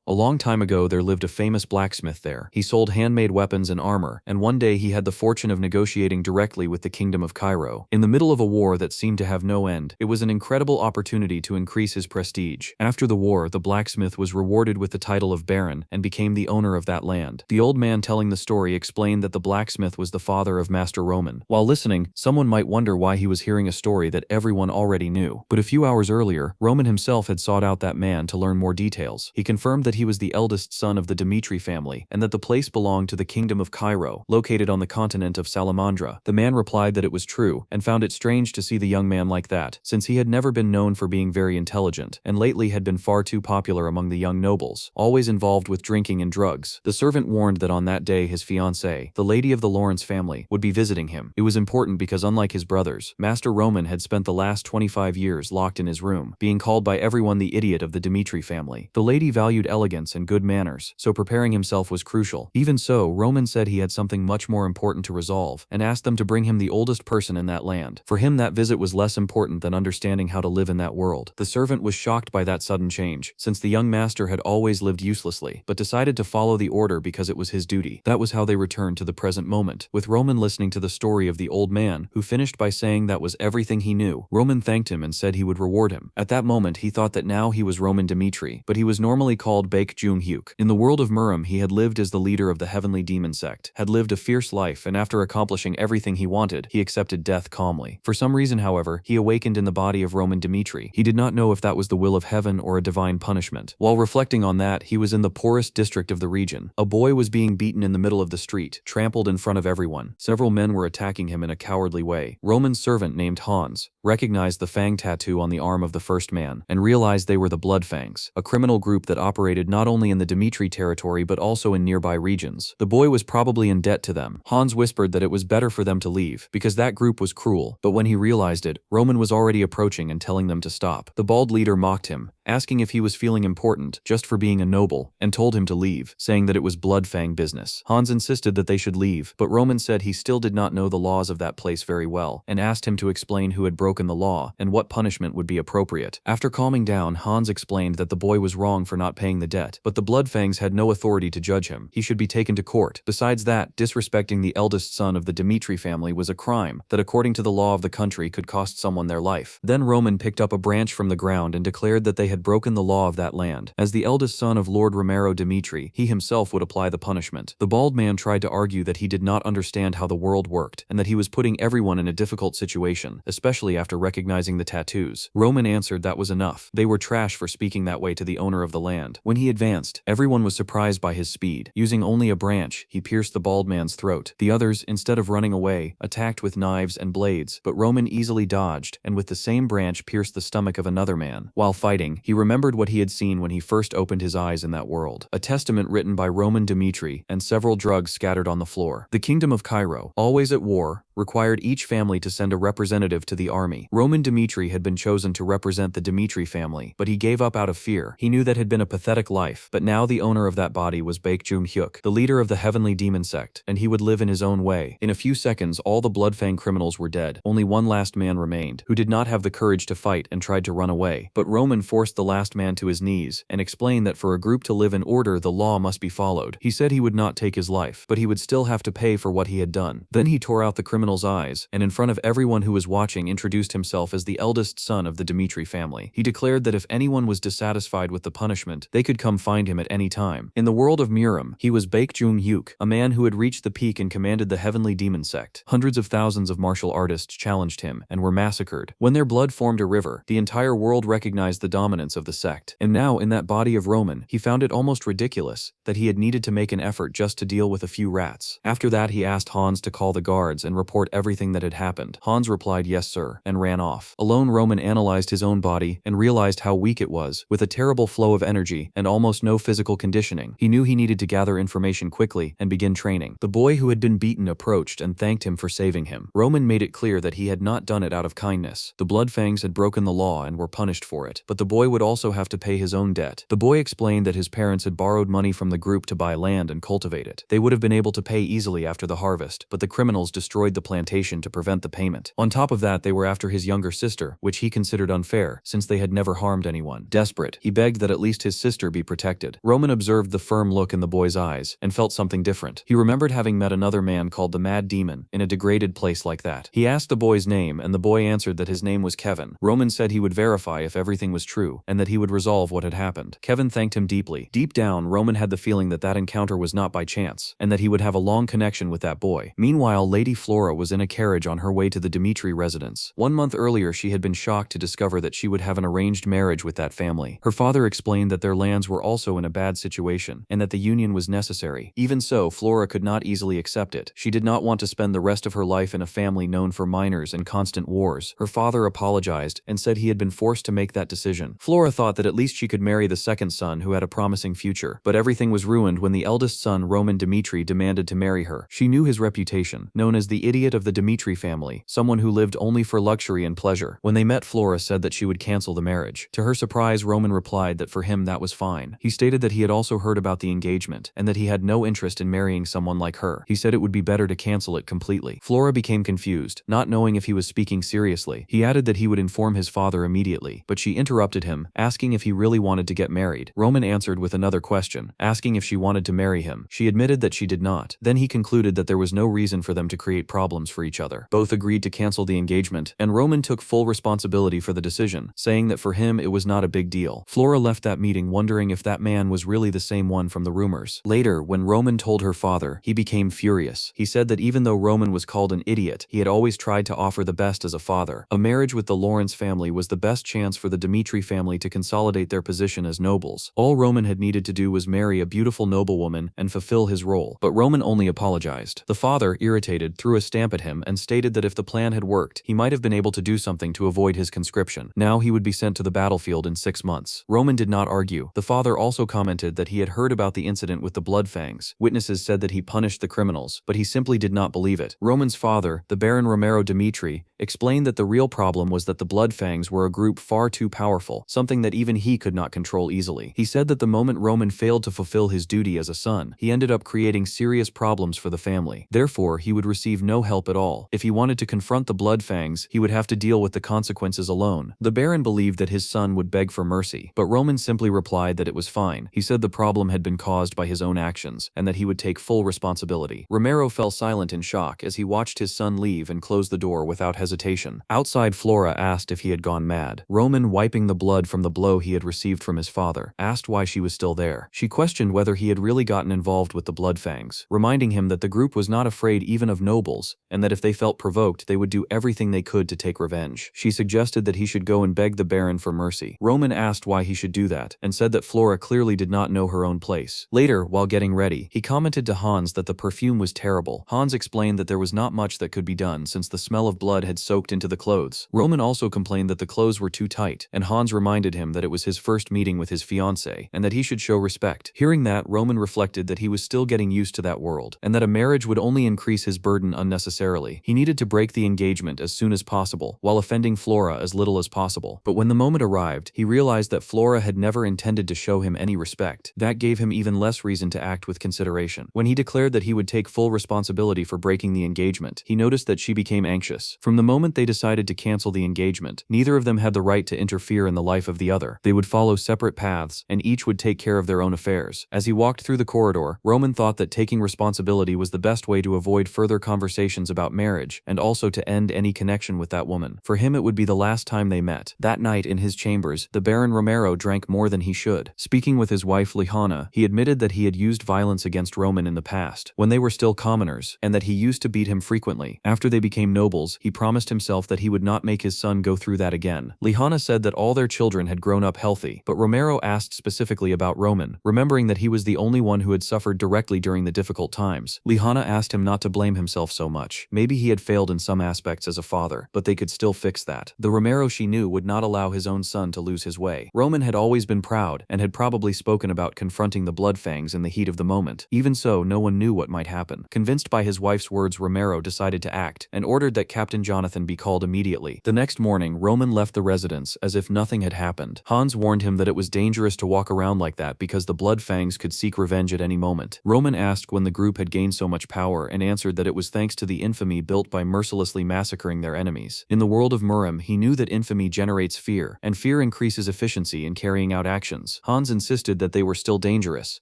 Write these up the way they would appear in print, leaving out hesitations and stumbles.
A long time ago there lived a famous blacksmith there. He sold handmade weapons and armor, and one day he had the fortune of negotiating directly with the kingdom of Cairo. In the middle of a war that seemed to have no end, it was an incredible opportunity to increase his prestige. After the war, the blacksmith was rewarded with the title of Baron and became the owner of that land. The old man telling the story explained that the blacksmith was the father of Master Roman. While listening, someone might wonder why he was hearing a story that everyone already knew. But a few hours earlier, Roman himself had sought out that man to learn more details. He confirmed that he was the eldest son of the Dimitri family and that the place belonged to the kingdom of Cairo, located on the continent of Salamandra. The man replied that it was true and found it strange to see the young man like that, since he had never been known for being very intelligent and lately had been far too popular among the young nobles, always involved with drinking and drugs. The servant warned that on that day his fiancée, the lady of the Lawrence family, would be visiting him. It was important because unlike his brothers, Master Roman had spent the last 25 years locked in his room, being called by everyone the idiot of the Dimitri family. The lady valued elegance and good manners, so preparing himself was crucial. Even so, Roman said he had something much more important to resolve and asked them to bring him the oldest person in that land. For him, that visit was less important than understanding how to live in that world. The servant was shocked by that sudden change, since the young master had always lived uselessly, but decided to follow the order because it was his duty. That was how they returned to the present moment, with Roman listening to the story of the old man, who finished by saying that was everything he knew. Roman thanked him and said he would reward him. At that moment, he thought that now he was Roman Dimitri, but he was normally called Baek Jung-hyuk. In the world of Murim, he had lived as the leader of the heavenly demon sect, had lived a fierce life, and after accomplishing everything he wanted, he accepted death calmly. For some reason, however, he awakened in the body of Roman Dimitri. He did not know if that was the will of heaven or a divine punishment. While reflecting on that, he was in the poorest district of the region. A boy was being beaten in the middle of the street, trampled in front of everyone. Several men were attacking him in a cowardly way. Roman's servant named Hans recognized the fang tattoo on the arm of the first man and realized they were the Blood Fangs, a criminal group that operated not only in the Dimitri territory but also in nearby regions. The boy was probably in debt to them. Hans whispered that it was better for them to leave because that group was cruel, but when he realized it, Roman was already approaching and telling them to stop. The bald leader mocked him, asking if he was feeling important just for being a noble, and told him to leave, saying that it was Blood Fang business. Hans insisted that they should leave, but Roman said he still did not know the laws of that place very well and asked him to explain who had broken the law and what punishment would be appropriate. After calming down, Hans explained that the boy was wrong for not paying the debt, but the Blood Fangs had no authority to judge him. He should be taken to court. Besides that, disrespecting the eldest son of the Dimitri family was a crime that, according to the law of the country, could cost someone their life. Then Roman picked up a branch from the ground and declared that they had broken the law of that land. As the eldest son of Lord Romero Dimitri, he himself would apply the punishment. The bald man tried to argue that he did not understand how the world worked and that he was putting everyone in a difficult situation, especially after recognizing the tattoos. Roman answered that was enough. They were trash for speaking that way to the owner of the land. When he advanced, everyone was surprised by his speed. Using only a branch, he pierced the bald man's throat. The others, instead of running away, attacked with knives and blades, but Roman easily dodged and with the same branch pierced the stomach of another man. While fighting, he remembered what he had seen when he first opened his eyes in that world. A testament written by Roman Dimitri and several drugs scattered on the floor. The kingdom of Cairo, always at war, required each family to send a representative to the army. Roman Dimitri had been chosen to represent the Dimitri family, but he gave up out of fear. He knew that had been a pathetic life, but now the owner of that body was Baek Jung-hyuk, the leader of the heavenly demon sect, and he would live in his own way. In a few seconds, all the Bloodfang criminals were dead. Only one last man remained, who did not have the courage to fight and tried to run away. But Roman forced the last man to his knees and explained that for a group to live in order, the law must be followed. He said he would not take his life, but he would still have to pay for what he had done. Then he tore out the criminal's eyes, and in front of everyone who was watching introduced himself as the eldest son of the Dimitri family. He declared that if anyone was dissatisfied with the punishment, they could come find him at any time. In the world of Murim, he was Baek Jung-hyuk, a man who had reached the peak and commanded the heavenly demon sect. Hundreds of thousands of martial artists challenged him and were massacred. When their blood formed a river, the entire world recognized the dominance of the sect. And now, in that body of Roman, he found it almost ridiculous that he had needed to make an effort just to deal with a few rats. After that, he asked Hans to call the guards and report everything that had happened. Hans replied, "Yes, sir," and ran off. Alone, Roman analyzed his own body and realized how weak it was, with a terrible flow of energy and almost no physical conditioning. He knew he needed to gather information quickly and begin training. The boy who had been beaten approached and thanked him for saving him. Roman made it clear that he had not done it out of kindness. The Bloodfangs had broken the law and were punished for it, but the boy would also have to pay his own debt. The boy explained that his parents had borrowed money from the group to buy land and cultivate it. They would have been able to pay easily after the harvest, but the criminals destroyed the plantation to prevent the payment. On top of that, they were after his younger sister, which he considered unfair, since they had never harmed anyone. Desperate, he begged that at least his sister be protected. Roman observed the firm look in the boy's eyes, and felt something different. He remembered having met another man called the Mad Demon, in a degraded place like that. He asked the boy's name, and the boy answered that his name was Kevin. Roman said he would verify if everything was true, and that he would resolve what had happened. Kevin thanked him deeply. Deep down, Roman had the feeling that that encounter was not by chance, and that he would have a long connection with that boy. Meanwhile, Lady Flora was in a carriage on her way to the Dimitri residence. 1 month earlier, she had been shocked to discover that she would have an arranged marriage with that family. Her father explained that their lands were also in a bad situation, and that the union was necessary. Even so, Flora could not easily accept it. She did not want to spend the rest of her life in a family known for minors and constant wars. Her father apologized and said he had been forced to make that decision. Flora thought that at least she could marry the second son who had a promising future, but everything was ruined when the eldest son, Roman Dimitri, demanded to marry her. She knew his reputation, known as the idiot of the Dimitri family, someone who lived only for luxury and pleasure. When they met, Flora said that she would cancel the marriage. To her surprise, Roman replied that for him that was fine. He stated that he had also heard about the engagement, and that he had no interest in marrying someone like her. He said it would be better to cancel it completely. Flora became confused, not knowing if he was speaking seriously. He added that he would inform his father immediately, but she interrupted him, asking if he really wanted to get married. Roman answered with another question, asking if she wanted to marry him. She admitted that she did not. Then he concluded that there was no reason for them to create problems for each other. Both agreed to cancel the engagement, and Roman took full responsibility for the decision, saying that for him it was not a big deal. Flora left that meeting wondering if that man was really the same one from the rumors. Later, when Roman told her father, he became furious. He said that even though Roman was called an idiot, he had always tried to offer the best as a father. A marriage with the Lawrence family was the best chance for the Dimitri family to consolidate their position as nobles. All Roman had needed to do was marry a beautiful noblewoman and fulfill his role. But Roman only apologized. The father, irritated, threw a stamp at him and stated that if the plan had worked, he might have been able to do something to avoid his conscription. Now he would be sent to the battlefield in 6 months. Roman did not argue. The father also commented that he had heard about the incident with the blood fangs. Witnesses said that he punished the criminals, but he simply did not believe it. Roman's father, the Baron Romero Dimitri, explained that the real problem was that the blood fangs were a group far too powerful, something that even he could not control easily. He said that the moment Roman failed to fulfill his duty as a son, he ended up creating serious problems for the family. Therefore, he would receive no help at all. If he wanted to confront the blood fangs, he would have to deal with the consequences alone. The Baron believed that his son would beg for mercy, but Roman simply replied that it was fine. He said the problem had been caused by his own actions, and that he would take full responsibility. Romero fell silent in shock as he watched his son leave and close the door without hesitation. Outside, Flora asked if he had gone mad. Roman, wiping the blood from the blow he had received from his father, asked why she was still there. She questioned whether he had really gotten involved with the blood fangs, reminding him that the group was not afraid even of nobles, and that if they felt provoked, they would do everything they could to take revenge. She suggested that he should go and beg the Baron for mercy. Roman asked why he should do that, and said that Flora clearly did not know her own place. Later, while getting ready, he commented to Hans that the perfume was terrible. Hans explained that there was not much that could be done since the smell of blood had soaked into the clothes. Roman also complained that the clothes were too tight, and Hans reminded him that it was his first meeting with his fiancée, and that he should show respect. Hearing that, Roman reflected that he was still getting used to that world, and that a marriage would only increase his burden unnecessarily. He needed to break the engagement as soon as possible, while offending Flora as little as possible. But when the moment arrived, he realized that Flora had never intended to show him any respect. That gave him even less reason to act with consideration. When he declared that he would take full responsibility for breaking the engagement, he noticed that she became anxious. From the moment they decided to cancel the engagement, neither of them had the right to interfere in the life of the other. They would follow separate paths, and each would take care of their own affairs. As he walked through the corridor, Roman thought that taking responsibility was the best way to avoid further conversations about marriage, and also to end any connection with that woman. For him, it would be the last time they met. That night in his chambers, the Baron Romero drank more than he should. Speaking with his wife Lihanna, he admitted that he had used violence against Roman in the past, when they were still commoners, and that he used to beat him frequently. After they became nobles, he promised himself that he would not make his son go through that again. Lihanna said that all their children had grown up healthy, but Romero asked specifically about Roman, remembering that he was the only one who had suffered directly during the difficult times. Lihanna asked him not to blame himself so much. Maybe he had failed in some aspects as a father, but they could still fix that. The Romero she knew would not allow his own son to lose his way. Roman had always been proud, and had probably spoken about confronting the blood fangs in the heat of the moment. Even so, no one knew what might happen. Convinced by his wife's words, Romero decided to act, and ordered that Captain Jonathan be called immediately. The next morning, Roman left the residence as if nothing had happened. Hans warned him that it was dangerous to walk around like that because the blood fangs could seek revenge at any moment. Roman asked when the group had gained so much power and answered that it was thanks to the infamy built by mercilessly massacring their enemies. In the world of Murim, he knew that infamy generates fear, and fear increases efficiency in carrying out actions. Hans insisted that they were still dangerous.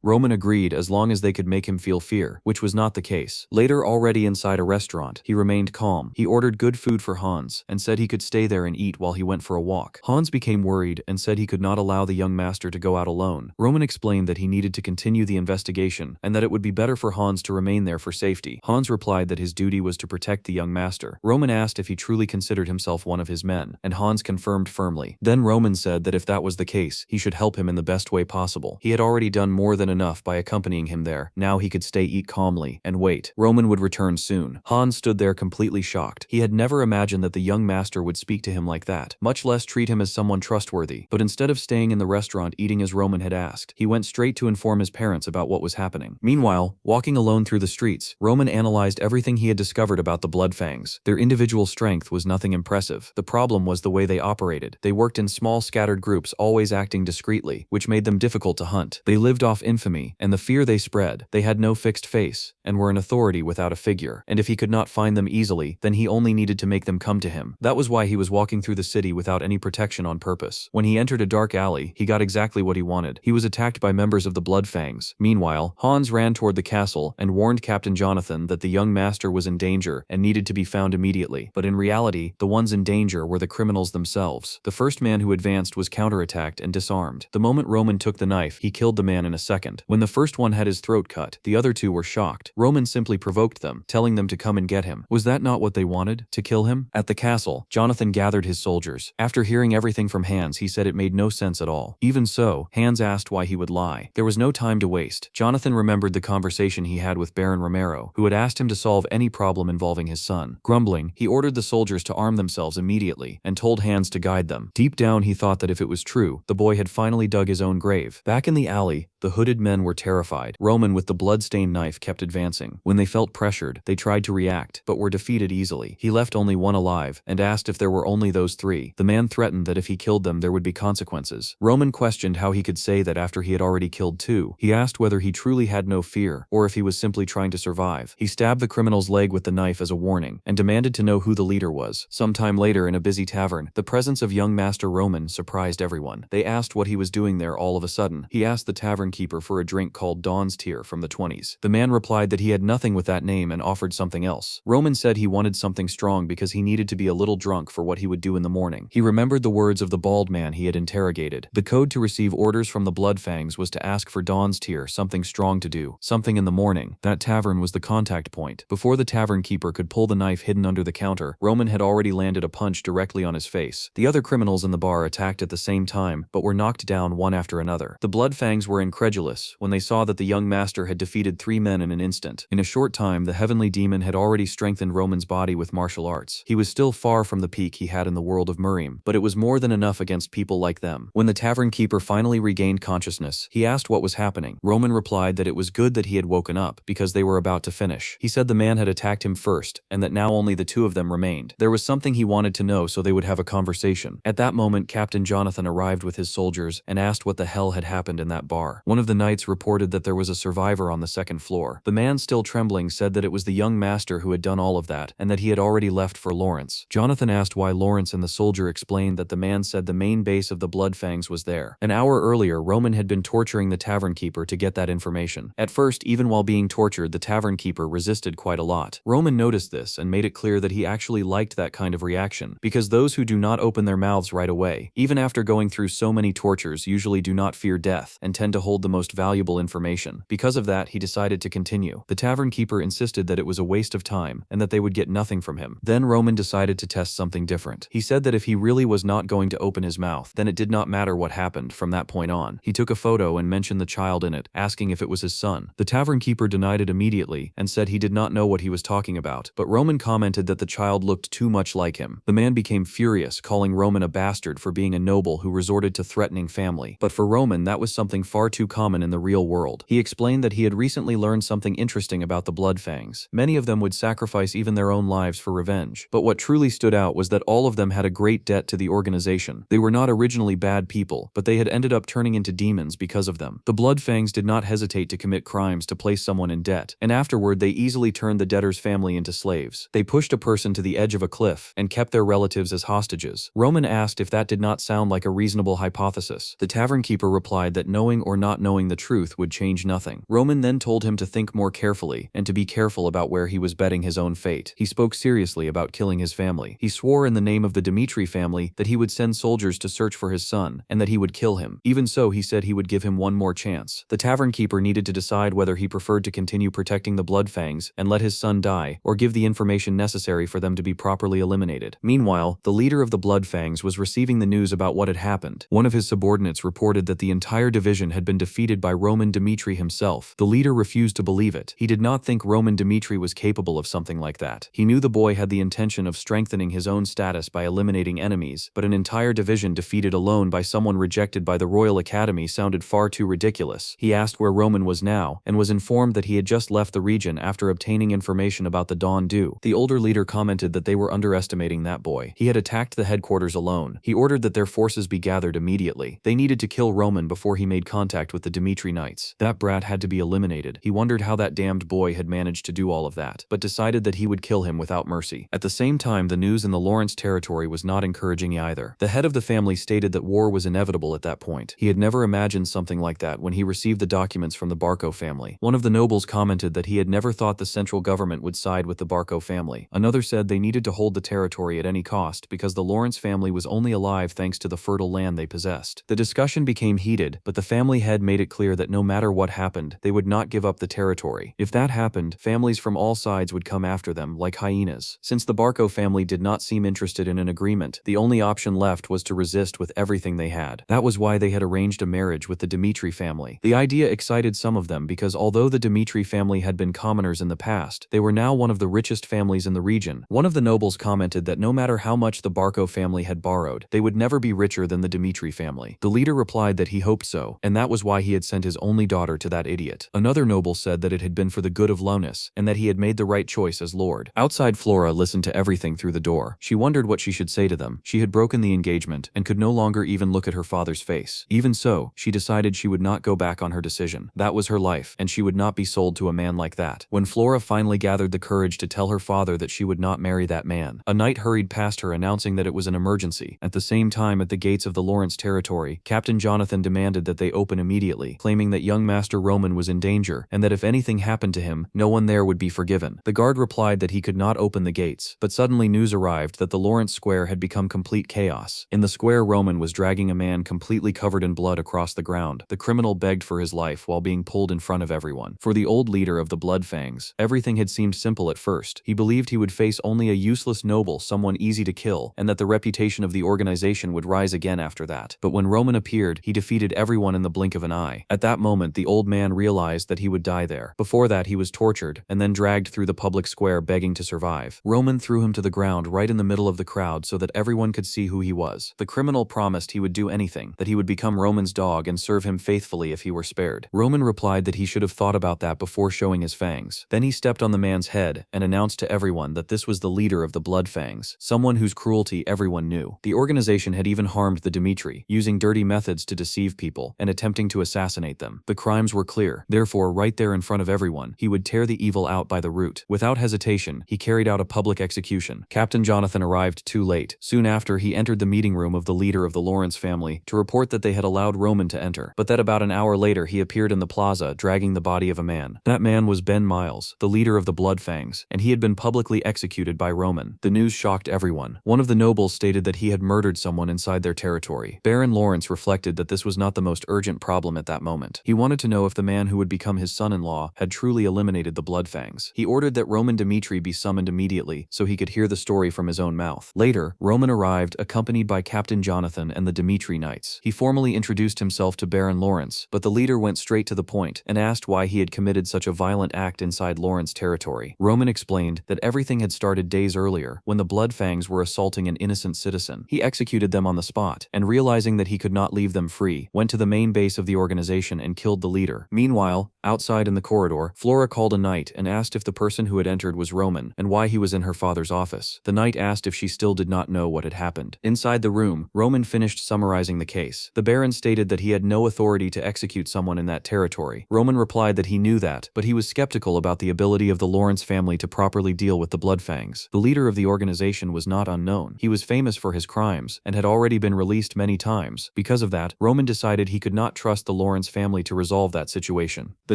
Roman agreed as long as they could make him feel fear, which was not the case. Later, already inside a restaurant, he remained calm. He ordered good food for Hans, and said he could stay there and eat while he went for a walk. Hans became worried and said he could not allow the young master to go out alone. Roman explained that he needed to continue the investigation, and that it would be better for Hans to remain there for safety. Hans replied that his duty was to protect the young master. Roman asked if he truly considered himself one of his men, and Hans confirmed firmly. Then Roman said that if that was the case, he should help him in the best way possible. He had already done more than enough by accompanying him there. Now he could stay, eat calmly, and wait. Roman would return soon. Hans stood there completely shocked. He had never imagined that the young master would speak to him like that, much less treat him as someone trustworthy. But instead of staying in the restaurant eating as Roman had asked, he went straight to inform his parents about what was happening. Meanwhile, walking alone through the streets, Roman analyzed everything he had discovered about the blood fangs. Their individual strength was nothing impressive. The problem was the way they operated. They worked in small scattered groups, always acting discreetly, which made them difficult to hunt. They lived off infamy and the fear they spread. They had no fixed face, and were an authority without a figure. And if he could not find them easily, then he only needed to make them come to him. That was why he was walking through the city without any protection on purpose. When he entered a dark alley, he got exactly what he wanted. He was attacked by members of the Blood Fangs. Meanwhile, Hans ran toward the castle and warned Captain Jonathan that the young master was in danger and needed to be found immediately. But in reality, the ones in danger were the criminals themselves. The first man who advanced was counterattacked and disarmed. The moment Roman took the knife, he killed the man in a second. When the first one had his throat cut, the other two were shocked. Roman simply provoked them, telling them to come and get him. Was that not what they wanted? To kill him? At the castle, Jonathan gathered his soldiers. After hearing everything from Hans, he said it made no sense at all. Even so, Hans asked why he would lie. There was no time to waste. Jonathan remembered the conversation he had with Baron Romero, who had asked him to solve any problem involving his son. Grumbling, he ordered the soldiers to arm themselves immediately, and told Hans to guide them. Deep down, he thought that if it was true, the boy had finally dug his own grave. Back in the alley, the hooded men were terrified. Roman, with the blood-stained knife, kept advancing. When they felt pressured, they tried to react, but were defeated easily. He left only one alive, and asked if there were only those three. The man threatened that if he killed them, there would be consequences. Roman questioned how he could say that after he had already killed two. He asked whether he truly had no fear, or if he was simply trying to survive. He stabbed the criminal's leg with the knife as a warning, and demanded to know who the leader was. Sometime later, in a busy tavern, the presence of young Master Roman surprised everyone. They asked what he was doing there all of a sudden. He asked the tavern keeper for a drink called Dawn's Tear from the 20s. The man replied that he had nothing with that name and offered something else. Roman said he wanted something strong because he needed to be a little drunk for what he would do in the morning. He remembered the words of the bald man he had interrogated. The code to receive orders from the Blood Fangs was to ask for Dawn's Tear, something strong to do, something in the morning. That tavern was the contact point. Before the tavern keeper could pull the knife hidden under the counter, Roman had already landed a punch directly on his face. The other criminals in the bar attacked at the same time, but were knocked down one after another. The Blood Fangs were incredulous when they saw that the young master had defeated 3 men in an instant. In a short time, the heavenly demon had already strengthened Roman's body with martial arts. He was still far from the peak he had in the world of Murim, but it was more than enough against people like them. When the tavern keeper finally regained consciousness, he asked what was happening. Roman replied that it was good that he had woken up, because they were about to finish. He said the man had attacked him first, and that now only the 2 of them remained. There was something he wanted to know, so they would have a conversation. At that moment, Captain Jonathan arrived with his soldiers and asked what the hell had happened in that bar. One of the knights reported that there was a survivor on the 2nd floor. The man, still trembling, said that it was the young master who had done all of that, and that he had already left for Lawrence. Jonathan asked why Lawrence, and the soldier explained that the man said the main base of the Blood Fangs was there. An hour earlier, Roman had been torturing the tavern keeper to get that information. At first, even while being tortured, the tavern keeper resisted quite a lot. Roman noticed this and made it clear that he actually liked that kind of reaction, because those who do not open their mouths right away, even after going through so many tortures, usually do not fear death and tend to hold the most valuable information. Because of that, he decided to continue. The tavern keeper insisted that it was a waste of time and that they would get nothing from him. Then Roman decided to test something different. He said that if he really was not going to open his mouth, then it did not matter what happened from that point on. He took a photo and mentioned the child in it, asking if it was his son. The tavern keeper denied it immediately and said he did not know what he was talking about, but Roman commented that the child looked too much like him. The man became furious, calling Roman a bastard for being a noble who resorted to threatening family. But for Roman, that was something far too common in the real world. He explained that he had recently learned something interesting about the Blood Fangs. Many of them would sacrifice even their own lives for revenge. But what truly stood out was that all of them had a great debt to the organization. They were not originally bad people, but they had ended up turning into demons because of them. The Blood Fangs did not hesitate to commit crimes to place someone in debt, and afterward they easily turned the debtor's father's family into slaves. They pushed a person to the edge of a cliff and kept their relatives as hostages. Roman asked if that did not sound like a reasonable hypothesis. The tavern keeper replied that knowing or not knowing the truth would change nothing. Roman then told him to think more carefully and to be careful about where he was betting his own fate. He spoke seriously about killing his family. He swore in the name of the Dmitri family that he would send soldiers to search for his son and that he would kill him. Even so, he said he would give him one more chance. The tavern keeper needed to decide whether he preferred to continue protecting the blood fangs and let his son die, or give the information necessary for them to be properly eliminated. Meanwhile, the leader of the blood fangs was receiving the news about what had happened. One of his subordinates reported that the entire division had been defeated by Roman Dmitri himself. The leader refused to believe it. He did not think Roman Dmitri was capable of something like that. He knew the boy had the intention of strengthening his own status by eliminating enemies, but an entire division defeated alone by someone rejected by the Royal Academy sounded far too ridiculous. He asked where Roman was now, and was informed that he had just left the region after obtaining information about the Dawn Dew. The older leader commented that they were underestimating that boy. He had attacked the headquarters alone. He ordered that their forces be gathered immediately. They needed to kill Roman before he made contact with the Dmitri Knights. That brat had to be eliminated. He wondered how that damned boy had managed to do all of that, but decided that he would kill him without mercy. At the same time, the news in the Lawrence territory was not encouraging either. The head of the family stated that war was inevitable at that point. He had never imagined something like that when he received the documents from the Barco family. One of the nobles commented that he had never thought the central government would side with the Barco family. Another said they needed to hold the territory at any cost because the Lawrence family was only alive thanks to the fertile land they possessed. The discussion became heated, but the family head made it clear that no matter what happened, they would not give up the territory. If that happened, families from all sides would come after them like hyenas. Since the Barco family did not seem interested in an agreement, the only option left was to resist with everything they had. That was why they had arranged a marriage with the Dmitri family. The idea excited some of them because although the Dmitri family had been commoners in the past, they were now one of the richest families in the region. One of the nobles commented that no matter how much the Barco family had borrowed, they would never be richer than the Dmitri family. The leader replied that he hoped so, and that was why he had sent his only daughter to that idiot. Another noble said that it had been for the good of Lonus, and that he had made the right choice as lord. Outside, Flora listened to everything through the door. She wondered what she should say to them. She had broken the engagement and could no longer even look at her father's face. Even so, she decided she would not go back on her decision. That was her life, and she would not be sold to a man like that. When Flora finally gathered the courage to tell her father that she would not marry that man, a knight hurried past her announcing that it was an emergency. At the same time, at the gates of the Lawrence territory, Captain Jonathan demanded that they open immediately, claiming that young Master Roman was in danger and that if anything happened to him, no one there would be forgiven. The guard replied that he could not open the gates, but suddenly news arrived that the Lawrence square had become complete chaos. In the square, Roman was dragging a man completely covered in blood across the ground. The criminal begged for his life while being pulled in front of everyone. For the old leader of the Blood Fangs, everything had seemed simple at first. He believed he would face only a useless noble, someone easy to kill, and that the reputation of the organization would rise again after that. But when Roman appeared, he defeated everyone in the blink of an eye. At that moment, the old man realized that he would die there. Before that, he was tortured and then dragged through the public square begging to survive. Roman threw him to the ground right in the middle of the crowd so that everyone could see who he was. The criminal promised he would do anything, that he would become Roman's dog and serve him faithfully if he were spared. Roman replied that he should have thought about that before showing his fangs. Then he stepped on the man's head and announced to everyone that this was the leader of the Blood Fangs, someone whose cruelty everyone knew. The organization had even harmed the Dmitri, using dirty methods to deceive people and attempting to assassinate them. The crimes were clear. Therefore, right there in front of everyone, he would tear the evil out by the root. Without hesitation, he carried out a public execution. Captain Jonathan arrived too late. Soon after, he entered the meeting room of the leader of the Lawrence family to report that they had allowed Roman to enter, but that about an hour later he appeared in the plaza dragging the body of a man. That man was Ben Miles, the leader of the Blood Fangs, and he had been publicly executed by Roman. The news shocked everyone. One of the nobles stated that he had murdered someone inside their territory. Baron Lawrence reflected that this was not the most urgent problem at that moment. He wanted to know if the man who would become his son-in-law had truly eliminated the Blood Fangs. He ordered that Roman Dmitri be summoned immediately so he could hear the story from his own mouth. Later, Roman arrived accompanied by Captain Jonathan and the Dmitri Knights. He formally introduced himself to Baron Lawrence, but the leader went straight to the point and asked why he had committed such a violent act inside Lawrence territory. Roman explained that everything had started days earlier when the Blood Fangs were assaulting an innocent citizen. He executed them on the spot, and realizing that he could not leave them free, went to the main base of the organization and killed the leader. Meanwhile, outside in the corridor, Flora called a knight and asked if the person who had entered was Roman and why he was in her father's office. The knight asked if she still did not know what had happened. Inside the room, Roman finished summarizing the case. The Baron stated that he had no authority to execute someone in that territory. Roman replied that he knew that, but he was skeptical about the ability of the Lawrence Lawrence family to properly deal with the Bloodfangs. The leader of the organization was not unknown. He was famous for his crimes and had already been released many times. Because of that, Roman decided he could not trust the Lawrence family to resolve that situation. The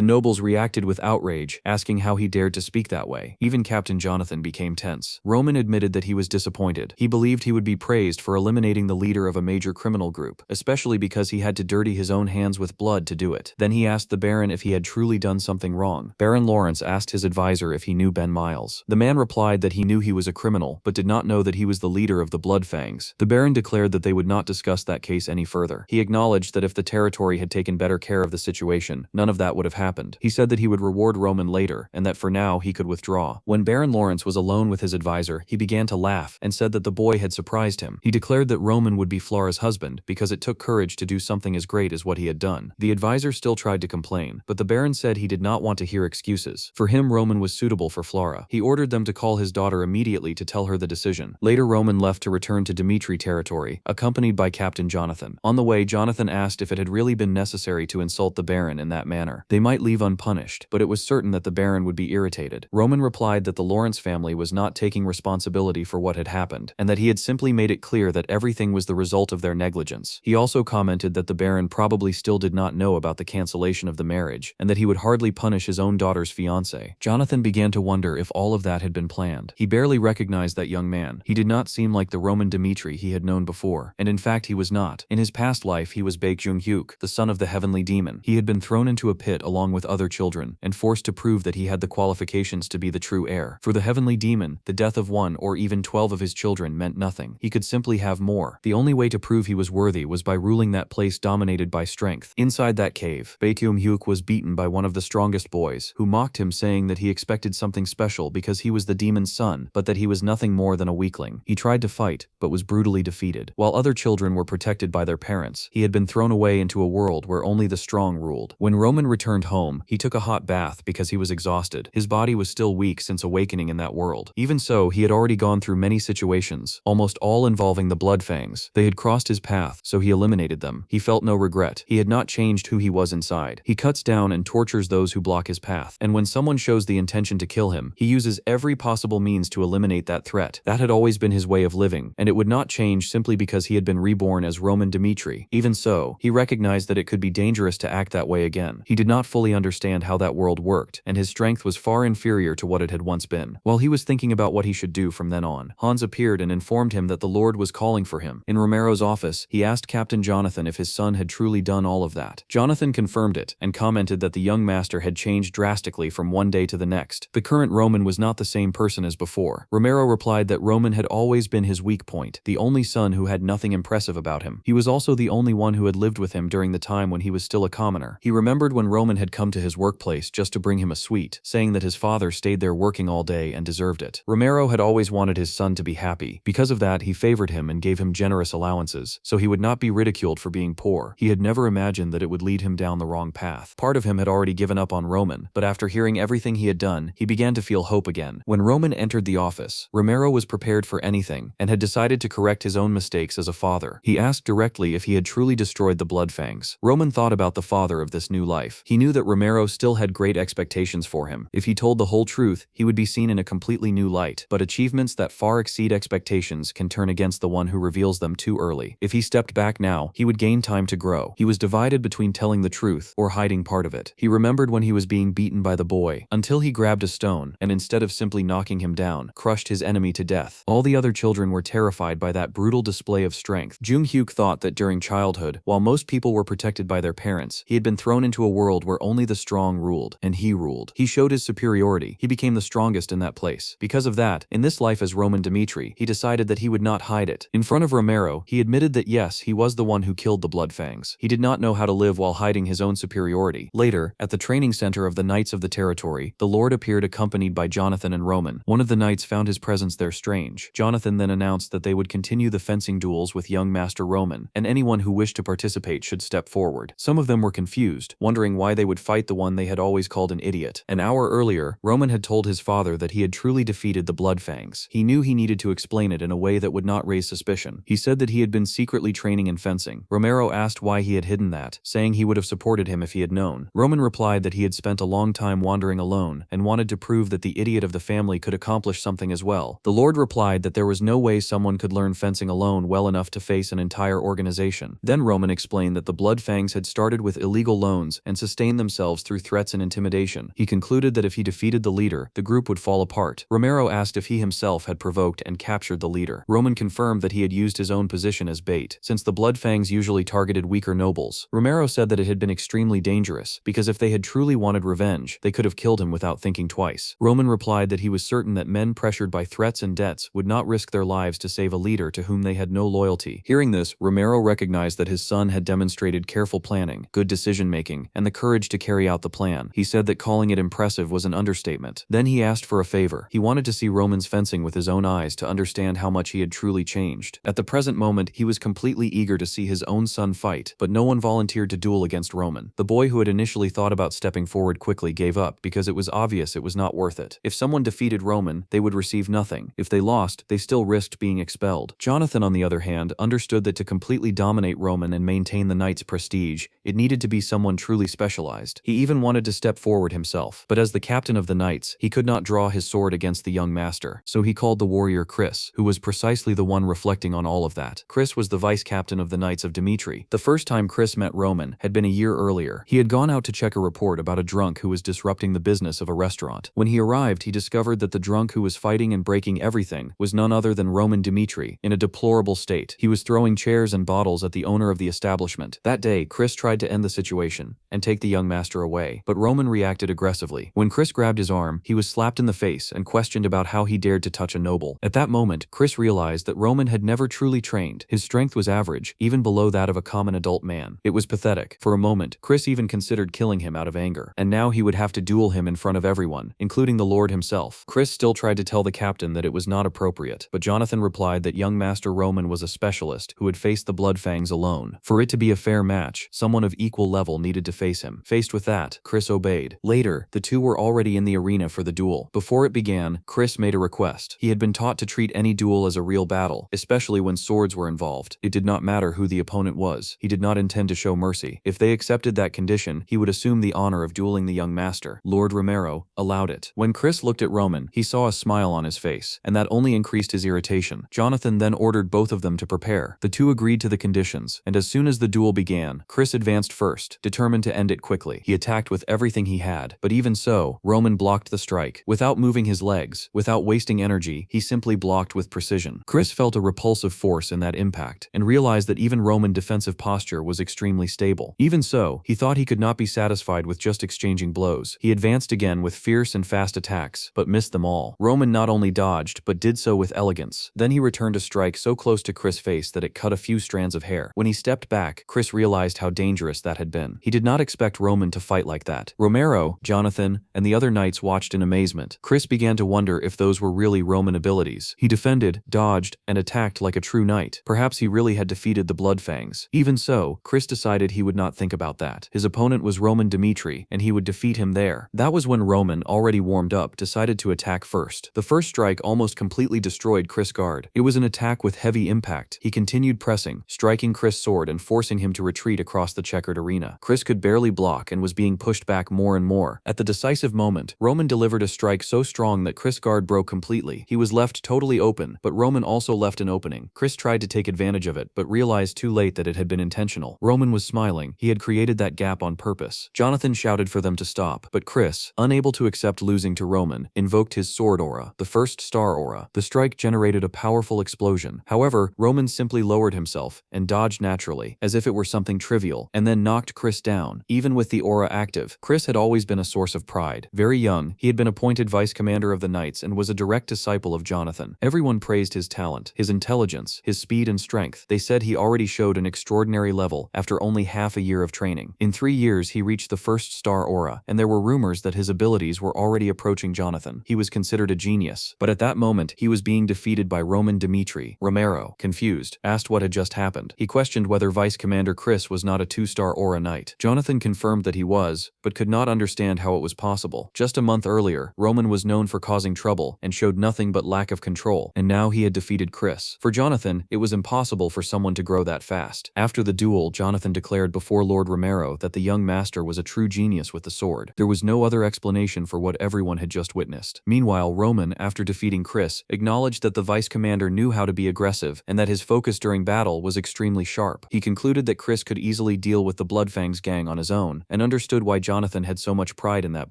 nobles reacted with outrage, asking how he dared to speak that way. Even Captain Jonathan became tense. Roman admitted that he was disappointed. He believed he would be praised for eliminating the leader of a major criminal group, especially because he had to dirty his own hands with blood to do it. Then he asked the Baron if he had truly done something wrong. Baron Lawrence asked his advisor if he knew Ben Miles. The man replied that he knew he was a criminal, but did not know that he was the leader of the Bloodfangs. The Baron declared that they would not discuss that case any further. He acknowledged that if the territory had taken better care of the situation, none of that would have happened. He said that he would reward Roman later, and that for now he could withdraw. When Baron Lawrence was alone with his advisor, he began to laugh and said that the boy had surprised him. He declared that Roman would be Flora's husband because it took courage to do something as great as what he had done. The advisor still tried to complain, but the Baron said he did not want to hear excuses. For him, Roman was suitable for Flora. He ordered them to call his daughter immediately to tell her the decision. Later, Roman left to return to Dimitri territory, accompanied by Captain Jonathan. On the way, Jonathan asked if it had really been necessary to insult the Baron in that manner. They might leave unpunished, but it was certain that the Baron would be irritated. Roman replied that the Lawrence family was not taking responsibility for what had happened, and that he had simply made it clear that everything was the result of their negligence. He also commented that the Baron probably still did not know about the cancellation of the marriage, and that he would hardly punish his own daughter's fiancé. Jonathan began to wonder if all of that had been planned. He barely recognized that young man. He did not seem like the Roman Dimitri he had known before, and in fact he was not. In his past life he was Baekjung-hyuk, the son of the heavenly demon. He had been thrown into a pit along with other children, and forced to prove that he had the qualifications to be the true heir. For the heavenly demon, the death of one or even 12 of his children meant nothing. He could simply have more. The only way to prove he was worthy was by ruling that place dominated by strength. Inside that cave, Baekjung-hyuk was beaten by one of the strongest boys, who mocked him, saying that he expected something special because he was the demon's son, but that he was nothing more than a weakling. He tried to fight, but was brutally defeated. While other children were protected by their parents, he had been thrown away into a world where only the strong ruled. When Roman returned home, he took a hot bath because he was exhausted. His body was still weak since awakening in that world. Even so, he had already gone through many situations, almost all involving the Bloodfangs. They had crossed his path, so he eliminated them. He felt no regret. He had not changed who he was inside. He cuts down and tortures those who block his path, and when someone shows the intention to kill him, he uses every possible means to eliminate that threat. That had always been his way of living, and it would not change simply because he had been reborn as Roman Dimitri. Even so, he recognized that it could be dangerous to act that way again. He did not fully understand how that world worked, and his strength was far inferior to what it had once been. While he was thinking about what he should do from then on, Hans appeared and informed him that the Lord was calling for him. In Romero's office, he asked Captain Jonathan if his son had truly done all of that. Jonathan confirmed it, and commented that the young master had changed drastically from one day to the next. The current Roman was not the same person as before. Romero replied that Roman had always been his weak point, the only son who had nothing impressive about him. He was also the only one who had lived with him during the time when he was still a commoner. He remembered when Roman had come to his workplace just to bring him a sweet, saying that his father stayed there working all day and deserved it. Romero had always wanted his son to be happy. Because of that, he favored him and gave him generous allowances, so he would not be ridiculed for being poor. He had never imagined that it would lead him down the wrong path. Part of him had already given up on Roman, but after hearing everything he had done, he began to feel hope again. When Roman entered the office, Romero was prepared for anything, and had decided to correct his own mistakes as a father. He asked directly if he had truly destroyed the Bloodfangs. Roman thought about the father of this new life. He knew that Romero still had great expectations for him. If he told the whole truth, he would be seen in a completely new light, but achievements that far exceed expectations can turn against the one who reveals them too early. If he stepped back now, he would gain time to grow. He was divided between telling the truth or hiding part of it. He remembered when he was being beaten by the boy, until he grabbed a stone, and instead of simply knocking him down, crushed his enemy to death. All the other children were terrified by that brutal display of strength. Jung-hyuk thought that during childhood, while most people were protected by their parents, he had been thrown into a world where only the strong ruled, and he ruled. He showed his superiority. He became the strongest in that place. Because of that, in this life as Roman Dimitri, he decided that he would not hide it. In front of Romero, he admitted that yes, he was the one who killed the Bloodfangs. He did not know how to live while hiding his own superiority. Later, at the training center of the Knights of the Territory, the Lord appeared accompanied by Jonathan and Roman. One of the knights found his presence there strange. Jonathan then announced that they would continue the fencing duels with young Master Roman, and anyone who wished to participate should step forward. Some of them were confused, wondering why they would fight the one they had always called an idiot. An hour earlier, Roman had told his father that he had truly defeated the Bloodfangs. He knew he needed to explain it in a way that would not raise suspicion. He said that he had been secretly training in fencing. Romero asked why he had hidden that, saying he would have supported him if he had known. Roman replied that he had spent a long time wandering alone and wanted wanted to prove that the idiot of the family could accomplish something as well. The Lord replied that there was no way someone could learn fencing alone well enough to face an entire organization. Then Roman explained that the Blood Fangs had started with illegal loans and sustained themselves through threats and intimidation. He concluded that if he defeated the leader, the group would fall apart. Romero asked if he himself had provoked and captured the leader. Roman confirmed that he had used his own position as bait, since the Blood Fangs usually targeted weaker nobles. Romero said that it had been extremely dangerous, because if they had truly wanted revenge, they could have killed him without thinking twice. Roman replied that he was certain that men pressured by threats and debts would not risk their lives to save a leader to whom they had no loyalty. Hearing this, Romero recognized that his son had demonstrated careful planning, good decision-making, and the courage to carry out the plan. He said that calling it impressive was an understatement. Then he asked for a favor. He wanted to see Roman's fencing with his own eyes to understand how much he had truly changed. At the present moment, he was completely eager to see his own son fight, but no one volunteered to duel against Roman. The boy who had initially thought about stepping forward quickly gave up because it was obvious it was not worth it. If someone defeated Roman, they would receive nothing. If they lost, they still risked being expelled. Jonathan, on the other hand, understood that to completely dominate Roman and maintain the knight's prestige, it needed to be someone truly specialized. He even wanted to step forward himself, but as the captain of the knights, he could not draw his sword against the young master, so he called the warrior Chris, who was precisely the one reflecting on all of that. Chris was the vice-captain of the Knights of Dimitri. The first time Chris met Roman had been a year earlier. He had gone out to check a report about a drunk who was disrupting the business of a restaurant. When he arrived, he discovered that the drunk who was fighting and breaking everything was none other than Roman Dimitri, in a deplorable state. He was throwing chairs and bottles at the owner of the establishment. That day, Chris tried to end the situation and take the young master away, but Roman reacted aggressively. When Chris grabbed his arm, he was slapped in the face and questioned about how he dared to touch a noble. At that moment, Chris realized that Roman had never truly trained. His strength was average, even below that of a common adult man. It was pathetic. For a moment, Chris even considered killing him out of anger, and now he would have to duel him in front of everyone, including the Lord himself. Chris still tried to tell the captain that it was not appropriate, but Jonathan replied that young Master Roman was a specialist who had faced the Blood Fangs alone. For it to be a fair match, someone of equal level needed to face him. Faced with that, Chris obeyed. Later, the two were already in the arena for the duel. Before it began, Chris made a request. He had been taught to treat any duel as a real battle, especially when swords were involved. It did not matter who the opponent was. He did not intend to show mercy. If they accepted that condition, he would assume the honor of dueling the young master. Lord Romero allowed it. When Chris looked at Roman, he saw a smile on his face, and that only increased his irritation. Jonathan then ordered both of them to prepare. The two agreed to the conditions, and as soon as the duel began, Chris advanced first, determined to end it quickly. He attacked with everything he had, but even so, Roman blocked the strike. Without moving his legs, without wasting energy, he simply blocked with precision. Chris felt a repulsive force in that impact, and realized that even Roman's defensive posture was extremely stable. Even so, he thought he could not be satisfied with just exchanging blows. He advanced again with fierce and fast attacks, but missed them all. Roman not only dodged, but did so with elegance. Then he returned a strike so close to Chris' face that it cut a few strands of hair. When he stepped back, Chris realized how dangerous that had been. He did not expect Roman to fight like that. Romero, Jonathan, and the other knights watched in amazement. Chris began to wonder if those were really Roman abilities. He defended, dodged, and attacked like a true knight. Perhaps he really had defeated the Blood Fangs. Even so, Chris decided he would not think about that. His opponent was Roman Dimitri, and he would defeat him there. That was when Roman, already warmed up, decided to attack first. The first strike almost completely destroyed Chris' guard. It was an attack with heavy impact. He continued pressing, striking Chris' sword and forcing him to retreat across the checkered arena. Chris could barely block and was being pushed back more and more. At the decisive moment, Roman delivered a strike so strong that Chris' guard broke completely. He was left totally open, but Roman also left an opening. Chris tried to take advantage of it, but realized too late that it had been intentional. Roman was smiling. He had created that gap on purpose. Jonathan shouted for them to stop, but Chris, unable to accept losing to Roman, invoked his sword aura, the first star aura. The strike generated a powerful explosion. However, Roman simply lowered himself and dodged naturally, as if it were something trivial, and then knocked Chris down. Even with the aura active, Chris had always been a source of pride. Very young, he had been appointed vice commander of the Knights and was a direct disciple of Jonathan. Everyone praised his talent, his intelligence, his speed and strength. They said he already showed an extraordinary level after only half a year of training. In 3 years, he reached the first star aura, and there were rumors that his abilities were already approaching Jonathan. He was considered a genius, but at that moment, he was being defeated by Roman Dimitri. Romero, confused, asked what had just happened. He questioned whether Vice Commander Chris was not a 2-star aura knight. Jonathan confirmed that he was, but could not understand how it was possible. Just a month earlier, Roman was known for causing trouble and showed nothing but lack of control, and now he had defeated Chris. For Jonathan, it was impossible for someone to grow that fast. After the duel, Jonathan declared before Lord Romero that the young master was a true genius with the sword. There was no other explanation for for what everyone had just witnessed. Meanwhile, Roman, after defeating Chris, acknowledged that the vice commander knew how to be aggressive and that his focus during battle was extremely sharp. He concluded that Chris could easily deal with the Bloodfangs gang on his own and understood why Jonathan had so much pride in that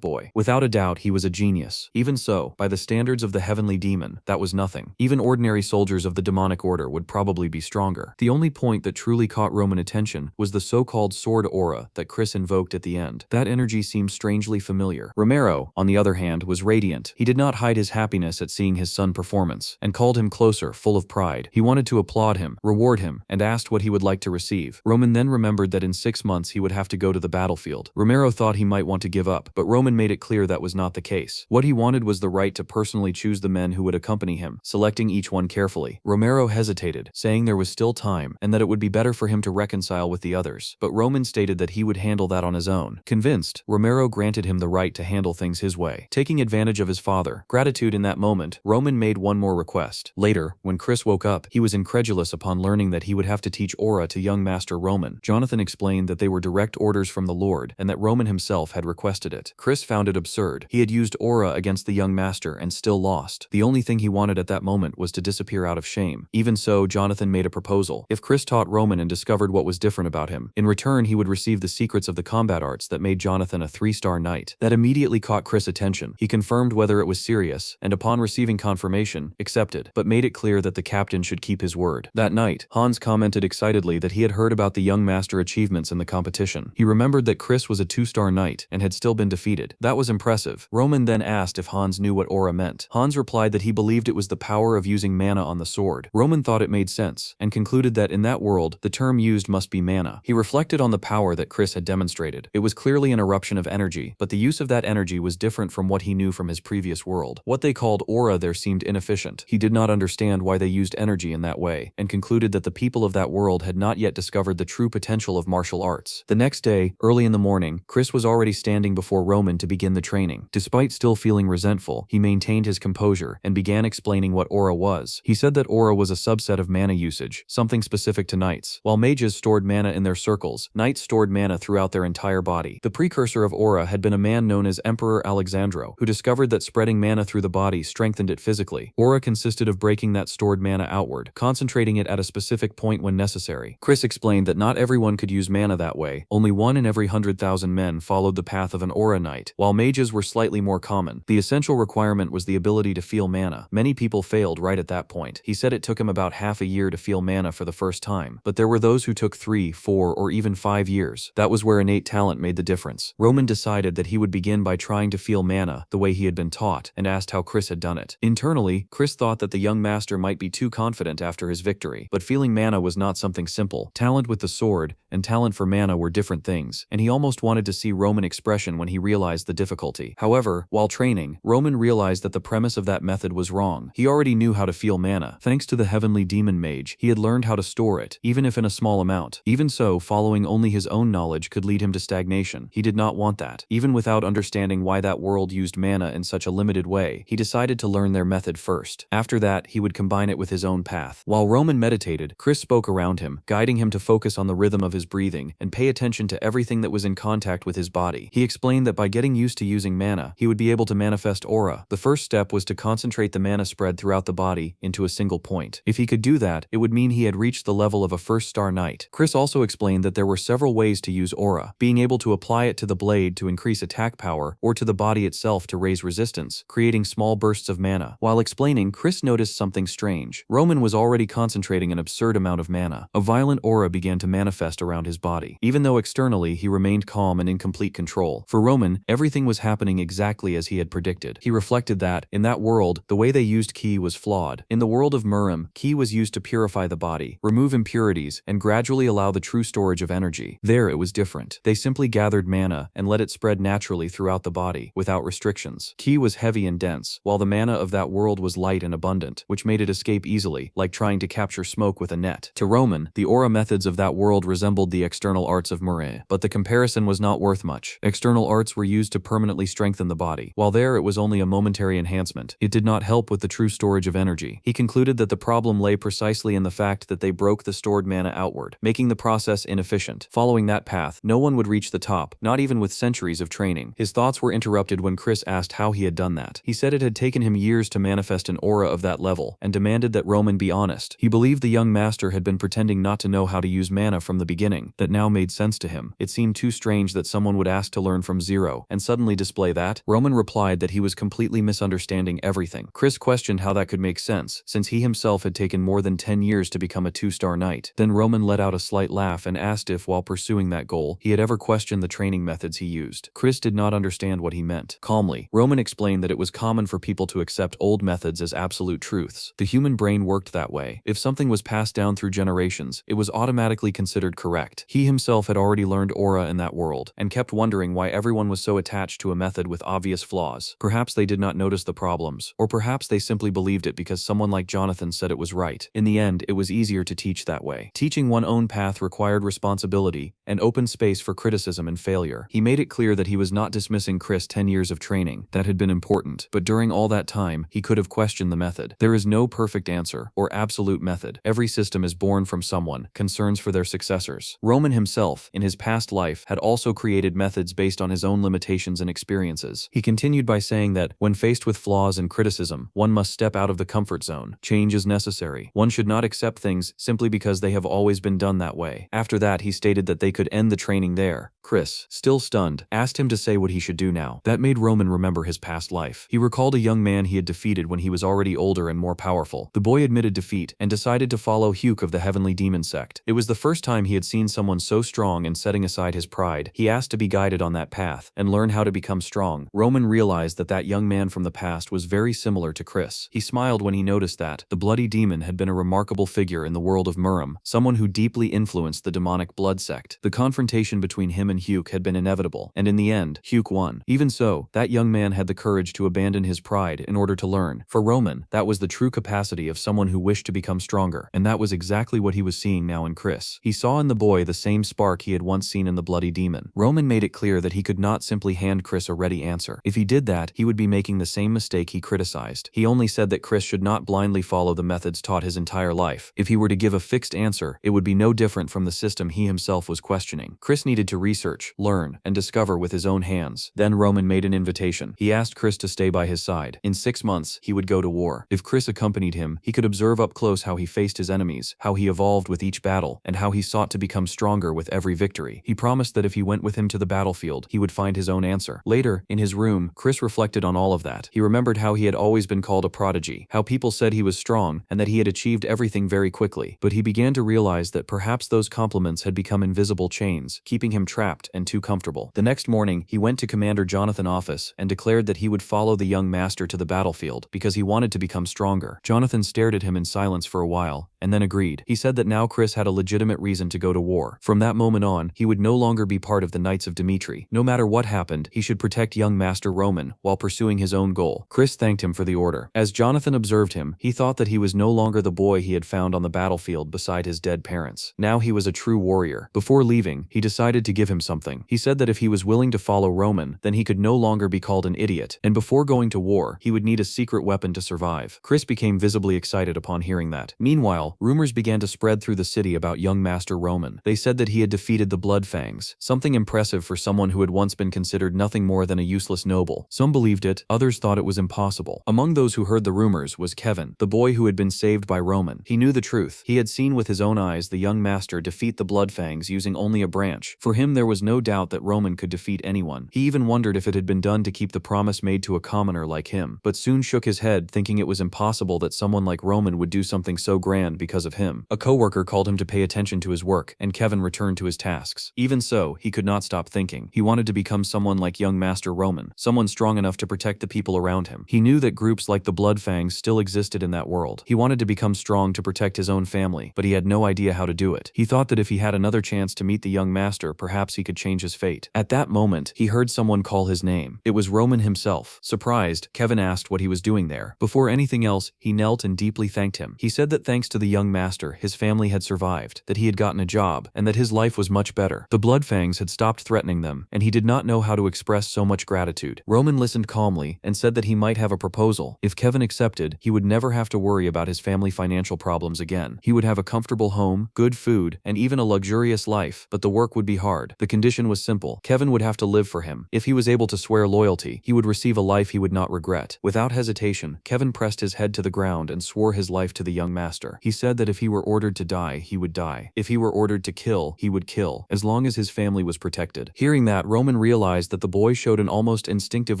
boy. Without a doubt, he was a genius. Even so, by the standards of the heavenly demon, that was nothing. Even ordinary soldiers of the demonic order would probably be stronger. The only point that truly caught Roman attention was the so-called sword aura that Chris invoked at the end. That energy seemed strangely familiar. Romero, on the other hand, was radiant. He did not hide his happiness at seeing his son performance, and called him closer, full of pride. He wanted to applaud him, reward him, and asked what he would like to receive. Roman then remembered that in 6 months he would have to go to the battlefield. Romero thought he might want to give up, but Roman made it clear that was not the case. What he wanted was the right to personally choose the men who would accompany him, selecting each one carefully. Romero hesitated, saying there was still time and that it would be better for him to reconcile with the others, but Roman stated that he would handle that on his own. Convinced, Romero granted him the right to handle things his way. Taking advantage of his father, gratitude in that moment, Roman made one more request. Later, when Chris woke up, he was incredulous upon learning that he would have to teach aura to young Master Roman. Jonathan explained that they were direct orders from the Lord and that Roman himself had requested it. Chris found it absurd. He had used aura against the young master and still lost. The only thing he wanted at that moment was to disappear out of shame. Even so, Jonathan made a proposal. If Chris taught Roman and discovered what was different about him, in return he would receive the secrets of the combat arts that made Jonathan a 3-star knight. That immediately caught Chris' attention. He confirmed whether it was serious, and upon receiving confirmation, accepted, but made it clear that the captain should keep his word. That night, Hans commented excitedly that he had heard about the young master achievements in the competition. He remembered that Chris was a 2-star knight and had still been defeated. That was impressive. Roman then asked if Hans knew what aura meant. Hans replied that he believed it was the power of using mana on the sword. Roman thought it made sense, and concluded that in that world, the term used must be mana. He reflected on the power that Chris had demonstrated. It was clearly an eruption of energy, but the use of that energy was different from what he knew from his previous world. What they called aura there seemed inefficient. He did not understand why they used energy in that way, and concluded that the people of that world had not yet discovered the true potential of martial arts. The next day, early in the morning, Chris was already standing before Roman to begin the training. Despite still feeling resentful, he maintained his composure and began explaining what aura was. He said that aura was a subset of mana usage, something specific to knights. While mages stored mana in their circles, knights stored mana throughout their entire body. The precursor of aura had been a man known as Emperor Alexandro, who discovered that spreading mana through the body strengthened it physically. Aura consisted of breaking that stored mana outward, concentrating it at a specific point when necessary. Chris explained that not everyone could use mana that way. Only 1 in every 100,000 men followed the path of an aura knight, while mages were slightly more common. The essential requirement was the ability to feel mana. Many people failed right at that point. He said it took him about half a year to feel mana for the first time, but there were those who took 3, 4, or even 5 years. That was where innate talent made the difference. Roman decided that he would begin by trying to feel mana the way he had been taught, and asked how Chris had done it. Internally, Chris thought that the young master might be too confident after his victory, but feeling mana was not something simple. Talent with the sword and talent for mana were different things, and he almost wanted to see Roman expression when he realized the difficulty. However, while training, Roman realized that the premise of that method was wrong. He already knew how to feel mana. Thanks to the heavenly demon mage, he had learned how to store it, even if in a small amount. Even so, following only his own knowledge could lead him to stagnation. He did not want that. Even without understanding why that world used mana in such a limited way, he decided to learn their method first. After that, he would combine it with his own path. While Roman meditated, Chris spoke around him, guiding him to focus on the rhythm of his breathing and pay attention to everything that was in contact with his body. He explained that by getting used to using mana, he would be able to manifest aura. The first step was to concentrate the mana spread throughout the body into a single point. If he could do that, it would mean he had reached the level of a 1-star knight. Chris also explained that there were several ways to use aura, being able to apply it to the blade to increase attack power or to the body itself to raise resistance, creating small bursts of mana. While explaining, Chris noticed something strange. Roman was already concentrating an absurd amount of mana. A violent aura began to manifest around his body, even though externally he remained calm and in complete control. For Roman, everything was happening exactly as he had predicted. He reflected that, in that world, the way they used ki was flawed. In the world of Murim, ki was used to purify the body, remove impurities, and gradually allow the true storage of energy. There it was different. They simply gathered mana and let it spread naturally throughout the body, without restrictions. Ki was heavy and dense, while the mana of that world was light and abundant, which made it escape easily, like trying to capture smoke with a net. To Roman, the aura methods of that world resembled the external arts of Murim, but the comparison was not worth much. External arts were used to permanently strengthen the body, while there it was only a momentary enhancement. It did not help with the true storage of energy. He concluded that the problem lay precisely in the fact that they broke the stored mana outward, making the process inefficient. Following that path, no one would reach the top, not even with centuries of training. His thoughts were interrupted when Chris asked how he had done that. He said it had taken him years to manifest an aura of that level, and demanded that Roman be honest. He believed the young master had been pretending not to know how to use mana from the beginning. That now made sense to him. It seemed too strange that someone would ask to learn from zero, and suddenly display that. Roman replied that he was completely misunderstanding everything. Chris questioned how that could make sense, since he himself had taken more than 10 years to become a 2-star knight. Then Roman let out a slight laugh and asked if, while pursuing that goal, he had ever questioned the training methods he used. Chris did not understand what he meant. Calmly, Roman explained that it was common for people to accept old methods as absolute truths. The human brain worked that way. If something was passed down through generations, it was automatically considered correct. He himself had already learned aura in that world, and kept wondering why everyone was so attached to a method with obvious flaws. Perhaps they did not notice the problems, or perhaps they simply believed it because someone like Jonathan said it was right. In the end, it was easier to teach that way. Teaching one's own path required responsibility and open space for criticism and failure. He made it clear that he was not dismissing Chris' 10 years of training. That had been important, but during all that time, he could have questioned the method. There is no perfect answer or absolute method. Every system is born from someone, concerns for their successors. Roman himself, in his past life, had also created methods based on his own limitations and experiences. He continued by saying that, when faced with flaws and criticism, one must step out of the comfort zone. Change is necessary. One should not accept things simply because they have always been done that way. After that, he stated that they could end the training there. Chris, still stunned, asked him to say what he should do now. That made Roman remember his past life. He recalled a young man he had defeated when he was already older and more powerful. The boy admitted defeat and decided to follow Hugh of the Heavenly Demon Sect. It was the first time he had seen someone so strong, and setting aside his pride, he asked to be guided on that path and learn how to become strong. Roman realized that that young man from the past was very similar to Chris. He smiled when he noticed that the bloody demon had been a remarkable figure in the world of Muram, someone who deeply influenced the demonic blood sect. The confrontation between him and Hugh had been inevitable, and in the end, Hugh won. Even so, that young man had the courage to abandon his pride in order to learn. For Roman, that was the true capacity of someone who wished to become stronger, and that was exactly what he was seeing now in Chris. He saw in the boy the same spark he had once seen in the bloody demon. Roman made it clear that he could not simply hand Chris a ready answer. If he did that, he would be making the same mistake he criticized. He only said that Chris should not blindly follow the methods taught his entire life. If he were to give a fixed answer, it would be no different from the system he himself was questioning. Chris needed to research, learn, and discover with his own hands. Then Roman made an invitation. He asked Chris to stay by his side. In 6 months, he would go to war. If Chris accompanied him, he could observe up close how he faced his enemies, how he evolved with each battle, and how he sought to become stronger with every victory. He promised that if he went with him to the battlefield, he would find his own answer. Later, in his room, Chris reflected on all of that. He remembered how he had always been called a prodigy, how people said he was strong, and that he had achieved everything very quickly. But he began to realize that perhaps those compliments had become invisible chains, keeping him trapped and too comfortable. The next morning, he went to Commander Jonathan's office and declared that he would follow the young master to the battlefield because he wanted to become stronger. Jonathan stared at him in silence for a while, and then agreed. He said that now Chris had a legitimate reason to go to war. From that moment on, he would no longer be part of the Knights of Dimitri. No matter what happened, he should protect young Master Roman while pursuing his own goal. Chris thanked him for the order. As Jonathan observed him, he thought that he was no longer the boy he had found on the battlefield beside his dead parents. Now he was a true warrior. Before leaving, he decided to give him something. He said that if he was willing to follow Roman, then he could no longer be called an idiot, and before going to war, he would need a secret weapon to survive. Chris became visibly excited upon hearing that. Meanwhile, rumors began to spread through the city about young Master Roman. They said that he had defeated the Blood Fangs, something impressive for someone who had once been considered nothing more than a useless noble. Some believed it, others thought it was impossible. Among those who heard the rumors was Kevin, the boy who had been saved by Roman. He knew the truth. He had seen with his own eyes the young master defeat the Blood Fangs using only a branch. For him, there was no doubt that Roman could defeat anyone. He even wondered if it had been done to keep the promise made to a commoner like him, but soon shook his head, thinking it was impossible that someone like Roman would do something so grand because of him. A coworker called him to pay attention to his work, and Kevin returned to his tasks. Even so, he could not stop thinking. He wanted to become someone like young Master Roman, someone strong enough to protect the people around him. He knew that groups like the Blood Fangs still existed in that world. He wanted to become strong to protect his own family, but he had no idea how to do it. He thought that if he had another chance to meet the young master, perhaps he could change his fate. At that moment, he heard someone call his name. It was Roman himself. Surprised, Kevin asked what he was doing there. Before anything else, he knelt and deeply thanked him. He said that thanks to the young master, his family had survived, that he had gotten a job, and that his life was much better. The Bloodfangs had stopped threatening them, and he did not know how to express so much gratitude. Roman listened calmly and said that he might have a proposal. If Kevin accepted, he would never have to worry about his family financial problems again. He would have a comfortable home, good food, and even a luxurious life, but the work would be hard. The condition was simple. Kevin would have to live for him. If he was able to swear loyalty, he would receive a life he would not regret. Without hesitation, Kevin pressed his head to the ground and swore his life to the young master. He said that if he were ordered to die, he would die. If he were ordered to kill, he would kill, as long as his family was protected. Hearing that, Roman realized that the boy showed an almost instinctive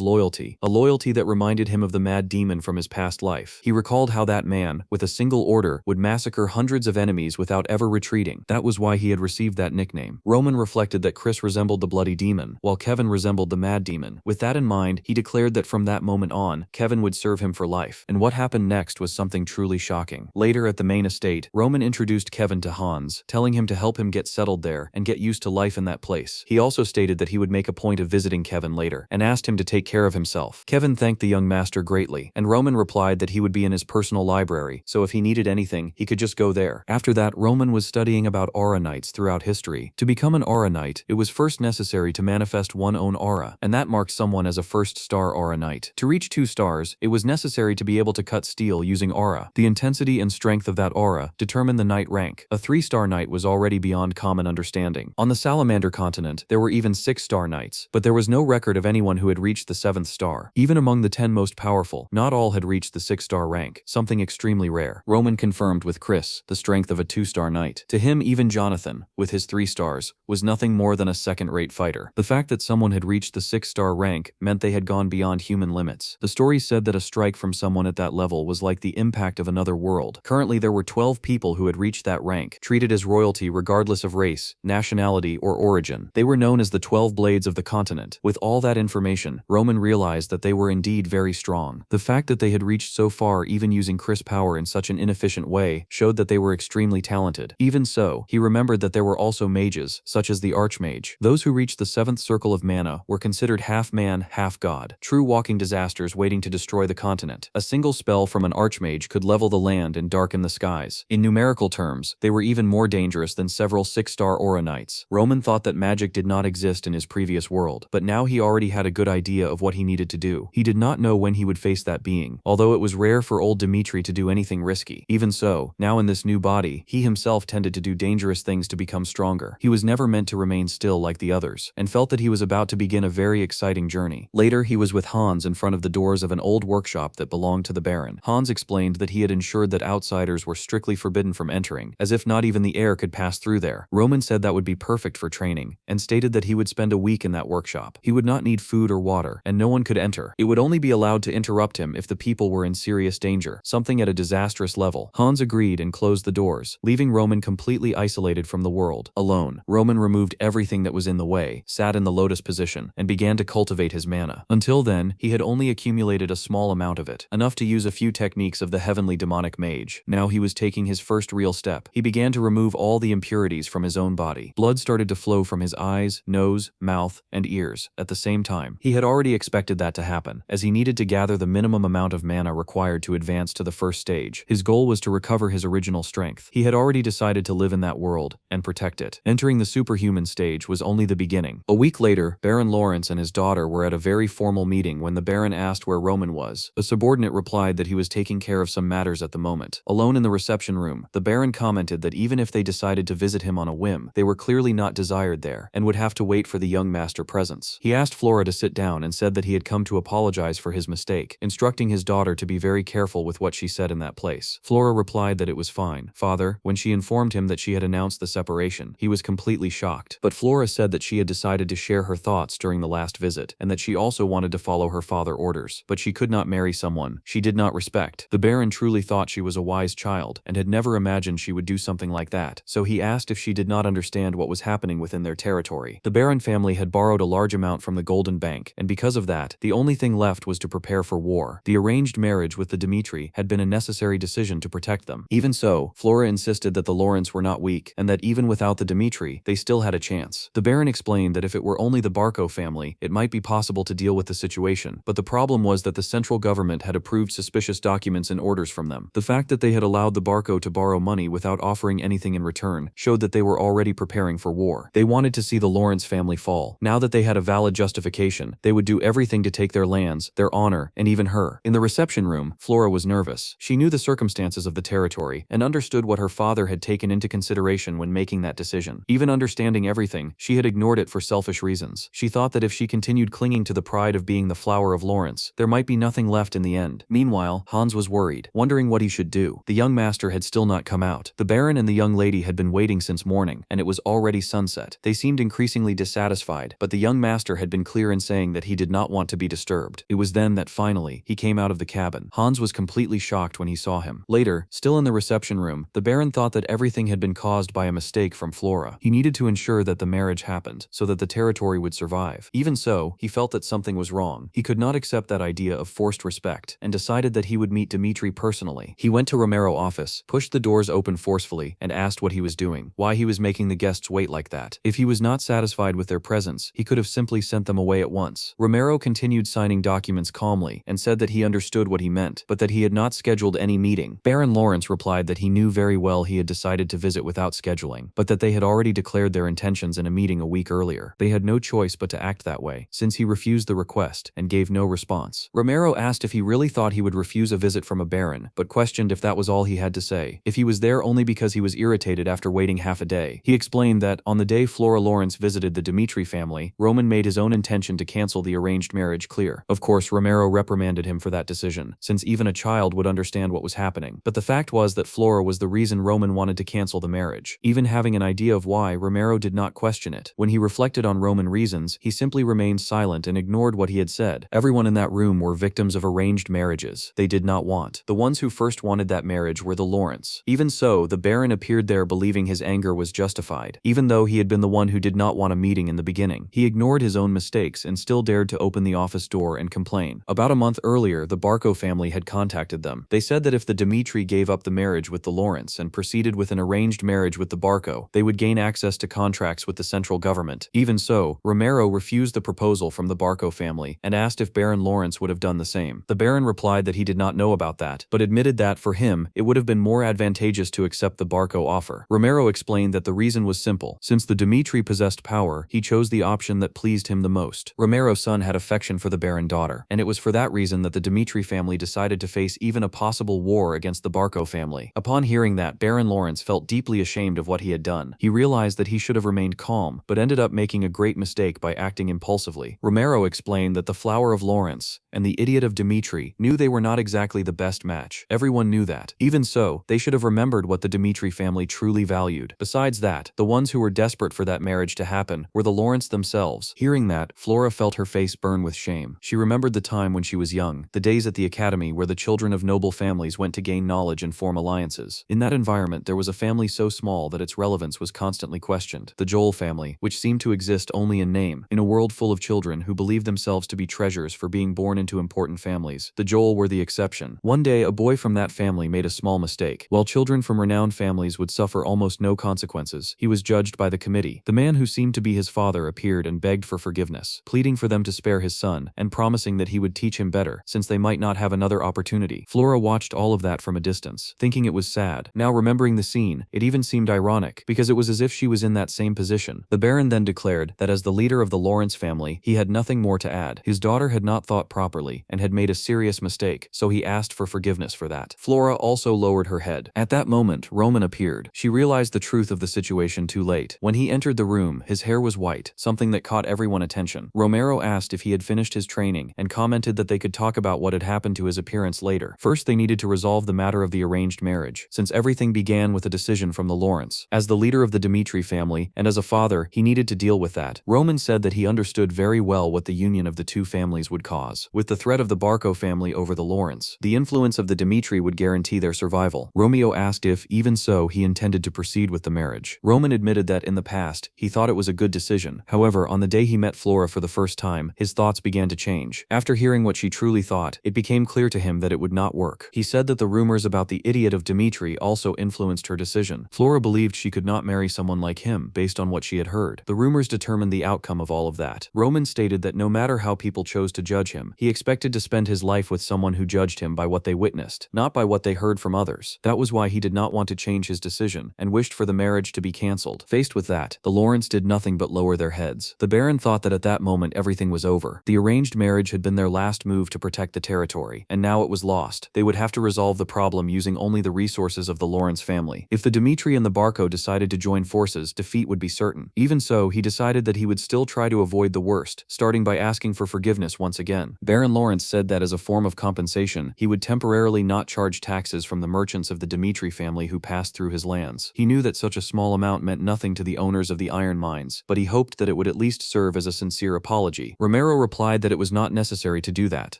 loyalty, a loyalty that reminded him of the mad demon from his past life. He recalled how that man, with a single order, would massacre hundreds of enemies without ever retreating. That was why he had received that nickname. Roman reflected that Chris resembled the bloody demon, while Kevin resembled the mad demon. With that in mind, he declared that from that moment on, Kevin would serve him for life. And what happened next was something truly shocking. Later at the main estate, Roman introduced Kevin to Hans, telling him to help him get settled there and get used to life in that place. He also stated that he would make a point of visiting Kevin later, and asked him to take care of himself. Kevin thanked the young master greatly, and Roman replied that he would be in his personal library, so if he needed anything, he could just go there. After that, Roman was studying about aura knights throughout history. To become an aura knight, it was first necessary to manifest one's own aura, and that marked someone as a first-star aura knight. To reach 2 stars, it was necessary to be able to cut steel using aura. The intensity and strength of that aura determined the knight rank. A 3-star knight was already beyond common understanding. On the Salamander continent, there were even 6-star knights, but there was no record of anyone who had reached the 7th star. Even among the 10 most powerful, not all had reached the 6-star rank, something extremely rare. Roman confirmed with Chris the strength of a 2-star knight. To him, even Jonathan, with his 3 stars, was nothing more than a second-rate fighter. The fact that someone had reached the 6-star rank meant they had gone beyond human limits. The story said that a strike from someone at that level was like the impact of another world. Currently, there were 12 people who had reached that rank, treated as royalty regardless of race, nationality, or origin. They were known as the 12 Blades of the continent. With all that information, Roman realized that they were indeed very strong. The fact that they had reached so far even using Chris power in such an inefficient way showed that they were extremely talented. Even so, he remembered that there were also mages, such as the Archmage. Those who reached the 7th circle of mana were considered half man, half god, true walking disasters waiting to destroy the continent. A single spell from an Archmage could level the land and darken the skies. In numerical terms, they were even more dangerous than several 6-star aura knights. Roman thought that magic did not exist in his previous world, but now he already had a good idea of what he needed to do. He did not know when he would face that being, although it was rare for old Dimitri to do anything risky. Even so, now in this new body, he himself tended to do dangerous things to become stronger. He was never meant to remain still like the others, and felt that he was about to begin a very exciting journey. Later, he was with Hans in front of the doors of an old workshop that belonged to the Baron. Hans explained that he had ensured that outsiders were strictly forbidden from entering, as if not even the air could pass through there. Roman said that would be perfect for training, and stated that he would spend a week in that workshop. He would not need food or water, and no one could enter. It would only be allowed to interrupt him if the people were in serious danger, something at a disastrous level. Hans agreed and closed the doors, leaving Roman completely isolated from the world. Alone, Roman removed everything that was in the way, sat in the lotus position, and began to cultivate his mana. Until then, he had only accumulated a small amount of it, enough to use a few techniques of the heavenly demonic mage. Now he was taking his first real step. He began to remove all the impurities from his own body. Blood started to flow from his eyes, nose, mouth, and ears at the same time. He had already expected that to happen, as he needed to gather the minimum amount of mana required to advance to the first stage. His goal was to recover his original strength. He had already decided to live in that world and protect it. Entering the superhuman stage was only the beginning. A week later, Baron Lawrence and his daughter were at a very formal meeting when the Baron asked where Roman was. A subordinate replied that he was taking care of some matters at the moment. Alone in the reception room, the Baron commented that even if they decided to visit him on a whim, they were clearly not desired there, and would have to wait for the young master presence. He asked Flora to sit down and said that he had come to apologize for his mistake, instructing his daughter to be very careful with what she said in that place. Flora replied that it was fine. Father, when she informed him that she had announced the separation, he was completely shocked. But Flora said that she had decided to share her thoughts during the last visit, and that she also wanted to follow her father's orders, but she could not marry someone she did not respect. The Baron truly thought she was a wise child, and had never imagined she would do something like that, so he asked if she did not understand what was happening within their territory. The Baron family had borrowed a large amount from the Golden Bank, and because of that, the only thing left was to prepare for war. The arranged marriage with the Dimitri had been a necessary decision to protect them. Even so, Flora insisted that the Lawrence were not weak, and that even without the Dimitri, they still had a chance. The Baron explained that if it were only the Barco family, it might be possible to deal with the situation, but the problem was that the central government had approved suspicious documents and orders from them. The fact that they had allowed allowed the Barco to borrow money without offering anything in return showed that they were already preparing for war. They wanted to see the Lawrence family fall. Now that they had a valid justification, they would do everything to take their lands, their honor, and even her. In the reception room, Flora was nervous. She knew the circumstances of the territory and understood what her father had taken into consideration when making that decision. Even understanding everything, she had ignored it for selfish reasons. She thought that if she continued clinging to the pride of being the flower of Lawrence, there might be nothing left in the end. Meanwhile, Hans was worried, wondering what he should do. The young master had still not come out. The Baron and the young lady had been waiting since morning, and it was already sunset. They seemed increasingly dissatisfied, but the young master had been clear in saying that he did not want to be disturbed. It was then that finally, he came out of the cabin. Hans was completely shocked when he saw him. Later, still in the reception room, the Baron thought that everything had been caused by a mistake from Flora. He needed to ensure that the marriage happened, so that the territory would survive. Even so, he felt that something was wrong. He could not accept that idea of forced respect, and decided that he would meet Dimitri personally. He went to Romero's office, pushed the doors open forcefully, and asked what he was doing, why he was making the guests wait like that. If he was not satisfied with their presence, he could have simply sent them away at once. Romero continued signing documents calmly, and said that he understood what he meant, but that he had not scheduled any meeting. Baron Lawrence replied that he knew very well he had decided to visit without scheduling, but that they had already declared their intentions in a meeting a week earlier. They had no choice but to act that way, since he refused the request and gave no response. Romero asked if he really thought he would refuse a visit from a baron, but questioned if that was all he had to say. If he was there only because he was irritated after waiting half a day. He explained that, on the day Flora Lawrence visited the Dimitri family, Roman made his own intention to cancel the arranged marriage clear. Of course, Romero reprimanded him for that decision, since even a child would understand what was happening. But the fact was that Flora was the reason Roman wanted to cancel the marriage. Even having an idea of why, Romero did not question it. When he reflected on Roman reasons, he simply remained silent and ignored what he had said. Everyone in that room were victims of arranged marriages they did not want. The ones who first wanted that marriage were the Lawrence. Even so, the Baron appeared there believing his anger was justified, even though he had been the one who did not want a meeting in the beginning. He ignored his own mistakes and still dared to open the office door and complain. About a month earlier, the Barco family had contacted them. They said that if the Dimitri gave up the marriage with the Lawrence and proceeded with an arranged marriage with the Barco, they would gain access to contracts with the central government. Even so, Romero refused the proposal from the Barco family and asked if Baron Lawrence would have done the same. The Baron replied that he did not know about that, but admitted that, for him, it would have been more advantageous to accept the Barco offer. Romero explained that the reason was simple. Since the Dimitri possessed power, he chose the option that pleased him the most. Romero's son had affection for the Baron daughter, and it was for that reason that the Dimitri family decided to face even a possible war against the Barco family. Upon hearing that, Baron Lawrence felt deeply ashamed of what he had done. He realized that he should have remained calm, but ended up making a great mistake by acting impulsively. Romero explained that the flower of Lawrence and the idiot of Dimitri knew they were not exactly the best match. Everyone knew that. Even so, they should have remembered what the Dimitri family truly valued. Besides that, the ones who were desperate for that marriage to happen were the Lawrence themselves. Hearing that, Flora felt her face burn with shame. She remembered the time when she was young, the days at the academy where the children of noble families went to gain knowledge and form alliances. In that environment, there was a family so small that its relevance was constantly questioned. The Joel family, which seemed to exist only in name, in a world full of children who believed themselves to be treasures for being born into important families. The Joel were the exception. One day, a boy from that family made a small mistake. While children from renowned families would suffer almost no consequences, he was judged by the committee. The man who seemed to be his father appeared and begged for forgiveness, pleading for them to spare his son, and promising that he would teach him better, since they might not have another opportunity. Flora watched all of that from a distance, thinking it was sad. Now remembering the scene, it even seemed ironic, because it was as if she was in that same position. The Baron then declared that as the leader of the Lawrence family, he had nothing more to add. His daughter had not thought properly, and had made a serious mistake, so he asked for forgiveness for that. Flora also lowered her head. At that moment, Roman appeared. She realized the truth of the situation too late. When he entered the room, his hair was white, something that caught everyone's attention. Romero asked if he had finished his training, and commented that they could talk about what had happened to his appearance later. First, they needed to resolve the matter of the arranged marriage, since everything began with a decision from the Lawrence. As the leader of the Dimitri family, and as a father, he needed to deal with that. Roman said that he understood very well what the union of the two families would cause. With the threat of the Barco family over the Lawrence, the influence of the Dimitri would guarantee their survival. Romeo asked if, even so, he intended to proceed with the marriage. Roman admitted that, in the past, he thought it was a good decision. However, on the day he met Flora for the first time, his thoughts began to change. After hearing what she truly thought, it became clear to him that it would not work. He said that the rumors about the idiot of Dimitri also influenced her decision. Flora believed she could not marry someone like him based on what she had heard. The rumors determined the outcome of all of that. Roman stated that no matter how people chose to judge him, he expected to spend his life with someone who judged him by what they witnessed, not by what they heard from others. others. That was why he did not want to change his decision, and wished for the marriage to be cancelled. Faced with that, the Lawrence did nothing but lower their heads. The Baron thought that at that moment everything was over. The arranged marriage had been their last move to protect the territory, and now it was lost. They would have to resolve the problem using only the resources of the Lawrence family. If the Dimitri and the Barco decided to join forces, defeat would be certain. Even so, he decided that he would still try to avoid the worst, starting by asking for forgiveness once again. Baron Lawrence said that as a form of compensation, he would temporarily not charge taxes from the merchants of the Dimitri family who passed through his lands. He knew that such a small amount meant nothing to the owners of the iron mines, but he hoped that it would at least serve as a sincere apology. Romero replied that it was not necessary to do that.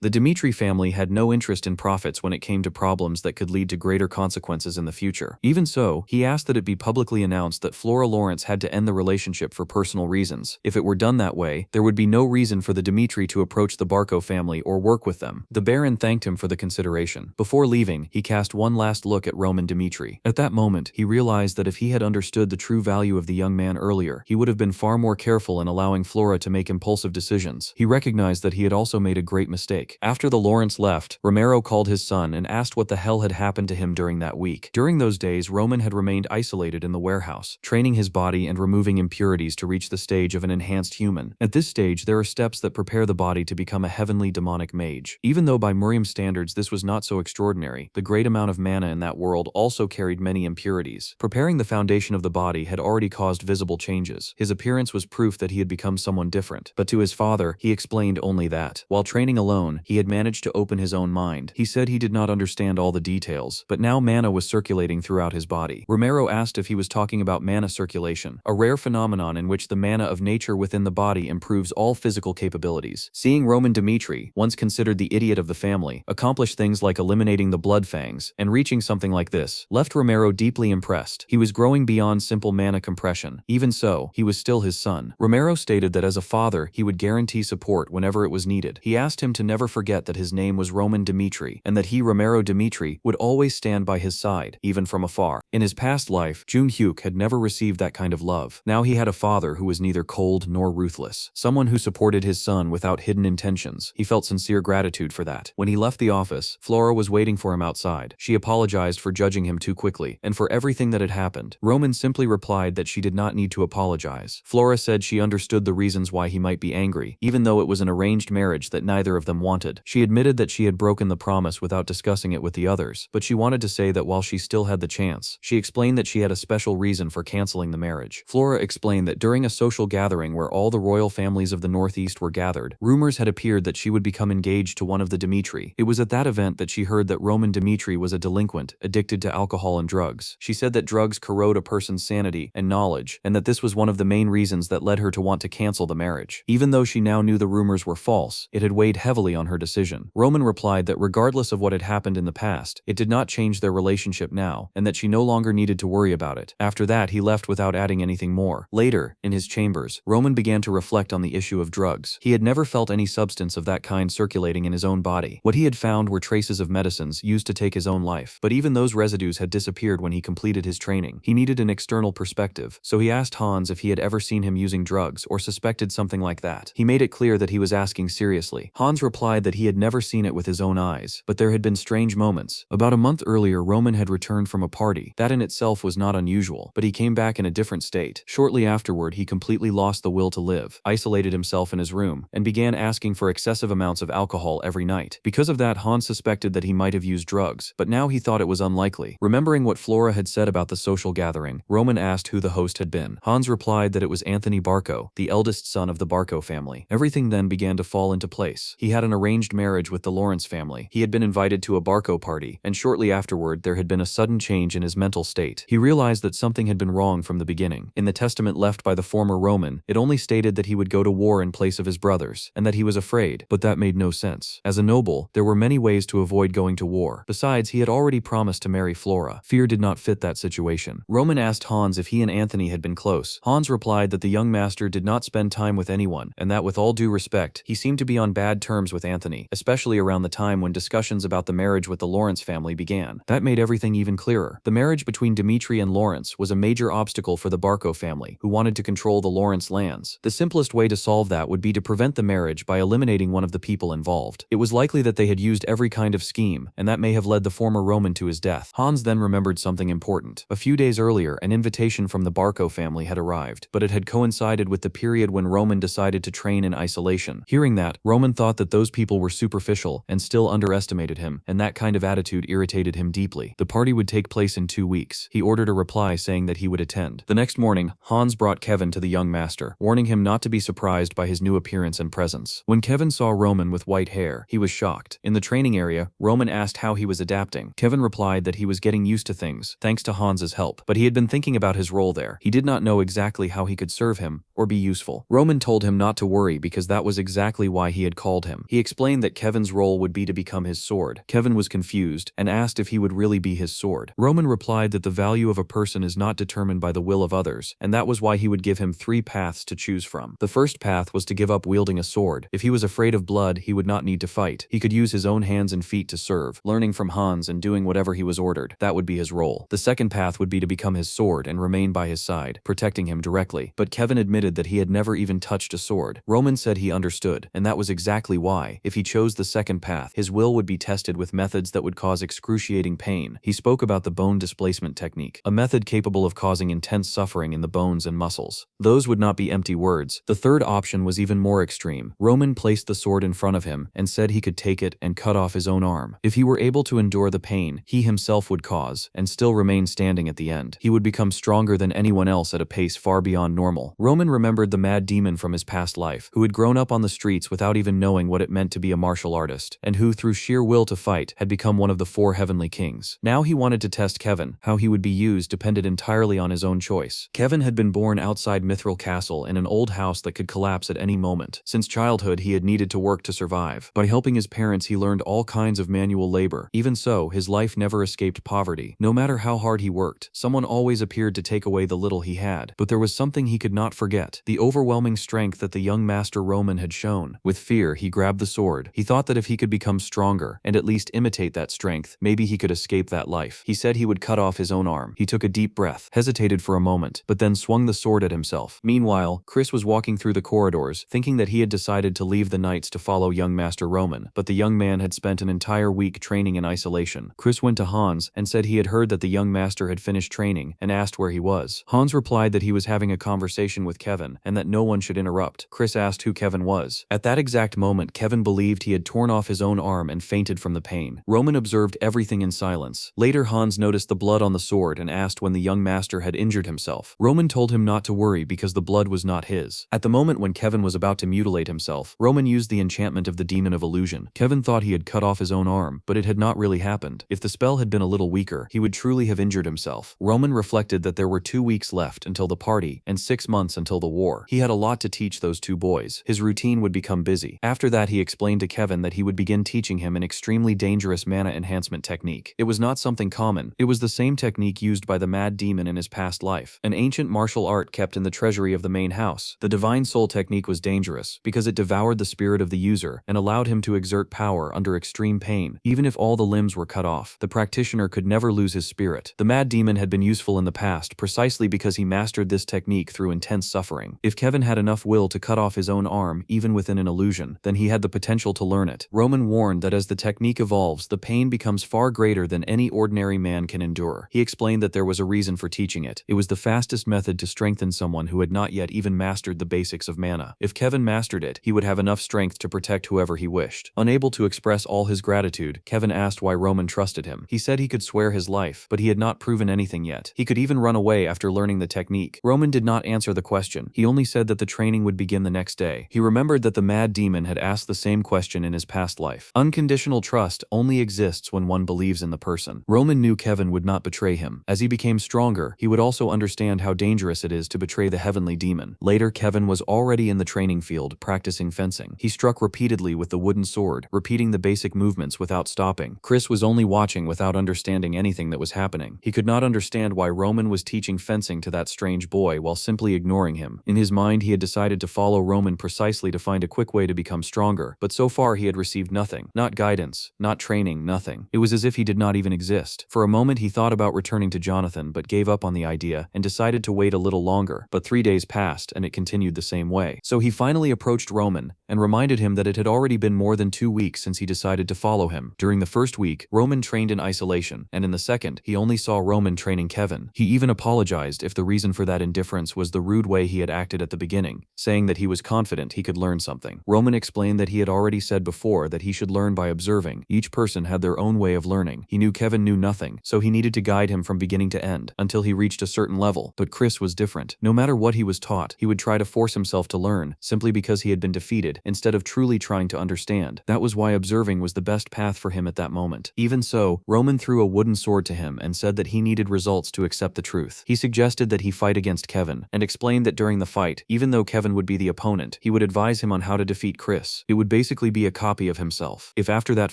The Dimitri family had no interest in profits when it came to problems that could lead to greater consequences in the future. Even so, he asked that it be publicly announced that Flora Lawrence had to end the relationship for personal reasons. If it were done that way, there would be no reason for the Dimitri to approach the Barco family or work with them. The Baron thanked him for the consideration. Before leaving, he cast one last look at Roman Dimitri. At that moment, he realized that if he had understood the true value of the young man earlier, he would have been far more careful in allowing Flora to make impulsive decisions. He recognized that he had also made a great mistake. After the Lawrence left, Romero called his son and asked what the hell had happened to him during that week. During those days, Roman had remained isolated in the warehouse, training his body and removing impurities to reach the stage of an enhanced human. At this stage, there are steps that prepare the body to become a heavenly demonic mage. Even though by Muriam standards this was not so extraordinary, the great amount of mana in that world also carried many impurities. Preparing the foundation of the body had already caused visible changes. His appearance was proof that he had become someone different. But to his father, he explained only that, while training alone, he had managed to open his own mind. He said he did not understand all the details, but now mana was circulating throughout his body. Romero asked if he was talking about mana circulation, a rare phenomenon in which the mana of nature within the body improves all physical capabilities. Seeing Roman Dimitri, once considered the idiot of the family, accomplish things like eliminating the blood fangs and reaching something like this, left Romero deeply impressed. He was growing beyond simple mana compression. Even so, he was still his son. Romero stated that as a father, he would guarantee support whenever it was needed. He asked him to never forget that his name was Roman Dimitri, and that he, Romero Dimitri, would always stand by his side, even from afar. In his past life, Jun-hyuk had never received that kind of love. Now he had a father who was neither cold nor ruthless. Someone who supported his son without hidden intentions. He felt sincere gratitude for that. When he left the office, Flora was waiting for him outside. She apologized for judging him too quickly, and for everything that had happened. Roman simply replied that she did not need to apologize. Flora said she understood the reasons why he might be angry, even though it was an arranged marriage that neither of them wanted. She admitted that she had broken the promise without discussing it with the others, but she wanted to say that while she still had the chance, she explained that she had a special reason for canceling the marriage. Flora explained that during a social gathering where all the royal families of the Northeast were gathered, rumors had appeared that she would become engaged to one of the Dimitri. It was at that event that she heard that Roman Dimitri was a delinquent, addicted to alcohol and drugs. She said that drugs corrode a person's sanity and knowledge, and that this was one of the main reasons that led her to want to cancel the marriage. Even though she now knew the rumors were false, it had weighed heavily on her decision. Roman replied that regardless of what had happened in the past, it did not change their relationship now, and that she no longer needed to worry about it. After that, he left without adding anything more. Later, in his chambers, Roman began to reflect on the issue of drugs. He had never felt any substance of that kind circulating in his own body. What he had found were traces of medicines used to take his own life, but even those residues had disappeared when he completed his training. He needed an external perspective, so he asked Hans if he had ever seen him using drugs or suspected something like that. He made it clear that he was asking seriously. Hans replied that he had never seen it with his own eyes, but there had been strange moments. About a month earlier, Roman had returned from a party. That in itself was not unusual, but he came back in a different state. Shortly afterward, he completely lost the will to live, isolated himself in his room, and began asking for excessive amounts of alcohol every night. Because of that, Hans suspected that he might have used drugs, but now he thought it was unlikely. Remembering what Flora had said about the social gathering, Roman asked who the host had been. Hans replied that it was Anthony Barco, the eldest son of the Barco family. Everything then began to fall into place. He had an arranged marriage with the Lawrence family. He had been invited to a Barco party, and shortly afterward there had been a sudden change in his mental state. He realized that something had been wrong from the beginning. In the testament left by the former Roman, it only stated that he would go to war in place of his brothers, and that he was afraid, but that made no sense. As a noble, there were many ways to avoid going to war. Besides, he had already promised to marry Flora. Fear did not fit that situation. Roman asked Hans if he and Anthony had been close. Hans replied that the young master did not spend time with anyone, and that with all due respect, he seemed to be on bad terms with Anthony, especially around the time when discussions about the marriage with the Lawrence family began. That made everything even clearer. The marriage between Dimitri and Lawrence was a major obstacle for the Barco family, who wanted to control the Lawrence lands. The simplest way to solve that would be to prevent the marriage by eliminating one of the people involved. It was likely that they had used every kind of scheme, and that may have led the former Roman to his death. Hans then remembered something important. A few days earlier, an invitation from the Barco family had arrived, but it had coincided with the period when Roman decided to train in isolation. Hearing that, Roman thought that those people were superficial and still underestimated him, and that kind of attitude irritated him deeply. The party would take place in 2 weeks. He ordered a reply saying that he would attend. The next morning, Hans brought Kevin to the young master, warning him not to be surprised by his new appearance and presence. When Kevin saw Roman with white hair, he was shocked. In the training area, Roman asked how he was adapting. Kevin replied that he was getting used to things, thanks to Hans's help, but he had been thinking about his role there. He did not know exactly how he could serve him or be useful. Roman told him not to worry because that was exactly why he had called him. He explained that Kevin's role would be to become his sword. Kevin was confused and asked if he would really be his sword. Roman replied that the value of a person is not determined by the will of others, and that was why he would give him 3 paths to choose from. The first path was to give up wielding a sword. If he was afraid of blood, he would not need to fight. He could use his own hands and feet to serve, learning from Hans and doing whatever he was ordered. That would be his role. The second path would be to become his sword and remain by his side, protecting him directly. But Kevin admitted that he had never even touched a sword. Roman said he understood, and that was exactly why. If he chose the second path, his will would be tested with methods that would cause excruciating pain. He spoke about the bone displacement technique, a method capable of causing intense suffering in the bones and muscles. Those would not be empty words. The third option was even more extreme. Roman placed the sword in front of him and said he could take it and cut off his own arm. If he were able to endure the pain he himself would cause and still remain standing at the end, he would become stronger than anyone else at a pace far beyond normal. Roman remembered the mad demon from his past life, who had grown up on the streets without even knowing what it meant to be a martial artist, and who, through sheer will to fight, had become one of the 4 heavenly kings. Now he wanted to test Kevin. How he would be used depended entirely on his own choice. Kevin had been born outside Mithril Castle in an old house that could collapse at any moment. Since childhood, he had needed to work to survive. By helping his parents, he learned all kinds of manual labor. Even so, his life never escaped poverty. No matter how hard he worked, someone always appeared to take away the little he had. But there was something he could not forget: the overwhelming strength that the young master Roman had shown. With fear, he grabbed the sword. He thought that if he could become stronger and at least imitate that strength, maybe he could escape that life. He said he would cut off his own arm. He took a deep breath, hesitated for a moment, but then swung the sword at himself. Meanwhile, Chris was walking through the corridors, thinking that he had decided to leave the knights to follow young Master Roman, but the young man had spent an entire week training in isolation. Chris went to Hans and said he had heard that the young master had finished training and asked where he was. Hans replied that he was having a conversation with Kevin and that no one should interrupt. Chris asked who Kevin was. At that exact moment, Kevin believed he had torn off his own arm and fainted from the pain. Roman observed everything in silence. Later, Hans noticed the blood on the sword and asked when the young master had injured himself. Roman told him not to worry because the blood was not his. At the moment when Kevin was about to mutilate himself, Roman used the enchantment of the Demon of Illusion. Kevin thought he had cut off his own arm, but it had not really happened. If the spell had been a little weaker, he would truly have injured himself. Roman reflected that there were 2 weeks left until the party and 6 months until the war. He had a lot to teach those 2 boys. His routine would become busy. After that, he explained to Kevin that he would begin teaching him an extremely dangerous mana enhancement technique. It was not something common. It was the same technique used by the mad demon in his past life, an ancient martial art kept in the treasury of the main house. The divine soul technique was dangerous because it devoured the spirit of the user and allowed him to exert power under extreme pain. Even if all the limbs were cut off, the practitioner could never lose his spirit. The mad demon had been useful in the past precisely because he mastered this technique through intense suffering. If Kevin had enough will to cut off his own arm, even within an illusion, then he had the potential to learn it. Roman warned that as the technique evolves, the pain becomes far greater than any ordinary man can endure. He explained that there was a reason for teaching it. It was the fastest method to strengthen someone who had not yet even mastered the basics of mana. If Kevin mastered it, he would have enough strength to protect whoever he wished. Unable to express all his gratitude, Kevin asked why Roman trusted him. He said he could swear his life, but he had not proven anything yet. He could even run away after learning the technique. Roman did not answer the question. He only said that the training would begin the next day. He remembered that the mad demon had asked the same question in his past life. Unconditional trust only exists when one believes in the person. Roman knew Kevin would not betray him. As he became stronger, he would also understand how dangerous it is to betray the heavenly demon. Later, Kevin was already in the training field practicing fencing. He struck repeatedly with the wooden sword, repeating the basic movements without stopping. Chris was only watching without understanding anything that was happening. He could not understand why Roman was teaching fencing to that strange boy while simply ignoring him. In his mind, he had decided to follow Roman precisely to find a quick way to become stronger, but so far he had received nothing. Not guidance, not training, nothing. It was as if he did not even exist. For a moment he thought about returning to Jonathan but gave up on the idea and decided to wait a little longer, but 3 days passed and it continued the same way. So he finally approached Roman and reminded him that it had already been more than 2 weeks since he decided to follow him. During the first week, Roman Kevin trained in isolation, and in the second, he only saw Roman training Kevin. He even apologized if the reason for that indifference was the rude way he had acted at the beginning, saying that he was confident he could learn something. Roman explained that he had already said before that he should learn by observing. Each person had their own way of learning. He knew Kevin knew nothing, so he needed to guide him from beginning to end, until he reached a certain level. But Chris was different. No matter what he was taught, he would try to force himself to learn, simply because he had been defeated, instead of truly trying to understand. That was why observing was the best path for him at that moment. Even so, Roman threw a wooden sword to him and said that he needed results to accept the truth. He suggested that he fight against Kevin, and explained that during the fight, even though Kevin would be the opponent, he would advise him on how to defeat Chris. It would basically be a copy of himself. If after that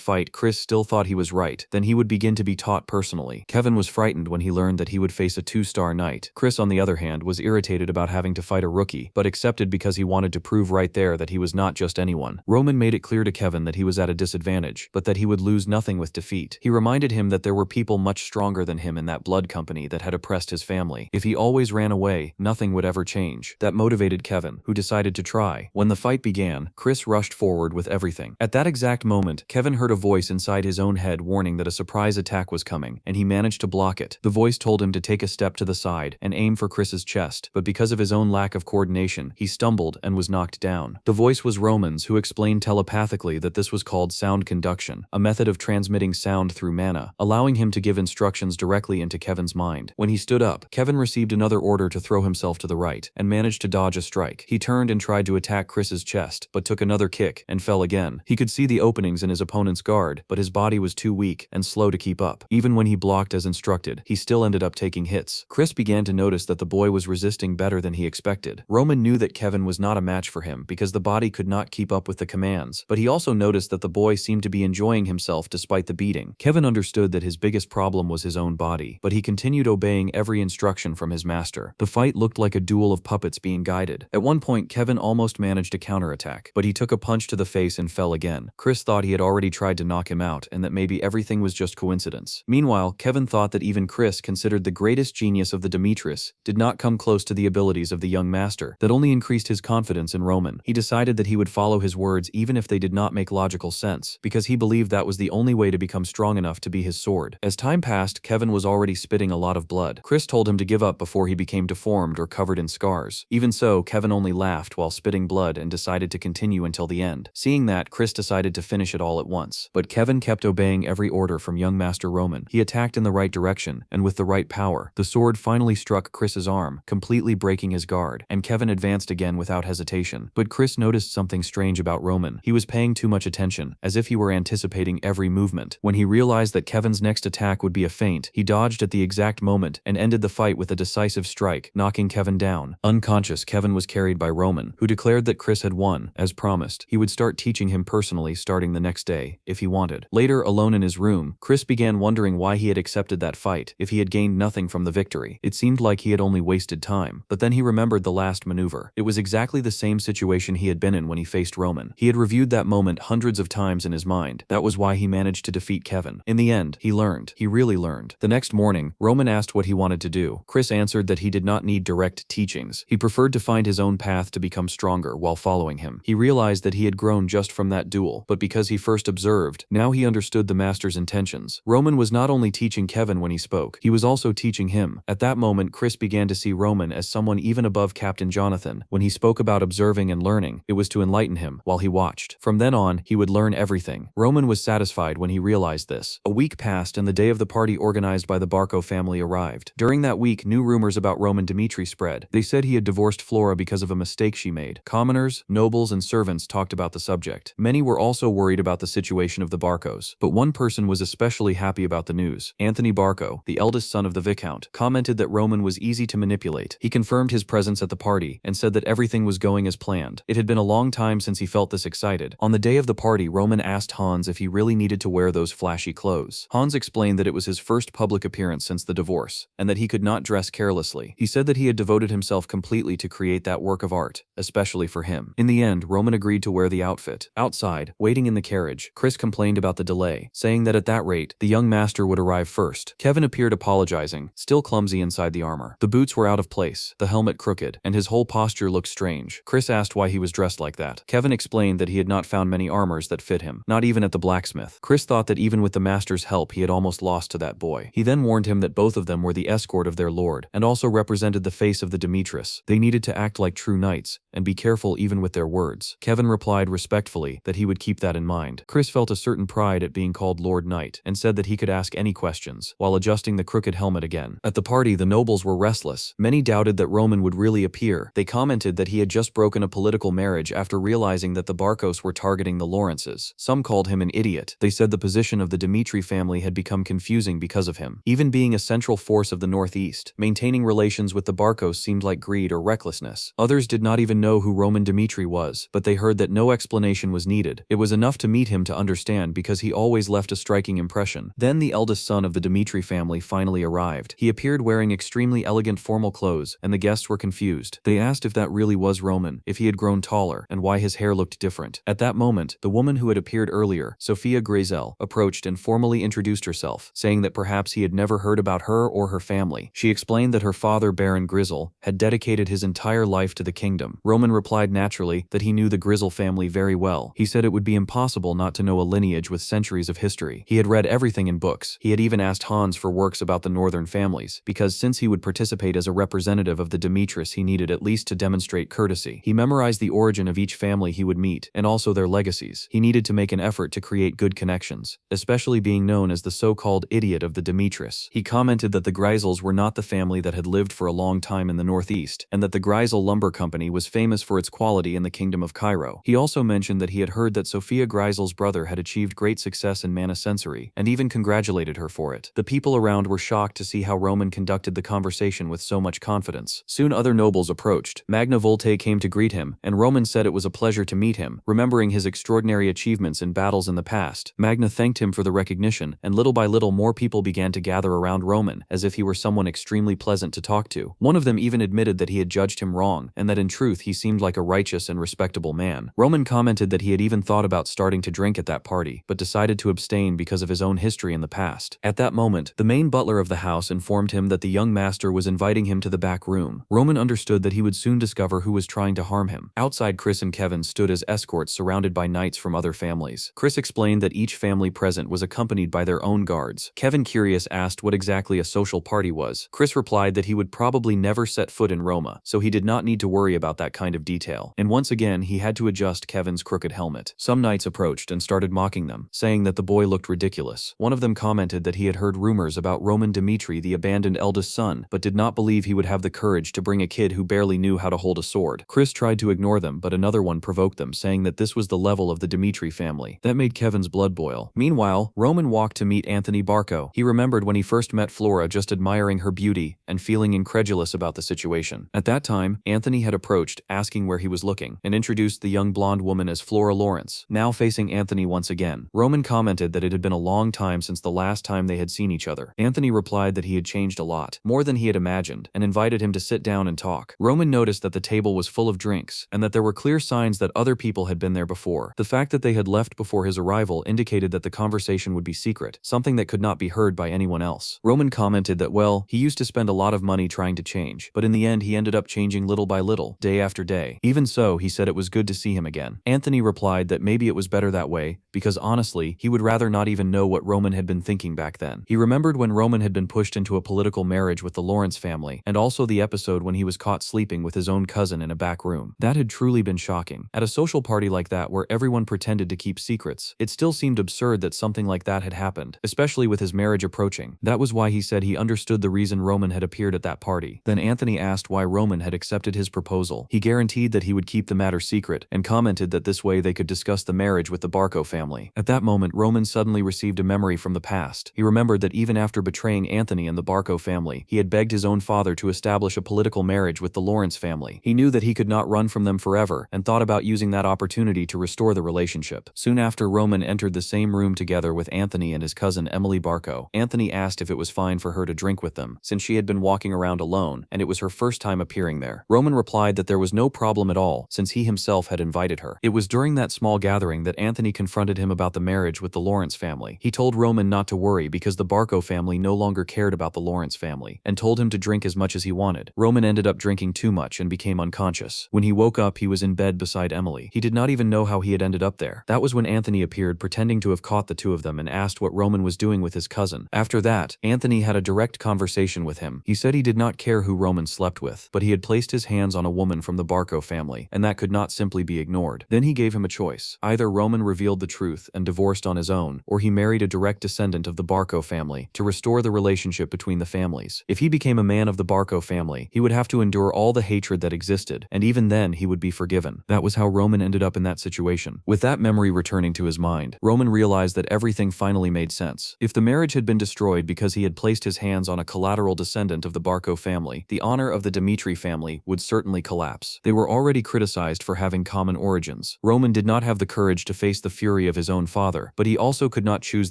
fight Chris still thought he was right, then he would begin to be taught personally. Kevin was frightened when he learned that he would face a 2-star knight. Chris, on the other hand, was irritated about having to fight a rookie, but accepted because he wanted to prove right there that he was not just anyone. Roman made it clear to Kevin that he was at a disadvantage, but that he would lose nothing with defeat. He reminded him that there were people much stronger than him in that blood company that had oppressed his family. If he always ran away, nothing would ever change. That motivated Kevin, who decided to try. When the fight began, Chris rushed forward with everything. At that exact moment, Kevin heard a voice inside his own head warning that a surprise attack was coming, and he managed to block it. The voice told him to take a step to the side and aim for Chris's chest, but because of his own lack of coordination, he stumbled and was knocked down. The voice was Roman's, who explained telepathically that this was called sound conduction, a method of transmitting sound through mana, allowing him to give instructions directly into Kevin's mind. When he stood up, Kevin received another order to throw himself to the right, and managed to dodge a strike. He turned and tried to attack Chris's chest, but took another kick and fell again. He could see the openings in his opponent's guard, but his body was too weak and slow to keep up. Even when he blocked as instructed, he still ended up taking hits. Chris began to notice that the boy was resisting better than he expected. Roman knew that Kevin was not a match for him because the body could not keep up with the commands, but he also noticed that the boy seemed to be enjoying himself despite the beating. Kevin understood that his biggest problem was his own body, but he continued obeying every instruction from his master. The fight looked like a duel of puppets being guided. At one point, Kevin almost managed a counterattack, but he took a punch to the face and fell again. Chris thought he had already tried to knock him out and that maybe everything was just coincidence. Meanwhile, Kevin thought that even Chris, considered the greatest genius of the Demetrius, did not come close to the abilities of the young master. That only increased his confidence in Roman. He decided that he would follow his words even if they did not make logical sense, because he believed that was the only way to become strong enough to be his sword. As time passed, Kevin was already spitting a lot of blood. Chris told him to give up before he became deformed or covered in scars. Even so, Kevin only laughed while spitting blood and decided to continue until the end. Seeing that, Chris decided to finish it all at once. But Kevin kept obeying every order from young Master Roman. He attacked in the right direction, and with the right power. The sword finally struck Chris's arm, completely breaking his guard, and Kevin advanced again without hesitation. But Chris noticed something strange about Roman. He was paying too much attention, as if he were anticipating every movement. When he realized that Kevin's next attack would be a feint, he dodged at the exact moment and ended the fight with a decisive strike, knocking Kevin down. Unconscious, Kevin was carried by Roman, who declared that Chris had won. As promised, he would start teaching him personally starting the next day, if he wanted. Later, alone in his room, Chris began wondering why he had accepted that fight, if he had gained nothing from the victory. It seemed like he had only wasted time. But then he remembered the last maneuver. It was exactly the same situation he had been in when he faced Roman. He had reviewed that moment hundreds of times in his mind. That was why he managed to defeat Kevin. In the end, he learned. He really learned. The next morning, Roman asked what he wanted to do. Chris answered that he did not need direct teachings. He preferred to find his own path to become stronger while following him. He realized that he had grown just from that duel, but because he first observed, now he understood the master's intentions. Roman was not only teaching Kevin when he spoke, he was also teaching him. At that moment, Chris began to see Roman as someone even above Captain Jonathan. When he spoke about observing and learning, it was to enlighten him while he watched. From then on, he would learn everything. Roman was satisfied when he realized this. A week passed and the day of the party organized by the Barco family arrived. During that week, new rumors about Roman Dmitri spread. They said he had divorced Flora because of a mistake she made. Commoners, nobles, and servants talked about the subject. Many were also worried about the situation of the Barcos, but one person was especially happy about the news. Anthony Barco, the eldest son of the Viscount, commented that Roman was easy to manipulate. He confirmed his presence at the party and said that everything was going as planned. It had been a long time since he felt this excited. On the day of the party, Roman asked Hans if he really needed to wear those flashy clothes. Hans explained that it was his first public appearance since the divorce, and that he could not dress carelessly. He said that he had devoted himself completely to create that work of art, especially for him. In the end, Roman agreed to wear the outfit. Outside, waiting in the carriage, Chris complained about the delay, saying that at that rate, the young master would arrive first. Kevin appeared apologizing, still clumsy inside the armor. The boots were out of place, the helmet crooked, and his whole posture looked strange. Chris asked why he was dressed like that. Kevin explained that he had not found many armors that fit him, not even at the blacksmith. Chris thought that even with the the master's help he had almost lost to that boy. He then warned him that both of them were the escort of their lord, and also represented the face of the Demetrius. They needed to act like true knights, and be careful even with their words. Kevin replied respectfully that he would keep that in mind. Chris felt a certain pride at being called Lord Knight, and said that he could ask any questions, while adjusting the crooked helmet again. At the party, the nobles were restless. Many doubted that Roman would really appear. They commented that he had just broken a political marriage after realizing that the Barcos were targeting the Lawrences. Some called him an idiot. They said the position of the Dimitri family had become confusing because of him. Even being a central force of the Northeast, maintaining relations with the Barcos seemed like greed or recklessness. Others did not even know who Roman Dimitri was, but they heard that no explanation was needed. It was enough to meet him to understand because he always left a striking impression. Then the eldest son of the Dimitri family finally arrived. He appeared wearing extremely elegant formal clothes, and the guests were confused. They asked if that really was Roman, if he had grown taller, and why his hair looked different. At that moment, the woman who had appeared earlier, Sophia Grazel, approached and formally introduced herself, saying that perhaps he had never heard about her or her family. She explained that her father, Baron Grizzle, had dedicated his entire life to the kingdom. Roman replied naturally that he knew the Grizzle family very well. He said it would be impossible not to know a lineage with centuries of history. He had read everything in books. He had even asked Hans for works about the northern families, because since he would participate as a representative of the Demetrius, he needed at least to demonstrate courtesy. He memorized the origin of each family he would meet, and also their legacies. He needed to make an effort to create good connections, especially being known as the so-called idiot of the Demetrius. He commented that the Grisels were not the family that had lived for a long time in the Northeast, and that the Grisel Lumber Company was famous for its quality in the Kingdom of Cairo. He also mentioned that he had heard that Sophia Grisel's brother had achieved great success in Sensory, and even congratulated her for it. The people around were shocked to see how Roman conducted the conversation with so much confidence. Soon other nobles approached. Magna Volte came to greet him, and Roman said it was a pleasure to meet him, remembering his extraordinary achievements in battles in the past. Magna thanked him for the recognition, and little by little more people began to gather around Roman, as if he were someone extremely pleasant to talk to. One of them even admitted that he had judged him wrong, and that in truth he seemed like a righteous and respectable man. Roman commented that he had even thought about starting to drink at that party, but decided to abstain because of his own history in the past. At that moment, the main butler of the house informed him that the young master was inviting him to the back room. Roman understood that he would soon discover who was trying to harm him. Outside, Chris and Kevin stood as escorts surrounded by knights from other families. Chris explained that each family present was accompanied by their own guards. Kevin, curious, asked what exactly a social party was. Chris replied that he would probably never set foot in Roma, so he did not need to worry about that kind of detail. And once again, he had to adjust Kevin's crooked helmet. Some knights approached and started mocking them, saying that the boy looked ridiculous. One of them commented that he had heard rumors about Roman Dimitri, the abandoned eldest son, but did not believe he would have the courage to bring a kid who barely knew how to hold a sword. Chris tried to ignore them, but another one provoked them, saying that this was the level of the Dimitri family. That made Kevin's blood boil. Meanwhile, Roman walked to meet Anthony Barco. He remembered when he first met Flora, just admiring her beauty and feeling incredulous about the situation. At that time, Anthony had approached, asking where he was looking, and introduced the young blonde woman as Flora Lawrence. Now facing Anthony once again, Roman commented that it had been a long time since the last time they had seen each other. Anthony replied that he had changed a lot, more than he had imagined, and invited him to sit down and talk. Roman noticed that the table was full of drinks, and that there were clear signs that other people had been there before. The fact that they had left before his arrival indicated that the conversation would be secret, something that could not be heard by anyone else. Roman commented that, well, he used to spend a lot of money trying to change, but in the end he ended up changing little by little, day after day. Even so, he said it was good to see him again. Anthony replied that maybe it was better that way, because honestly, he would rather not even know what Roman had been thinking back then. He remembered when Roman had been pushed into a political marriage with the Lawrence family, and also the episode when he was caught sleeping with his own cousin in a back room. That had truly been shocking. At a social party like that where everyone pretended to keep secrets, it still seemed absurd that something like that had happened, especially with his marriage approaching. That was why he said he understood the reason Roman had appeared at that party. Then Anthony asked why Roman had accepted his proposal. He guaranteed that he would keep the matter secret, and commented that this way they could discuss the marriage with the Barco family. At that moment, Roman suddenly received a memory from the past. He remembered that even after betraying Anthony and the Barco family, he had begged his own father to establish a political marriage with the Lawrence family. He knew that he could not run from them forever, and thought about using that opportunity to restore the relationship. Soon after, Roman entered the same room together with Anthony and his cousin Emily Barco. Anthony asked if it was fine for her to drink with them, since she had been walking around alone, and it was her first time appearing there. Roman replied that there was no problem at all, since he himself had invited her. It was during that small gathering that Anthony confronted him about the marriage with the Lawrence family. He told Roman not to worry because the Barco family no longer cared about the Lawrence family, and told him to drink as much as he wanted. Roman ended up drinking too much and became unconscious. When he woke up, he was in bed beside Emily. He did not even know how he had ended up there. That was when Anthony appeared, pretending to have caught the two of of them and asked what Roman was doing with his cousin. After that, Anthony had a direct conversation with him. He said he did not care who Roman slept with, but he had placed his hands on a woman from the Barco family, and that could not simply be ignored. Then he gave him a choice. Either Roman revealed the truth and divorced on his own, or he married a direct descendant of the Barco family to restore the relationship between the families. If he became a man of the Barco family, he would have to endure all the hatred that existed, and even then he would be forgiven. That was how Roman ended up in that situation. With that memory returning to his mind, Roman realized that everything finally made sense. If the marriage had been destroyed because he had placed his hands on a collateral descendant of the Barco family, the honor of the Dimitri family would certainly collapse. They were already criticized for having common origins. Roman did not have the courage to face the fury of his own father, but he also could not choose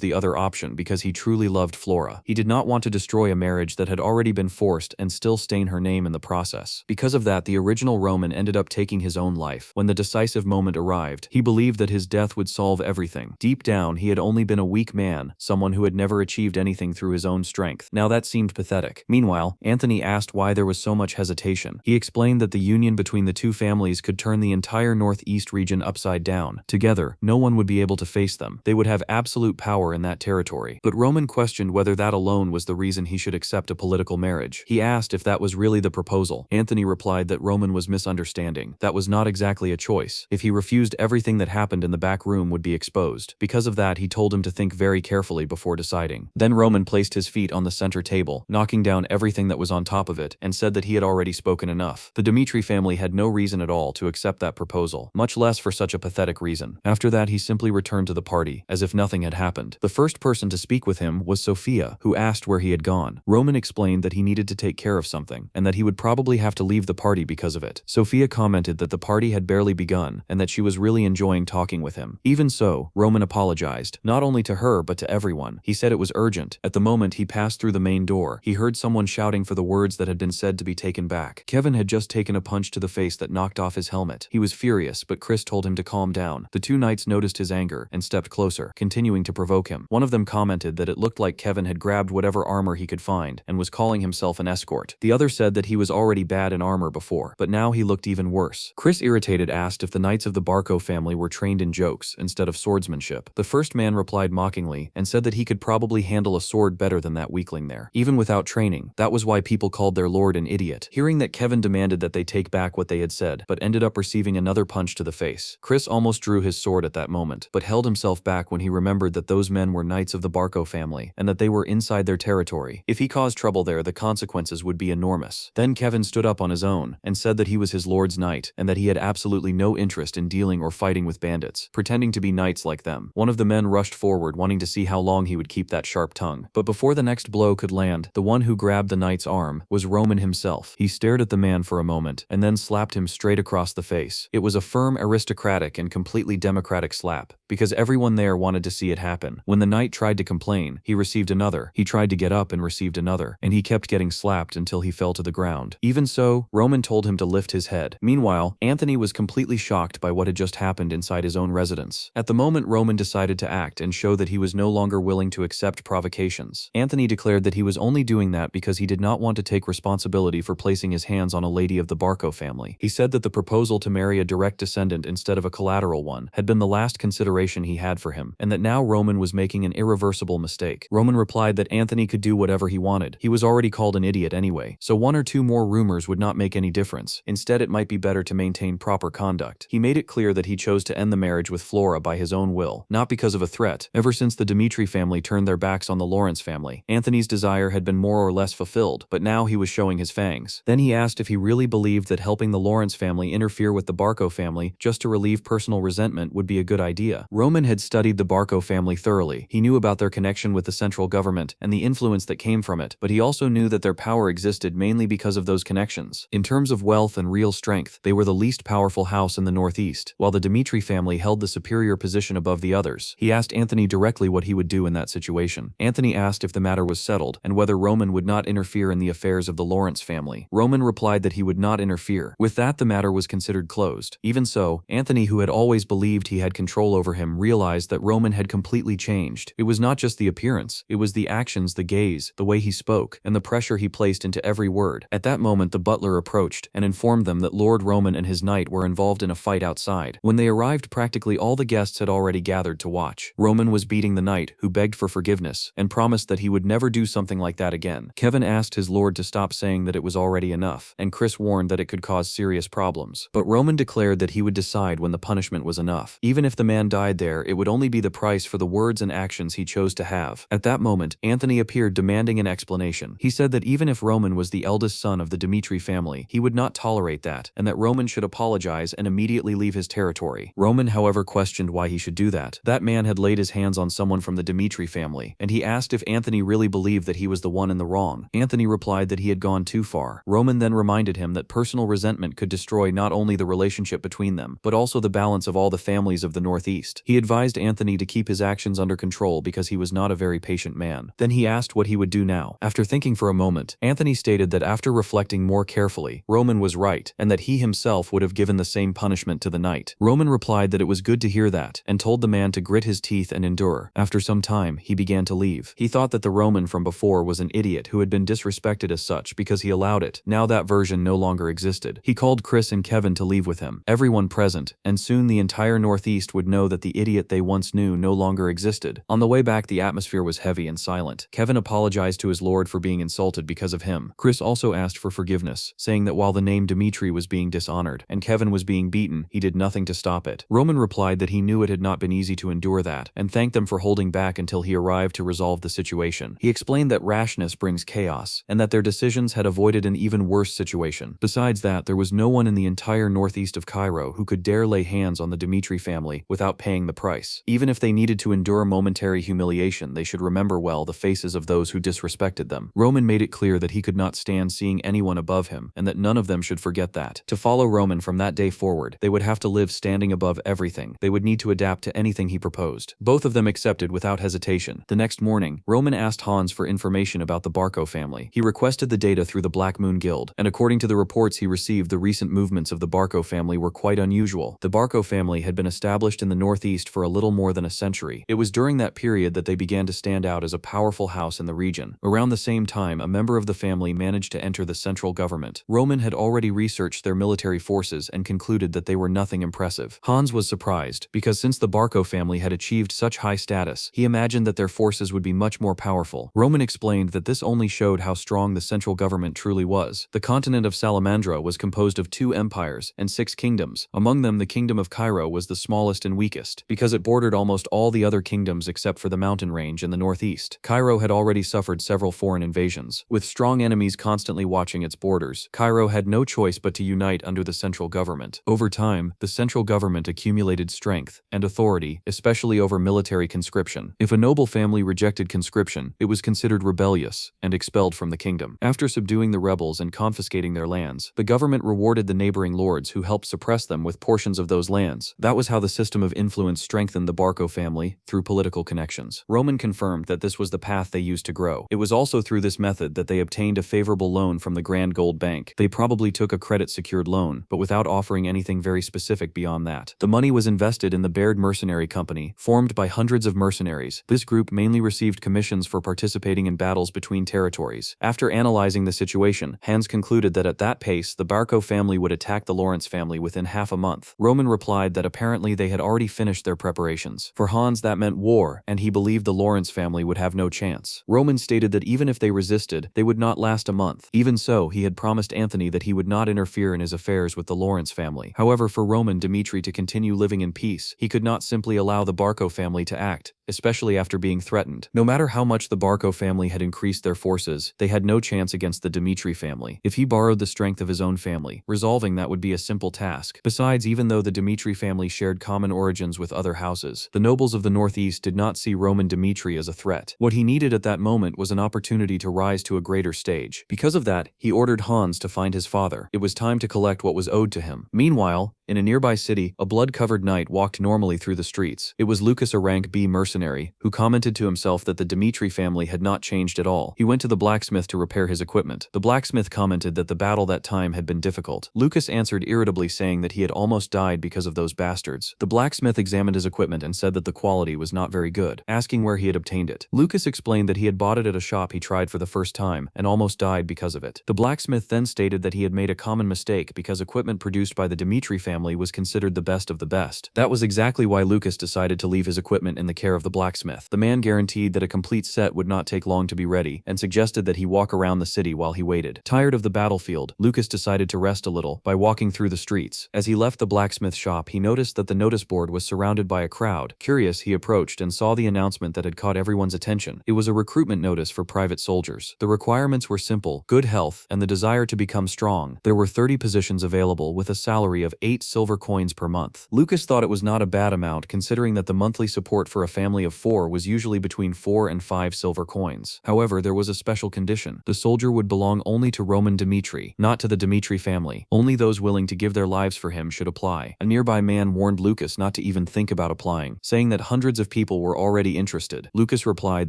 the other option because he truly loved Flora. He did not want to destroy a marriage that had already been forced and still stain her name in the process. Because of that, the original Roman ended up taking his own life. When the decisive moment arrived, he believed that his death would solve everything. Deep down, he had only been a weak man, someone who had never achieved anything through his own strength. Now that seemed pathetic. Meanwhile, Anthony asked why there was so much hesitation. He explained that the union between the two families could turn the entire northeast region upside down. Together, no one would be able to face them. They would have absolute power in that territory. But Roman questioned whether that alone was the reason he should accept a political marriage. He asked if that was really the proposal. Anthony replied that Roman was misunderstanding. That was not exactly a choice. If he refused, everything that happened in the back room would be exposed. Because of that, he told him to think very carefully before deciding. Then Roman placed his feet on the center table, knocking down everything that was on top of it, and said that he had already spoken enough. The Dimitri family had no reason at all to accept that proposal, much less for such a pathetic reason. After that, he simply returned to the party, as if nothing had happened. The first person to speak with him was Sophia, who asked where he had gone. Roman explained that he needed to take care of something, and that he would probably have to leave the party because of it. Sophia commented that the party had barely begun, and that she was really enjoying talking with him. Even so, Roman apologized, not only to her but to everyone. He said it was urgent. At the moment he passed through the main door, he heard someone shouting for the words that had been said to be taken back. Kevin had just taken a punch to the face that knocked off his helmet. He was furious, but Chris told him to calm down. The two knights noticed his anger and stepped closer, continuing to provoke him. One of them commented that it looked like Kevin had grabbed whatever armor he could find and was calling himself an escort. The other said that he was already bad in armor before, but now he looked even worse. Chris, irritated, asked if the knights of the Barco family were trained in jokes instead of swordsmanship. The first man replied mockingly and said that he could probably handle a sword better than that weakling there, even without training. That was why people called their lord an idiot. Hearing that, Kevin demanded that they take back what they had said, but ended up receiving another punch to the face. Chris almost drew his sword at that moment, but held himself back when he remembered that those men were knights of the Barco family and that they were inside their territory. If he caused trouble there, the consequences would be enormous. Then Kevin stood up on his own and said that he was his lord's knight and that he had absolutely no interest in dealing or fighting with bandits, pretending to be knights like them. One of the men rushed forward, wanting to see how long he would keep that sharp tongue. But before the next blow could land, the one who grabbed the knight's arm was Roman himself. He stared at the man for a moment and then slapped him straight across the face. It was a firm, aristocratic, and completely democratic slap, because everyone there wanted to see it happen. When the knight tried to complain, he received another. He tried to get up and received another, and he kept getting slapped until he fell to the ground. Even so, Roman told him to lift his head. Meanwhile, Anthony was completely shocked by what had just happened inside his own residence. At the moment, Roman decided to act and show that he was no longer willing to accept provocations. Anthony declared that he was only doing that because he did not want to take responsibility for placing his hands on a lady of the Barco family. He said that the proposal to marry a direct descendant instead of a collateral one had been the last consideration he had for him, and that now Roman was making an irreversible mistake. Roman replied that Anthony could do whatever he wanted. He was already called an idiot anyway, so one or two more rumors would not make any difference. Instead, it might be better to maintain proper conduct. He made it clear that he chose to end the marriage with Flora by his own will, not because of a threat. Ever since the Dimitri family turned their backs on the Lawrence family, Anthony's desire had been more or less fulfilled, but now he was showing his fangs. Then he asked if he really believed that helping the Lawrence family interfere with the Barco family just to relieve personal resentment would be a good idea. Roman had studied the Barco family thoroughly. He knew about their connection with the central government and the influence that came from it, but he also knew that their power existed mainly because of those connections. In terms of wealth and real strength, they were the least powerful house in the Northeast, while the Dimitri family held the superior position above the others. He asked Anthony directly what he would do in that situation. Anthony asked if the matter was settled and whether Roman would not interfere in the affairs of the Lawrence family. Roman replied that he would not interfere. With that, the matter was considered closed. Even so, Anthony, who had always believed he had control over him, realized that Roman had completely changed. It was not just the appearance, it was the actions, the gaze, the way he spoke, and the pressure he placed into every word. At that moment, the butler approached and informed them that Lord Roman and his knight were involved in a fight outside. When they arrived, practically all the guests had already gathered to watch. Roman Roman was beating the knight, who begged for forgiveness and promised that he would never do something like that again. Kevin asked his lord to stop saying that it was already enough, and Chris warned that it could cause serious problems. But Roman declared that he would decide when the punishment was enough. Even if the man died there, it would only be the price for the words and actions he chose to have. At that moment, Anthony appeared demanding an explanation. He said that even if Roman was the eldest son of the Dmitri family, he would not tolerate that, and that Roman should apologize and immediately leave his territory. Roman, however, questioned why he should do that. That man had laid his hands on someone from the Dmitri family, and he asked if Anthony really believed that he was the one in the wrong. Anthony replied that he had gone too far. Roman then reminded him that personal resentment could destroy not only the relationship between them, but also the balance of all the families of the Northeast. He advised Anthony to keep his actions under control because he was not a very patient man. Then he asked what he would do now. After thinking for a moment, Anthony stated that after reflecting more carefully, Roman was right, and that he himself would have given the same punishment to the knight. Roman replied that it was good to hear that, and told the man to grit his teeth and endure. After some time, he began to leave. He thought that the Roman from before was an idiot who had been disrespected as such because he allowed it. Now that version no longer existed. He called Chris and Kevin to leave with him, everyone present, and soon the entire Northeast would know that the idiot they once knew no longer existed. On the way back, the atmosphere was heavy and silent. Kevin apologized to his lord for being insulted because of him. Chris also asked for forgiveness, saying that while the name Dmitri was being dishonored and Kevin was being beaten, he did nothing to stop it. Roman replied that he knew it had not been easy to endure that, and thanked them for holding back until he arrived to resolve the situation. He explained that rashness brings chaos, and that their decisions had avoided an even worse situation. Besides that, there was no one in the entire northeast of Cairo who could dare lay hands on the Dmitri family without paying the price. Even if they needed to endure momentary humiliation, they should remember well the faces of those who disrespected them. Roman made it clear that he could not stand seeing anyone above him, and that none of them should forget that. To follow Roman from that day forward, they would have to live standing above everything. They would need to adapt to anything he proposed. Both of them accepted without hesitation. The next morning, Roman asked Hans for information about the Barco family. He requested the data through the Black Moon Guild, and according to the reports he received, the recent movements of the Barco family were quite unusual. The Barco family had been established in the Northeast for a little more than a century. It was during that period that they began to stand out as a powerful house in the region. Around the same time, a member of the family managed to enter the central government. Roman had already researched their military forces and concluded that they were nothing impressive. Hans was surprised, because since the Barco family had achieved such high status, he imagined that their forces would be much more powerful. Roman explained that this only showed how strong the central government truly was. The continent of Salamandra was composed of 2 empires and 6 kingdoms. Among them, the kingdom of Cairo was the smallest and weakest, because it bordered almost all the other kingdoms except for the mountain range in the northeast. Cairo had already suffered several foreign invasions. With strong enemies constantly watching its borders, Cairo had no choice but to unite under the central government. Over time, the central government accumulated strength and authority, especially over military conscription. If a noble family rejected conscription, it was considered rebellious and expelled from the kingdom. After subduing the rebels and confiscating their lands, the government rewarded the neighboring lords who helped suppress them with portions of those lands. That was how the system of influence strengthened the Barco family through political connections. Roman confirmed that this was the path they used to grow. It was also through this method that they obtained a favorable loan from the Grand Gold Bank. They probably took a credit-secured loan, but without offering anything very specific beyond that. The money was invested in the Baird Mercenary Company, formed by hundreds of mercenaries. This group mainly received commissions for participating in battles between territories. After analyzing the situation, Hans concluded that at that pace, the Barco family would attack the Lawrence family within half a month. Roman replied that apparently they had already finished their preparations. For Hans, that meant war, and he believed the Lawrence family would have no chance. Roman stated that even if they resisted, they would not last a month. Even so, he had promised Anthony that he would not interfere in his affairs with the Lawrence family. However, for Roman Dmitri to continue living in peace, he could not simply allow the Barco family to act, especially after being threatened. No matter how much the Barco family had increased their forces, they had no chance against the Dmitri family. If he borrowed the strength of his own family, resolving that would be a simple task. Besides, even though the Dmitri family shared common origins with other houses, the nobles of the Northeast did not see Roman Dmitri as a threat. What he needed at that moment was an opportunity to rise to a greater stage. Because of that, he ordered Hans to find his father. It was time to collect what was owed to him. Meanwhile, in a nearby city, a blood-covered knight walked normally through the streets. It was Lucas, a rank B mercenary, who commented to himself that the Dmitri family had not changed at all. He went to the blacksmith to repair his equipment. The blacksmith commented that the battle that time had been difficult. Lucas answered irritably, saying that he had almost died because of those bastards. The blacksmith examined his equipment and said that the quality was not very good, asking where he had obtained it. Lucas explained that he had bought it at a shop he tried for the first time and almost died because of it. The blacksmith then stated that he had made a common mistake because equipment produced by the Dmitri family was considered the best of the best. That was exactly why Lucas decided to leave his equipment in the care of the the blacksmith. The man guaranteed that a complete set would not take long to be ready and suggested that he walk around the city while he waited. Tired of the battlefield, Lucas decided to rest a little by walking through the streets. As he left the blacksmith shop, he noticed that the notice board was surrounded by a crowd. Curious, he approached and saw the announcement that had caught everyone's attention. It was a recruitment notice for private soldiers. The requirements were simple: good health and the desire to become strong. There were 30 positions available with a salary of 8 silver coins per month. Lucas thought it was not a bad amount considering that the monthly support for a family of 4 was usually between 4 and 5 silver coins. However, there was a special condition. The soldier would belong only to Roman Dmitri, not to the Dmitri family. Only those willing to give their lives for him should apply. A nearby man warned Lucas not to even think about applying, saying that hundreds of people were already interested. Lucas replied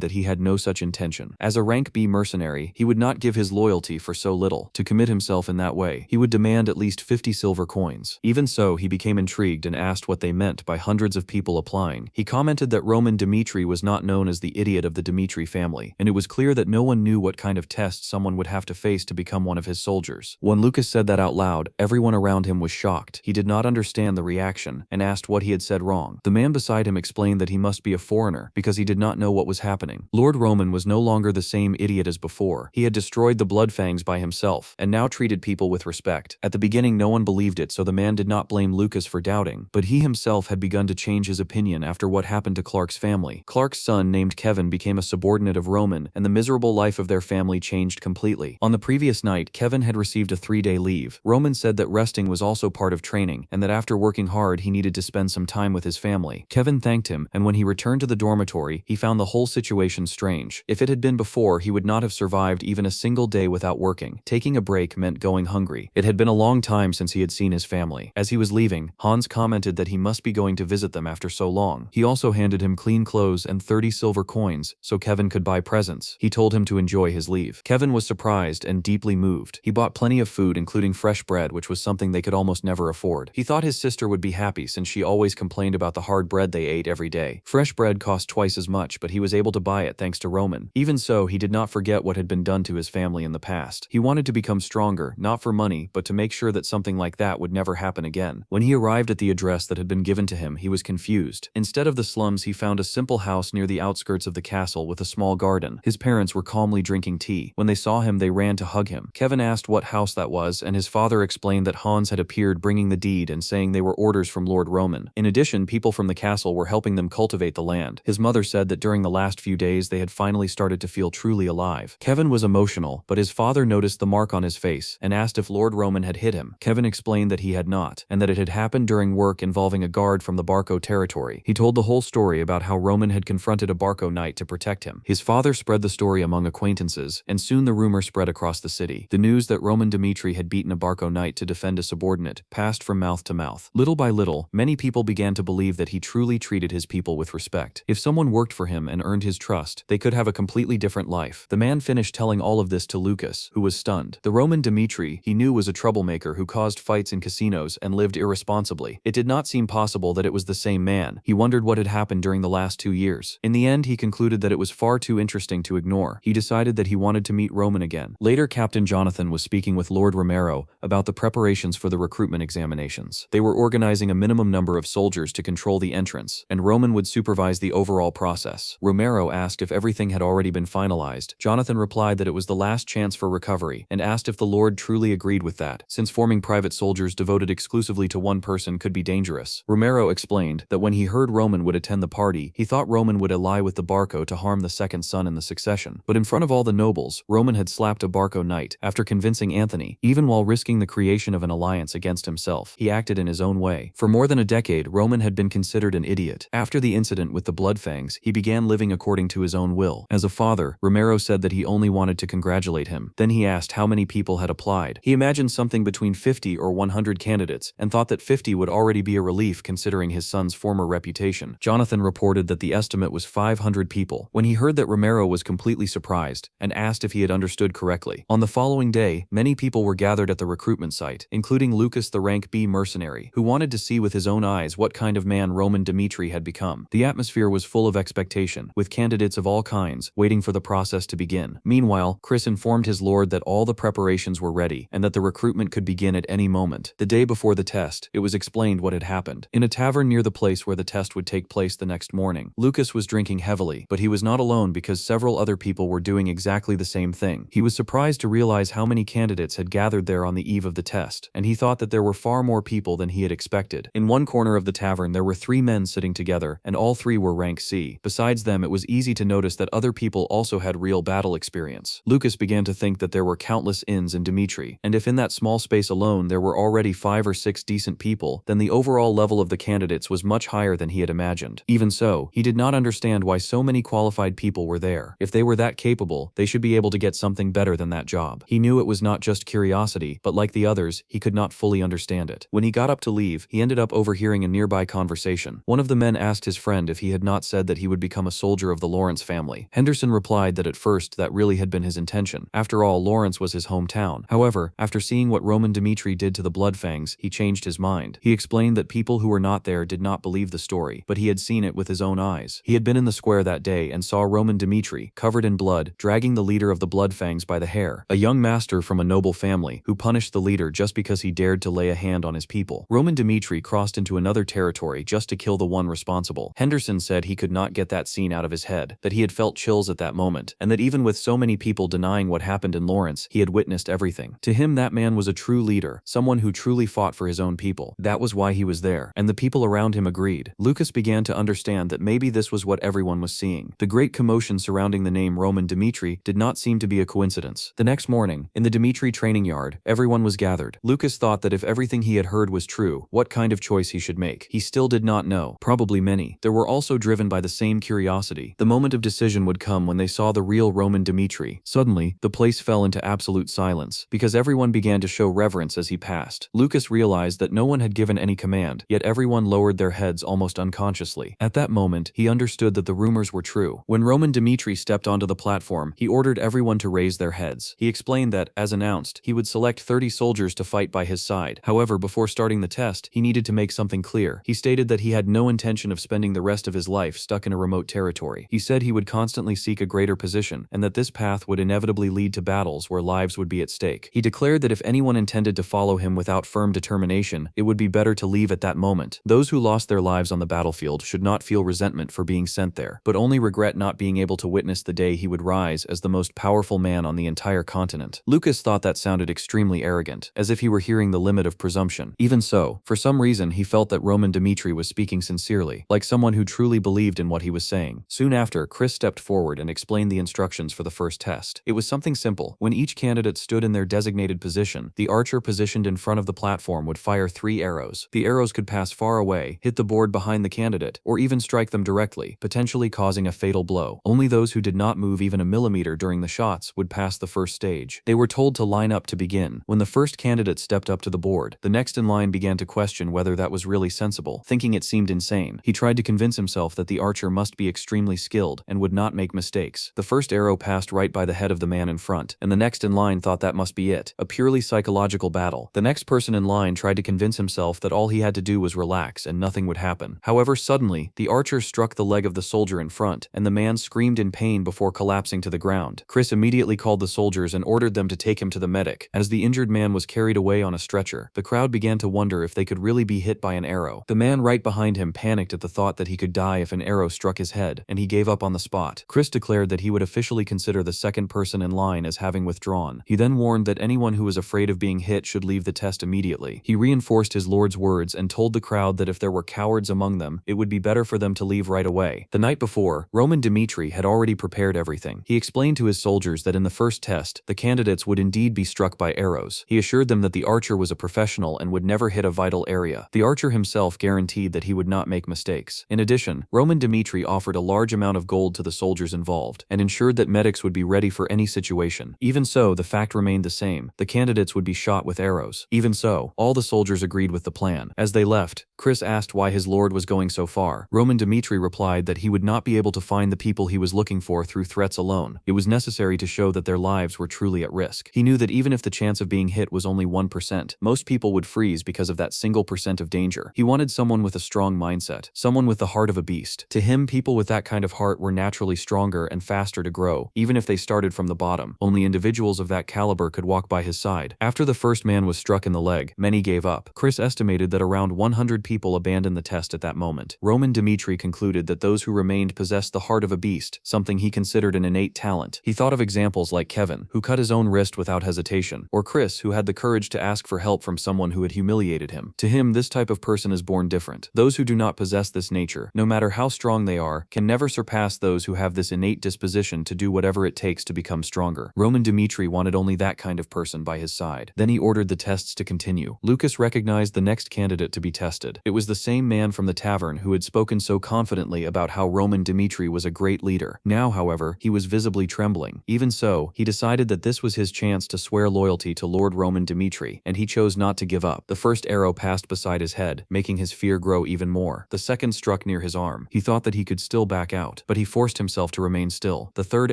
that he had no such intention. As a rank B mercenary, he would not give his loyalty for so little. To commit himself in that way, he would demand at least 50 silver coins. Even so, he became intrigued and asked what they meant by hundreds of people applying. He commented that Roman Dmitri was not known as the idiot of the Dmitri family, and it was clear that no one knew what kind of test someone would have to face to become one of his soldiers. When Lucas said that out loud, everyone around him was shocked. He did not understand the reaction and asked what he had said wrong. The man beside him explained that he must be a foreigner because he did not know what was happening. Lord Roman was no longer the same idiot as before. He had destroyed the blood fangs by himself and now treated people with respect. At the beginning, no one believed it, so the man did not blame Lucas for doubting, but he himself had begun to change his opinion after what happened to Clark's family. Clark's son, named Kevin, became a subordinate of Roman, and the miserable life of their family changed completely. On the previous night, Kevin had received a 3-day leave. Roman said that resting was also part of training, and that after working hard, he needed to spend some time with his family. Kevin thanked him, and when he returned to the dormitory, he found the whole situation strange. If it had been before, he would not have survived even a single day without working. Taking a break meant going hungry. It had been a long time since he had seen his family. As he was leaving, Hans commented that he must be going to visit them after so long. He also handed him clean clothes and 30 silver coins so Kevin could buy presents. He told him to enjoy his leave. Kevin was surprised and deeply moved. He bought plenty of food, including fresh bread, which was something they could almost never afford. He thought his sister would be happy since she always complained about the hard bread they ate every day. Fresh bread cost twice as much, but he was able to buy it thanks to Roman. Even so, he did not forget what had been done to his family in the past. He wanted to become stronger, not for money, but to make sure that something like that would never happen again. When he arrived at the address that had been given to him, he was confused. Instead of the slums, he found a simple house near the outskirts of the castle with a small garden. His parents were calmly drinking tea. When they saw him, they ran to hug him. Kevin asked what house that was, and his father explained that Hans had appeared bringing the deed and saying they were orders from Lord Roman. In addition, people from the castle were helping them cultivate the land. His mother said that during the last few days they had finally started to feel truly alive. Kevin was emotional, but his father noticed the mark on his face and asked if Lord Roman had hit him. Kevin explained that he had not, and that it had happened during work involving a guard from the Barco territory. He told the whole story about how Roman had confronted a Barco knight to protect him. His father spread the story among acquaintances, and soon the rumor spread across the city. The news that Roman Dmitri had beaten a Barco knight to defend a subordinate passed from mouth to mouth. Little by little, many people began to believe that he truly treated his people with respect. If someone worked for him and earned his trust, they could have a completely different life. The man finished telling all of this to Lucas, who was stunned. The Roman Dmitri he knew was a troublemaker who caused fights in casinos and lived irresponsibly. It did not seem possible that it was the same man. He wondered what had happened during the last 2 years. In the end, he concluded that it was far too interesting to ignore. He decided that he wanted to meet Roman again. Later, Captain Jonathan was speaking with Lord Romero about the preparations for the recruitment examinations. They were organizing a minimum number of soldiers to control the entrance, and Roman would supervise the overall process. Romero asked if everything had already been finalized. Jonathan replied that it was the last chance for recovery, and asked if the Lord truly agreed with that, since forming private soldiers devoted exclusively to one person could be dangerous. Romero explained that when he heard Roman would attend the party, he thought Roman would ally with the Barco to harm the second son in the succession. But in front of all the nobles, Roman had slapped a Barco knight after convincing Anthony. Even while risking the creation of an alliance against himself, he acted in his own way. For more than a decade, Roman had been considered an idiot. After the incident with the blood fangs, he began living according to his own will. As a father, Romero said that he only wanted to congratulate him. Then he asked how many people had applied. He imagined something between 50 or 100 candidates, and thought that 50 would already be a relief considering his son's former reputation. Jonathan reported that the estimate was 500 people. When he heard that, Romero was completely surprised and asked if he had understood correctly. On the following day, many people were gathered at the recruitment site, including Lucas, the rank B mercenary, who wanted to see with his own eyes what kind of man Roman Dmitri had become. The atmosphere was full of expectation, with candidates of all kinds waiting for the process to begin. Meanwhile, Chris informed his lord that all the preparations were ready and that the recruitment could begin at any moment. The day before the test, it was explained what had happened. In a tavern near the place where the test would take place the next morning, morning. Lucas was drinking heavily, but he was not alone because several other people were doing exactly the same thing. He was surprised to realize how many candidates had gathered there on the eve of the test, and he thought that there were far more people than he had expected. In one corner of the tavern there were 3 men sitting together, and all 3 were rank C. Besides them, it was easy to notice that other people also had real battle experience. Lucas began to think that there were countless inns in Dimitri, and if in that small space alone there were already 5 or 6 decent people, then the overall level of the candidates was much higher than he had imagined. Even so, he did not understand why so many qualified people were there. If they were that capable, they should be able to get something better than that job. He knew it was not just curiosity, but like the others, he could not fully understand it. When he got up to leave, he ended up overhearing a nearby conversation. One of the men asked his friend if he had not said that he would become a soldier of the Lawrence family. Henderson replied that at first that really had been his intention. After all, Lawrence was his hometown. However, after seeing what Roman Dimitri did to the Bloodfangs, he changed his mind. He explained that people who were not there did not believe the story, but he had seen it with his own eyes. He had been in the square that day and saw Roman Dimitri, covered in blood, dragging the leader of the Bloodfangs by the hair, a young master from a noble family, who punished the leader just because he dared to lay a hand on his people. Roman Dimitri crossed into another territory just to kill the one responsible. Henderson said he could not get that scene out of his head, that he had felt chills at that moment, and that even with so many people denying what happened in Lawrence, he had witnessed everything. To him, that man was a true leader, someone who truly fought for his own people. That was why he was there, and the people around him agreed. Lucas began to understand that maybe this was what everyone was seeing. The great commotion surrounding the name Roman Dimitri did not seem to be a coincidence. The next morning, in the Dimitri training yard, everyone was gathered. Lucas thought that if everything he had heard was true, what kind of choice he should make. He still did not know. Probably many. They were also driven by the same curiosity. The moment of decision would come when they saw the real Roman Dimitri. Suddenly, the place fell into absolute silence, because everyone began to show reverence as he passed. Lucas realized that no one had given any command, yet everyone lowered their heads almost unconsciously. At that moment, he understood that the rumors were true. When Roman Dimitri stepped onto the platform, he ordered everyone to raise their heads. He explained that, as announced, he would select 30 soldiers to fight by his side. However, before starting the test, he needed to make something clear. He stated that he had no intention of spending the rest of his life stuck in a remote territory. He said he would constantly seek a greater position, and that this path would inevitably lead to battles where lives would be at stake. He declared that if anyone intended to follow him without firm determination, it would be better to leave at that moment. Those who lost their lives on the battlefield should not feel resentment for being sent there, but only regret not being able to witness the day he would rise as the most powerful man on the entire continent. Lucas thought that sounded extremely arrogant, as if he were hearing the limit of presumption. Even so, for some reason he felt that Roman Dimitri was speaking sincerely, like someone who truly believed in what he was saying. Soon after, Chris stepped forward and explained the instructions for the first test. It was something simple. When each candidate stood in their designated position, the archer positioned in front of the platform would fire 3 arrows. The arrows could pass far away, hit the board behind the candidate, or even strike them directly, potentially causing a fatal blow. Only those who did not move even a millimeter during the shots would pass the first stage. They were told to line up to begin. When the first candidate stepped up to the board, the next in line began to question whether that was really sensible, thinking it seemed insane. He tried to convince himself that the archer must be extremely skilled and would not make mistakes. The first arrow passed right by the head of the man in front, and the next in line thought that must be it. A purely psychological battle. The next person in line tried to convince himself that all he had to do was relax and nothing would happen. However, suddenly, the archer struck the leg of the soldier in front, and the man screamed in pain before collapsing to the ground. Chris immediately called the soldiers and ordered them to take him to the medic. As the injured man was carried away on a stretcher, the crowd began to wonder if they could really be hit by an arrow. The man right behind him panicked at the thought that he could die if an arrow struck his head, and he gave up on the spot. Chris declared that he would officially consider the second person in line as having withdrawn. He then warned that anyone who was afraid of being hit should leave the test immediately. He reinforced his lord's words and told the crowd that if there were cowards among them, it would be better for them to leave right away. The night before, Roman Dimitri had already prepared everything. He explained to his soldiers that in the first test, the candidates would indeed be struck by arrows. He assured them that the archer was a professional and would never hit a vital area. The archer himself guaranteed that he would not make mistakes. In addition, Roman Dimitri offered a large amount of gold to the soldiers involved and ensured that medics would be ready for any situation. Even so, the fact remained the same. The candidates would be shot with arrows. Even so, all the soldiers agreed with the plan. As they left, Chris asked why his lord was going so far. Roman Dimitri replied that he would not be able to find the people he was looking for through threats alone. It was necessary to show that their lives were truly at risk. He knew that even if the chance of being hit was only 1%, most people would freeze because of that single percent of danger. He wanted someone with a strong mindset, someone with the heart of a beast. To him, people with that kind of heart were naturally stronger and faster to grow, even if they started from the bottom. Only individuals of that caliber could walk by his side. After the first man was struck in the leg, many gave up. Chris estimated that around 100 people abandoned the test at that moment. Roman Dimitri Dimitri concluded that those who remained possessed the heart of a beast, something he considered an innate talent. He thought of examples like Kevin, who cut his own wrist without hesitation, or Chris, who had the courage to ask for help from someone who had humiliated him. To him, this type of person is born different. Those who do not possess this nature, no matter how strong they are, can never surpass those who have this innate disposition to do whatever it takes to become stronger. Roman Dimitri wanted only that kind of person by his side. Then he ordered the tests to continue. Lucas recognized the next candidate to be tested. It was the same man from the tavern who had spoken so confidently about how Roman Dimitri was a great leader. Now, however, he was visibly trembling. Even so, he decided that this was his chance to swear loyalty to Lord Roman Dimitri, and he chose not to give up. The first arrow passed beside his head, making his fear grow even more. The second struck near his arm. He thought that he could still back out, but he forced himself to remain still. The third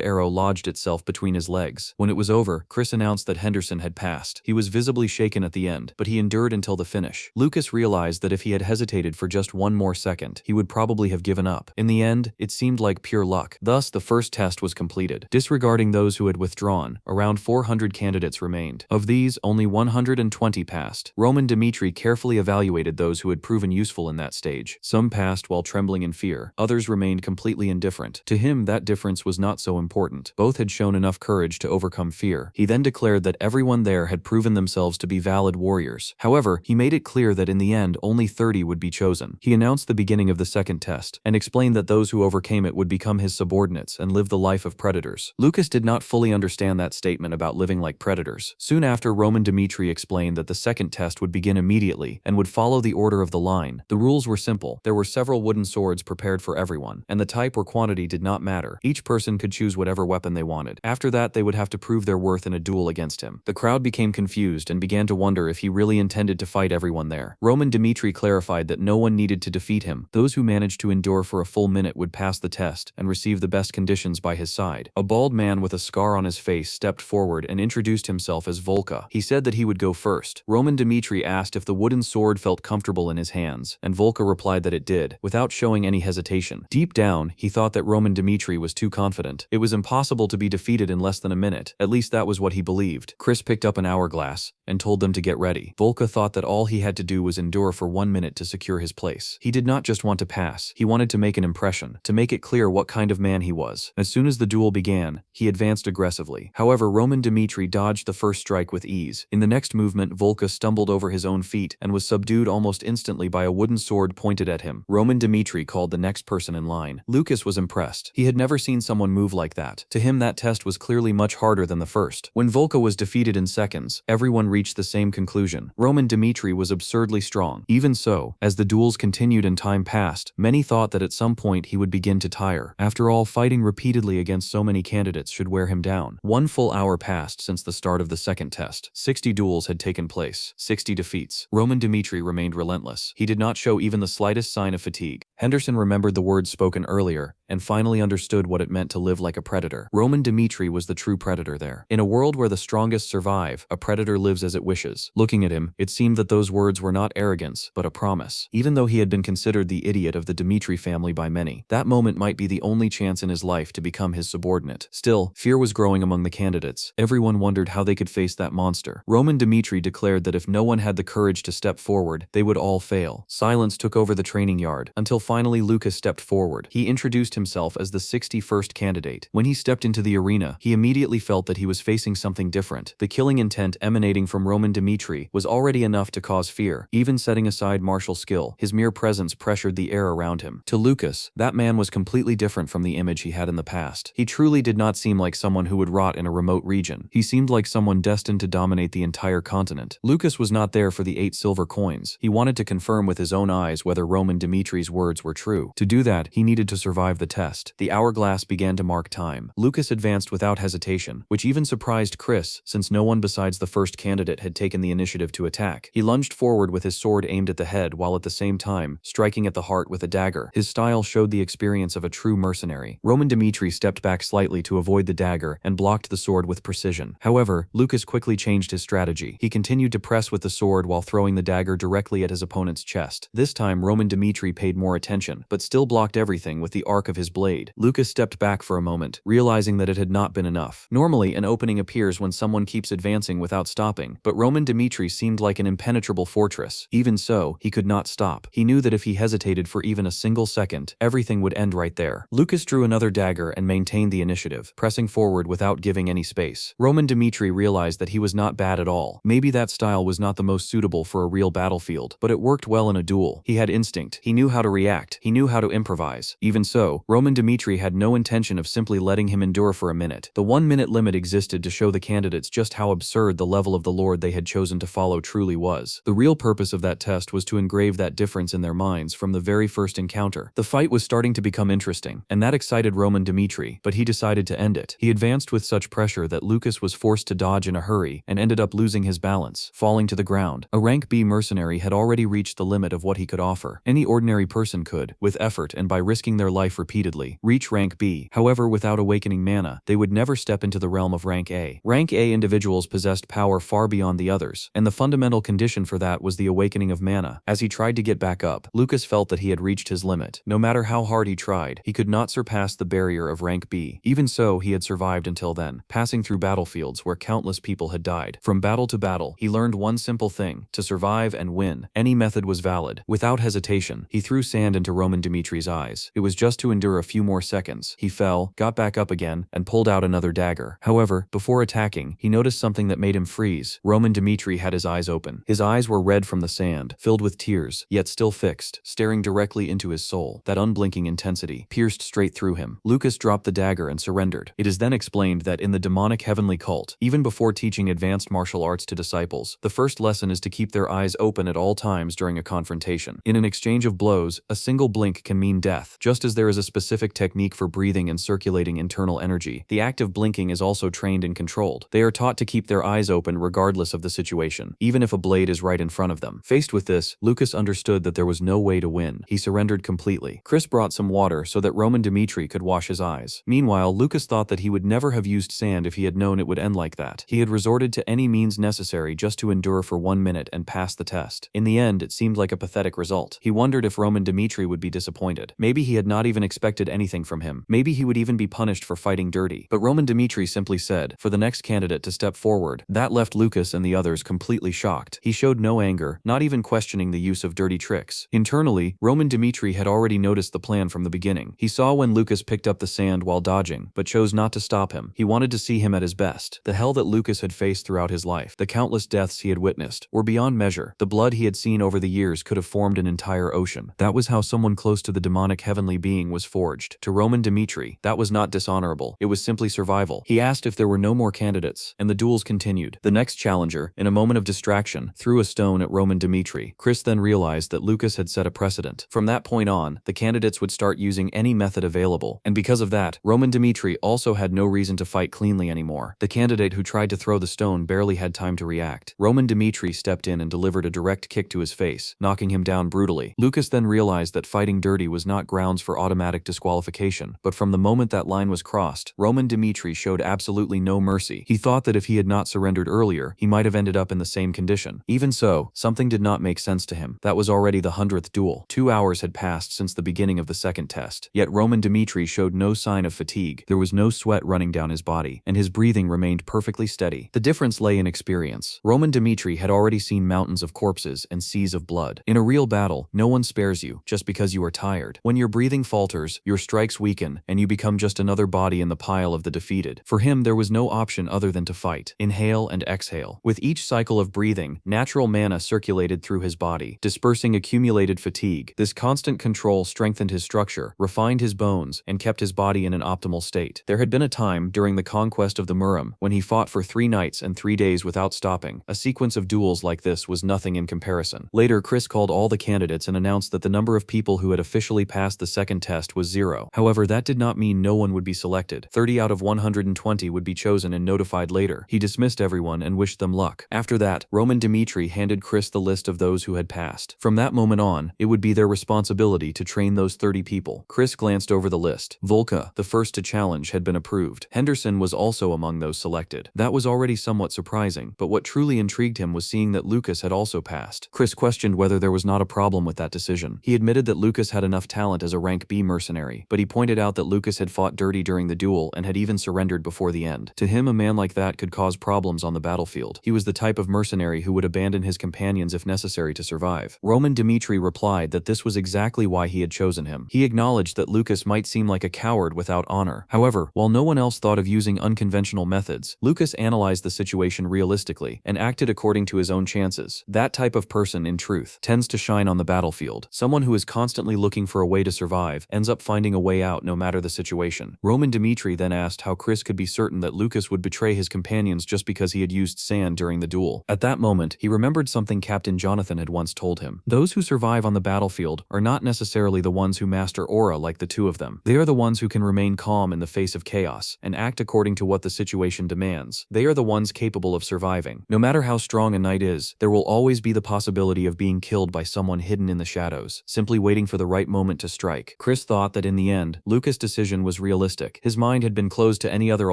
arrow lodged itself between his legs. When it was over, Chris announced that Henderson had passed. He was visibly shaken at the end, but he endured until the finish. Lucas realized that if he had hesitated for just one more second, he would probably have given up. In the end, it seemed like pure luck. Thus, the first test was completed. Disregarding those who had withdrawn, around 400 candidates remained. Of these, only 120 passed. Roman Dimitri carefully evaluated those who had proven useful in that stage. Some passed while trembling in fear. Others remained completely indifferent. To him, that difference was not so important. Both had shown enough courage to overcome fear. He then declared that everyone there had proven themselves to be valid warriors. However, he made it clear that in the end, only 30 would be chosen. He announced the beginning of the second test, and explained that those who overcame it would become his subordinates and live the life of predators. Lucas did not fully understand that statement about living like predators. Soon after, Roman Dimitri explained that the second test would begin immediately and would follow the order of the line. The rules were simple. There were several wooden swords prepared for everyone, and the type or quantity did not matter. Each person could choose whatever weapon they wanted. After that, they would have to prove their worth in a duel against him. The crowd became confused and began to wonder if he really intended to fight everyone there. Roman Dimitri clarified that no one needed to defeat him. Those who managed to endure for a full minute would pass the test and receive the best conditions by his side. A bald man with a scar on his face stepped forward and introduced himself as Volka. He said that he would go first. Roman Dimitri asked if the wooden sword felt comfortable in his hands, and Volka replied that it did, without showing any hesitation. Deep down, he thought that Roman Dimitri was too confident. It was impossible to be defeated in less than a minute. At least that was what he believed. Chris picked up an hourglass and told them to get ready. Volka thought that all he had to do was endure for 1 minute to secure his place. He did not just want to pass. He wanted to make an impression, to make it clear what kind of man he was. As soon as the duel began, he advanced aggressively. However, Roman Dimitri dodged the first strike with ease. In the next movement, Volka stumbled over his own feet and was subdued almost instantly by a wooden sword pointed at him. Roman Dimitri called the next person in line. Lucas was impressed. He had never seen someone move like that. To him, that test was clearly much harder than the first. When Volka was defeated in seconds, everyone reached the same conclusion. Roman Dimitri was absurdly strong. Even so, as the duels continued and time passed, many thought that at some point he would begin to tire. After all, fighting repeatedly against so many candidates should wear him down. 1 full hour passed since the start of the second test. 60 duels had taken place, 60 defeats. Roman Dimitri remained relentless. He did not show even the slightest sign of fatigue. Henderson remembered the words spoken earlier and finally understood what it meant to live like a predator. Roman Dimitri was the true predator there. In a world where the strongest survive, a predator lives as it wishes. Looking at him, it seemed that those words were not arrogance, but a promise. Even though he had been considered the idiot of the Dimitri family by many, that moment might be the only chance in his life to become his subordinate. Still, fear was growing among the candidates. Everyone wondered how they could face that monster. Roman Dimitri declared that if no one had the courage to step forward, they would all fail. Silence took over the training yard, until finally Lucas stepped forward. He introduced himself as the 61st candidate. When he stepped into the arena, he immediately felt that he was facing something different. The killing intent emanating from Roman Dimitri was already enough to cause fear. Even setting aside martial skill, his mere presence pressured the air around him. To Lucas, that man was completely different from the image he had in the past. He truly did not seem like someone who would rot in a remote region. He seemed like someone destined to dominate the entire continent. Lucas was not there for the 8 silver coins. He wanted to confirm with his own eyes whether Roman Dimitri's words were true. To do that, he needed to survive the test. The hourglass began to mark time. Lucas advanced without hesitation, which even surprised Chris, since no one besides the first candidate had taken the initiative to attack. He lunged forward with his sword aimed at the head while at the same time striking at the heart with a dagger. His style showed the experience of a true mercenary. Roman Dimitri stepped back slightly to avoid the dagger and blocked the sword with precision. However, Lucas quickly changed his strategy. He continued to press with the sword while throwing the dagger directly at his opponent's chest. This time, Roman Dimitri paid more attention, but still blocked everything with the arc of his blade. Lucas stepped back for a moment, realizing that it had not been enough. Normally, an opening appears when someone keeps advancing without stopping, but Roman Dmitri seemed like an impenetrable fortress. Even so, he could not stop. He knew that if he hesitated for even a single second, everything would end right there. Lucas drew another dagger and maintained the initiative, pressing forward without giving any space. Roman Dmitri realized that he was not bad at all. Maybe that style was not the most suitable for a real battlefield, but it worked well in a duel. He had instinct. He knew how to react. He knew how to improvise. Even so, Roman Dmitri had no intention of simply letting him endure for a minute. The 1-minute limit existed to show the candidates just how absurd the level of the lord they had chosen to follow truly was. The real purpose of that test was to engrave that difference in their minds from the very first encounter. The fight was starting to become interesting, and that excited Roman Dmitri, but he decided to end it. He advanced with such pressure that Lucas was forced to dodge in a hurry and ended up losing his balance, falling to the ground. A rank B mercenary had already reached the limit of what he could offer. Any ordinary person could, with effort and by risking their life repeatedly, reach rank B. However, without awakening mana, they would never step into the realm of rank A. Rank A individuals possessed power far beyond the others, and the fundamental condition for that was the awakening of mana. As he tried to get back up, Lucas felt that he had reached his limit. No matter how hard he tried, he could not surpass the barrier of rank B. Even so, he had survived until then, passing through battlefields where countless people had died. From battle to battle, he learned one simple thing: to survive and win. Any method was valid. Without hesitation, he threw sand into Roman Dmitri's eyes. It was just to endure a few more seconds. He fell, got back up again, and pulled out another dagger. However, before attacking, he noticed something that made him freeze. Roman Dmitri had his eyes open. His eyes were red from the sand, filled with tears, yet still fixed, staring directly into his soul. That unblinking intensity pierced straight through him. Lucas dropped the dagger and surrendered. It is then explained that in the demonic heavenly cult, even before teaching advanced martial arts to disciples, the first lesson is to keep their eyes open at all times during a confrontation. In an exchange of blows, a single blink can mean death. Just as there is a specific technique for breathing and circulating internal energy, the act of blinking is also trained and controlled. They are taught to keep their eyes open regardless of the situation, even if a blade is right in front of them. Faced with this, Lucas understood that there was no way to win. He surrendered completely. Chris brought some water so that Roman Dmitri could wash his eyes. Meanwhile, Lucas thought that he would never have used sand if he had known it would end like that. He had resorted to any means necessary just to endure for 1 minute and pass the test. In the end, it seemed like a pathetic result. He wondered if Roman Dmitri would be disappointed. Maybe he had not even expected anything from him. Maybe he would even be punished for fighting dirty. But Roman Dmitri simply said, for the next candidate to step forward. That left Lucas and the others completely shocked. He showed no anger, not even questioning the use of dirty tricks. Internally, Roman Dmitri had already noticed the plan from the beginning. He saw when Lucas picked up the sand while dodging, but chose not to stop him. He wanted to see him at his best. The hell that Lucas had faced throughout his life, the countless deaths he had witnessed, were beyond measure. The blood he had seen over the years could have formed an entire ocean. That was how someone close to the demonic heavenly being was forged. To Roman Dmitri, that was not dishonorable. It was simply survival. He asked if there were no more candidates, and the duels continued. The next challenger, in a moment of distraction, threw a stone at Roman Dmitri. Chris then realized that Lucas had set a precedent. From that point on, the candidates would start using any method available, and because of that, Roman Dmitri also had no reason to fight cleanly anymore. The candidate who tried to throw the stone barely had time to react. Roman Dmitri stepped in and delivered a direct kick to his face, knocking him down brutally. Lucas then realized that fighting dirty was not grounds for automatic disqualification, but from the moment that line was crossed, Roman Dmitri showed absolutely no mercy. He thought that if he had not surrendered earlier, he might have ended up in the same condition. Even so, something did not make sense to him. That was already the 100th duel. 2 hours had passed since the beginning of the second test, yet Roman Dmitri showed no sign of fatigue. There was no sweat running down his body, and his breathing remained perfectly steady. The difference lay in experience. Roman Dmitri had already seen mountains of corpses and seas of blood. In a real battle, no one spares you just because you are tired. When your breathing falters, your strikes weaken, and you become just another body in the pile of the defeated. For him, there was no option other than to fight. Inhale and exhale. With each cycle of breathing, natural mana circulated through his body, dispersing accumulated fatigue. This constant control strengthened his structure, refined his bones, and kept his body in an optimal state. There had been a time, during the conquest of the Murim, when he fought for 3 nights and 3 days without stopping. A sequence of duels like this was nothing in comparison. Later, Chris called all the candidates and announced that the number of people who had officially passed the second test was 0. However, that did not mean no one would be selected. 30 out of 120 would be chosen and notified later. He dismissed everyone and wished them luck. After that, Roman Dmitri handed Chris the list of those who had passed. From that moment on, it would be their responsibility to train those 30 people. Chris glanced over the list. Volka, the first to challenge, had been approved. Henderson was also among those selected. That was already somewhat surprising, but what truly intrigued him was seeing that Lucas had also passed. Chris questioned whether there was not a problem with that decision. He admitted that Lucas had enough talent as a rank B mercenary mercenary, but he pointed out that Lucas had fought dirty during the duel and had even surrendered before the end. To him, a man like that could cause problems on the battlefield. He was the type of mercenary who would abandon his companions if necessary to survive. Roman Dmitri replied that this was exactly why he had chosen him. He acknowledged that Lucas might seem like a coward without honor. However, while no one else thought of using unconventional methods, Lucas analyzed the situation realistically and acted according to his own chances. That type of person, in truth, tends to shine on the battlefield. Someone who is constantly looking for a way to survive ends up finding a way out no matter the situation. Roman Dmitri then asked how Chris could be certain that Lucas would betray his companions just because he had used sand during the duel. At that moment, he remembered something Captain Jonathan had once told him. Those who survive on the battlefield are not necessarily the ones who master aura like the two of them. They are the ones who can remain calm in the face of chaos and act according to what the situation demands. They are the ones capable of surviving. No matter how strong a knight is, there will always be the possibility of being killed by someone hidden in the shadows, simply waiting for the right moment to strike. Chris thought that in the end, Lucas' decision was realistic. His mind had been closed to any other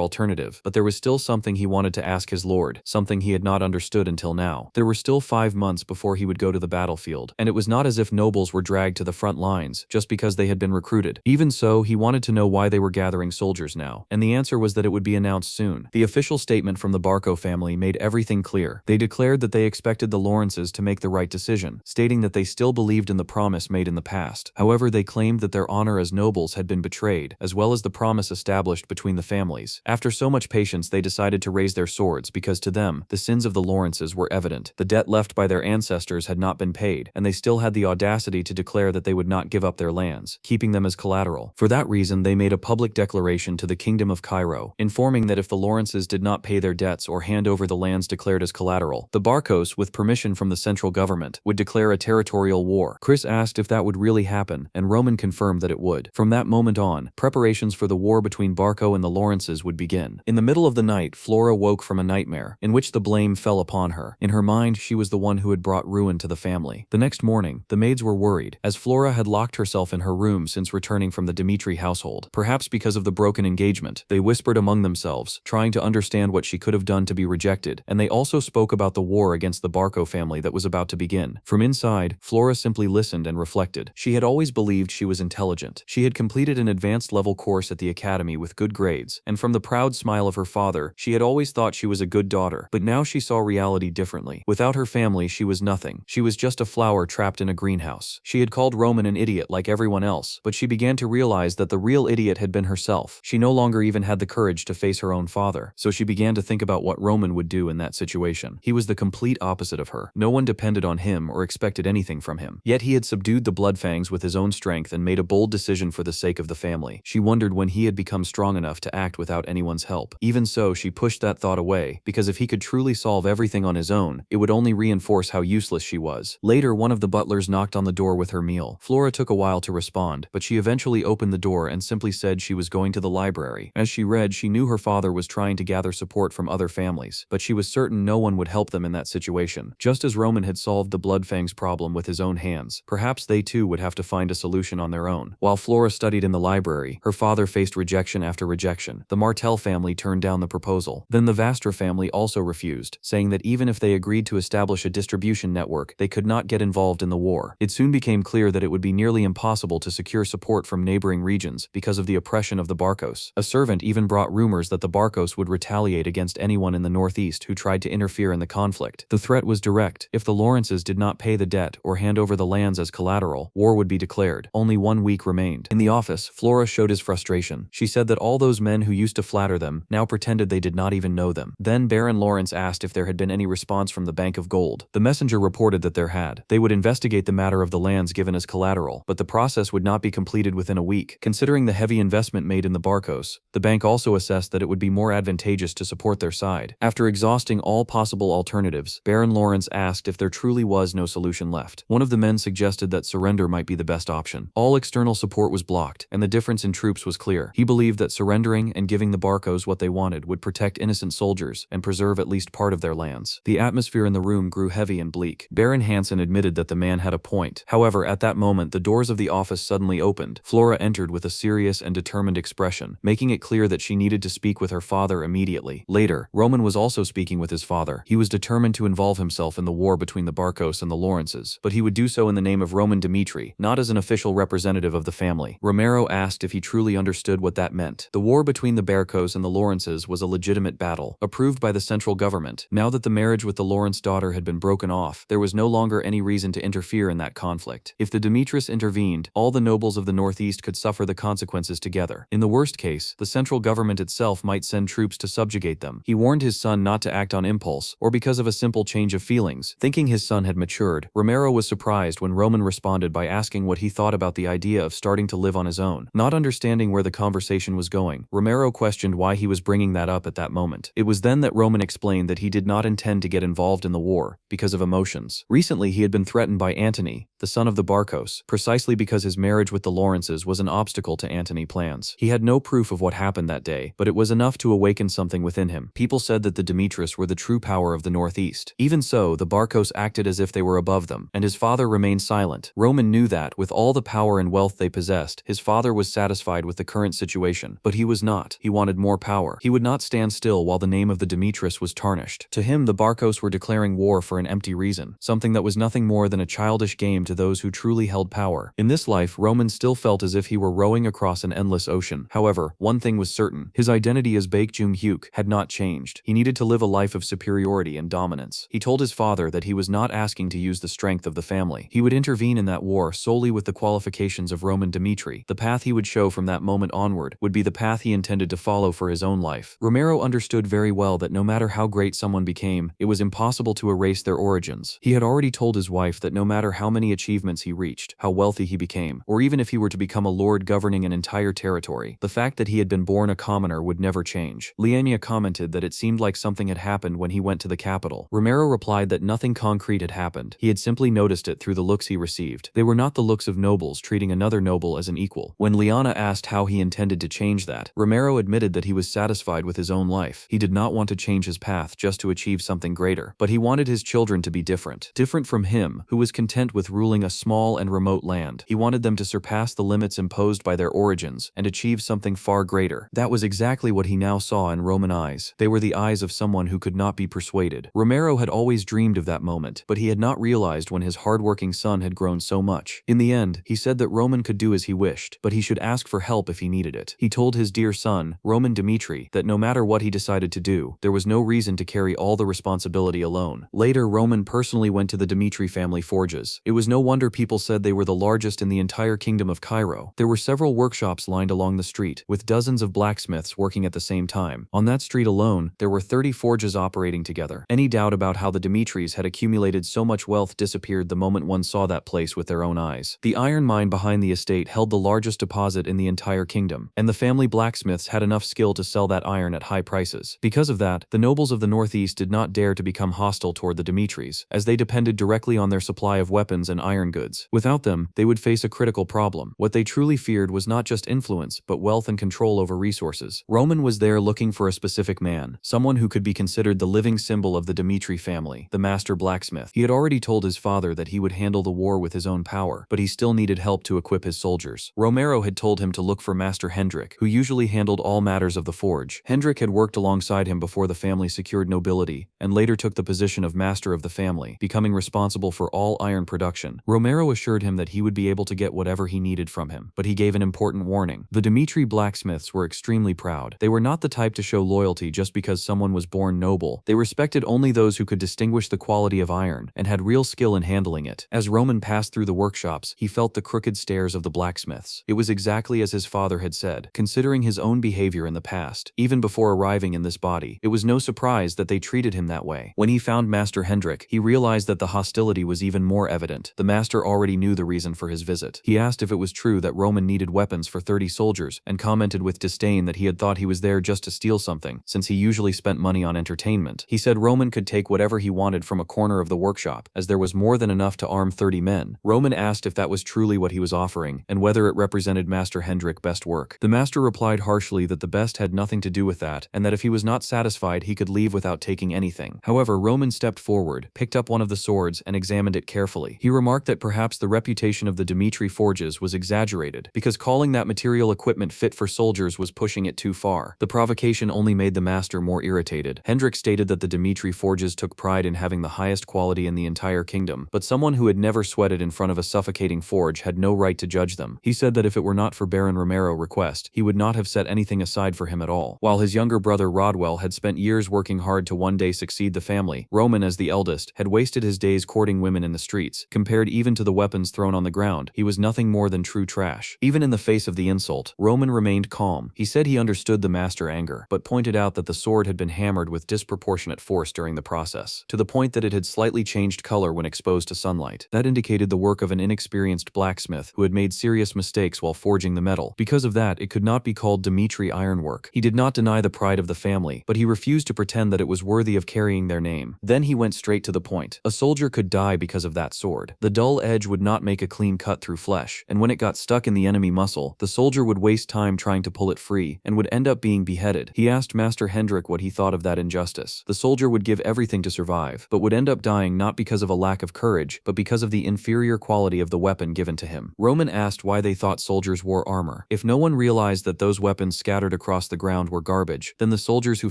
alternative, but there was still something he wanted to ask his lord, something he had not understood until now. There were still 5 months before he would go to the battlefield, and it was not as if nobles were dragged to the front lines just because they had been recruited. Even so, he wanted to know why they were gathering soldiers now, and the answer was that it would be announced soon. The official statement from the Barco family made everything clear. They declared that they expected the Lawrences to make the right decision, stating that they still believed in the promise made in the past. However, they claimed that their honor as nobles had been betrayed, as well as the promise established between the families. After so much patience, they decided to raise their swords because to them, the sins of the Lawrences were evident. The debt left by their ancestors had not been paid, and they still had the audacity to declare that they would not give up their lands, keeping them as collateral. For that reason, they made a public declaration to the Kingdom of Cairo, informing that if the Lawrences did not pay their debts or hand over the lands declared as collateral, the Barcos, with permission from the central government, would declare a territorial war. Chris asked if that would really happen, and Roman confirmed that it would. From that moment on, preparations for the war between Barco and the Lawrences would begin. In the middle of the night, Flora woke from a nightmare, in which the blame fell upon her. In her mind, she was the one who had brought ruin to the family. The next morning, the maids were worried, as Flora had locked herself in her room since returning from the Dmitri household. Perhaps because of the broken engagement, they whispered among themselves, trying to understand what she could have done to be rejected, and they also spoke about the war against the Barco family that was about to begin. From inside, Flora simply listened and reflected. She had always believed she was intelligent. She had completed an advanced level course at the academy with good grades, and from the proud smile of her father, she had always thought she was a good daughter. But now she saw reality differently. Without her family, she was nothing. She was just a flower trapped in a greenhouse. She had called Roman an idiot like everyone else, but she began to realize that the real idiot had been herself. She no longer even had the courage to face her own father, so she began to think about what Roman would do in that situation. He was the complete opposite of her. No one depended on him or expected anything from him. Yet he had subdued the Bloodfangs with his own strength and made a bold decision for the sake of the family. She wondered when he had become strong enough to act without anyone's help. Even so, she pushed that thought away, because if he could truly solve everything on his own, it would only reinforce how useless she was. Later, one of the butlers knocked on the door with her meal. Flora took a while to respond, but she eventually opened the door and simply said she was going to the library. As she read, she knew her father was trying to gather support from other families, but she was certain no one would help them in that situation. Just as Roman had solved the Bloodfangs problem with his own hands, perhaps they too would have to find a solution on their own. While Flora studied in the library, her father faced rejection after rejection. The Martel family turned down the proposal. Then the Vastra family also refused, saying that even if they agreed to establish a distribution network, they could not get involved in the war. It soon became clear that it would be nearly impossible to secure support from neighboring regions because of the oppression of the Barcos. A servant even brought rumors that the Barcos would retaliate against anyone in the northeast who tried to interfere in the conflict. The threat was direct. If the Lawrences did not pay the debt or hand over the lands as collateral, war would be declared. Only 1 week remained. In the office, Flora showed his frustration. She said that all those men who used to flatter them now pretended they did not even know them. Then Baron Lawrence asked if there had been any response from the Bank of Gold. The messenger reported that there had. They would investigate the matter of the lands given as collateral, but the process would not be completed within a week. Considering the heavy investment made in the Barcos, the bank also assessed that it would be more advantageous to support their side. After exhausting all possible alternatives, Baron Lawrence asked if there truly was no solution left. One of the men suggested that surrender might be the best option. All external support was blocked, and the difference in troops was clear. He believed that surrendering and giving the Barcos what they wanted would protect innocent soldiers and preserve at least part of their lands. The atmosphere in the room grew heavy and bleak. Baron Hansen admitted that the man had a point. However, at that moment, the doors of the office suddenly opened. Flora entered with a serious and determined expression, making it clear that she needed to speak with her father immediately. Later, Roman was also speaking with his father. He was determined to involve himself in the war between the Barcos and the Lawrences, but he would do so in the name of Roman Dmitri, not as an official representative of the family. Romero asked if he truly understood what that meant. The war between the Barcos and the Lawrences was a legitimate battle, approved by the central government. Now that the marriage with the Lawrence daughter had been broken off, there was no longer any reason to interfere in that conflict. If the Demetrius intervened, all the nobles of the Northeast could suffer the consequences together. In the worst case, the central government itself might send troops to subjugate them. He warned his son not to act on impulse, or because of a simple change of feelings. Thinking his son had matured, Romero was surprised when Roman responded by asking what he thought about the idea of starting to live on his own. Not understanding where the conversation was going, Romero questioned why he was bringing that up at that moment. It was then that Roman explained that he did not intend to get involved in the war, because of emotions. Recently he had been threatened by Antony, the son of the Barcos, precisely because his marriage with the Lawrences was an obstacle to Antony's plans. He had no proof of what happened that day, but it was enough to awaken something within him. People said that the Demetrius were the true power of the Northeast. Even so, the Barcos acted as if they were above them, and his father remained silent. Roman knew that, with all the power and wealth they possessed, his father was satisfied with the current situation. But he was not. He wanted more power. He would not stand still while the name of the Demetrius was tarnished. To him, the Barcos were declaring war for an empty reason, something that was nothing more than a childish game to those who truly held power. In this life, Roman still felt as if he were rowing across an endless ocean. However, one thing was certain: his identity as Baekjung-hyuk had not changed. He needed to live a life of superiority and dominance. He told his father that he was not asking to use the strength of the family. He would intervene in that war solely with the qualifications of Roman Dimitri. The path he would show from that moment onward would be the path he intended to follow for his own life. Romero understood very well that no matter how great someone became, it was impossible to erase their origins. He had already told his wife that no matter how many achievements he reached, how wealthy he became, or even if he were to become a lord governing an entire territory, the fact that he had been born a commoner would never change. Liania commented that it seemed like something had happened when he went to the capital. Romero replied that nothing concrete had happened. He had simply noticed it through the looks he received. They were not the looks of nobles treating another noble as an equal. When Liana asked how he intended to change that, Romero admitted that he was satisfied with his own life. He did not want to change his path just to achieve something greater, but he wanted his children to be different. Different from him, who was content with ruling a small and remote land. He wanted them to surpass the limits imposed by their origins and achieve something far greater. That was exactly what he now saw in Roman eyes. They were the eyes of someone who could not be persuaded. Romero had always dreamed of that moment, but he had not realized when his hardworking son had grown so much. In the end, he said that Roman could do as he wished, but he should ask for help if he needed it. He told his dear son, Roman Dimitri, that no matter what he decided to do, there was no reason to carry all the responsibility alone. Later, Roman personally went to the Dimitri family forges. It was no wonder people said they were the largest in the entire kingdom of Cairo. There were several workshops lined along the street, with dozens of blacksmiths working at the same time. On that street alone, there were 30 forges operating together. Any doubt about how the Dimitris had accumulated so much wealth disappeared the moment one saw that place with their own eyes. The iron mine behind the estate held the largest deposit in the entire kingdom, and the family blacksmiths had enough skill to sell that iron at high prices. Because of that, the nobles of the Northeast did not dare to become hostile toward the Dimitris, as they depended directly on their supply of weapons and iron goods. Without them, they would face a critical problem. What they truly feared was not just influence, but wealth and control over resources. Roman was there looking for a specific man, someone who could be considered the living symbol of the Dimitri family, the master blacksmith. He had already told his father that he would handle the war with his own power, but he still needed help to equip his soldiers. Romero had told him to look for Master Hendrik, who usually handled all matters of the forge. Hendrik had worked alongside him before the family secured nobility, and later took the position of master of the family, becoming responsible for all iron production. Romero assured him that he would be able to get whatever he needed from him, but he gave an important warning. The Dimitri blacksmiths were extremely proud. They were not the type to show loyalty just because someone was born noble. They respected only those who could distinguish the quality of iron and had real skill in handling it. As Roman passed through the workshops, he felt the crooked stares of the blacksmiths. It was exactly as his father had said. Considering his own behavior in the past, even before arriving in this body, it was no surprise that they treated him that way. When he found Master Hendrik, he realized that the hostility was even more evident. The master already knew the reason for his visit. He asked if it was true that Roman needed weapons for 30 soldiers, and commented with disdain that he had thought he was there just to steal something, since he usually spent money on entertainment. He said Roman could take whatever he wanted from a corner of the workshop, as there was more than enough to arm 30 men. Roman asked if that was truly what he was offering, and whether it represented Master Hendrik's best work. The master replied harshly that the best had nothing to do with that, and that if he was not satisfied he could leave without taking anything. anything. However, Roman stepped forward, picked up one of the swords, and examined it carefully. He remarked that perhaps the reputation of the Dimitri forges was exaggerated, because calling that material equipment fit for soldiers was pushing it too far. The provocation only made the master more irritated. Hendrik stated that the Dimitri forges took pride in having the highest quality in the entire kingdom, but someone who had never sweated in front of a suffocating forge had no right to judge them. He said that if it were not for Baron Romero's request, he would not have set anything aside for him at all. While his younger brother Rodwell had spent years working hard to one day succeed the family, Roman, as the eldest, had wasted his days courting women in the streets. Compared even to the weapons thrown on the ground, he was nothing more than true trash. Even in the face of the insult, Roman remained calm. He said he understood the master's anger, but pointed out that the sword had been hammered with disproportionate force during the process, to the point that it had slightly changed color when exposed to sunlight. That indicated the work of an inexperienced blacksmith who had made serious mistakes while forging the metal. Because of that, it could not be called Dimitri ironwork. He did not deny the pride of the family, but he refused to pretend that it was worthy of carrying their name. Then he went straight to the point. A soldier could die because of that sword. The dull edge would not make a clean cut through flesh, and when it got stuck in the enemy muscle, the soldier would waste time trying to pull it free, and would end up being beheaded. He asked Master Hendrik what he thought of that injustice. The soldier would give everything to survive, but would end up dying not because of a lack of courage, but because of the inferior quality of the weapon given to him. Roman asked why they thought soldiers wore armor. If no one realized that those weapons scattered across the ground were garbage, then the soldiers who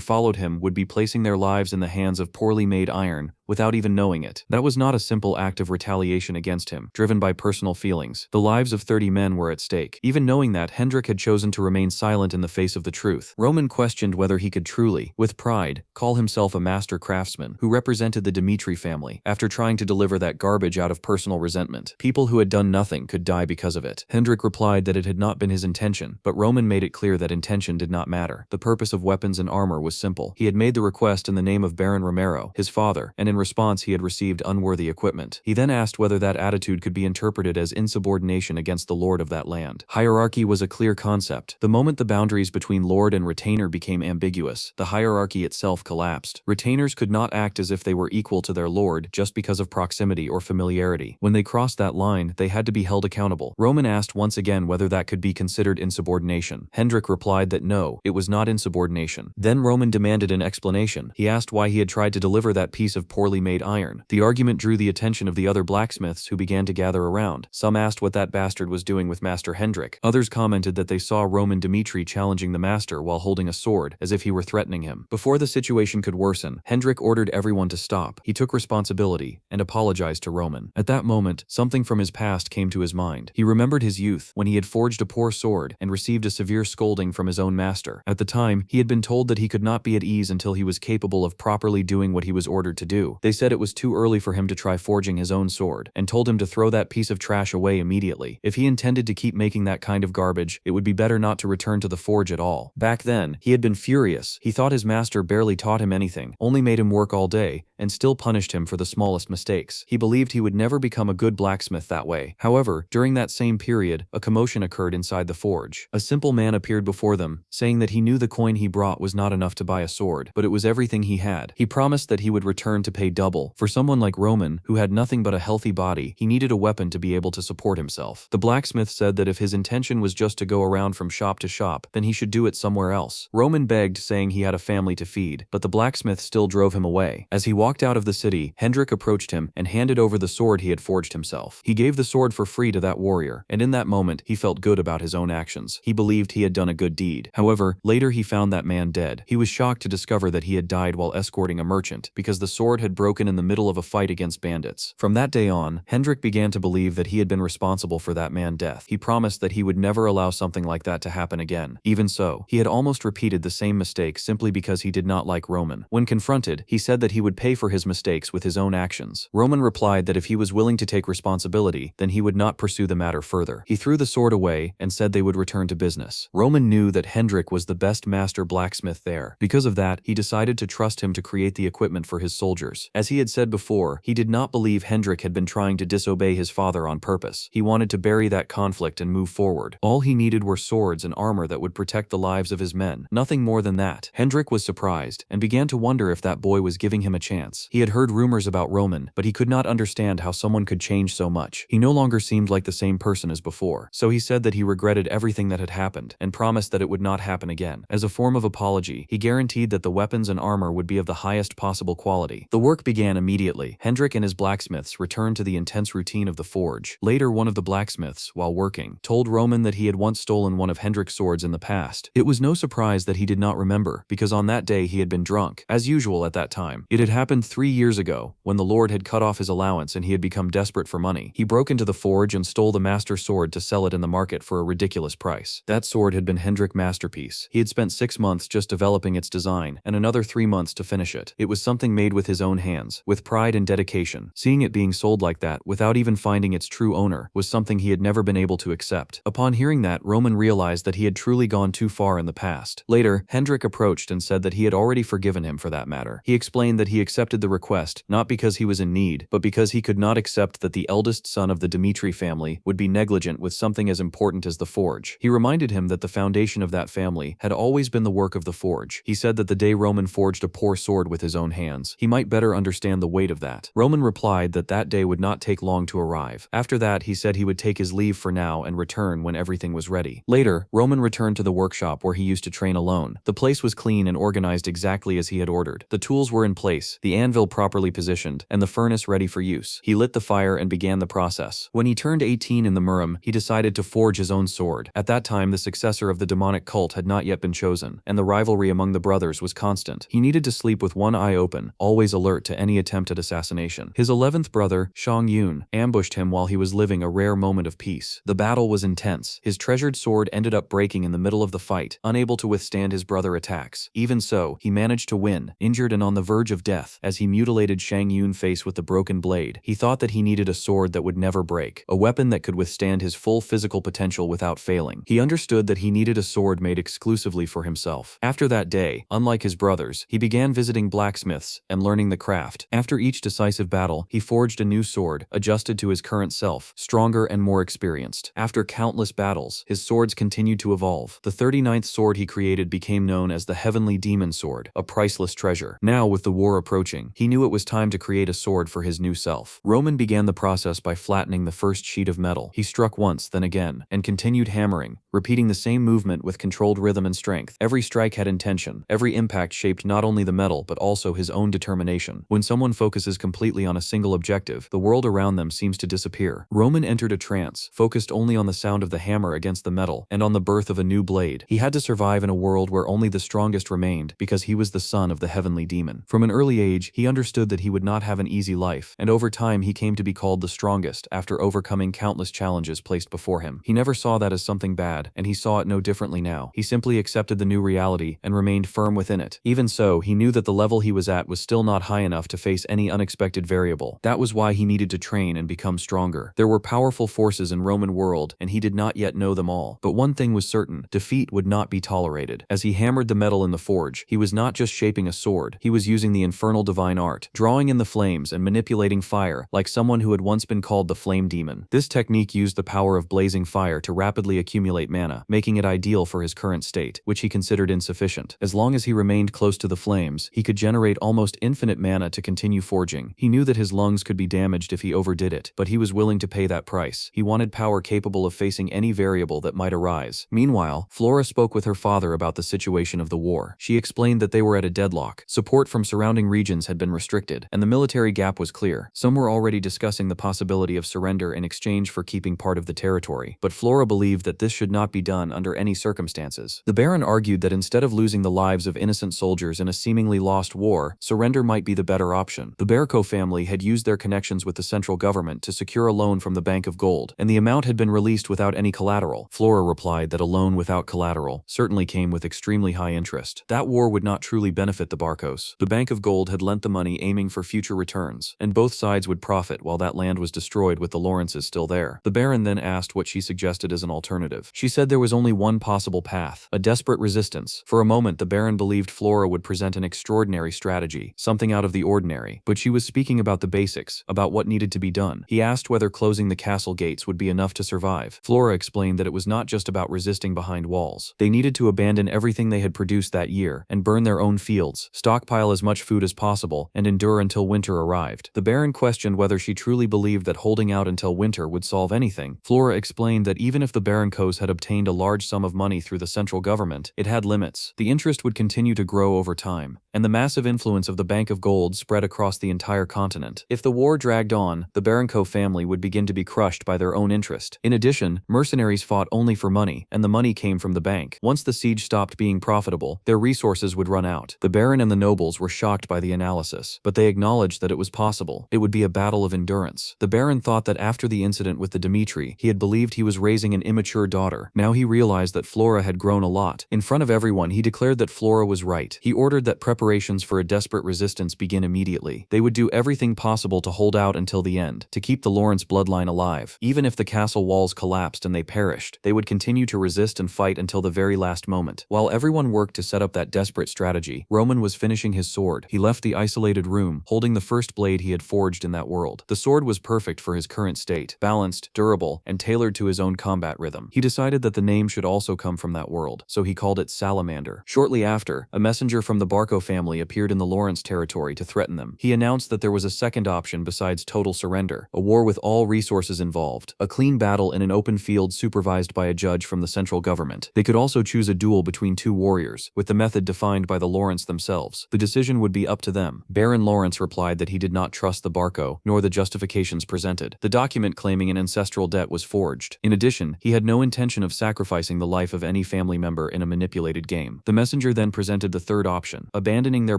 followed him would be placing their lives in the hands of poorly made iron, without even knowing it. That was not a simple act of retaliation against him, driven by personal feelings. The lives of 30 men were at stake. Even knowing that, Hendrik had chosen to remain silent in the face of the truth. Roman questioned whether he could truly, with pride, call himself a master craftsman who represented the Dimitri family, after trying to deliver that garbage out of personal resentment. People who had done nothing could die because of it. Hendrik replied that it had not been his intention, but Roman made it clear that intention did not matter. The purpose of weapons and armor was simple. He had made the request in the name of Baron Romero, his father, and in response he had received unworthy equipment. He then asked whether that attitude could be interpreted as insubordination against the lord of that land. Hierarchy was a clear concept. The moment the boundaries between lord and retainer became ambiguous, the hierarchy itself collapsed. Retainers could not act as if they were equal to their lord just because of proximity or familiarity. When they crossed that line, they had to be held accountable. Roman asked once again whether that could be considered insubordination. Hendrik replied that no, it was not insubordination. Then Roman demanded an explanation. He asked why he had tried to deliver that piece of poorly made iron. The argument drew the attention of the other blacksmiths, who began to gather around. Some asked what that bastard was doing with Master Hendrik. Others commented that they saw Roman Dimitri challenging the master while holding a sword, as if he were threatening him. Before the situation could worsen, Hendrik ordered everyone to stop. He took responsibility and apologized to Roman. At that moment, something from his past came to his mind. He remembered his youth, when he had forged a poor sword and received a severe scolding from his own master. At the time, he had been told that he could not be at ease until he was capable of properly doing what he was ordered to do. They said it was too early for him to try forging his own sword, and told him to throw that piece of trash away immediately. If he intended to keep making that kind of garbage, it would be better not to return to the forge at all. Back then, he had been furious. He thought his master barely taught him anything, only made him work all day, and still punished him for the smallest mistakes. He believed he would never become a good blacksmith that way. However, during that same period, a commotion occurred inside the forge. A simple man appeared before them, saying that he knew the coin he brought was not enough to buy a sword, but it was everything he had. He promised that he would return to pay double. For someone like Roman, who had nothing but a healthy body, he needed a weapon to be able to support himself. The blacksmith said that if his intention was just to go around from shop to shop, then he should do it somewhere else. Roman begged, saying he had a family to feed, but the blacksmith still drove him away. As he walked out of the city, Hendrik approached him and handed over the sword he had forged himself. He gave the sword for free to that warrior, and in that moment, he felt good about his own actions. He believed he had done a good deed. However, later he found that man dead. He was shocked to discover that he had died while escorting a merchant, because the sword had broken in the middle of a fight against bandits. From that day on, Hendrik began to believe that he had been responsible for that man's death. He promised that he would never allow something like that to happen again. Even so, he had almost repeated the same mistake simply because he did not like Roman. When confronted, he said that he would pay for his mistakes with his own actions. Roman replied that if he was willing to take responsibility, then he would not pursue the matter further. He threw the sword away and said they would return to business. Roman knew that Hendrik was the best master blacksmith there. Because of that, he decided to trust him to create the equipment for his soldiers. As he had said before, he did not believe Hendrik had been trying to disobey his father on purpose. He wanted to bury that conflict and move forward. All he needed were swords and armor that would protect the lives of his men. Nothing more than that. Hendrik was surprised and began to wonder if that boy was giving him a chance. chance. He had heard rumors about Roman, but he could not understand how someone could change so much. He no longer seemed like the same person as before. So he said that he regretted everything that had happened and promised that it would not happen again. As a form of apology, he guaranteed that the weapons and armor would be of the highest possible quality. The work began immediately. Hendrik and his blacksmiths returned to the intense routine of the forge. Later, one of the blacksmiths, while working, told Roman that he had once stolen one of Hendrik's swords in the past. It was no surprise that he did not remember, because on that day he had been drunk, as usual at that time. It had happened 3 years ago, when the Lord had cut off his allowance and he had become desperate for money. He broke into the forge and stole the master sword to sell it in the market for a ridiculous price. That sword had been Hendrik's masterpiece. He had spent 6 months just developing its design, and another 3 months to finish it. It was something made with his own hands, with pride and dedication. Seeing it being sold like that, without even finding its true owner, was something he had never been able to accept. Upon hearing that, Roman realized that he had truly gone too far in the past. Later, Hendrik approached and said that he had already forgiven him for that matter. He explained that he accepted the request, not because he was in need, but because he could not accept that the eldest son of the Dmitri family would be negligent with something as important as the forge. He reminded him that the foundation of that family had always been the work of the forge. He said that the day Roman forged a poor sword with his own hands, he might better understand the weight of that. Roman replied that that day would not take long to arrive. After that, he said he would take his leave for now and return when everything was ready. Later, Roman returned to the workshop where he used to train alone. The place was clean and organized exactly as he had ordered. The tools were in place, the anvil properly positioned, and the furnace ready for use. He lit the fire and began the process. When he turned 18 in the Murim, he decided to forge his own sword. At that time, the successor of the demonic cult had not yet been chosen, and the rivalry among the brothers was constant. He needed to sleep with one eye open, always alert to any attempt at assassination. His 11th brother, Shang Yun, ambushed him while he was living a rare moment of peace. The battle was intense. His treasured sword ended up breaking in the middle of the fight, unable to withstand his brother attacks. Even so, he managed to win, injured and on the verge of death, as he mutilated Shang Yun's face with the broken blade. He thought that he needed a sword that would never break, a weapon that could withstand his full physical potential without failing. He understood that he needed a sword made exclusively for himself. After that day, unlike his brothers, he began visiting blacksmiths and learning the craft. After each decisive battle, he forged a new sword, adjusted to his current self, stronger and more experienced. After countless battles, his swords continued to evolve. The 39th sword he created became known as the Heavenly Demon Sword, a priceless treasure. Now, with the war approaching, he knew it was time to create a sword for his new self. Roman began the process by flattening the first sheet of metal. He struck once, then again, and continued hammering, repeating the same movement with controlled rhythm and strength. Every strike had intention. Every impact shaped not only the metal but also his own determination. When someone focuses completely on a single objective, the world around them seems to disappear. Roman entered a trance, focused only on the sound of the hammer against the metal and on the birth of a new blade. He had to survive in a world where only the strongest remained because he was the son of the heavenly demon. From an early age, he understood that he would not have an easy life, and over time he came to be called the strongest after overcoming countless challenges placed before him. He never saw that as something bad, and he saw it no differently now. He simply accepted the new reality and remained firm within it. Even so, he knew that the level he was at was still not high enough to face any unexpected variable. That was why he needed to train and become stronger. There were powerful forces in Roman world, and he did not yet know them all. But one thing was certain: defeat would not be tolerated. As he hammered the metal in the forge, he was not just shaping a sword, he was using the infernal divine art, drawing in the flames and manipulating fire like someone who had once been called the flame demon. This technique used the power of blazing fire to rapidly accumulate mana, making it ideal for his current state, which he considered insufficient. As long as he remained close to the flames, he could generate almost infinite mana to continue forging. He knew that his lungs could be damaged if he overdid it, but he was willing to pay that price. He wanted power capable of facing any variable that might arise. Meanwhile, Flora spoke with her father about the situation of the war. She explained that they were at a deadlock. Support from surrounding regions had been restricted, and the military gap was clear. Some were already discussing the possibility of surrender in exchange for keeping part of the territory, but Flora believed that this should not be done under any circumstances. The Baron argued that instead of losing the lives of innocent soldiers in a seemingly lost war, surrender might be the better option. The Barco family had used their connections with the central government to secure a loan from the Bank of Gold, and the amount had been released without any collateral. Flora replied that a loan without collateral certainly came with extremely high interest. That war would not truly benefit the Barcos. The Bank of Gold had lent the money aiming for future returns, and both sides would profit while that land was destroyed with the Lawrences still there. The Baron then asked what she suggested as an alternative. She said there was only one possible path: a desperate resistance. For a moment, the Baron believed Flora would present an extraordinary strategy, something out of the ordinary, but she was speaking about the basics, about what needed to be done. He asked whether closing the castle gates would be enough to survive. Flora explained that it was not just about resisting behind walls. They needed to abandon everything they had produced that year and burn their own fields, stockpile as much food as possible, possible and endure until winter arrived. The Baron questioned whether she truly believed that holding out until winter would solve anything. Flora explained that even if the Barancos had obtained a large sum of money through the central government, it had limits. The interest would continue to grow over time, and the massive influence of the Bank of Gold spread across the entire continent. If the war dragged on, the Baranco family would begin to be crushed by their own interest. In addition, mercenaries fought only for money, and the money came from the bank. Once the siege stopped being profitable, their resources would run out. The Baron and the nobles were shocked by the analysis, but they acknowledged that it was possible. It would be a battle of endurance. The Baron thought that after the incident with the Dimitri, he had believed he was raising an immature daughter. Now he realized that Flora had grown a lot. In front of everyone, he declared that Flora was right. He ordered that preparations for a desperate resistance begin immediately. They would do everything possible to hold out until the end, to keep the Lawrence bloodline alive. Even if the castle walls collapsed and they perished, they would continue to resist and fight until the very last moment. While everyone worked to set up that desperate strategy, Roman was finishing his sword. He left the isolated room, holding the first blade he had forged in that world. The sword was perfect for his current state, balanced, durable, and tailored to his own combat rhythm. He decided that the name should also come from that world, so he called it Salamander. Shortly after, a messenger from the Barco family appeared in the Lawrence territory to threaten them. He announced that there was a second option besides total surrender, a war with all resources involved, a clean battle in an open field supervised by a judge from the central government. They could also choose a duel between two warriors, with the method defined by the Lawrence themselves. The decision would be up to them. Baron Lawrence replied that he did not trust the Barco, nor the justifications presented. The document claiming an ancestral debt was forged. In addition, he had no intention of sacrificing the life of any family member in a manipulated game. The messenger then presented the third option, abandoning their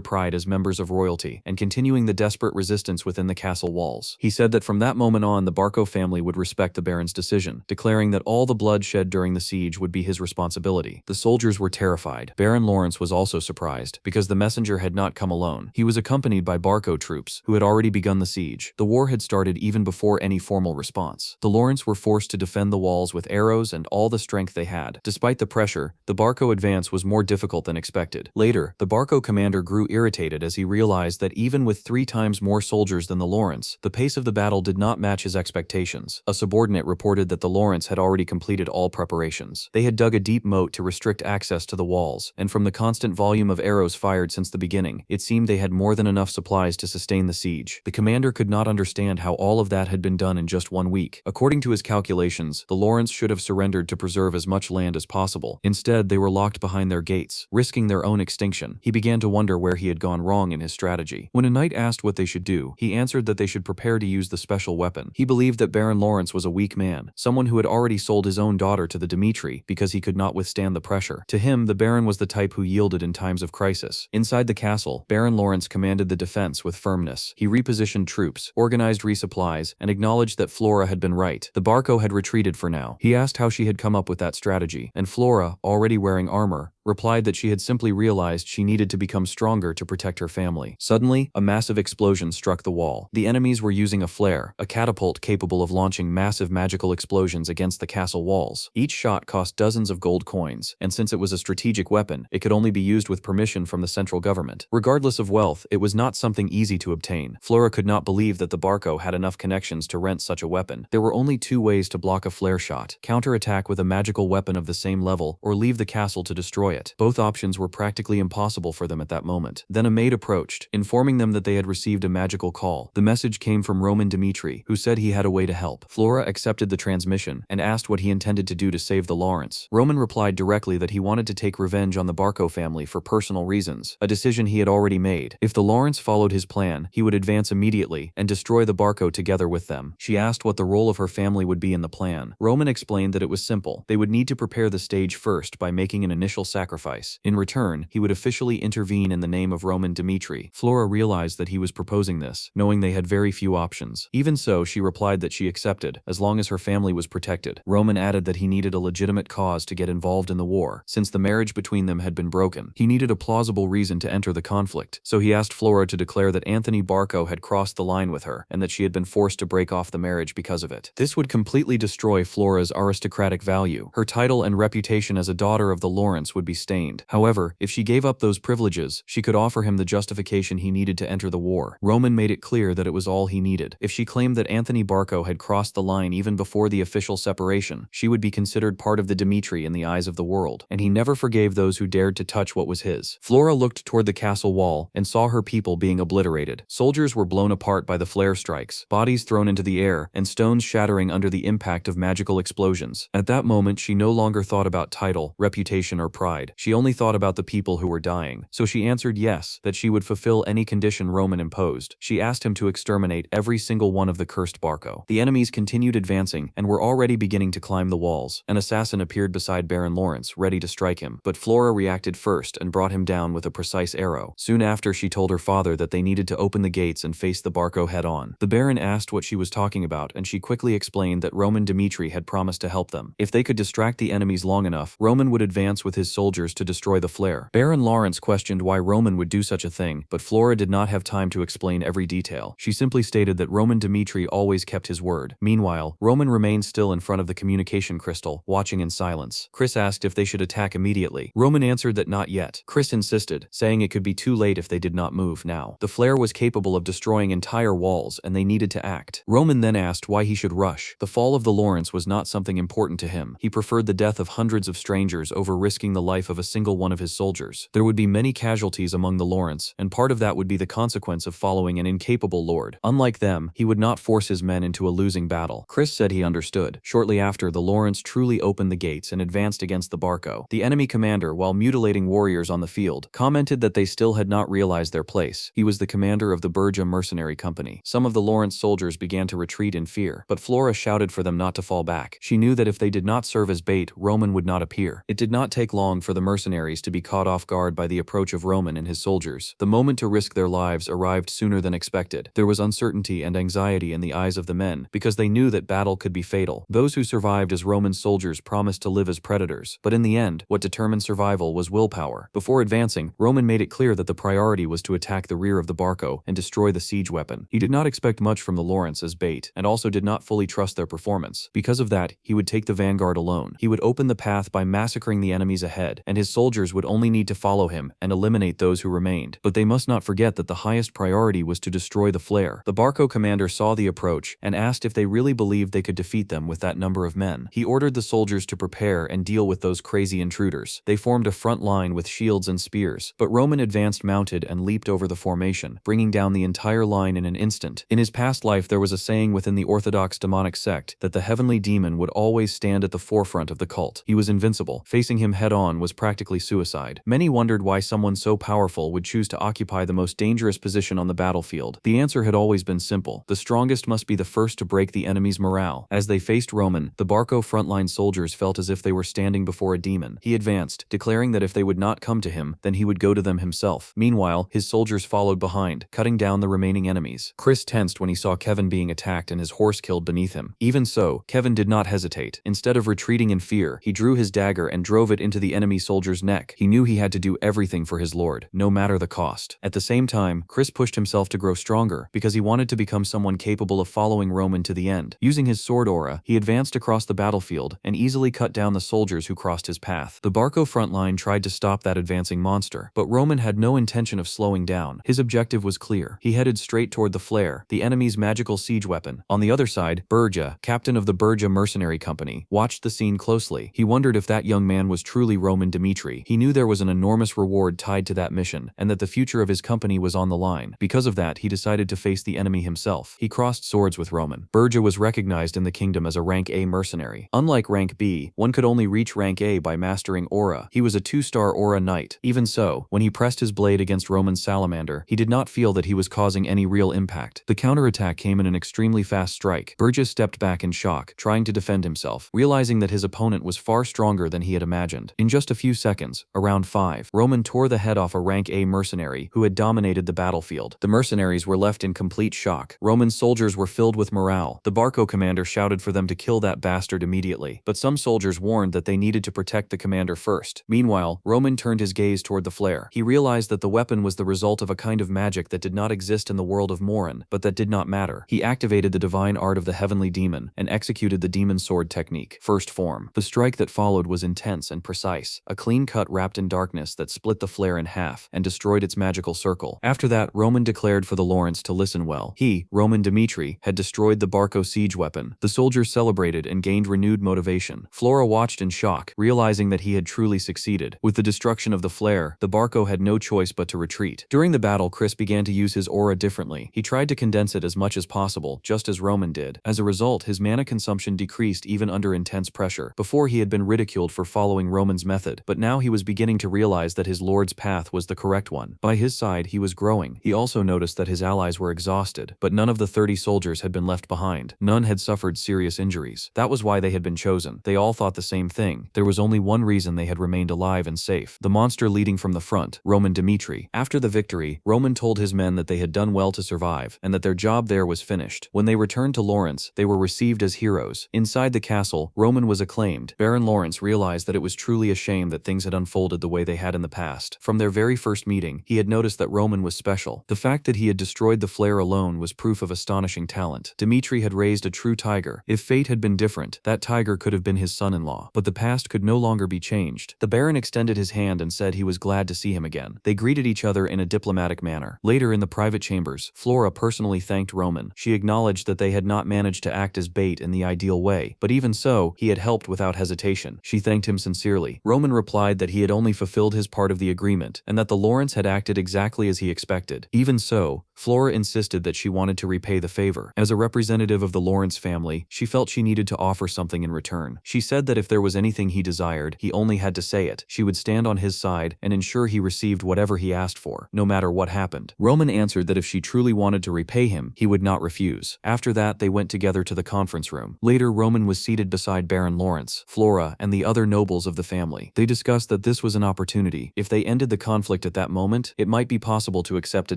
pride as members of royalty and continuing the desperate resistance within the castle walls. He said that from that moment on, the Barco family would respect the Baron's decision, declaring that all the blood shed during the siege would be his responsibility. The soldiers were terrified. Baron Lawrence was also surprised, because the messenger had not come alone. He was accompanied by Barco troops, who had already begun the siege. The war had started even before any formal response. The Lawrence were forced to defend the walls with arrows and all the strength they had. Despite the pressure, the Barco advance was more difficult than expected. Later, the Barco commander grew irritated as he realized that even with 3 times more soldiers than the Lawrence, the pace of the battle did not match his expectations. A subordinate reported that the Lawrence had already completed all preparations. They had dug a deep moat to restrict access to the walls, and from the constant volume of arrows fired since the beginning, it seemed they had more than enough supplies to sustain the siege. The commander could not understand how all of that had been done in just 1 week. According to his calculations, the Lawrence should have surrendered to preserve as much land as possible. Instead, they were locked behind their gates, risking their own extinction. He began to wonder where he had gone wrong in his strategy. When a knight asked what they should do, he answered that they should prepare to use the special weapon. He believed that Baron Lawrence was a weak man, someone who had already sold his own daughter to the Dimitri because he could not withstand the pressure. To him, the Baron was the type who yielded in times of crisis. Inside the castle, Baron Lawrence commanded the defense with firmness. He repositioned troops, organized resupplies, and acknowledged that Flora had been right. The Barco had retreated for now. He asked how she had come up with that strategy, and Flora, already wearing armor, replied that she had simply realized she needed to become stronger to protect her family. Suddenly, a massive explosion struck the wall. The enemies were using a flare, a catapult capable of launching massive magical explosions against the castle walls. Each shot cost dozens of gold coins, and since it was a strategic weapon, it could only be used with permission from the central government. Regardless of wealth, it was not something easy to obtain. Flora could not believe that the Barco had enough connections to rent such a weapon. There were only 2 ways to block a flare shot: counterattack with a magical weapon of the same level, or leave the castle to destroy it. Both options were practically impossible for them at that moment. Then a maid approached, informing them that they had received a magical call. The message came from Roman Dimitri, who said he had a way to help. Flora accepted the transmission and asked what he intended to do to save the Lawrence. Roman replied directly that he wanted to take revenge on the Barco family for personal reasons, a decision he had already made. If the Lawrence followed his plan, he would advance immediately and destroy the Barco together with them. She asked what the role of her family would be in the plan. Roman explained that it was simple. They would need to prepare the stage first by making an initial sacrifice. In return, he would officially intervene in the name of Roman Dimitri. Flora realized that he was proposing this, knowing they had very few options. Even so, she replied that she accepted, as long as her family was protected. Roman added that he needed a legitimate cause to get involved in the war. Since the marriage between them had been broken, he needed a plausible reason to enter the conflict. So he asked Flora to declare that Anthony Barco had crossed the line with her, and that she had been forced to break off the marriage because of it. This would completely destroy Flora's aristocratic value. Her title and reputation as a daughter of the Lawrence would be stained. However, if she gave up those privileges, she could offer him the justification he needed to enter the war. Roman made it clear that it was all he needed. If she claimed that Anthony Barco had crossed the line even before the official separation, she would be considered part of the Dimitri in the eyes of the world, and he never forgave those who dared to touch what was his. Flora looked toward the castle wall and saw her people being obliterated. Soldiers were blown apart by the flare strikes, bodies thrown into the air, and stones shattering under the impact of magical explosions. At that moment, she no longer thought about title, reputation, or pride. She only thought about the people who were dying. So she answered yes, that she would fulfill any condition Roman imposed. She asked him to exterminate every single one of the cursed Barco. The enemies continued advancing and were already beginning to climb the walls. An assassin appeared beside Baron Lawrence, ready to strike him, but Flora reacted first and brought him down with a precise arrow. Soon after, she told her father that they needed to open the gates and face the Barco head-on. The Baron asked what she was talking about, and she quickly explained that Roman Dimitri had promised to help them. If they could distract the enemies long enough, Roman would advance with his soldiers to destroy the flare. Baron Lawrence questioned why Roman would do such a thing, but Flora did not have time to explain every detail. She simply stated that Roman Dimitri always kept his word. Meanwhile, Roman remained still in front of the communication crystal, watching in silence. Chris asked if they should attack immediately. Roman answered that not yet. Chris insisted, saying it could be too late if they did not move now. The flare was capable of destroying entire walls, and they needed to act. Roman then asked why he should rush. The fall of the Lawrence was not something important to him. He preferred the death of hundreds of strangers over risking the life of a single one of his soldiers. There would be many casualties among the Lawrence, and part of that would be the consequence of following an incapable lord. Unlike them, he would not force his men into a losing battle. Chris said he understood. Shortly after, the Lawrence truly opened the gates and advanced against the Barco. The enemy commander, while mutilating warriors on the field, commented that they still had not realized their place. He was the commander of the Berja mercenary company. Some of the Lawrence soldiers began to retreat in fear, but Flora shouted for them not to fall back. She knew that if they did not serve as bait, Roman would not appear. It did not take long for the mercenaries to be caught off guard by the approach of Roman and his soldiers. The moment to risk their lives arrived sooner than expected. There was uncertainty and anxiety in the eyes of the men, because they knew that battle could be fatal. Those who survived as Roman soldiers promised to live as predators, but in the end, what determined survival was willpower. Before advancing, Roman made it clear that the priority was to attack the rear of the Barco and destroy the siege weapon. He did not expect much from the Lawrence as bait, and also did not fully trust their performance. Because of that, he would take the vanguard alone. He would open the path by massacring the enemies ahead, and his soldiers would only need to follow him and eliminate those who remained. But they must not forget that the highest priority was to destroy the flare. The Barco commander saw the approach and asked if they really believed they could defeat them with that number of men. He ordered the soldiers to prepare and deal with those crazy intruders. They formed a front line with shields and spears, but Roman advanced mounted and leaped over the formation, bringing down the entire line in an instant. In his past life, there was a saying within the Orthodox demonic sect that the heavenly demon would always stand at the forefront of the cult. He was invincible. Facing him head-on was practically suicide. Many wondered why someone so powerful would choose to occupy the most dangerous position on the battlefield. The answer had always been simple. The strongest must be the first to break the enemy's morale. As they faced Roman, the Barco frontline soldiers felt as if they were standing before a demon. He advanced, declaring that if they would not come to him, then he would go to them himself. Meanwhile, his soldiers followed behind, cutting down the remaining enemies. Chris tensed when he saw Kevin being attacked and his horse killed beneath him. Even so, Kevin did not hesitate. Instead of retreating in fear, he drew his dagger and drove it into the enemy soldier's neck. He knew he had to do everything for his lord, no matter the cost. At the same time, Chris pushed himself to grow stronger, because he wanted to become someone capable of following Roman to the end. Using his sword aura, he advanced across the battlefield and easily cut down the soldiers who crossed his path. The Barco front line tried to stop that advancing monster, but Roman had no intention of slowing down. His objective was clear. He headed straight toward the flare, the enemy's magical siege weapon. On the other side, Berja, captain of the Berja mercenary company, watched the scene closely. He wondered if that young man was truly Roman Dimitri. He knew there was an enormous reward tied to that mission, and that the future of his company was on the line. Because of that, he decided to face the enemy himself. He crossed swords with Roman. Berja was recognized in the kingdom as a rank A mercenary. Unlike rank B, one could only reach rank A by mastering aura. He was a 2-star aura knight. Even so, when he pressed his blade against Roman's salamander, he did not feel that he was causing any real impact. The counterattack came in an extremely fast strike. Berja stepped back in shock, trying to defend himself, realizing that his opponent was far stronger than he had imagined. In just a few seconds, around 5, Roman tore the head off a rank A mercenary who had dominated the battlefield. The mercenaries were left in complete shock. Roman's soldiers were filled with morale. The Barco commander shouted for them to kill that bastard immediately, but some soldiers warned that they needed to protect the commander first. Meanwhile, Roman turned his gaze toward the flare. He realized that the weapon was the result of a kind of magic that did not exist in the world of Morin, but that did not matter. He activated the divine art of the heavenly demon and executed the demon sword technique, first form. The strike that followed was intense and precise. Reincarnates, a clean cut wrapped in darkness that split the flare in half and destroyed its magical circle. After that, Roman declared for the Lawrence to listen well. He, Roman Dmitri, had destroyed the Barco siege weapon. The soldiers celebrated and gained renewed motivation. Flora watched in shock, realizing that he had truly succeeded. With the destruction of the flare, the Barco had no choice but to retreat. During the battle, Chris began to use his aura differently. He tried to condense it as much as possible, just as Roman did. As a result, his mana consumption decreased even under intense pressure. Before, he had been ridiculed for following Roman's method, but now he was beginning to realize that his lord's path was the correct one. By his side, he was growing. He also noticed that his allies were exhausted, but none of the 30 soldiers had been left behind. None had suffered serious injuries. That was why they had been chosen. They all thought the same thing. There was only one reason they had remained alive and safe: the monster leading from the front, Roman Dmitri. After the victory, Roman told his men that they had done well to survive, and that their job there was finished. When they returned to Lawrence, they were received as heroes. Inside the castle, Roman was acclaimed. Baron Lawrence realized that it was truly a shame that things had unfolded the way they had in the past. From their very first meeting, he had noticed that Roman was special. The fact that he had destroyed the flare alone was proof of astonishing talent. Dmitri had raised a true tiger. If fate had been different, that tiger could have been his son-in-law. But the past could no longer be changed. The Baron extended his hand and said he was glad to see him again. They greeted each other in a diplomatic manner. Later in the private chambers, Flora personally thanked Roman. She acknowledged that they had not managed to act as bait in the ideal way, but even so, he had helped without hesitation. She thanked him sincerely. Roman replied that he had only fulfilled his part of the agreement, and that the Lawrence had acted exactly as he expected. Even so, Flora insisted that she wanted to repay the favor. As a representative of the Lawrence family, she felt she needed to offer something in return. She said that if there was anything he desired, he only had to say it. She would stand on his side and ensure he received whatever he asked for, no matter what happened. Roman answered that if she truly wanted to repay him, he would not refuse. After that, they went together to the conference room. Later, Roman was seated beside Baron Lawrence, Flora, and the other nobles of the family. They discussed that this was an opportunity. If they ended the conflict at that moment, it might be possible to accept a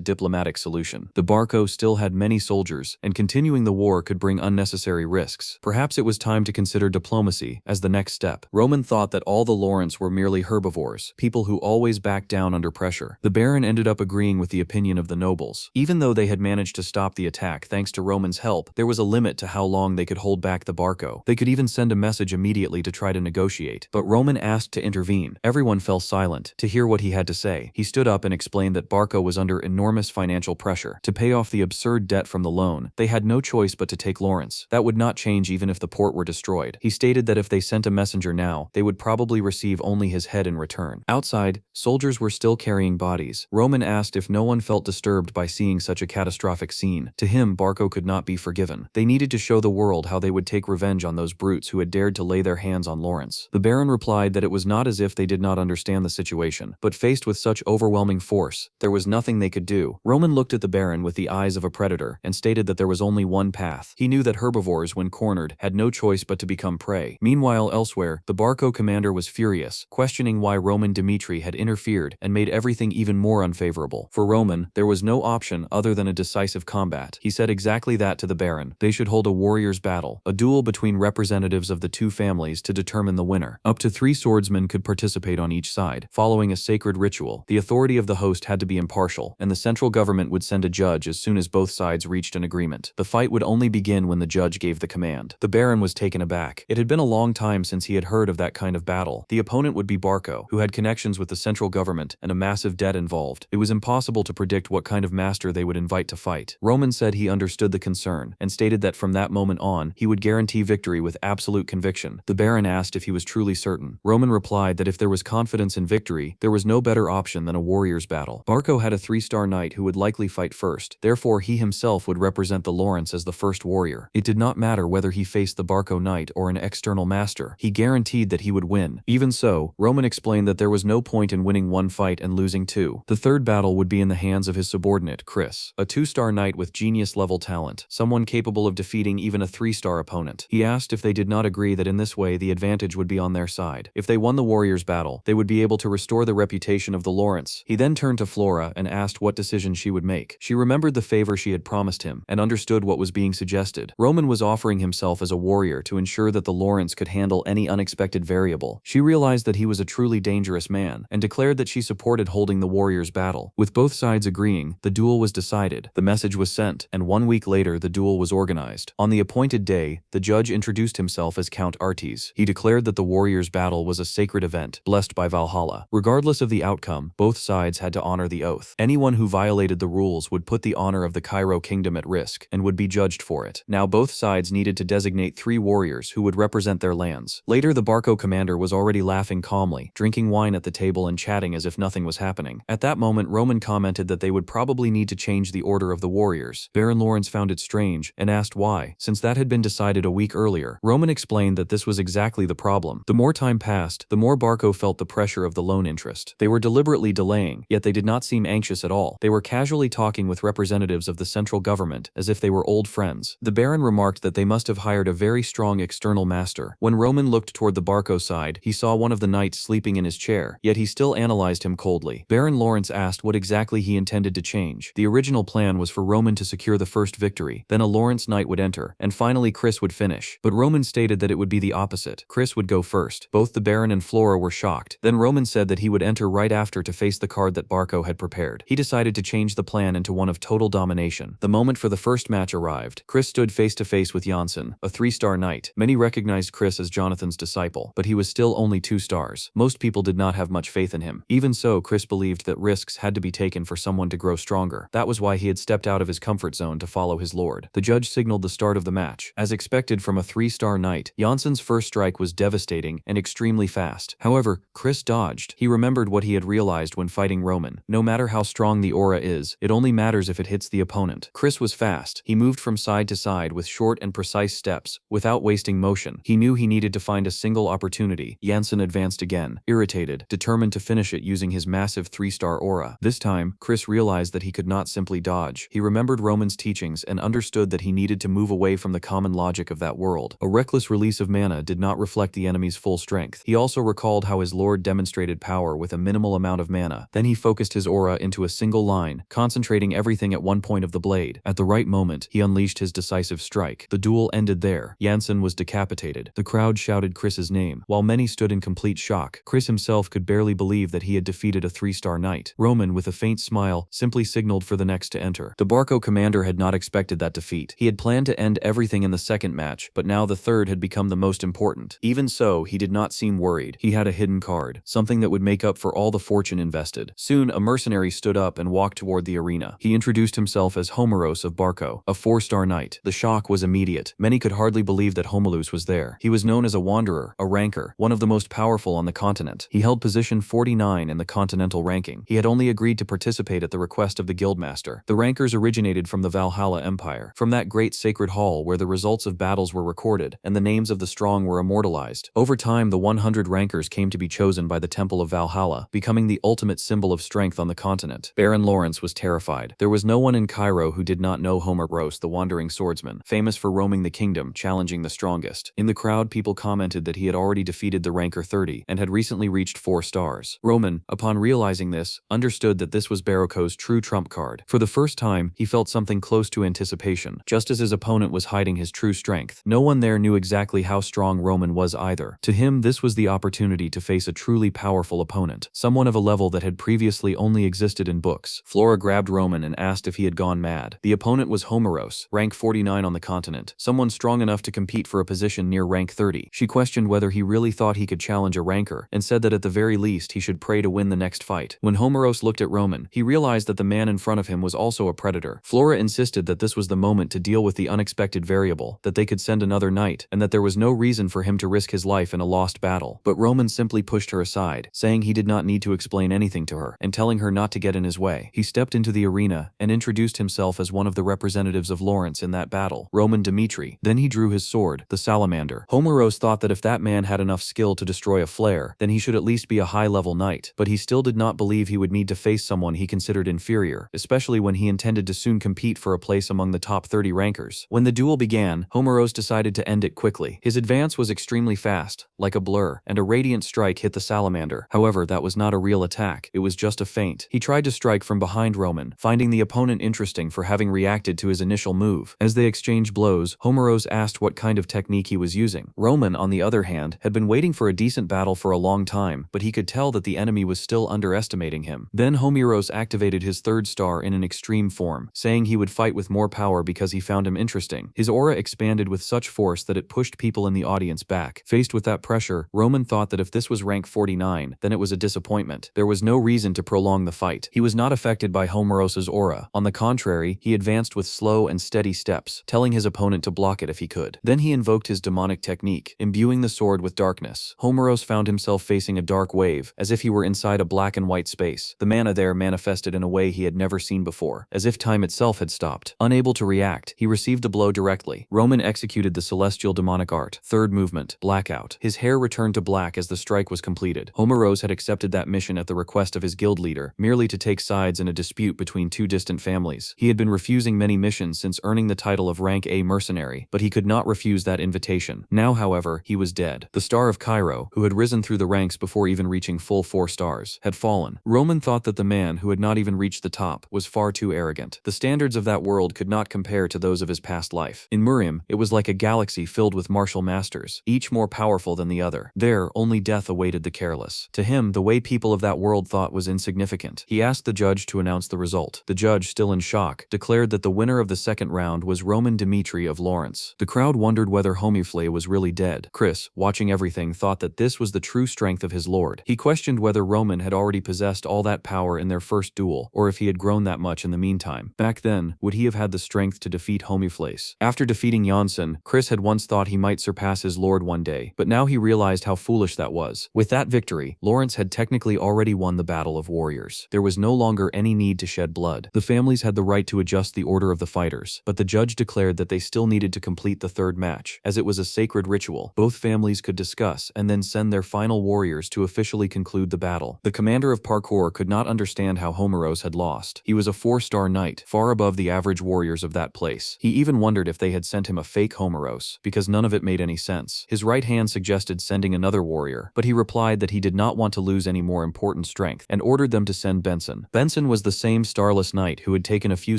diplomatic solution. The Barco still had many soldiers, and continuing the war could bring unnecessary risks. Perhaps it was time to consider diplomacy as the next step. Roman thought that all the Lawrence were merely herbivores, people who always backed down under pressure. The Baron ended up agreeing with the opinion of the nobles. Even though they had managed to stop the attack thanks to Roman's help, there was a limit to how long they could hold back the Barco. They could even send a message immediately to try to negotiate, but Roman asked to intervene. Everyone fell silent to hear what he had to say. He stood up and explained that Barco was under enormous financial pressure. To pay off the absurd debt from the loan, they had no choice but to take Lawrence. That would not change even if the port were destroyed. He stated that if they sent a messenger now, they would probably receive only his head in return. Outside, soldiers were still carrying bodies. Roman asked if no one felt disturbed by seeing such a catastrophic scene. To him, Barco could not be forgiven. They needed to show the world how they would take revenge on those brutes who had dared to lay their hands on Lawrence. The Baron replied that it was not as if they did not understand the situation, but faced with such overwhelming force, there was nothing they could do. Roman looked at the Baron with the eyes of a predator and stated that there was only one path. He knew that herbivores, when cornered, had no choice but to become prey. Meanwhile, elsewhere, the Barco commander was furious, questioning why Roman Dmitri had interfered and made everything even more unfavorable. For Roman, there was no option other than a decisive combat. He said exactly that to the Baron. They should hold a warrior's battle, a duel between representatives of the two families to determine the winner. Up to 3 swordsmen could participate on each side. Following a sacred ritual, the authority of the host had to be impartial, and the central government would send a judge as soon as both sides reached an agreement. The fight would only begin when the judge gave the command. The Baron was taken aback. It had been a long time since he had heard of that kind of battle. The opponent would be Barco, who had connections with the central government and a massive debt involved. It was impossible to predict what kind of master they would invite to fight. Roman said he understood the concern and stated that from that moment on, he would guarantee victory with absolute conviction. The Baron asked if he was truly certain. Roman replied that if there was confidence in victory, there was no better option than a warrior's battle. Barco had a 3-star knight who would likely fight first. Therefore, he himself would represent the Lawrence as the first warrior. It did not matter whether he faced the Barco knight or an external master. He guaranteed that he would win. Even so, Roman explained that there was no point in winning one fight and losing 2. The third battle would be in the hands of his subordinate, Chris, a 2-star knight with genius-level talent, someone capable of defeating even a 3-star opponent. He asked if they did not agree that in this way the advantage would be on their side. If they won the warrior's battle, they would be able to restore the reputation of the Lawrence. He then turned to Flora and asked what decision she would make. She remembered the favor she had promised him and understood what was being suggested. Roman was offering himself as a warrior to ensure that the Lawrence could handle any unexpected variable. She realized that he was a truly dangerous man and declared that she supported holding the warrior's battle. With both sides agreeing, the duel was decided. The message was sent, and 1 week later the duel was organized. On the appointed day, the judge introduced himself as Count Artes. He declared that the warrior's battle was a sacred sacred event, blessed by Valhalla. Regardless of the outcome, both sides had to honor the oath. Anyone who violated the rules would put the honor of the Cairo kingdom at risk and would be judged for it. Now both sides needed to designate 3 warriors who would represent their lands. Later, the Barco commander was already laughing calmly, drinking wine at the table and chatting as if nothing was happening. At that moment, Roman commented that they would probably need to change the order of the warriors. Baron Lawrence found it strange and asked why, since that had been decided a week earlier. Roman explained that this was exactly the problem. The more time passed, the more Barco felt the pressure of the loan interest. They were deliberately delaying, yet they did not seem anxious at all. They were casually talking with representatives of the central government as if they were old friends. The Baron remarked that they must have hired a very strong external master. When Roman looked toward the Barco side, he saw one of the knights sleeping in his chair, yet he still analyzed him coldly. Baron Lawrence asked what exactly he intended to change. The original plan was for Roman to secure the first victory, then a Lawrence knight would enter, and finally Chris would finish. But Roman stated that it would be the opposite. Chris would go first. Both the Baron and Flora were shocked. Then Roman said that he would enter right after to face the card that Barco had prepared. He decided to change the plan into one of total domination. The moment for the first match arrived. Chris stood face to face with Janssen, a 3-star knight. Many recognized Chris as Jonathan's disciple, but he was still only 2 stars. Most people did not have much faith in him. Even so, Chris believed that risks had to be taken for someone to grow stronger. That was why he had stepped out of his comfort zone to follow his lord. The judge signaled the start of the match. As expected from a 3-star knight, Janssen's first strike was devastating and extremely fast. However, Chris dodged. He remembered what he had realized when fighting Roman. No matter how strong the aura is, it only matters if it hits the opponent. Chris was fast. He moved from side to side with short and precise steps, without wasting motion. He knew he needed to find a single opportunity. Janssen advanced again, irritated, determined to finish it using his massive 3-star aura. This time, Chris realized that he could not simply dodge. He remembered Roman's teachings and understood that he needed to move away from the common logic of that world. A reckless release of mana did not reflect the enemy's full strength. He also recalled how his lord demonstrated power with a minimal amount of mana. Then he focused his aura into a single line, concentrating everything at one point of the blade. At the right moment, he unleashed his decisive strike. The duel ended there. Janssen was decapitated. The crowd shouted Chris's name, while many stood in complete shock. Chris himself could barely believe that he had defeated a 3-star knight. Roman, with a faint smile, simply signaled for the next to enter. The Barco commander had not expected that defeat. He had planned to end everything in the second match, but now the third had become the most important. Even so, he did not seem worried. He had a hidden card, something that would make up for all the fortune invested. Soon, a mercenary stood up and walked toward the arena. He introduced himself as Homeros of Barco, a 4-star knight. The shock was immediate. Many could hardly believe that Homolus was there. He was known as a wanderer, a ranker, one of the most powerful on the continent. He held position 49 in the continental ranking. He had only agreed to participate at the request of the guildmaster. The rankers originated from the Valhalla Empire, from that great sacred hall where the results of battles were recorded and the names of the strong were immortalized. Over time, the 100 rankers came to be chosen by the Temple of Valhalla, becoming the ultimate symbol of strength on the continent. Baron Lawrence was terrified. There was no one in Cairo who did not know Homeros, the wandering swordsman, famous for roaming the kingdom, challenging the strongest. In the crowd, people commented that he had already defeated the ranker 30 and had recently reached 4 stars. Roman, upon realizing this, understood that this was Barco's true trump card. For the first time, he felt something close to anticipation, just as his opponent was hiding his true strength. No one there knew exactly how strong Roman was either. To him, this was the opportunity to face a truly powerful opponent, someone of a level that had previously only existed in books. Flora grabbed Roman and asked if he had gone mad. The opponent was Homeros, rank 49 on the continent, someone strong enough to compete for a position near rank 30. She questioned whether he really thought he could challenge a ranker, and said that at the very least he should pray to win the next fight. When Homeros looked at Roman, he realized that the man in front of him was also a predator. Flora insisted that this was the moment to deal with the unexpected variable, that they could send another knight, and that there was no reason for him to risk his life in a lost battle. But Roman simply pushed her aside, saying he did not need to explain anything to her, and telling her not to get in his way. He stepped into the arena and introduced himself as one of the representatives of Lawrence in that battle, Roman Dmitri. Then he drew his sword, the salamander. Homeros thought that if that man had enough skill to destroy a flare, then he should at least be a high-level knight, but he still did not believe he would need to face someone he considered inferior, especially when he intended to soon compete for a place among the top 30 rankers. When the duel began, Homeros decided to end it quickly. His advance was extremely fast, like a blur, and a radiant strike hit the salamander. However, that was not a real attack, it was just a feint. He tried to strike from behind Roman, finding the opponent interesting for having reacted to his initial move. As they exchanged blows, Homeros asked what kind of technique he was using. Roman, on the other hand, had been waiting for a decent battle for a long time, but he could tell that the enemy was still underestimating him. Then Homeros activated his 3rd star in an extreme form, saying he would fight with more power because he found him interesting. His aura expanded with such force that it pushed people in the audience back. Faced with that pressure, Roman thought thought that if this was rank 49, then it was a disappointment. There was no reason to prolong the fight. He was not affected by Homerosa's aura. On the contrary, he advanced with slow and steady steps, telling his opponent to block it if he could. Then he invoked his demonic technique, imbuing the sword with darkness. Homeros found himself facing a dark wave, as if he were inside a black and white space. The mana there manifested in a way he had never seen before, as if time itself had stopped. Unable to react, he received a blow directly. Roman executed the celestial demonic art. Third movement, blackout. His hair returned to black as the strike was completed. Homeros had accepted that mission at the request of his guild leader, merely to take sides in a dispute between two distant families. He had been refusing many missions since earning the title of rank A mercenary, but he could not refuse that invitation. Now, however, he was dead. The star of Cairo, who had risen through the ranks before even reaching full 4 stars, had fallen. Roman thought that the man who had not even reached the top was far too arrogant. The standards of that world could not compare to those of his past life. In Murium, it was like a galaxy filled with martial masters, each more powerful than the other. There, only death awaited the careless. To him, the way people of that world thought was insignificant. He asked the judge to announce the result. The judge, still in shock, declared that the winner of the second round was Roman Dimitri of Lawrence. The crowd wondered whether Homifle was really dead. Chris, watching everything, thought that this was the true strength of his lord. He questioned whether Roman had already possessed all that power in their first duel, or if he had grown that much in the meantime. Back then, would he have had the strength to defeat Homiflace? After defeating Janssen, Chris had once thought he might surpass his lord one day, but now he realized how foolish that was. With that victory, Lawrence had technically already won the battle of warriors. There was no longer any need to shed blood. The families had the right to adjust the order of the fighters, but the judge declared that they still needed to complete the third match. As it was a sacred ritual, both families could discuss and then send their final warriors to officially conclude the battle. The commander of Parkour could not understand how Homeros had lost. He was a 4-star knight, far above the average warriors of that place. He even wondered if they had sent him a fake Homeros, because none of it made any sense. His right hand suggested sending another warrior, but he replied that he did not want to lose any more important strength, and ordered them to send Benson. Benson was the same starless knight who had taken a few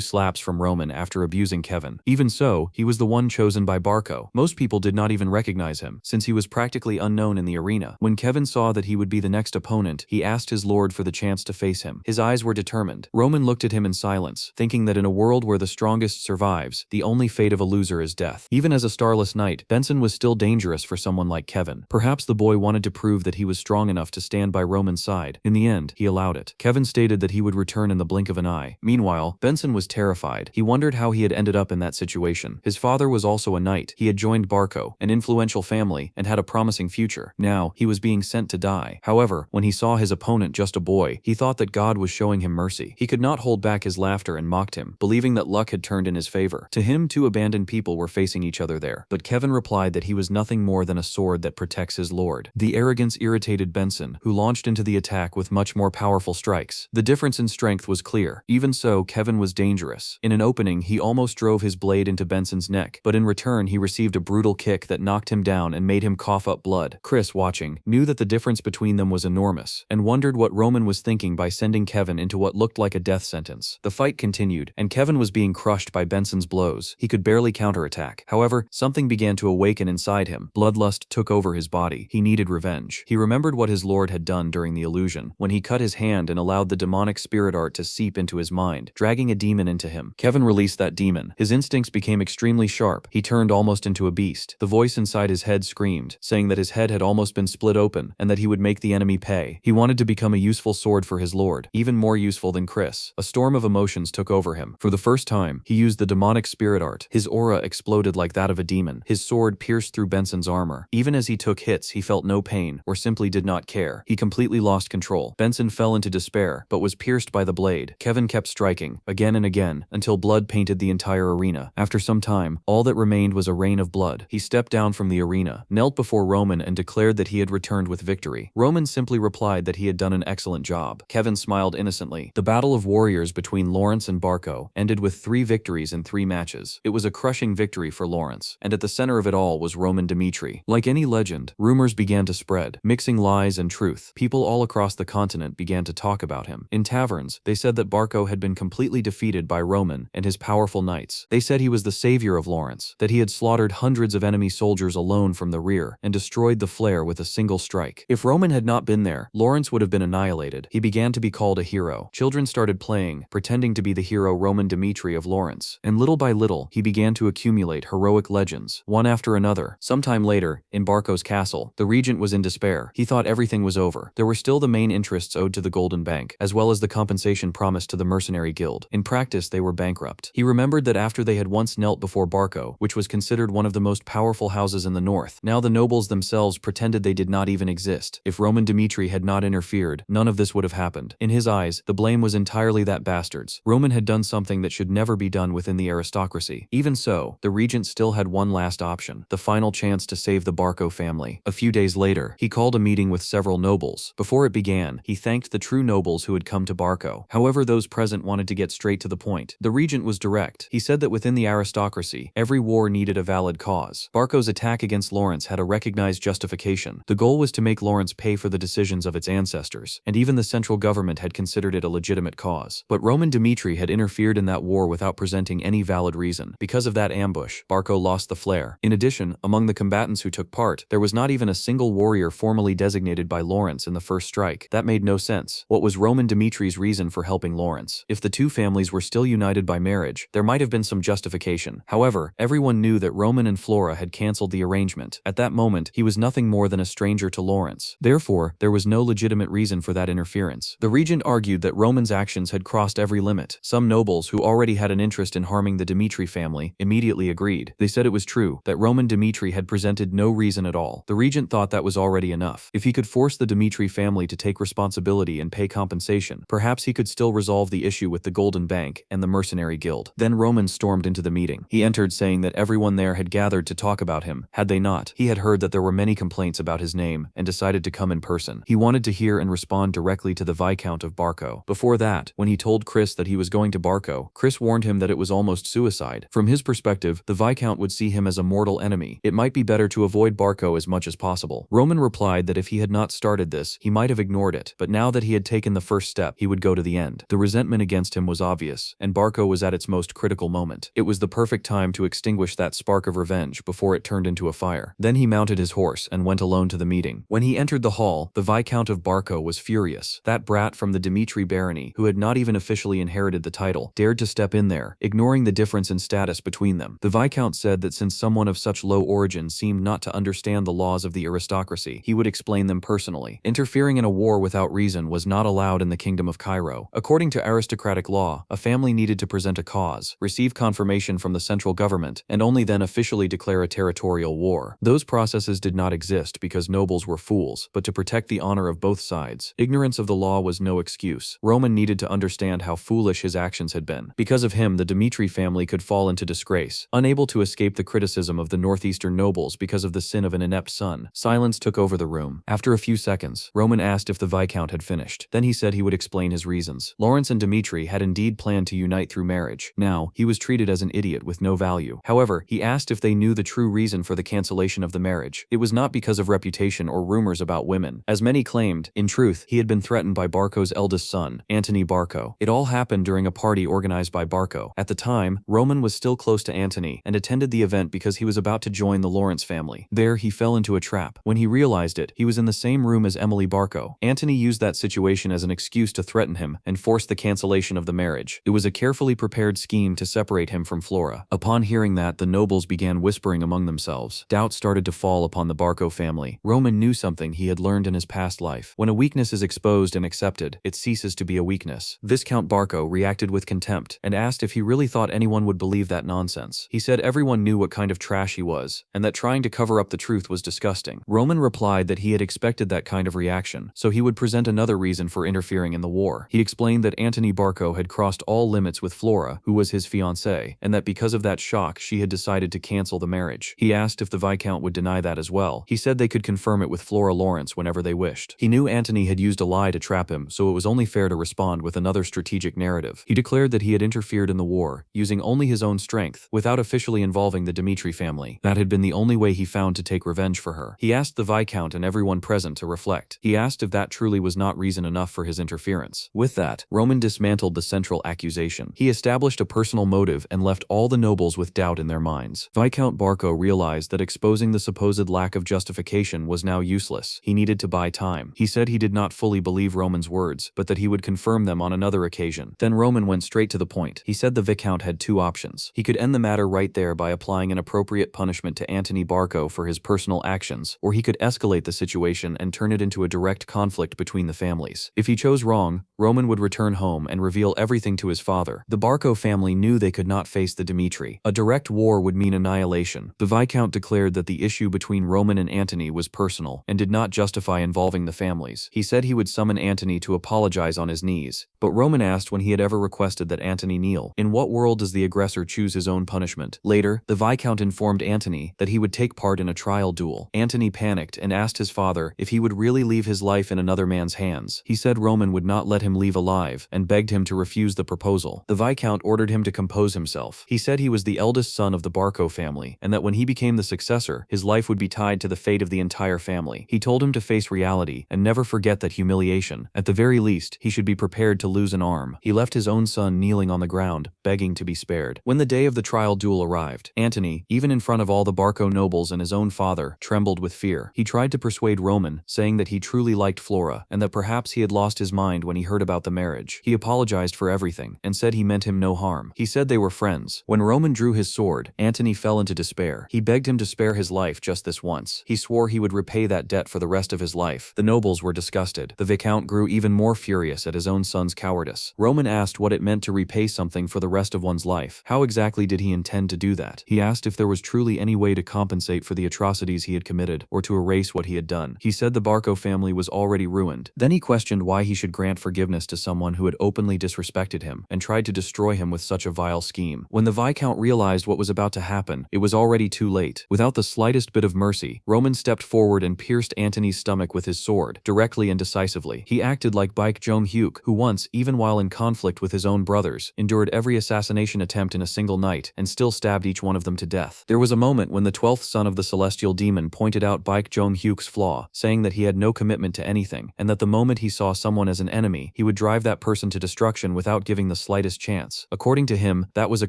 slaps from Roman after abusing Kevin. Even so, he was the one chosen by Barco. Most people did not even recognize him, since he was practically unknown in the arena. When Kevin saw that he would be the next opponent, he asked his lord for the chance to face him. His eyes were determined. Roman looked at him in silence, thinking that in a world where the strongest survives, the only fate of a loser is death. Even as a starless knight, Benson was still dangerous for someone like Kevin. Perhaps the boy wanted to prove that he was strong enough to stand by Roman's side. In the end, he allowed it. Kevin stated that he would return in the blink of an eye. Meanwhile, Benson was terrified. He wondered how he had ended up in that situation. His father was also a knight. He had joined Barco, an influential family, and had a promising future. Now, he was being sent to die. However, when he saw his opponent just a boy, he thought that God was showing him mercy. He could not hold back his laughter and mocked him, believing that luck had turned in his favor. To him, 2 abandoned people were facing each other there, but Kevin replied that he was nothing more than a sword that protects his lord. The arrogance irritated Benson, who launched into the attack with much more powerful strikes. The difference in strength was clear. Even so, Kevin was dangerous. In an opening, he almost drove his blade into Benson's neck, but in return he received a brutal kick that knocked him down and made him cough up blood. Chris, watching, knew that the difference between them was enormous, and wondered what Roman was thinking by sending Kevin into what looked like a death sentence. The fight continued, and Kevin was being crushed by Benson's blows. He could barely counterattack. However, something began to awaken inside him. Bloodlust took over his body. He needed revenge. He remembered what his lord had done during the illusion, when he cut his hand and allowed the demonic spirit art to seep into his mind, dragging a demon into him. Kevin released that demon. His instincts became extremely sharp. He turned almost into a beast. The voice inside his head screamed, saying that his head had almost been split open, and that he would make the enemy pay. He wanted to become a useful sword for his lord, even more useful than Chris. A storm of emotions took over him. For the first time, he used the demonic spirit art. His aura exploded like that of a demon. His sword pierced through Benson's armor. Even as he took hits, he felt no pain, or simply did not care. He completely lost control. Benson fell into despair, but was pierced by the blade. Kevin kept striking, again and again, until blood painted the entire arena. After some time, all that remained was a rain of blood. He stepped down from the arena, knelt before Roman, and declared that he had returned with victory. Roman simply replied that he had done an excellent job. Kevin smiled innocently. The battle of warriors between Lawrence and Barco ended with 3 victories in 3 matches. It was a crushing victory for Lawrence, and at the center of it all was Roman Dimitri. Like any legend, rumors began to spread, mixing lies and truth. People all across the continent began to talk about him. In taverns, they said that Barco had been completely defeated by Roman and his powerful knights. They said he was the savior of Lawrence, that he had slaughtered hundreds of enemy soldiers alone from the rear and destroyed the flare with a single strike. If Roman had not been there, Lawrence would have been annihilated. He began to be called a hero. Children started playing, pretending to be the hero Roman Dimitri of Lawrence, and little by little, he began to accumulate heroic legends, one after another. Sometime later, in Barco's castle, the regent regent was in despair. He thought everything was over. There were still the main interests owed to the Golden Bank, as well as the compensation promised to the mercenary guild. In practice, they were bankrupt. He remembered that after they had once knelt before Barco, which was considered one of the most powerful houses in the north, now the nobles themselves pretended they did not even exist. If Roman Dmitri had not interfered, none of this would have happened. In his eyes, the blame was entirely that bastard's. Roman had done something that should never be done within the aristocracy. Even so, the regent still had one last option, the final chance to save the Barco family. A few days later, he called a meeting with several nobles. Before it began, he thanked the true nobles who had come to Barco. However, those present wanted to get straight to the point. The regent was direct. He said that within the aristocracy, every war needed a valid cause. Barco's attack against Lawrence had a recognized justification. The goal was to make Lawrence pay for the decisions of its ancestors, and even the central government had considered it a legitimate cause. But Roman Dmitri had interfered in that war without presenting any valid reason. Because of that ambush, Barco lost the flair. In addition, among the combatants who took part, there was not even a single warrior formally designated by Lawrence in the first strike. That made no sense. What was Roman Dmitri's reason for helping Lawrence? If the two families were still united by marriage, there might have been some justification. However, everyone knew that Roman and Flora had cancelled the arrangement. At that moment, he was nothing more than a stranger to Lawrence. Therefore, there was no legitimate reason for that interference. The regent argued that Roman's actions had crossed every limit. Some nobles, who already had an interest in harming the Dmitri family, immediately agreed. They said it was true, that Roman Dmitri had presented no reason at all. The regent thought that was already enough. If he could force the Dmitri family to take responsibility and pay compensation, perhaps he could still resolve the issue with the Golden Bank and the mercenary guild. Then Roman stormed into the meeting. He entered saying that everyone there had gathered to talk about him. Had they not, he had heard that there were many complaints about his name and decided to come in person. He wanted to hear and respond directly to the Viscount of Barco. Before that, when he told Chris that he was going to Barco, Chris warned him that it was almost suicide. From his perspective, the Viscount would see him as a mortal enemy. It might be better to avoid Barco as much as possible. Roman replied that if he had not started this, he might have ignored it, but now that he had taken the first step, he would go to the end. The resentment against him was obvious, and Barco was at its most critical moment. It was the perfect time to extinguish that spark of revenge before it turned into a fire. Then he mounted his horse and went alone to the meeting. When he entered the hall, the Viscount of Barco was furious. That brat from the Dmitri barony, who had not even officially inherited the title, dared to step in there, ignoring the difference in status between them. The Viscount said that since someone of such low origin seemed not to understand the laws of the aristocracy, he would explain them personally. Interfering in a war without reason was not allowed in the Kingdom of Cairo. According to aristocratic law, a family needed to present a cause, receive confirmation from the central government, and only then officially declare a territorial war. Those processes did not exist because nobles were fools, but to protect the honor of both sides. Ignorance of the law was no excuse. Roman needed to understand how foolish his actions had been. Because of him, the Dmitri family could fall into disgrace. Unable to escape the criticism of the northeastern nobles because of the sin of an inept son, silence took over the room. After a few seconds, Roman asked if the Viscount had finished. Then he said he would explain his reasons. Lawrence and Dmitri had indeed planned to unite through marriage. Now, he was treated as an idiot with no value. However, he asked if they knew the true reason for the cancellation of the marriage. It was not because of reputation or rumors about women, as many claimed. In truth, he had been threatened by Barco's eldest son, Antony Barco. It all happened during a party organized by Barco. At the time, Roman was still close to Antony and attended the event because he was about to join the Lawrence family. There, he fell into a trap. When he realized it, he was in the same room as Emily Barco. Antony used that situation as an excuse to threaten him and force the cancellation of the marriage. It was a carefully prepared scheme to separate him from Flora. Upon hearing that, the nobles began whispering among themselves. Doubt started to fall upon the Barco family. Roman knew something he had learned in his past life. When a weakness is exposed and accepted, it ceases to be a weakness. Viscount Barco reacted with contempt and asked if he really thought anyone would believe that nonsense. He said everyone knew what kind of trash he was, and that trying to cover up the truth was disgusting. Roman replied that he had expected that kind of reaction, so he would present another reason for interfering in the war. He explained that Antony Barco had crossed all limits with Flora, who was his fiancée, and that because of that shock, she had decided to cancel the marriage. He asked if the Viscount would deny that as well. He said they could confirm it with Flora Lawrence whenever they wished. He knew Antony had used a lie to trap him, so it was only fair to respond with another strategic narrative. He declared that he had interfered in the war, using only his own strength, without officially involving the Dmitri family. That had been the only way he found to take revenge for her. He asked the Viscount and everyone present to reflect. He asked if that truly was not reason enough for his interference. With that, Roman dismantled the central accusation. He established a personal motive and left all the nobles with doubt in their minds. Viscount Barco realized that exposing the supposed lack of justification was now useless. He needed to buy time. He said he did not fully believe Roman's words, but that he would confirm them on another occasion. Then Roman went straight to the point. He said the Viscount had two options. He could end the matter right there by applying an appropriate punishment to Antony Barco for his personal actions, or he could escalate the situation and turn it into a direct conflict between the families. If he chose wrong, Roman would return home and reveal everything to his father. The Barco family knew they could not face the Dmitri. A direct war would mean annihilation. The Viscount declared that the issue between Roman and Antony was personal and did not justify involving the families. He said he would summon Antony to apologize on his knees, but Roman asked when he had ever requested that Antony kneel. In what world does the aggressor choose his own punishment? Later, the Viscount informed Antony that he would take part in a trial duel. Antony panicked and asked his father if he would really leave his life in another man's hands. He said Roman would not let him leave alive and begged him to refuse the proposal. The Viscount ordered him to compose himself. He said he was the eldest son of the Barco family and that when he became the successor, his life would be tied to the fate of the entire family. He told him to face reality and never forget that humiliation. At the very least, he should be prepared to lose an arm. He left his own son kneeling on the ground, begging to be spared. When the day of the trial duel arrived, Antony, even in front of all the Barco nobles and his own father, trembled with fear. He tried to persuade Roman, saying that he truly liked Flora and that perhaps he had lost his mind when he heard about the marriage. He apologized for everything and said he meant him no harm. He said they were friends. When Roman drew his sword, Antony fell into despair. He begged him to spare his life just this once. He swore he would repay that debt for the rest of his life. The nobles were disgusted. The Viscount grew even more furious at his own son's cowardice. Roman asked what it meant to repay something for the rest of one's life. How exactly did he intend to do that? He asked if there was truly any way to compensate for the atrocities he had committed or to erase what he had done. He said the Barco family was already ruined. Then he questioned why he should grant forgiveness to someone who had openly disrespected him and tried to destroy him with such a vile scheme. When the Viscount realized what was about to happen, it was already too late. Without the slightest bit of mercy, Roman stepped forward and pierced Antony's stomach with his sword, directly and decisively. He acted like Baek Jong-hyuk, who once, even while in conflict with his own brothers, endured every assassination attempt in a single night and still stabbed each one of them to death. There was a moment when the 12th son of the celestial demon pointed out Baek Jong-hyuk's flaw, saying that he had no commitment to anything, and that the moment he saw someone as an enemy, he would drive that person to destruction without giving the slightest chance. According to him, that was a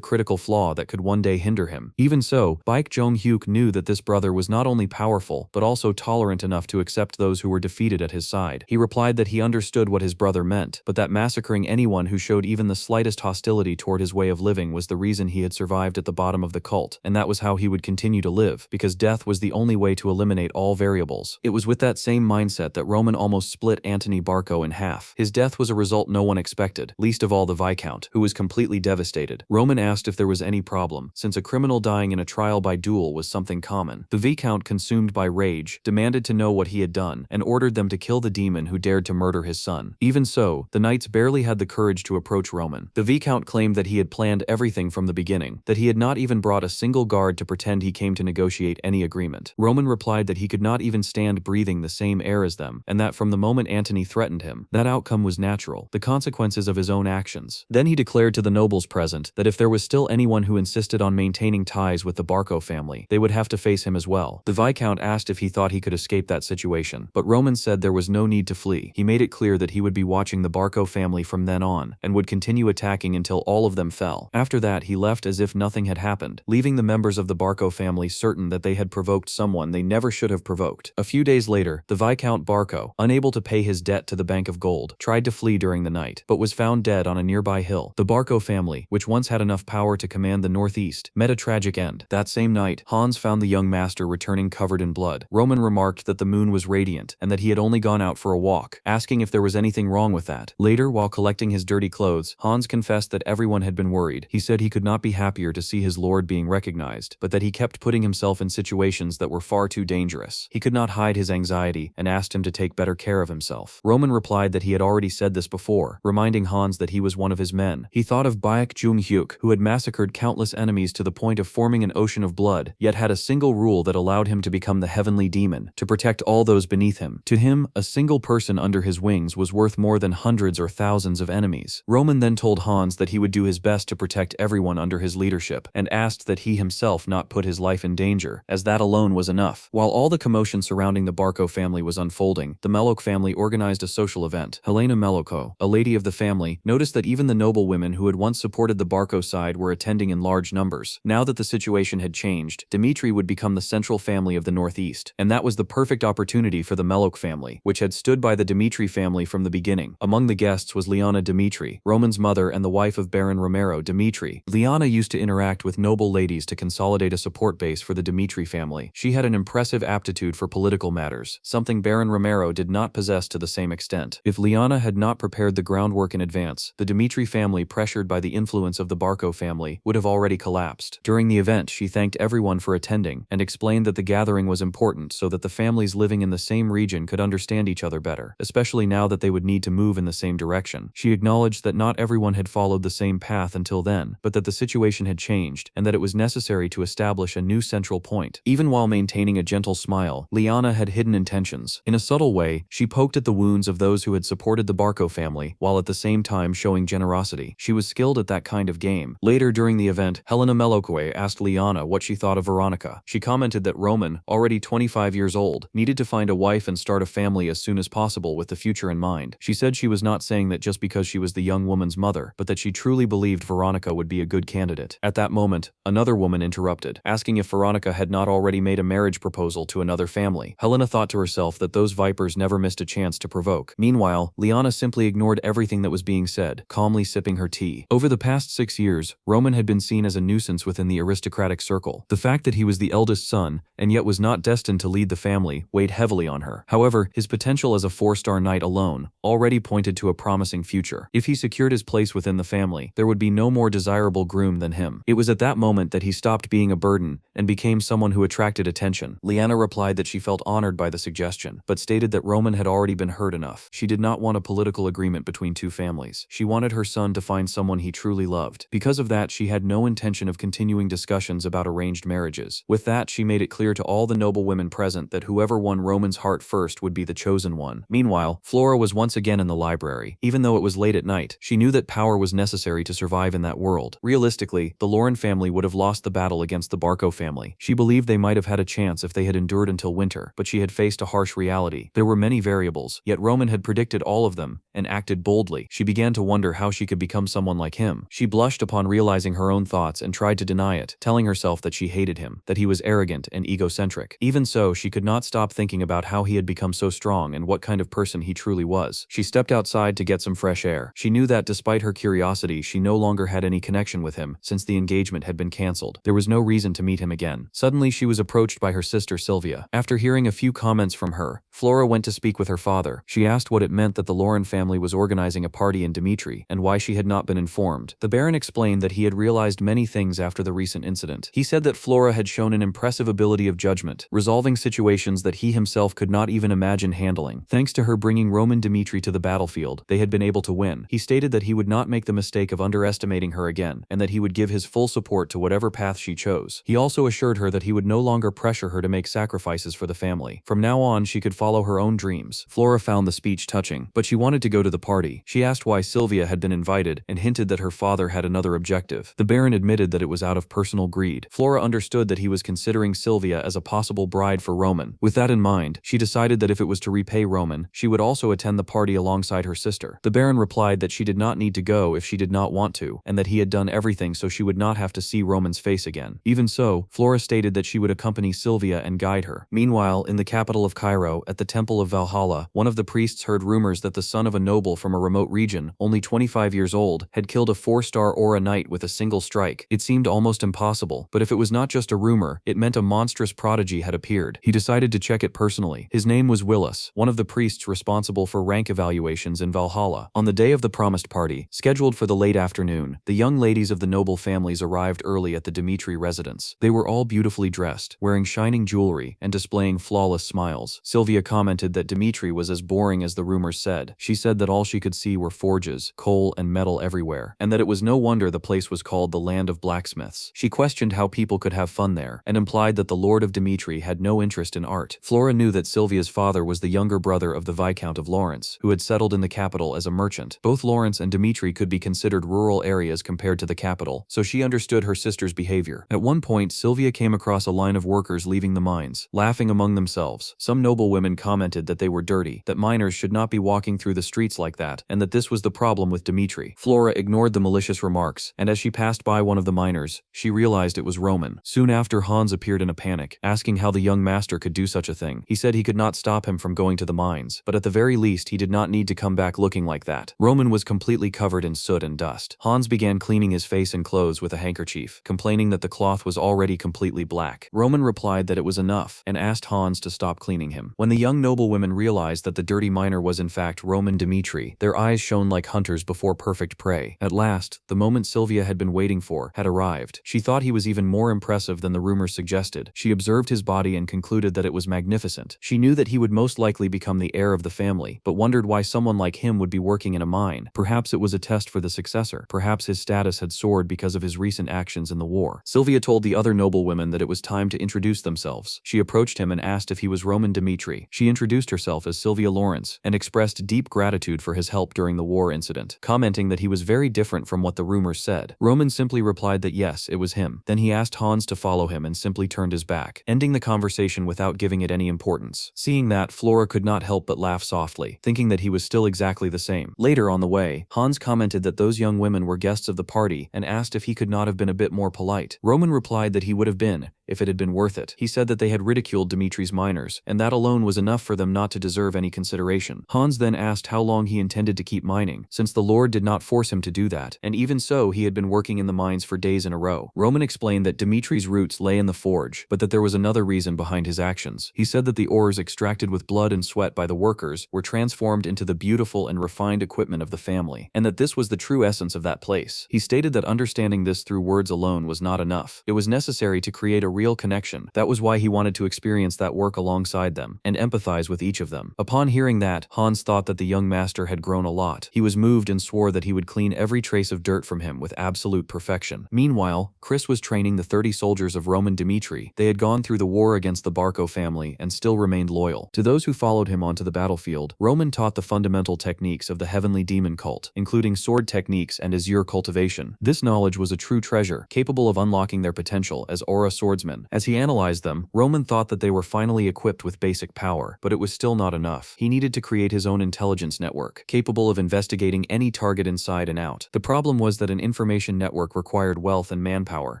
critical flaw that could one day hinder him. Even so, Baek Jong-hyuk knew that this brother was not only powerful, but also tolerant enough to accept those who were defeated at his side. He replied that he understood what his brother meant, but that massacring anyone who showed even the slightest hostility toward his way of living was the reason he had survived at the bottom of the cult, and that was how he would continue to live, because death was the only way to eliminate all variables. It was with that same mindset that Roman almost split Antony Barco in half. His death was a result no one expected, least of all the Viscount, who was completely devastated. Roman asked if there was any problem, since a criminal dying in a trial by duel was something common. The Viscount, consumed by rage, demanded to know what he had done and ordered them to kill the demon who dared to murder his son. Even so, the knights barely had the courage to approach Roman. The Viscount claimed that he had planned everything from the beginning, that he had not even brought a single guard to pretend he came to negotiate any agreement. Roman replied that he could not even stand breathing the same air as them, and that from the moment Antony threatened him, that outcome was natural, the consequences of his own actions. Then he declared to the nobles present that if there was still anyone who insisted on maintaining ties with the Barco family, they would have to face him as well. The Viscount asked if he thought he could escape that situation, but Roman said there was no need to flee. He made it clear that he would be watching the Barco family from then on, and would continue attacking until all of them fell. After that, he left as if nothing had happened, leaving the members of the Barco family certain that they had provoked someone they never should have provoked. A few days later, the Viscount Barco, unable to pay his debt to the Bank of Gold, tried to flee during the night, but was found dead on a nearby hill. The Barco family, which once had enough power to command the northeast, met a tragic end. That same night, Hans found the young master returning covered in blood. Roman remarked that the moon was radiant and that he had only gone out for a walk, asking if there was anything wrong with that. Later, while collecting his dirty clothes, Hans confessed that everyone had been worried. He said he could not be happier to see his lord being recognized, but that he kept putting himself in situations that were far too dangerous. He could not hide his anxiety and asked him to take better care of himself. Roman replied that he had already said this before, reminding Hans that he was one of his men. He thought of Baek Jong-hyuk, who had massacred countless enemies to the point of forming an ocean of blood, yet had a single rule that allowed him to become the heavenly demon, to protect all those beneath him. To him, a single person under his wings was worth more than hundreds or thousands of enemies. Roman then told Hans that he would do his best to protect everyone under his leadership, and asked that he himself not put his life in danger, as that alone was enough. While all the commotion surrounding the Barco family was unfolding, the Melok family organized a social event. Helena Meloko, a lady of the family, noticed that even the noble women who had once supported the Barco side were attending in large numbers. Now that the situation had changed, Dmitri would become the central family of the Northeast, and that was the perfect opportunity for the Melok family, which had stood by the Dmitri family from the beginning. Among the guests was Liana Dmitri, Roman's mother and the wife of Baron Romero Dmitri. Liana used to interact with noble ladies to consolidate a support base for the Dmitri family. She had an impressive aptitude for political matters, something Baron Romero did not possess to the same extent. If Liana had not prepared the groundwork in advance, the Dimitri family, pressured by the influence of the Barco family, would have already collapsed. During the event, she thanked everyone for attending and explained that the gathering was important so that the families living in the same region could understand each other better, especially now that they would need to move in the same direction. She acknowledged that not everyone had followed the same path until then, but that the situation had changed and that it was necessary to establish a new central point. Even while maintaining a gentle smile, Liana had hidden intentions. In a subtle way, she poked at the wounds of those who had supported the Barco family, while at the same time showing generosity. She was skilled at that kind of game. Later during the event, Helena Meloque asked Liana what she thought of Veronica. She commented that Roman, already 25 years old, needed to find a wife and start a family as soon as possible with the future in mind. She said she was not saying that just because she was the young woman's mother, but that she truly believed Veronica would be a good candidate. At that moment, another woman interrupted, asking if Veronica had not already made a marriage proposal to another family. Helena thought to herself that those vipers never missed a chance to provoke. Meanwhile, Liana simply ignored everything that was being said, calmly sipping her tea. Over the past 6 years, Roman had been seen as a nuisance within the aristocratic circle. The fact that he was the eldest son, and yet was not destined to lead the family, weighed heavily on her. However, his potential as a 4-star knight alone already pointed to a promising future. If he secured his place within the family, there would be no more desirable groom than him. It was at that moment that he stopped being a burden and became someone who attracted attention. Liana replied that she felt honored by the suggestion, but stated that Roman had already been hurt enough. She did not want a political agreement between two families. She wanted her son to find someone he truly loved. Because of that, she had no intention of continuing discussions about arranged marriages. With that, she made it clear to all the noble women present that whoever won Roman's heart first would be the chosen one. Meanwhile, Flora was once again in the library. Even though it was late at night, she knew that power was necessary to survive in that world. Realistically, the Lauren family would have lost the battle against the Barco family. She believed they might have had a chance if they had endured until winter, but she had faced a harsh reality. There were many variables, yet Roman had predicted all of them and acted boldly. She began to wonder how she could become someone like him. She blushed upon realizing her own thoughts and tried to deny it, telling herself that she hated him, that he was arrogant and egocentric. Even so, she could not stop thinking about how he had become so strong and what kind of person he truly was. She stepped outside to get some fresh air. She knew that despite her curiosity, she no longer had any connection with him since the engagement had been cancelled. There was no reason to meet him again. Suddenly, she was approached by her sister Sylvia. After hearing a few comments from her, Flora went to speak with her father. She asked what it meant that the Lauren family was organizing a party in Dimitri and why she had not been informed. The Baron explained that he had realized many things after the recent incident. He said that Flora had shown an impressive ability of judgment, resolving situations that he himself could not even imagine handling. Thanks to her bringing Roman Dimitri to the battlefield, they had been able to win. He stated that he would not make the mistake of underestimating her again, and that he would give his full support to whatever path she chose. He also assured her that he would no longer pressure her to make sacrifices for the family. From now on, she could follow her own dreams. Flora found the speech touching, but she wanted to go to the party. She asked why Sylvia had been invited and hinted that her father had another objective. The Baron admitted that it was out of personal greed. Flora understood that he was considering Sylvia as a possible bride for Roman. With that in mind, she decided that if it was to repay Roman, she would also attend the party alongside her sister. The Baron replied that she did not need to go if she did not want to, and that he had done everything so she would not have to see Roman's face again. Even so, Flora stated that she would accompany Sylvia and guide her. Meanwhile, in the capital of Cairo, at the Temple of Valhalla, one of the priests heard rumors that the son of a noble from a remote region, only 25 years old, had killed a 4-star Aura knight with a single strike. It seemed almost impossible, but if it was not just a rumor, it meant a monstrous prodigy had appeared. He decided to check it personally. His name was Willis, one of the priests responsible for rank evaluations in Valhalla. On the day of the promised party, scheduled for the late afternoon, the young ladies of the noble families arrived early at the Dimitri residence. They were all beautifully dressed, wearing shining jewelry and displaying flawless smiles. Sylvia commented that Dimitri was as boring as the rumors said. She said that all she could see were forges, coal and metal everywhere, and that it was no wonder the place was called the land of blacksmiths. She questioned how people could have fun there, and implied that the Lord of Dimitri had no interest in art. Flora knew that Sylvia's father was the younger brother of the Viscount of Lawrence, who had settled in the capital as a merchant. Both Lawrence and Dimitri could be considered rural areas compared to the capital, so she understood her sister's behavior. At one point, Sylvia came across a line of workers leaving the mines, laughing among themselves. Some noble women commented that they were dirty, that miners should not be walking through the streets like that, and that this was the problem with Dimitri. Flora ignored the malicious remarks, and as she passed by one of the miners, she realized it was Roman. Soon after, Hans appeared in a panic, asking how the young master could do such a thing. He said he could not stop him from going to the mines, but at the very least he did not need to come back looking like that. Roman was completely covered in soot and dust. Hans began cleaning his face and clothes with a handkerchief, complaining that the cloth was already completely black. Roman replied that it was enough, enough, and asked Hans to stop cleaning him. When the young noblewomen realized that the dirty miner was in fact Roman Dimitri, their eyes shone like hunters before perfect prey. At last, the moment Sylvia had been waiting for had arrived. She thought he was even more impressive than the rumors suggested. She observed his body and concluded that it was magnificent. She knew that he would most likely become the heir of the family, but wondered why someone like him would be working in a mine. Perhaps it was a test for the successor. Perhaps his status had soared because of his recent actions in the war. Sylvia told the other noblewomen that it was time to introduce themselves. She approached him and asked if he was Roman Dimitri. She introduced herself as Sylvia Lawrence and expressed deep gratitude for his help during the war incident, commenting that he was very different from what the rumors said. Roman simply replied that yes, it was him. Then he asked Hans to follow him and simply turned his back, ending the conversation without giving it any importance. Seeing that, Flora could not help but laugh softly, thinking that he was still exactly the same. Later on the way, Hans commented that those young women were guests of the party and asked if he could not have been a bit more polite. Roman replied that he would have been, if it had been worth it. He said that they had ridiculed Dimitri's miners, and that alone was enough for them not to deserve any consideration. Hans then asked how long he intended to keep mining, since the Lord did not force him to do that, and even so he had been working in the mines for days in a row. Roman explained that Dimitri's roots lay in the forge, but that there was another reason behind his actions. He said that the ores extracted with blood and sweat by the workers were transformed into the beautiful and refined equipment of the family, and that this was the true essence of that place. He stated that understanding this through words alone was not enough. It was necessary to create a real connection. That was why he wanted to experience that work alongside them and empathize with each of them. Upon hearing that, Hans thought that the young master had grown a lot. He was moved and swore that he would clean every trace of dirt from him with absolute perfection. Meanwhile, Chris was training the 30 soldiers of Roman Dimitri. They had gone through the war against the Barco family and still remained loyal. To those who followed him onto the battlefield, Roman taught the fundamental techniques of the heavenly demon cult, including sword techniques and azure cultivation. This knowledge was a true treasure, capable of unlocking their potential as aura swordsmen. As he analyzed them, Roman thought that they were finally equipped with basic power, but it was still not enough. He needed to create his own intelligence network, capable of investigating any target inside and out. The problem was that an information network required wealth and manpower,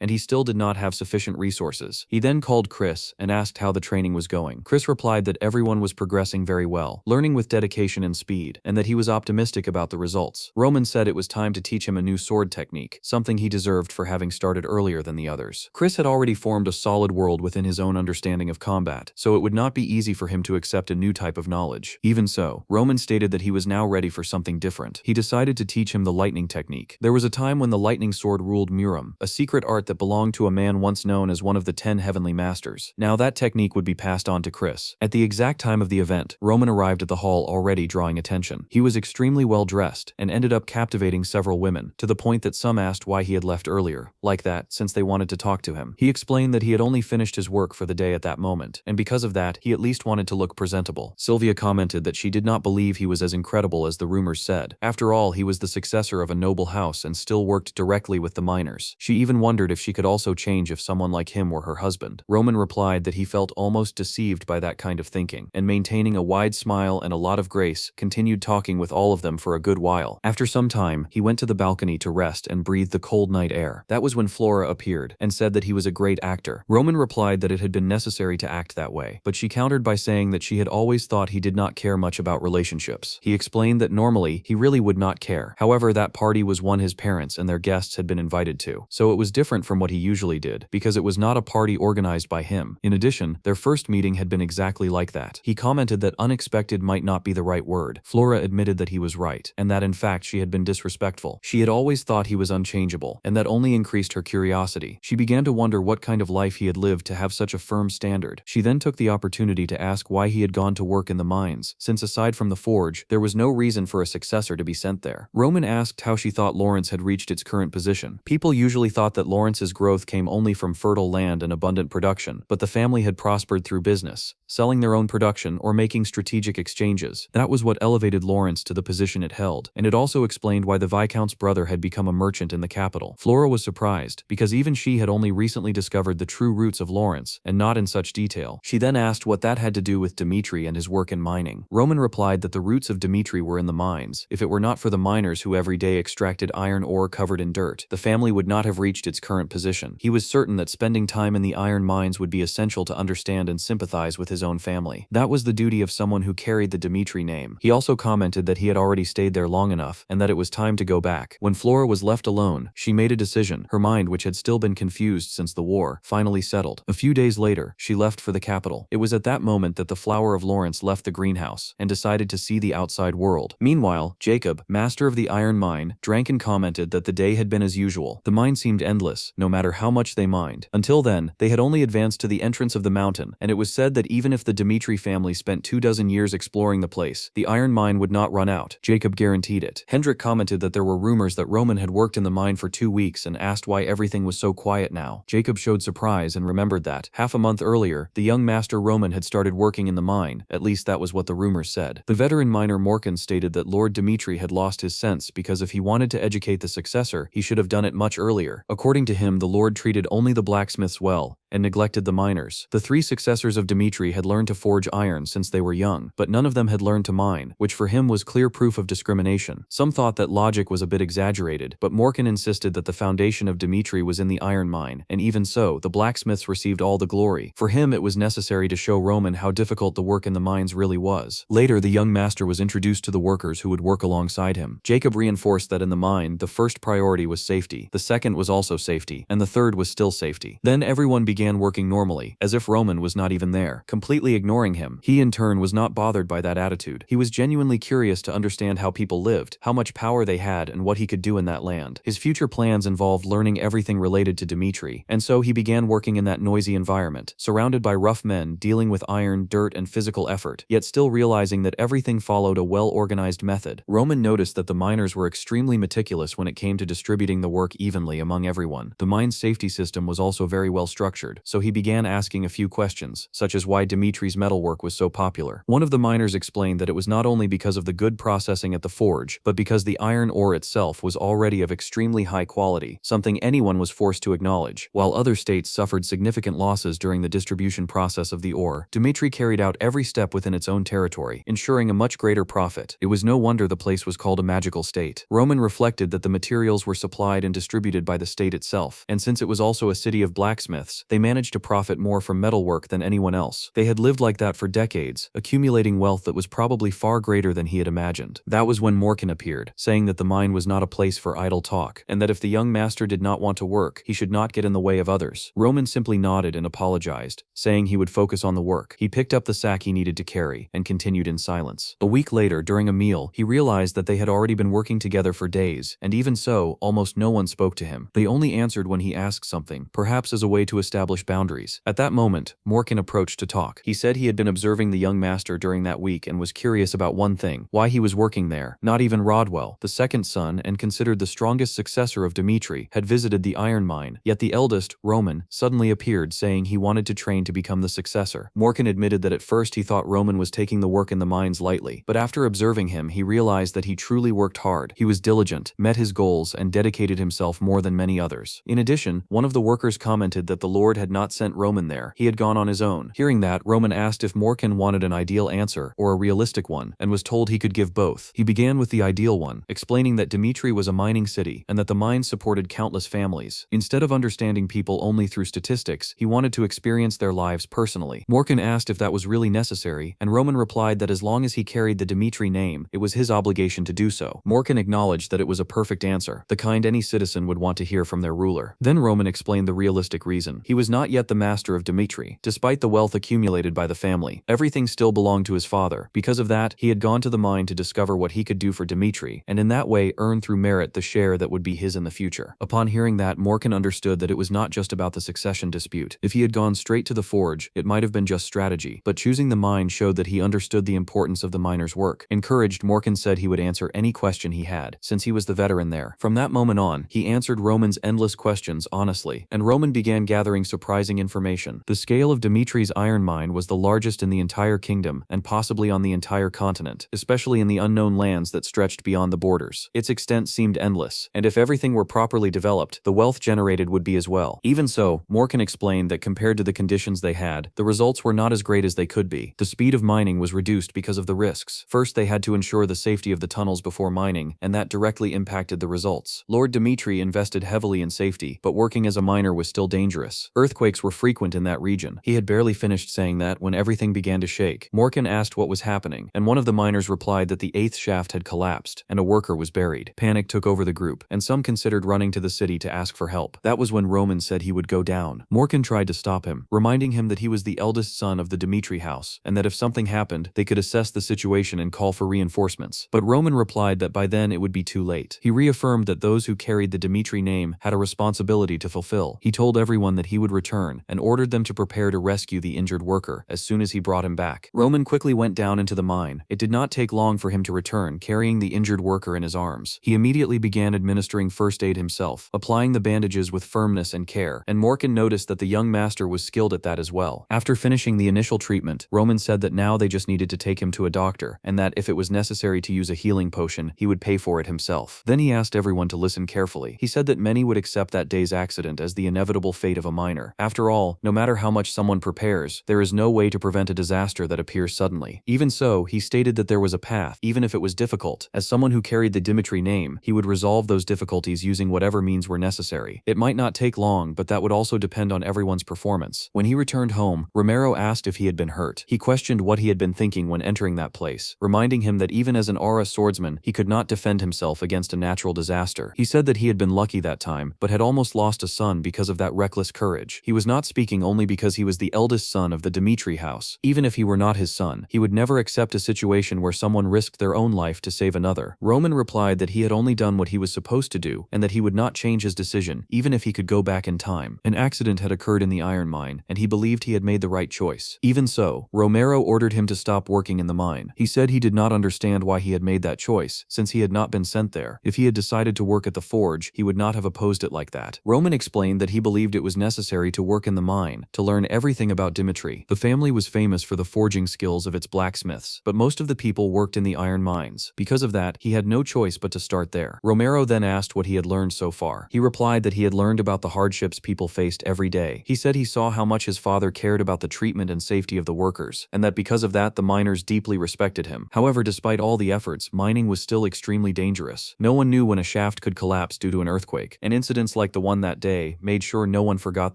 and he still did not have sufficient resources. He then called Chris and asked how the training was going. Chris replied that everyone was progressing very well, learning with dedication and speed, and that he was optimistic about the results. Roman said it was time to teach him a new sword technique, something he deserved for having started earlier than the others. Chris had already formed a solid world within his own understanding of combat, so it would not be easy for him to accept a new type of knowledge. Even so, Roman stated that he was now ready for something different. He decided to teach him the lightning technique. There was a time when the lightning sword ruled Muram, a secret art that belonged to a man once known as one of the 10 heavenly masters. Now that technique would be passed on to Chris. At the exact time of the event, Roman arrived at the hall already drawing attention. He was extremely well dressed and ended up captivating several women, to the point that some asked why he had left earlier, like that, since they wanted to talk to him. He explained that he had only finished his work for the day at that moment, and because of that, he at least wanted to look presentable. Sylvia commented that she did not believe he was as incredible as the rumors said. After all, he was the successor of a noble house and still worked directly with the miners. She even wondered if she could also change if someone like him were her husband. Roman replied that he felt almost deceived by that kind of thinking, and maintaining a wide smile and a lot of grace, continued talking with all of them for a good while. After some time, he went to the balcony to rest and breathe the cold night air. That was when Flora appeared and said that he was a great actor. Roman replied that it had been necessary to act that way, but she countered by saying that she had always thought he did not care much about relationships. He explained that normally, he really would not care. However, that party was one his parents and their guests had been invited to, so it was different from what he usually did, because it was not a party organized by him. In addition, their first meeting had been exactly like that. He commented that unexpected might not be the right word. Flora admitted that he was right, and that in fact she had been disrespectful. She had always thought he was unchangeable, and that only increased her curiosity. She began to wonder what kind of life he had lived to have such a firm standard. She then took the opportunity to ask why he had gone to work in the mines, since aside from the forge, there was no reason for a successor to be sent there. Roman asked how she thought Lawrence had reached its current position. People usually thought that Lawrence's growth came only from fertile land and abundant production, but the family had prospered through business, selling their own production or making strategic exchanges. That was what elevated Lawrence to the position it held, and it also explained why the Viscount's brother had become a merchant in the capital. Flora was surprised, because even she had only recently discovered the true roots of Lawrence, and not in such detail. She then asked what that had to do with Dimitri and his work in mining. Roman replied that the roots of Dimitri were in the mines. If it were not for the miners who every day extracted iron ore covered in dirt, the family would not have reached its current position. He was certain that spending time in the iron mines would be essential to understand and sympathize with his own family. That was the duty of someone who carried the Dimitri name. He also commented that he had already stayed there long enough, and that it was time to go back. When Flora was left alone, she made a decision. Her mind, which had still been confused since the war, finally settled. A few days later, she left for the capital. It was at that moment that the Flower of Lawrence left the greenhouse and decided to see the outside world. Meanwhile, Jacob, master of the iron mine, drank and commented that the day had been as usual. The mine seemed endless, no matter how much they mined. Until then, they had only advanced to the entrance of the mountain, and it was said that even if the Dimitri family spent 24 years exploring the place, the iron mine would not run out. Jacob guaranteed it. Hendrik commented that there were rumors that Roman had worked in the mine for 2 weeks and asked why everything was so quiet now. Jacob showed surprise and remembered that, half a month earlier, the young master Roman had started working in the mine. At least that was what the rumors said. The veteran miner Morkan stated that Lord Dimitri had lost his sense because if he wanted to educate the successor, he should have done it much earlier. According to him, the Lord treated only the blacksmiths well and neglected the miners. The 3 successors of Dimitri had learned to forge iron since they were young, but none of them had learned to mine, which for him was clear proof of discrimination. Some thought that logic was a bit exaggerated, but Morkan insisted that the foundation of Dimitri was in the iron mine, and even so, the blacksmiths received all the glory. For him, it was necessary to show Roman how difficult the work in the mines really was. Later, the young master was introduced to the workers who would work alongside him. Jacob reinforced that in the mine, the first priority was safety, the second was also safety, and the third was still safety. Then everyone began working normally, as if Roman was not even there, completely ignoring him. He in turn was not bothered by that attitude. He was genuinely curious to understand how people lived, how much power they had, and what he could do in that land. His future plans involved learning everything related to Dimitri, and so he began working in that noisy environment, surrounded by rough men dealing with iron, dirt, and physical effort, yet still realizing that everything followed a well-organized method. Roman noticed that the miners were extremely meticulous when it came to distributing the work evenly among everyone. The mine's safety system was also very well structured, so he began asking a few questions, such as why Dimitri's metalwork was so popular. One of the miners explained that it was not only because of the good processing at the forge, but because the iron ore itself was already of extremely high quality, something anyone was forced to acknowledge. While other states suffered significant losses during the distribution process of the ore, Dimitri carried out every step within its own territory, ensuring a much greater profit. It was no wonder the place was called a magical state. Roman reflected that the materials were supplied and distributed by the state itself, and since it was also a city of blacksmiths, they managed to profit more from metalwork than anyone else. They had lived like that for decades, accumulating wealth that was probably far greater than he had imagined. That was when Morkan appeared, saying that the mine was not a place for idle talk, and that if the young master did not want to work, he should not get in the way of others. Roman simply nodded and apologized, saying he would focus on the work. He picked up the sack he needed to carry, and continued in silence. A week later, during a meal, he realized that they had already been working together for days, and even so, almost no one spoke to him. They only answered when he asked something, perhaps as a way to establish boundaries. At that moment, Morkan approached to talk. He said he had been observing the young master during that week and was curious about one thing, why he was working there. Not even Rodwell, the second son and considered the strongest successor of Dimitri, had visited the iron mine, yet the eldest, Roman, suddenly appeared saying he wanted to train to become the successor. Morkan admitted that at first he thought Roman was taking the work in the mines lightly, but after observing him he realized that he truly worked hard. He was diligent, met his goals, and dedicated himself more than many others. In addition, one of the workers commented that the Lord had not sent Roman there, he had gone on his own. Hearing that, Roman asked if Morkan wanted an ideal answer or a realistic one, and was told he could give both. He began with the ideal one, explaining that Dimitri was a mining city and that the mines supported countless families. Instead of understanding people only through statistics, he wanted to experience their lives personally. Morkan asked if that was really necessary, and Roman replied that as long as he carried the Dimitri name, it was his obligation to do so. Morkan acknowledged that it was a perfect answer, the kind any citizen would want to hear from their ruler. Then Roman explained the realistic reason. He was not yet the master of Dimitri. Despite the wealth accumulated by the family, everything still belonged to his father. Because of that, he had gone to the mine to discover what he could do for Dimitri, and in that way earn through merit the share that would be his in the future. Upon hearing that, Morkan understood that it was not just about the succession dispute. If he had gone straight to the forge, it might have been just strategy, but choosing the mine showed that he understood the importance of the miner's work. Encouraged, Morkan said he would answer any question he had, since he was the veteran there. From that moment on, he answered Roman's endless questions honestly, and Roman began gathering surprising information. The scale of Dimitri's iron mine was the largest in the entire kingdom, and possibly on the entire continent, especially in the unknown lands that stretched beyond the borders. Its extent seemed endless, and if everything were properly developed, the wealth generated would be as well. Even so, Morkan explained that compared to the conditions they had, the results were not as great as they could be. The speed of mining was reduced because of the risks. First, they had to ensure the safety of the tunnels before mining, and that directly impacted the results. Lord Dimitri invested heavily in safety, but working as a miner was still dangerous. Earthquakes were frequent in that region. He had barely finished saying that when everything began to shake. Morkan asked what was happening, and one of the miners replied that the 8th shaft had collapsed, and a worker was buried. Panic took over the group, and some considered running to the city to ask for help. That was when Roman said he would go down. Morkan tried to stop him, reminding him that he was the eldest son of the Dimitri house, and that if something happened, they could assess the situation and call for reinforcements. But Roman replied that by then it would be too late. He reaffirmed that those who carried the Dimitri name had a responsibility to fulfill. He told everyone that he would return, and ordered them to prepare to rescue the injured worker as soon as he brought him back. Roman quickly went down into the mine. It did not take long for him to return, carrying the injured worker in his arms. He immediately began administering first aid himself, applying the bandages with firmness and care, and Morkan noticed that the young master was skilled at that as well. After finishing the initial treatment, Roman said that now they just needed to take him to a doctor, and that if it was necessary to use a healing potion, he would pay for it himself. Then he asked everyone to listen carefully. He said that many would accept that day's accident as the inevitable fate of a miner. After all, no matter how much someone prepares, there is no way to prevent a disaster that appears suddenly. Even so, he stated that there was a path, even if it was difficult. As someone who carried the Dimitri name, he would resolve those difficulties using whatever means were necessary. It might not take long, but that would also depend on everyone's performance. When he returned home, Romero asked if he had been hurt. He questioned what he had been thinking when entering that place, reminding him that even as an aura swordsman, he could not defend himself against a natural disaster. He said that he had been lucky that time, but had almost lost a son because of that reckless courage. He was not speaking only because he was the eldest son of the Dimitri house. Even if he were not his son, he would never accept a situation where someone risked their own life to save another. Roman replied that he had only done what he was supposed to do, and that he would not change his decision, even if he could go back in time. An accident had occurred in the iron mine, and he believed he had made the right choice. Even so, Romero ordered him to stop working in the mine. He said he did not understand why he had made that choice, since he had not been sent there. If he had decided to work at the forge, he would not have opposed it like that. Roman explained that he believed it was necessary to work in the mine, to learn everything about Dimitri. The family was famous for the forging skills of its blacksmiths, but most of the people worked in the iron mines. Because of that, he had no choice but to start there. Romero then asked what he had learned so far. He replied that he had learned about the hardships people faced every day. He said he saw how much his father cared about the treatment and safety of the workers, and that because of that, the miners deeply respected him. However, despite all the efforts, mining was still extremely dangerous. No one knew when a shaft could collapse due to an earthquake, and incidents like the one that day made sure no one forgot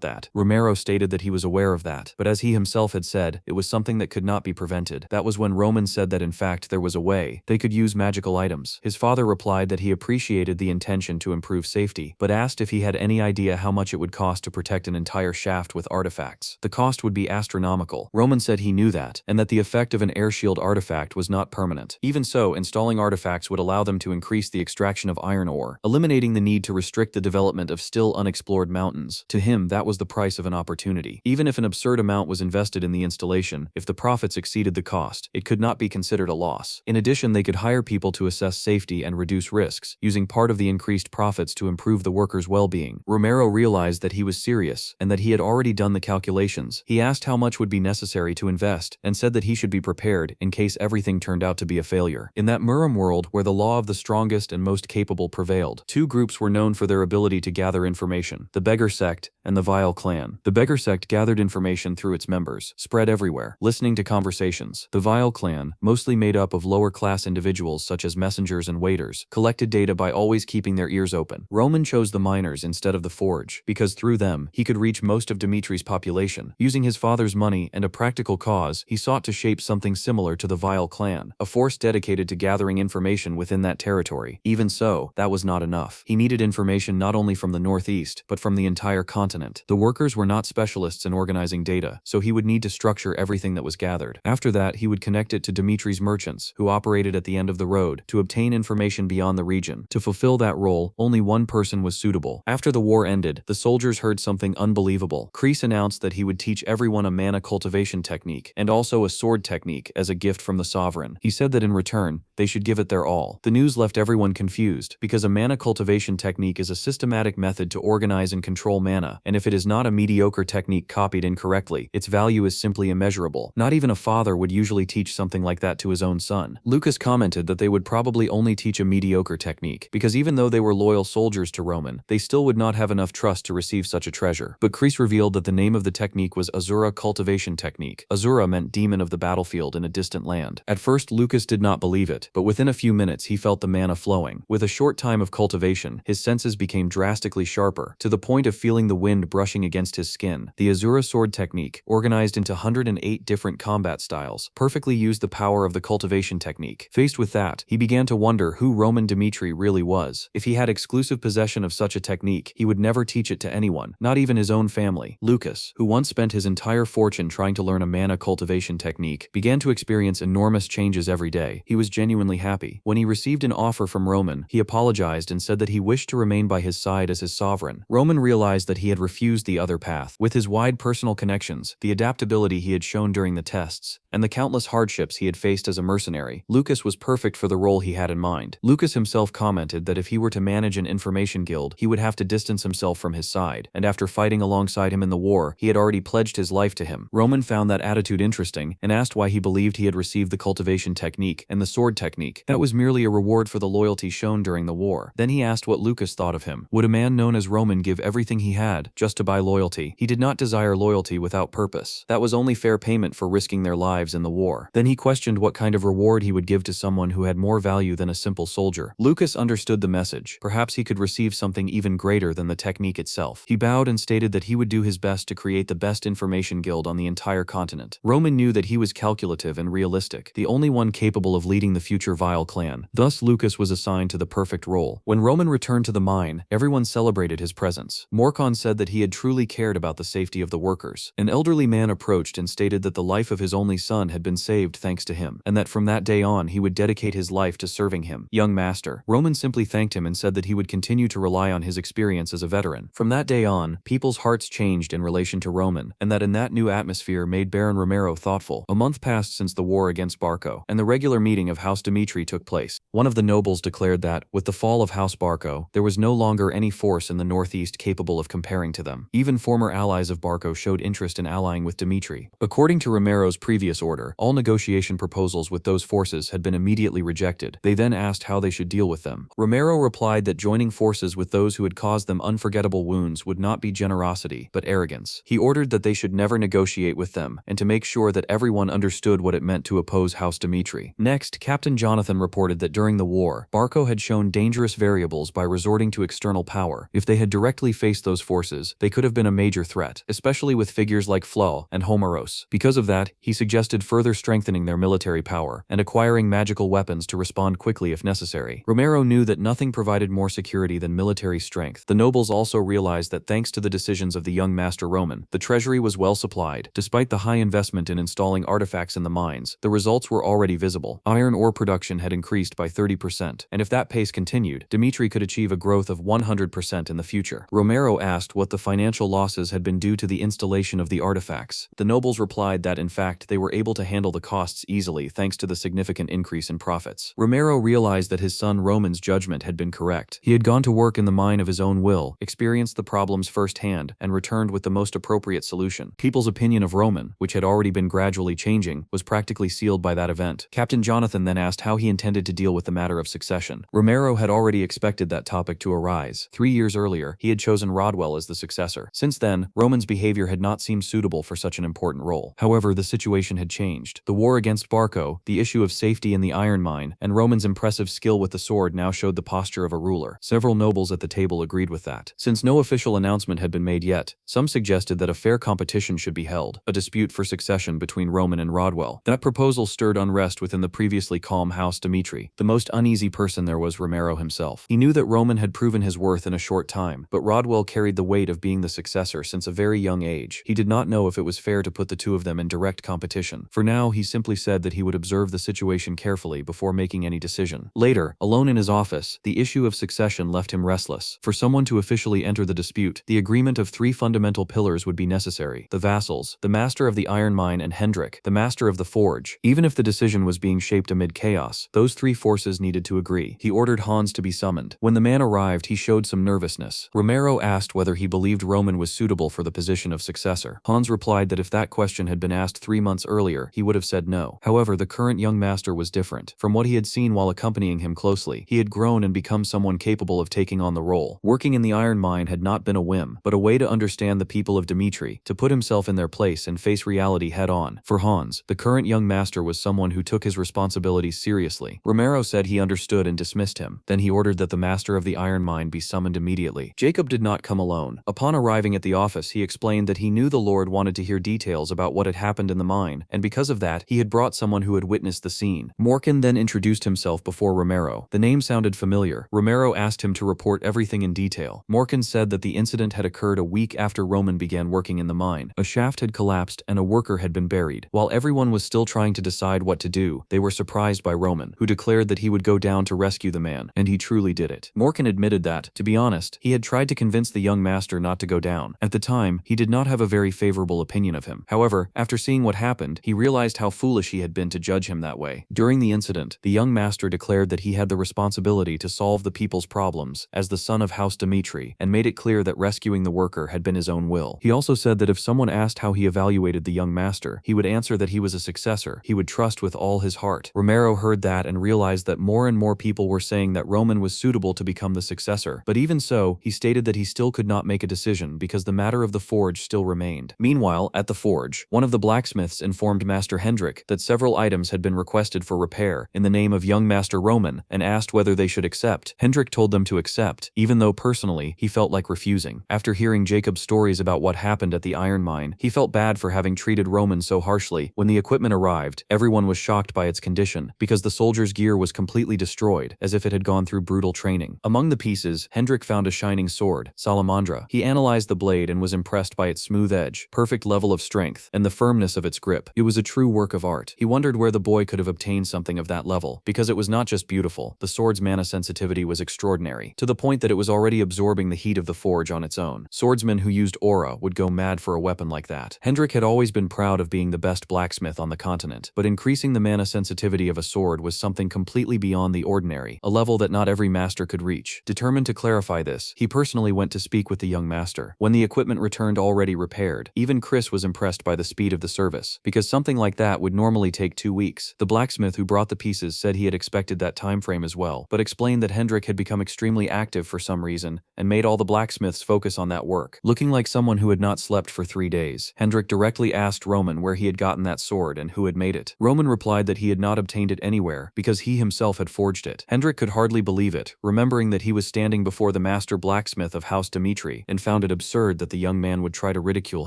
that. Romero stated that he was aware of that, but as he himself had said, it was something that could not be prevented. That was when Roman said that in fact there was a way. They could use magical items. His father replied that he appreciated the intention to improve safety, but asked if he had any idea how much it would cost to protect an entire shaft with artifacts. The cost would be astronomical. Roman said he knew that, and that the effect of an air shield artifact was not permanent. Even so, installing artifacts would allow them to increase the extraction of iron ore, eliminating the need to restrict the development of still unexplored mountains. To him, that was the price of an opportunity. Even if an absurd amount was invested in the installation, if the profits exceeded the cost, it could not be considered a loss. In addition, they could hire people to assess safety and reduce risks, using part of the increased profits to improve the workers' well-being. Romero realized that he was serious, and that he had already done the calculations. He asked how much would be necessary to invest, and said that he should be prepared in case everything turned out to be a failure. In that Muram world where the law of the strongest and most capable prevailed, two groups were known for their ability to gather information: the Beggar Sect and the Vile Clan. The Beggar Sect gathered information through its members, spread everywhere, listening to conversations. The Vile Clan, mostly made up of lower-class individuals such as messengers and waiters, collected data by always keeping their ears open. Roman chose the miners instead of the forge, because through them, he could reach most of Dimitri's population. Using his father's money and a practical cause, he sought to shape something similar to the Vile Clan, a force dedicated to gathering information within that territory. Even so, that was not enough. He needed information not only from the northeast, but from the entire continent. The workers were not specialists in organizing data, so he would need to structure everything that was gathered. After that, he would connect it to Dimitri's merchants, who operated at the end of the road, to obtain information beyond the region. To fulfill that role, only one person was suitable. After the war ended, the soldiers heard something unbelievable. Kreese announced that he would teach everyone a mana cultivation technique, and also a sword technique as a gift from the sovereign. He said that in return, they should give it their all. The news left everyone confused, because a mana cultivation technique is a systematic method to organize and control mana, and if it is not a mediocre technique copied incorrectly, its value is simply immeasurable. Not even a father would usually teach something like that to his own son. Lucas commented that they would probably only teach a mediocre technique, because even though they were loyal soldiers to Roman, they still would not have enough trust to receive such a treasure. But Kreese revealed that the name of the technique was Asura cultivation technique. Asura meant demon of the battlefield in a distant land. At first, Lucas did not believe it, but within a few minutes he felt the mana flowing. With a short time of cultivation, his senses became drastically sharper, to the point of feeling the wind brushing etching against his skin. The Asura sword technique, organized into 108 different combat styles, perfectly used the power of the cultivation technique. Faced with that, he began to wonder who Roman Dmitri really was. If he had exclusive possession of such a technique, he would never teach it to anyone, not even his own family. Lucas, who once spent his entire fortune trying to learn a mana cultivation technique, began to experience enormous changes every day. He was genuinely happy. When he received an offer from Roman, he apologized and said that he wished to remain by his side as his sovereign. Roman realized that he had refused the other path. With his wide personal connections, the adaptability he had shown during the tests, and the countless hardships he had faced as a mercenary, Lucas was perfect for the role he had in mind. Lucas himself commented that if he were to manage an information guild, he would have to distance himself from his side, and after fighting alongside him in the war, he had already pledged his life to him. Roman found that attitude interesting and asked why he believed he had received the cultivation technique and the sword technique. That was merely a reward for the loyalty shown during the war. Then he asked what Lucas thought of him. Would a man known as Roman give everything he had just to buy loyalty? He did not desire loyalty without purpose. That was only fair payment for risking their lives in the war. Then he questioned what kind of reward he would give to someone who had more value than a simple soldier. Lucas understood the message. Perhaps he could receive something even greater than the technique itself. He bowed and stated that he would do his best to create the best information guild on the entire continent. Roman knew that he was calculative and realistic, the only one capable of leading the future Vile clan. Thus, Lucas was assigned to the perfect role. When Roman returned to the mine, everyone celebrated his presence. Morcon said that he had truly cared about the safety of the workers. An elderly man approached and stated that the life of his only son had been saved thanks to him, and that from that day on he would dedicate his life to serving him. Young master. Roman simply thanked him and said that he would continue to rely on his experience as a veteran. From that day on, people's hearts changed in relation to Roman, and that in that new atmosphere made Baron Romero thoughtful. A month passed since the war against Barco, and the regular meeting of House Dmitri took place. One of the nobles declared that, with the fall of House Barco, there was no longer any force in the northeast capable of comparing to them. Even former allies of Barco showed interest in allying with Dmitri. According to Romero's previous order, all negotiation proposals with those forces had been immediately rejected. They then asked how they should deal with them. Romero replied that joining forces with those who had caused them unforgettable wounds would not be generosity, but arrogance. He ordered that they should never negotiate with them, and to make sure that everyone understood what it meant to oppose House Dmitri. Next, Captain Jonathan reported that during the war, Barco had shown dangerous variables by resorting to external power. If they had directly faced those forces, they could have been a major threat, especially with figures like Flora and Homeros. Because of that, he suggested further strengthening their military power and acquiring magical weapons to respond quickly if necessary. Romero knew that nothing provided more security than military strength. The nobles also realized that thanks to the decisions of the young master Roman, the treasury was well supplied. Despite the high investment in installing artifacts in the mines, the results were already visible. Iron ore production had increased by 30%, and if that pace continued, Dmitri could achieve a growth of 100% in the future. Romero asked what the financial losses had been due to the installation of the artifacts. The nobles replied that in fact they were able to handle the costs easily thanks to the significant increase in profits. Romero realized that his son Roman's judgment had been correct. He had gone to work in the mine of his own will, experienced the problems firsthand, and returned with the most appropriate solution. People's opinion of Roman, which had already been gradually changing, was practically sealed by that event. Captain Jonathan then asked how he intended to deal with the matter of succession. Romero had already expected that topic to arise. 3 years earlier, he had chosen Rodwell as the successor. Since then, Roman's behavior had not seemed suitable for such an important role. However, the situation had changed. The war against Barco, the issue of safety in the iron mine, and Roman's impressive skill with the sword now showed the posture of a ruler. Several nobles at the table agreed with that. Since no official announcement had been made yet, some suggested that a fair competition should be held, a dispute for succession between Roman and Rodwell. That proposal stirred unrest within the previously calm House Dmitri. The most uneasy person there was Romero himself. He knew that Roman had proven his worth in a short time, but Rodwell carried the weight of being the successor since a very young age. He did not know if it was fair to put the two of them in direct competition. For now, he simply said that he would observe the situation carefully before making any decision. Later, alone in his office, the issue of succession left him restless. For someone to officially enter the dispute, the agreement of 3 fundamental pillars would be necessary: the vassals, the master of the iron mine, and Hendrik, the master of the forge. Even if the decision was being shaped amid chaos, those 3 forces needed to agree. He ordered Hans to be summoned. When the man arrived, he showed some nervousness. Romero asked whether he believed Roman was suitable for the position of successor. Hans replied that if that question had been asked 3 months earlier, he would have said no. However, the current young master was different. From what he had seen while accompanying him closely, he had grown and become someone capable of taking on the role. Working in the iron mine had not been a whim, but a way to understand the people of Dmitri, to put himself in their place and face reality head-on. For Hans, the current young master was someone who took his responsibilities seriously. Romero said he understood and dismissed him. Then he ordered that the master of the iron mine be summoned immediately. Jacob did not come alone. Upon arriving at the office, he explained that he knew the Lord wanted to hear details about what had happened in the mine, and because of that, he had brought someone who had witnessed the scene. Morkan then introduced himself before Romero. The name sounded familiar. Romero asked him to report everything in detail. Morkan said that the incident had occurred a week after Roman began working in the mine. A shaft had collapsed and a worker had been buried. While everyone was still trying to decide what to do, they were surprised by Roman, who declared that he would go down to rescue the man, and he truly did it. Morkan admitted that, to be honest, he had tried to convince the young master not to go down. At the time, he did not have a very favorable opinion of him. However, after seeing what happened, he realized how foolish he had been to judge him that way. During the incident, the young master declared that he had the responsibility to solve the people's problems as the son of House Dimitri, and made it clear that rescuing the worker had been his own will. He also said that if someone asked how he evaluated the young master, he would answer that he was a successor he would trust with all his heart. Romero heard that and realized that more and more people were saying that Roman was suitable to become the successor, but even so, he stated that he still could not make a decision because the matter of the forge still remained. Meanwhile, at the forge, one of the blacksmiths informed Master Hendrik that several items had been requested for repair in the name of young Master Roman and asked whether they should accept. Hendrik told them to accept, even though personally he felt like refusing. After hearing Jacob's stories about what happened at the iron mine, he felt bad for having treated Roman so harshly. When the equipment arrived, everyone was shocked by its condition because the soldier's gear was completely destroyed, as if it had gone through brutal training. Among the pieces, Hendrik found a shining sword, Salamandra. He analyzed the blade and was impressed by its smooth edge, perfect level of strength, and the firmness of its grip. It was a true work of art. He wondered where the boy could have obtained something of that level, because it was not just beautiful, the sword's mana sensitivity was extraordinary, to the point that it was already absorbing the heat of the forge on its own. Swordsmen who used aura would go mad for a weapon like that. Hendrik had always been proud of being the best blacksmith on the continent, but increasing the mana sensitivity of a sword was something completely beyond the ordinary, a level that not every master could reach. Determined to clarify this, he personally went to speak with the young master. When the equipment returned already repaired, even Chris was impressed by the speed of the service, because something like that would normally take 2 weeks. The blacksmith who brought the pieces said he had expected that time frame as well, but explained that Hendrik had become extremely active for some reason and made all the blacksmiths focus on that work. Looking like someone who had not slept for 3 days, Hendrik directly asked Roman where he had gotten that sword and who had made it. Roman replied that he had not obtained it anywhere because he himself had forged it. Hendrik could hardly believe it, remembering that he was standing before the master blacksmith of House Dimitri, and found it absurd that the young man would try to ridicule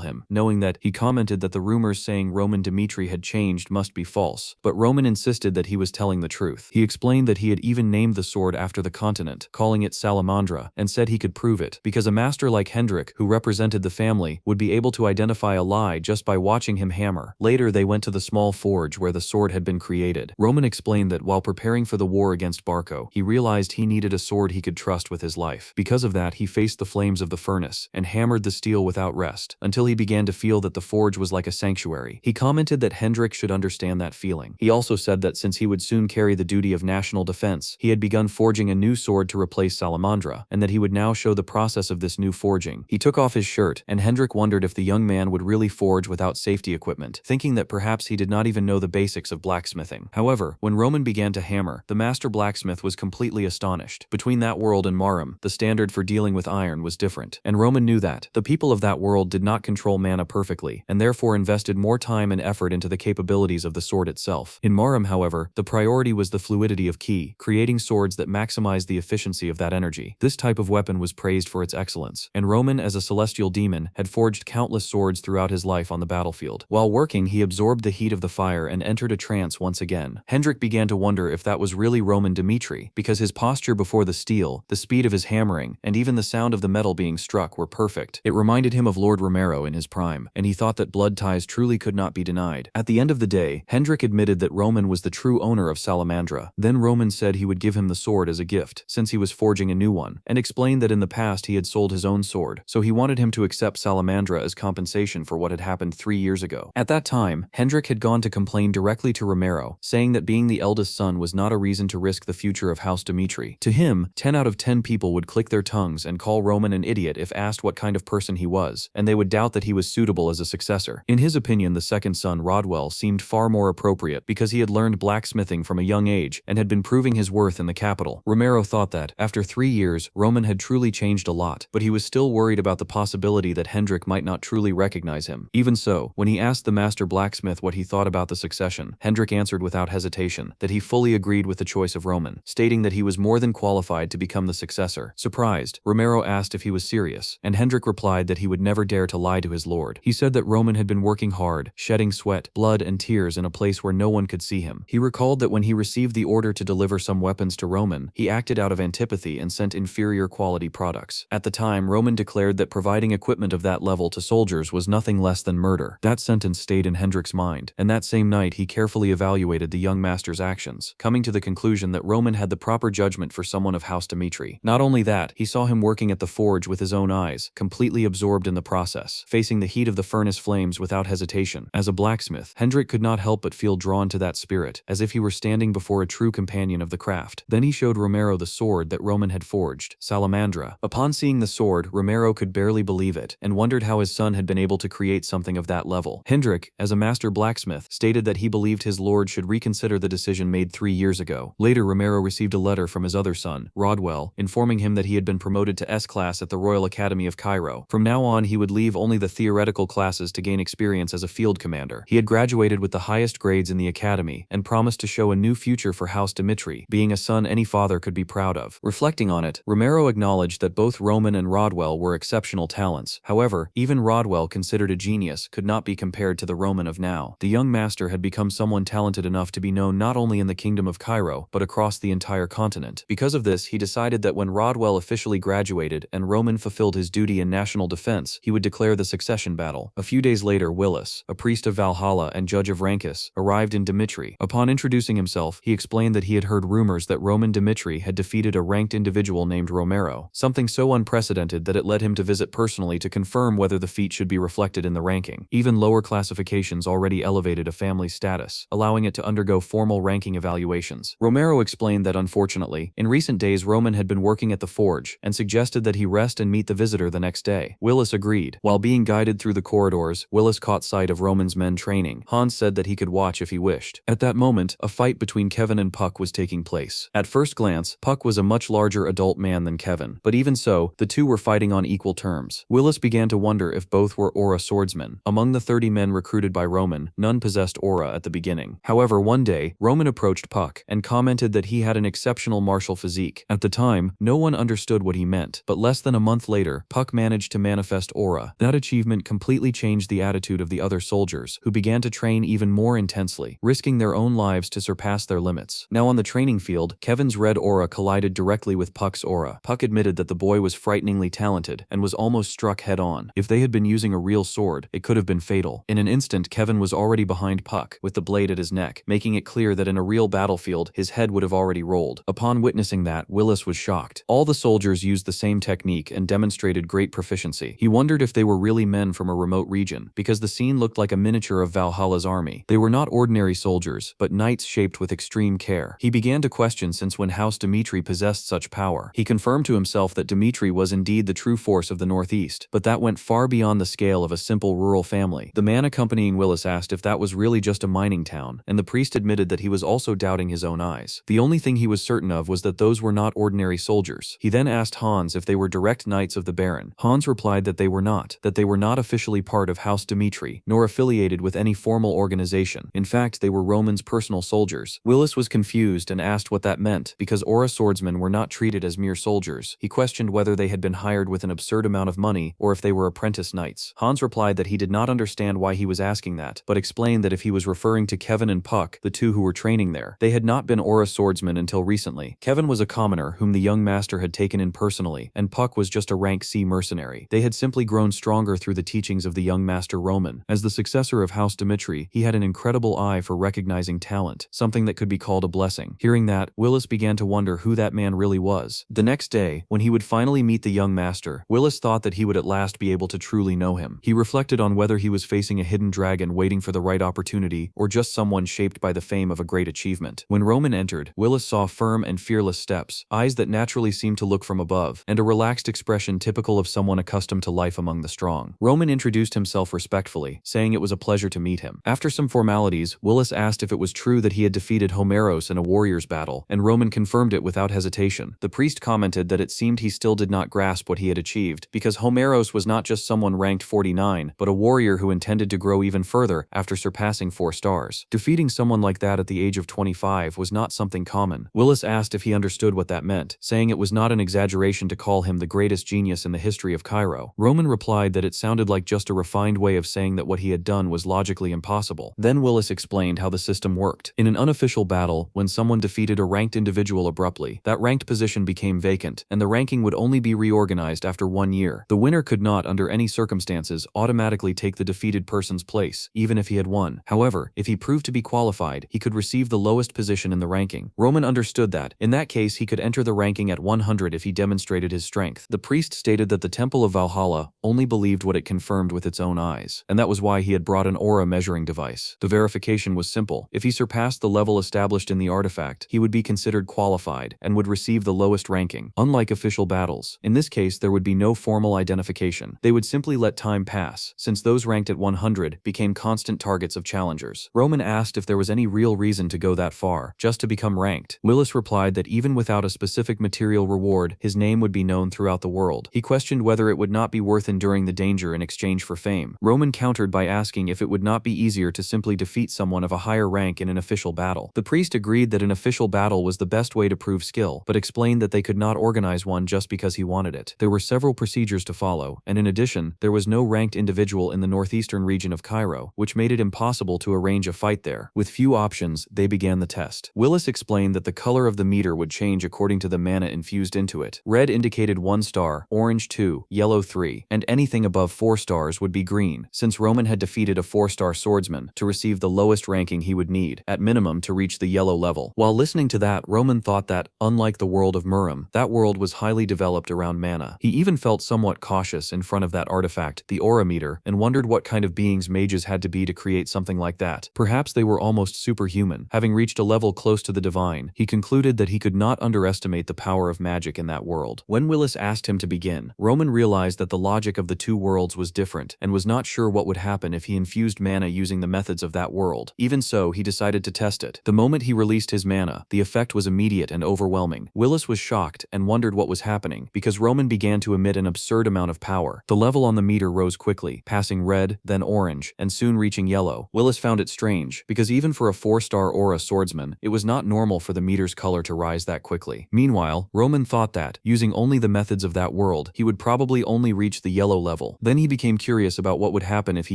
him, knowing that he commented that the rumors saying Roman Dimitri had changed must be false, but Roman insisted that he was telling the truth. He explained that he had even named the sword after the continent, calling it Salamandra, and said he could prove it, because a master like Hendrik, who represented the family, would be able to identify a lie just by watching him hammer. Later they went to the small forge where the sword had been created. Roman explained that while preparing for the war against Barco, he realized he needed a sword he could trust with his life. Because of that, he faced the flames of the furnace and hammered the steel without rest, until he began to feel that the forge was like a sanctuary. He commented that Hendrik should understand that feeling. He also said that since he would soon carry the duty of national defense, he had begun forging a new sword to replace Salamandra, and that he would now show the process of this new forging. He took off his shirt, and Hendrik wondered if the young man would really forge without safety equipment, thinking that perhaps he did not even know the basics of blacksmithing. However, when Roman began to hammer, the master blacksmith was completely astonished. Between that world and Marum, the standard for dealing with iron was different, and Roman knew that. The people of that world did not control mana perfectly, and therefore invested more time and effort into the capabilities of the sword itself. In Marum, however, the priority was the fluidity of ki, creating swords that maximized the efficiency of that energy. This type of weapon was praised for its excellence, and Roman, as a celestial demon, had forged countless swords throughout his life on the battlefield. While working, he absorbed the heat of the fire and entered a trance once again. Hendrik began to wonder if that was really Roman Dimitri, because his posture before the steel, the speed of his hammering, and even the sound of the metal being struck were perfect. It reminded him of Lord Romero in his prime, and he thought that blood ties truly could not be denied. At the end of the day, Hendrik admitted that Roman was the true owner of Salamandra. Then Roman said he would give him the sword as a gift, since he was forging a new one, and explained that in the past he had sold his own sword, so he wanted him to accept Salamandra as compensation for what had happened 3 years ago. At that time, Hendrik had gone to complain directly to Romero, saying that being the eldest son was not a reason to risk the future of House Dimitri. To him, 10 out of 10 people would click their tongues and call Roman an idiot if asked what kind of person he was, and they would doubt that he was suitable as a successor. In his opinion, the second son, Rodwell, seemed far more appropriate because he had learned blacksmithing from a young age and had been proving his worth in the capital. Romero thought that, after 3 years, Roman had truly changed a lot, but he was still worried about the possibility that Hendrik might not truly recognize him. Even so, when he asked the master blacksmith what he thought about the succession, Hendrik answered without hesitation that he fully agreed with the choice of Roman, stating that he was more than qualified to become the successor. Surprised, Romero asked if he was serious, and and Hendrik replied that he would never dare to lie to his lord. He said that Roman had been working hard, shedding sweat, blood, and tears in a place where no one could see him. He recalled that when he received the order to deliver some weapons to Roman, he acted out of antipathy and sent inferior quality products. At the time, Roman declared that providing equipment of that level to soldiers was nothing less than murder. That sentence stayed in Hendrik's mind, and that same night he carefully evaluated the young master's actions, coming to the conclusion that Roman had the proper judgment for someone of House Dimitri. Not only that, he saw him working at the forge with his own eyes, completely absorbed in the process, facing the heat of the furnace flames without hesitation. As a blacksmith, Hendrik could not help but feel drawn to that spirit, as if he were standing before a true companion of the craft. Then he showed Romero the sword that Roman had forged, Salamandra. Upon seeing the sword, Romero could barely believe it, and wondered how his son had been able to create something of that level. Hendrik, as a master blacksmith, stated that he believed his lord should reconsider the decision made 3 years ago. Later, Romero received a letter from his other son, Rodwell, informing him that he had been promoted to S-class at the Royal Academy of Cairo. From now on, he would leave only the theoretical classes to gain experience as a field commander. He had graduated with the highest grades in the academy, and promised to show a new future for House Dimitri, being a son any father could be proud of. Reflecting on it, Romero acknowledged that both Roman and Rodwell were exceptional talents. However, even Rodwell, considered a genius, could not be compared to the Roman of now. The young master had become someone talented enough to be known not only in the Kingdom of Cairo, but across the entire continent. Because of this, he decided that when Rodwell officially graduated and Roman fulfilled his duty in national defense, he would declare the succession battle. A few days later, Willis, a priest of Valhalla and judge of Rankis, arrived in Dimitri. Upon introducing himself, he explained that he had heard rumors that Roman Dimitri had defeated a ranked individual named Romero, something so unprecedented that it led him to visit personally to confirm whether the feat should be reflected in the ranking. Even lower classifications already elevated a family's status, allowing it to undergo formal ranking evaluations. Romero explained that unfortunately, in recent days Roman had been working at the forge, and suggested that he rest and meet the visitor the next day. Willis agreed. While being guided through the corridors, Willis caught sight of Roman's men training. Hans said that he could watch if he wished. At that moment, a fight between Kevin and Puck was taking place. At first glance, Puck was a much larger adult man than Kevin, but even so, the two were fighting on equal terms. Willis began to wonder if both were aura swordsmen. Among the 30 men recruited by Roman, none possessed aura at the beginning. However, one day, Roman approached Puck and commented that he had an exceptional martial physique. At the time, no one understood what he meant, but less than a month later, Puck managed to manifest aura. That achievement completely changed the attitude of the other soldiers, who began to train even more intensely, risking their own lives to surpass their limits. Now on the training field, Kevin's red aura collided directly with Puck's aura. Puck admitted that the boy was frighteningly talented and was almost struck head-on. If they had been using a real sword, it could have been fatal. In an instant, Kevin was already behind Puck, with the blade at his neck, making it clear that in a real battlefield, his head would have already rolled. Upon witnessing that, Willis was shocked. All the soldiers used the same technique and demonstrated great proficiency. He wondered if they were really men from a remote region, because the scene looked like a miniature of Valhalla's army. They were not ordinary soldiers, but knights shaped with extreme care. He began to question since when House Dimitri possessed such power. He confirmed to himself that Dimitri was indeed the true force of the Northeast, but that went far beyond the scale of a simple rural family. The man accompanying Willis asked if that was really just a mining town, and the priest admitted that he was also doubting his own eyes. The only thing he was certain of was that those were not ordinary soldiers. He then asked Hans if they were direct knights of the Baron. Hans replied that they were not officially part of House Dimitri, nor affiliated with any formal organization. In fact, they were Roman's personal soldiers. Willis was confused and asked what that meant, because aura swordsmen were not treated as mere soldiers. He questioned whether they had been hired with an absurd amount of money, or if they were apprentice knights. Hans replied that he did not understand why he was asking that, but explained that if he was referring to Kevin and Puck, the two who were training there, they had not been aura swordsmen until recently. Kevin was a commoner whom the young master had taken in personally, and Puck was just a rank C mercenary. They had simply grown stronger through the teachings of the young master Roman. As the successor of House Dimitri, he had an incredible eye for recognizing talent, something that could be called a blessing. Hearing that, Willis began to wonder who that man really was. The next day, when he would finally meet the young master, Willis thought that he would at last be able to truly know him. He reflected on whether he was facing a hidden dragon waiting for the right opportunity, or just someone shaped by the fame of a great achievement. When Roman entered, Willis saw firm and fearless steps, eyes that naturally seemed to look from above, and a relaxed expression typical of someone accustomed to life among the strong. Roman introduced himself respectfully, saying it was a pleasure to meet him. After some formalities, Willis asked if it was true that he had defeated Homeros in a warrior's battle, and Roman confirmed it without hesitation. The priest commented that it seemed he still did not grasp what he had achieved, because Homeros was not just someone ranked 49, but a warrior who intended to grow even further after surpassing 4 stars. Defeating someone like that at the age of 25 was not something common. Willis asked if he understood what that meant, saying it was not an exaggeration to call him the greatest genius in in the history of Cairo. Roman replied that it sounded like just a refined way of saying that what he had done was logically impossible. Then Willis explained how the system worked. In an unofficial battle, when someone defeated a ranked individual abruptly, that ranked position became vacant, and the ranking would only be reorganized after 1 year. The winner could not, under any circumstances, automatically take the defeated person's place, even if he had won. However, if he proved to be qualified, he could receive the lowest position in the ranking. Roman understood that, in that case, he could enter the ranking at 100 if he demonstrated his strength. The priest stated that the Temple of Valhalla only believed what it confirmed with its own eyes, and that was why he had brought an aura measuring device. The verification was simple. If he surpassed the level established in the artifact, he would be considered qualified and would receive the lowest ranking. Unlike official battles, in this case there would be no formal identification. They would simply let time pass, since those ranked at 100 became constant targets of challengers. Roman asked if there was any real reason to go that far, just to become ranked. Willis replied that even without a specific material reward, his name would be known throughout the world. He questioned whether it would not be worth enduring the danger in exchange for fame. Roman countered by asking if it would not be easier to simply defeat someone of a higher rank in an official battle. The priest agreed that an official battle was the best way to prove skill, but explained that they could not organize one just because he wanted it. There were several procedures to follow, and in addition, there was no ranked individual in the northeastern region of Cairo, which made it impossible to arrange a fight there. With few options, they began the test. Willis explained that the color of the meter would change according to the mana infused into it. Red indicated 1 star, orange 2, yellow 3, and anything above 4 stars would be green. Since Roman had defeated a 4-star swordsman, to receive the lowest ranking he would need, at minimum, to reach the yellow level. While listening to that, Roman thought that, unlike the world of Murim, that world was highly developed around mana. He even felt somewhat cautious in front of that artifact, the aura meter, and wondered what kind of beings mages had to be to create something like that. Perhaps they were almost superhuman. Having reached a level close to the divine, he concluded that he could not underestimate the power of magic in that world. When Willis asked him to begin, Roman realized that the logic of the two worlds was different, and was not sure what would happen if he infused mana using the methods of that world. Even so, he decided to test it. The moment he released his mana, the effect was immediate and overwhelming. Willis was shocked and wondered what was happening, because Roman began to emit an absurd amount of power. The level on the meter rose quickly, passing red, then orange, and soon reaching yellow. Willis found it strange, because even for a 4-star aura swordsman, it was not normal for the meter's color to rise that quickly. Meanwhile, Roman thought that, using only the methods of that world, he would probably only reach the yellow level. Then he became curious about what would happen if he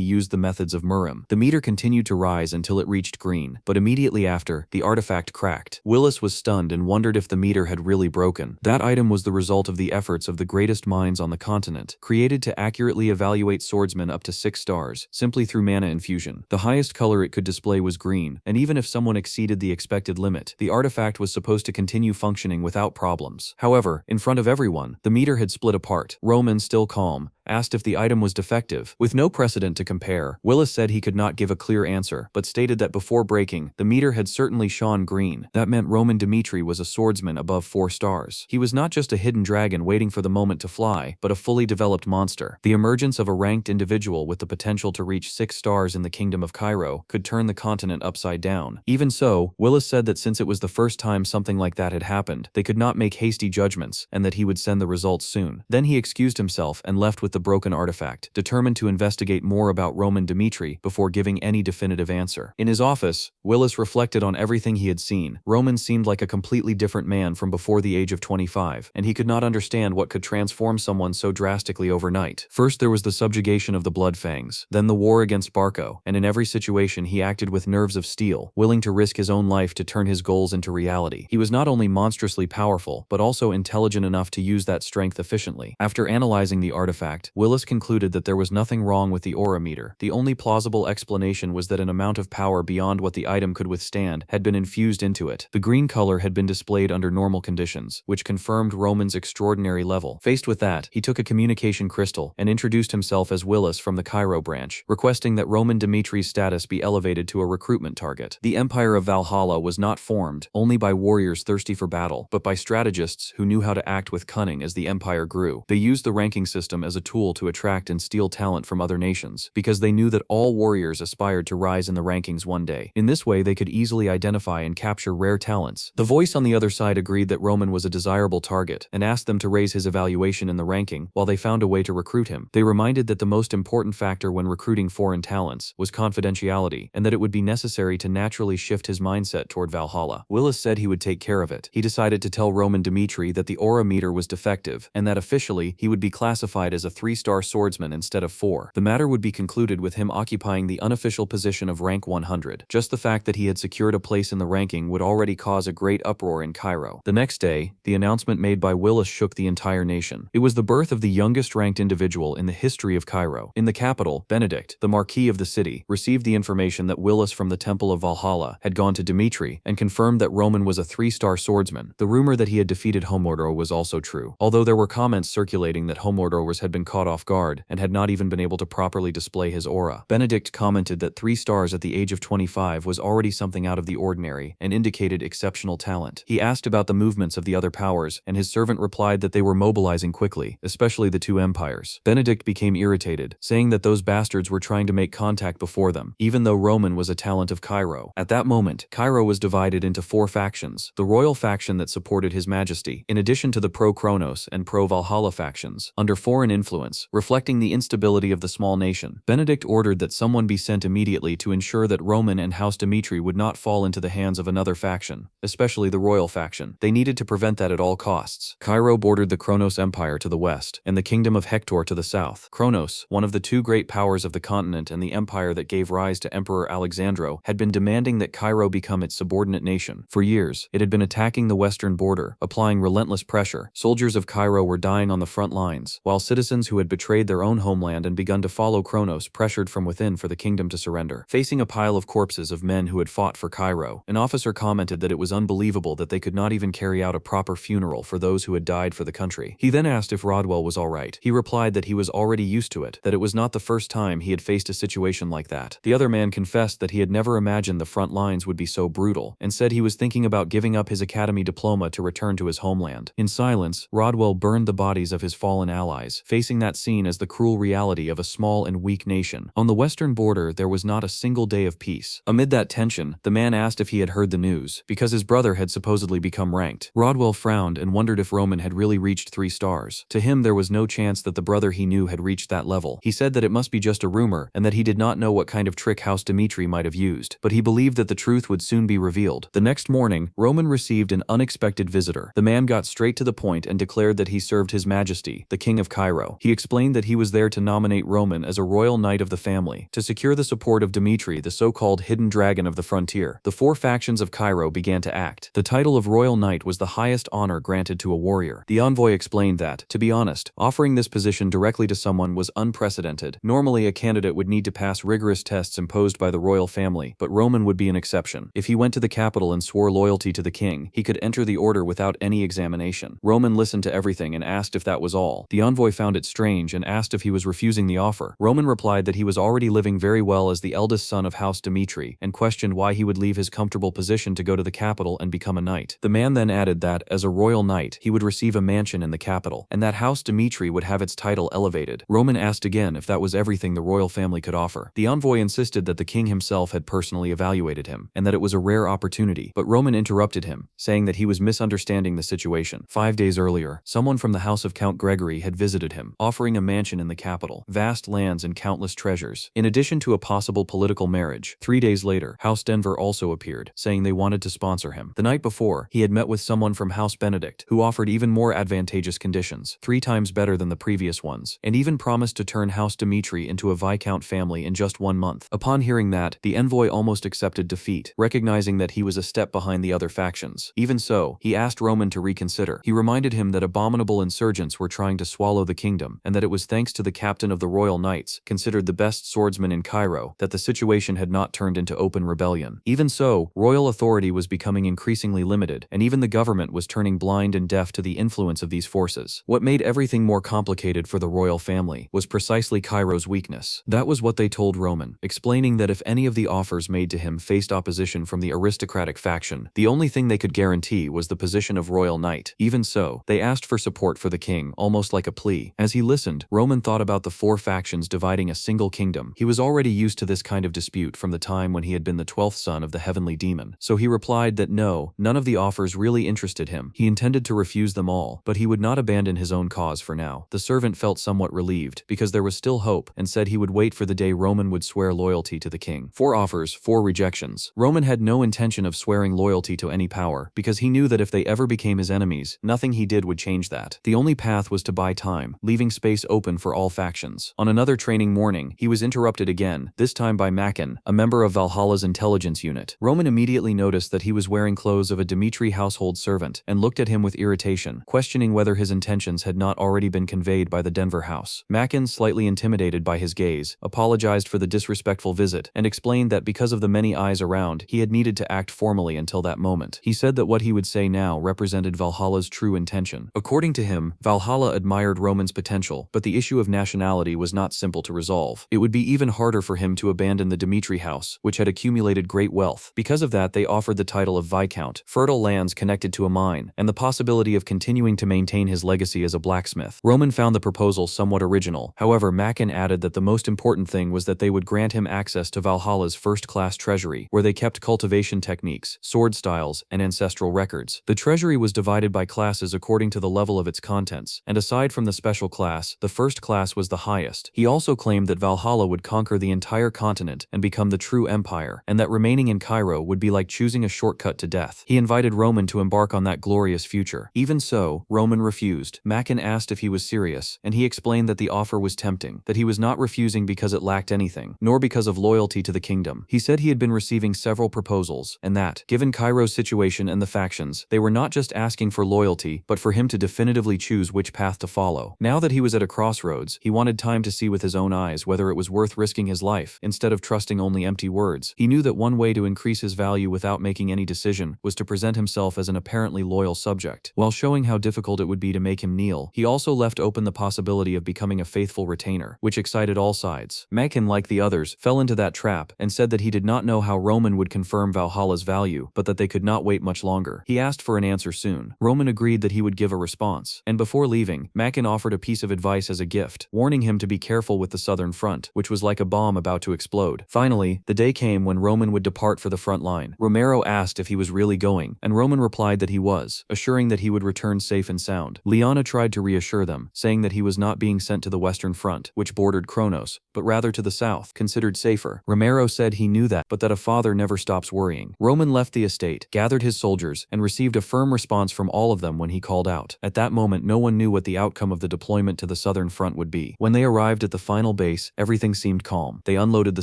used the methods of Murim. The meter continued to rise until it reached green, but immediately after, the artifact cracked. Willis was stunned and wondered if the meter had really broken. That item was the result of the efforts of the greatest minds on the continent, created to accurately evaluate swordsmen up to 6 stars, simply through mana infusion. The highest color it could display was green, and even if someone exceeded the expected limit, the artifact was supposed to continue functioning without problems. However, in front of everyone, the meter had split apart. Roman, still calm, asked if the item was defective. With no precedent to compare, Willis said he could not give a clear answer, but stated that before breaking, the meter had certainly shone green. That meant Roman Dimitri was a swordsman above 4 stars. He was not just a hidden dragon waiting for the moment to fly, but a fully developed monster. The emergence of a ranked individual with the potential to reach 6 stars in the Kingdom of Cairo could turn the continent upside down. Even so, Willis said that since it was the first time something like that had happened, they could not make hasty judgments, and that he would send the results soon. Then he excused himself and left with the broken artifact, determined to investigate more about Roman Dimitri before giving any definitive answer. In his office, Willis reflected on everything he had seen. Roman seemed like a completely different man from before the age of 25, and he could not understand what could transform someone so drastically overnight. First there was the subjugation of the Blood Fangs, then the war against Barco, and in every situation he acted with nerves of steel, willing to risk his own life to turn his goals into reality. He was not only monstrously powerful, but also intelligent enough to use that strength efficiently. After analyzing the artifact, Willis concluded that there was nothing wrong with the aura meter. The only plausible explanation was that an amount of power beyond what the item could withstand had been infused into it. The green color had been displayed under normal conditions, which confirmed Roman's extraordinary level. Faced with that, he took a communication crystal and introduced himself as Willis from the Cairo branch, requesting that Roman Dimitri's status be elevated to a recruitment target. The Empire of Valhalla was not formed only by warriors thirsty for battle, but by strategists who knew how to act with cunning as the empire grew. They used the ranking system as a tool tool to attract and steal talent from other nations, because they knew that all warriors aspired to rise in the rankings one day. In this way, they could easily identify and capture rare talents. The voice on the other side agreed that Roman was a desirable target and asked them to raise his evaluation in the ranking while they found a way to recruit him. They reminded that the most important factor when recruiting foreign talents was confidentiality, and that it would be necessary to naturally shift his mindset toward Valhalla. Willis said he would take care of it. He decided to tell Roman Dmitri that the aura meter was defective, and that officially, he would be classified as a 3-star swordsman instead of 4. The matter would be concluded with him occupying the unofficial position of rank 100. Just the fact that he had secured a place in the ranking would already cause a great uproar in Cairo. The next day, the announcement made by Willis shook the entire nation. It was the birth of the youngest ranked individual in the history of Cairo. In the capital, Benedict, the marquis of the city, received the information that Willis from the Temple of Valhalla had gone to Dmitri and confirmed that Roman was a 3-star swordsman. The rumor that he had defeated Homordor was also true, although there were comments circulating that Homordor had been caught off guard and had not even been able to properly display his aura. Benedict commented that 3 stars at the age of 25 was already something out of the ordinary and indicated exceptional talent. He asked about the movements of the other powers, and his servant replied that they were mobilizing quickly, especially the 2 empires. Benedict became irritated, saying that those bastards were trying to make contact before them, even though Roman was a talent of Cairo. At that moment, Cairo was divided into 4 factions: the royal faction that supported His Majesty, in addition to the pro-Kronos and pro-Valhalla factions, under foreign influence, reflecting the instability of the small nation. Benedict ordered that someone be sent immediately to ensure that Roman and House Dmitri would not fall into the hands of another faction, especially the royal faction. They needed to prevent that at all costs. Cairo bordered the Kronos Empire to the west, and the Kingdom of Hector to the south. Kronos, one of the 2 great powers of the continent and the empire that gave rise to Emperor Alexandro, had been demanding that Cairo become its subordinate nation. For years, it had been attacking the western border, applying relentless pressure. Soldiers of Cairo were dying on the front lines, while citizens who had betrayed their own homeland and begun to follow Kronos pressured from within for the kingdom to surrender. Facing a pile of corpses of men who had fought for Cairo, an officer commented that it was unbelievable that they could not even carry out a proper funeral for those who had died for the country. He then asked if Rodwell was alright. He replied that he was already used to it, that it was not the first time he had faced a situation like that. The other man confessed that he had never imagined the front lines would be so brutal, and said he was thinking about giving up his academy diploma to return to his homeland. In silence, Rodwell burned the bodies of his fallen allies, facing that scene as the cruel reality of a small and weak nation. On the western border, there was not a single day of peace. Amid that tension, the man asked if he had heard the news, because his brother had supposedly become ranked. Rodwell frowned and wondered if Roman had really reached 3 stars. To him, there was no chance that the brother he knew had reached that level. He said that it must be just a rumor, and that he did not know what kind of trick House Dmitri might have used, but he believed that the truth would soon be revealed. The next morning, Roman received an unexpected visitor. The man got straight to the point and declared that he served His Majesty, the King of Cairo. He explained that he was there to nominate Roman as a royal knight of the family, to secure the support of Dmitri, the so-called hidden dragon of the frontier. The 4 factions of Cairo began to act. The title of royal knight was the highest honor granted to a warrior. The envoy explained that, to be honest, offering this position directly to someone was unprecedented. Normally, a candidate would need to pass rigorous tests imposed by the royal family, but Roman would be an exception. If he went to the capital and swore loyalty to the king, he could enter the order without any examination. Roman listened to everything and asked if that was all. The envoy found it strange and asked if he was refusing the offer. Roman replied that he was already living very well as the eldest son of House Dmitri, and questioned why he would leave his comfortable position to go to the capital and become a knight. The man then added that, as a royal knight, he would receive a mansion in the capital, and that House Dmitri would have its title elevated. Roman asked again if that was everything the royal family could offer. The envoy insisted that the king himself had personally evaluated him, and that it was a rare opportunity, but Roman interrupted him, saying that he was misunderstanding the situation. 5 days earlier, someone from the house of Count Gregory had visited him, offering a mansion in the capital, vast lands and countless treasures, in addition to a possible political marriage. 3 days later, House Denver also appeared, saying they wanted to sponsor him. The night before, he had met with someone from House Benedict, who offered even more advantageous conditions, 3 times better than the previous ones, and even promised to turn House Dmitri into a Viscount family in just 1 month. Upon hearing that, the envoy almost accepted defeat, recognizing that he was a step behind the other factions. Even so, he asked Roman to reconsider. He reminded him that abominable insurgents were trying to swallow the kingdom, and that it was thanks to the captain of the Royal Knights, considered the best swordsman in Cairo, that the situation had not turned into open rebellion. Even so, royal authority was becoming increasingly limited, and even the government was turning blind and deaf to the influence of these forces. What made everything more complicated for the royal family was precisely Cairo's weakness. That was what they told Roman, explaining that if any of the offers made to him faced opposition from the aristocratic faction, the only thing they could guarantee was the position of royal knight. Even so, they asked for support for the king, almost like a plea. As he listened, Roman thought about the 4 factions dividing a single kingdom. He was already used to this kind of dispute from the time when he had been the 12th son of the heavenly demon. So he replied that no, none of the offers really interested him. He intended to refuse them all, but he would not abandon his own cause for now. The servant felt somewhat relieved, because there was still hope, and said he would wait for the day Roman would swear loyalty to the king. 4 offers, 4 rejections. Roman had no intention of swearing loyalty to any power, because he knew that if they ever became his enemies, nothing he did would change that. The only path was to buy time, leaving space open for all factions. On another training morning, he was interrupted again, this time by Makan, a member of Valhalla's intelligence unit. Roman immediately noticed that he was wearing clothes of a Dmitri household servant, and looked at him with irritation, questioning whether his intentions had not already been conveyed by the Denver house. Makan, slightly intimidated by his gaze, apologized for the disrespectful visit, and explained that because of the many eyes around, he had needed to act formally until that moment. He said that what he would say now represented Valhalla's true intention. According to him, Valhalla admired Roman's potential, but the issue of nationality was not simple to resolve. It would be even harder for him to abandon the Dmitri house, which had accumulated great wealth. Because of that, they offered the title of Viscount, fertile lands connected to a mine, and the possibility of continuing to maintain his legacy as a blacksmith. Roman found the proposal somewhat original. However, Makan added that the most important thing was that they would grant him access to Valhalla's first-class treasury, where they kept cultivation techniques, sword styles, and ancestral records. The treasury was divided by classes according to the level of its contents, and aside from the special class, the first class was the highest. He also claimed that Valhalla would conquer the entire continent and become the true empire, and that remaining in Cairo would be like choosing a shortcut to death. He invited Roman to embark on that glorious future. Even so, Roman refused. Makan asked if he was serious, and he explained that the offer was tempting, that he was not refusing because it lacked anything, nor because of loyalty to the kingdom. He said he had been receiving several proposals, and that, given Cairo's situation and the factions, they were not just asking for loyalty, but for him to definitively choose which path to follow. Now that he was at a crossroads, he wanted time to see with his own eyes whether it was worth risking his life, instead of trusting only empty words. He knew that one way to increase his value without making any decision was to present himself as an apparently loyal subject. While showing how difficult it would be to make him kneel, he also left open the possibility of becoming a faithful retainer, which excited all sides. Makan, like the others, fell into that trap, and said that he did not know how Roman would confirm Valhalla's value, but that they could not wait much longer. He asked for an answer soon. Roman agreed that he would give a response, and before leaving, Makan offered a piece of advice as a gift, warning him to be careful with the southern front, which was like a bomb about to explode. Finally, the day came when Roman would depart for the front line. Romero asked if he was really going, and Roman replied that he was, assuring that he would return safe and sound. Liana tried to reassure them, saying that he was not being sent to the western front, which bordered Kronos, but rather to the south, considered safer. Romero said he knew that, but that a father never stops worrying. Roman left the estate, gathered his soldiers, and received a firm response from all of them when he called out. At that moment, no one knew what the outcome of the deployment to the southern front would be. When they arrived at the final base, everything seemed calm. They unloaded the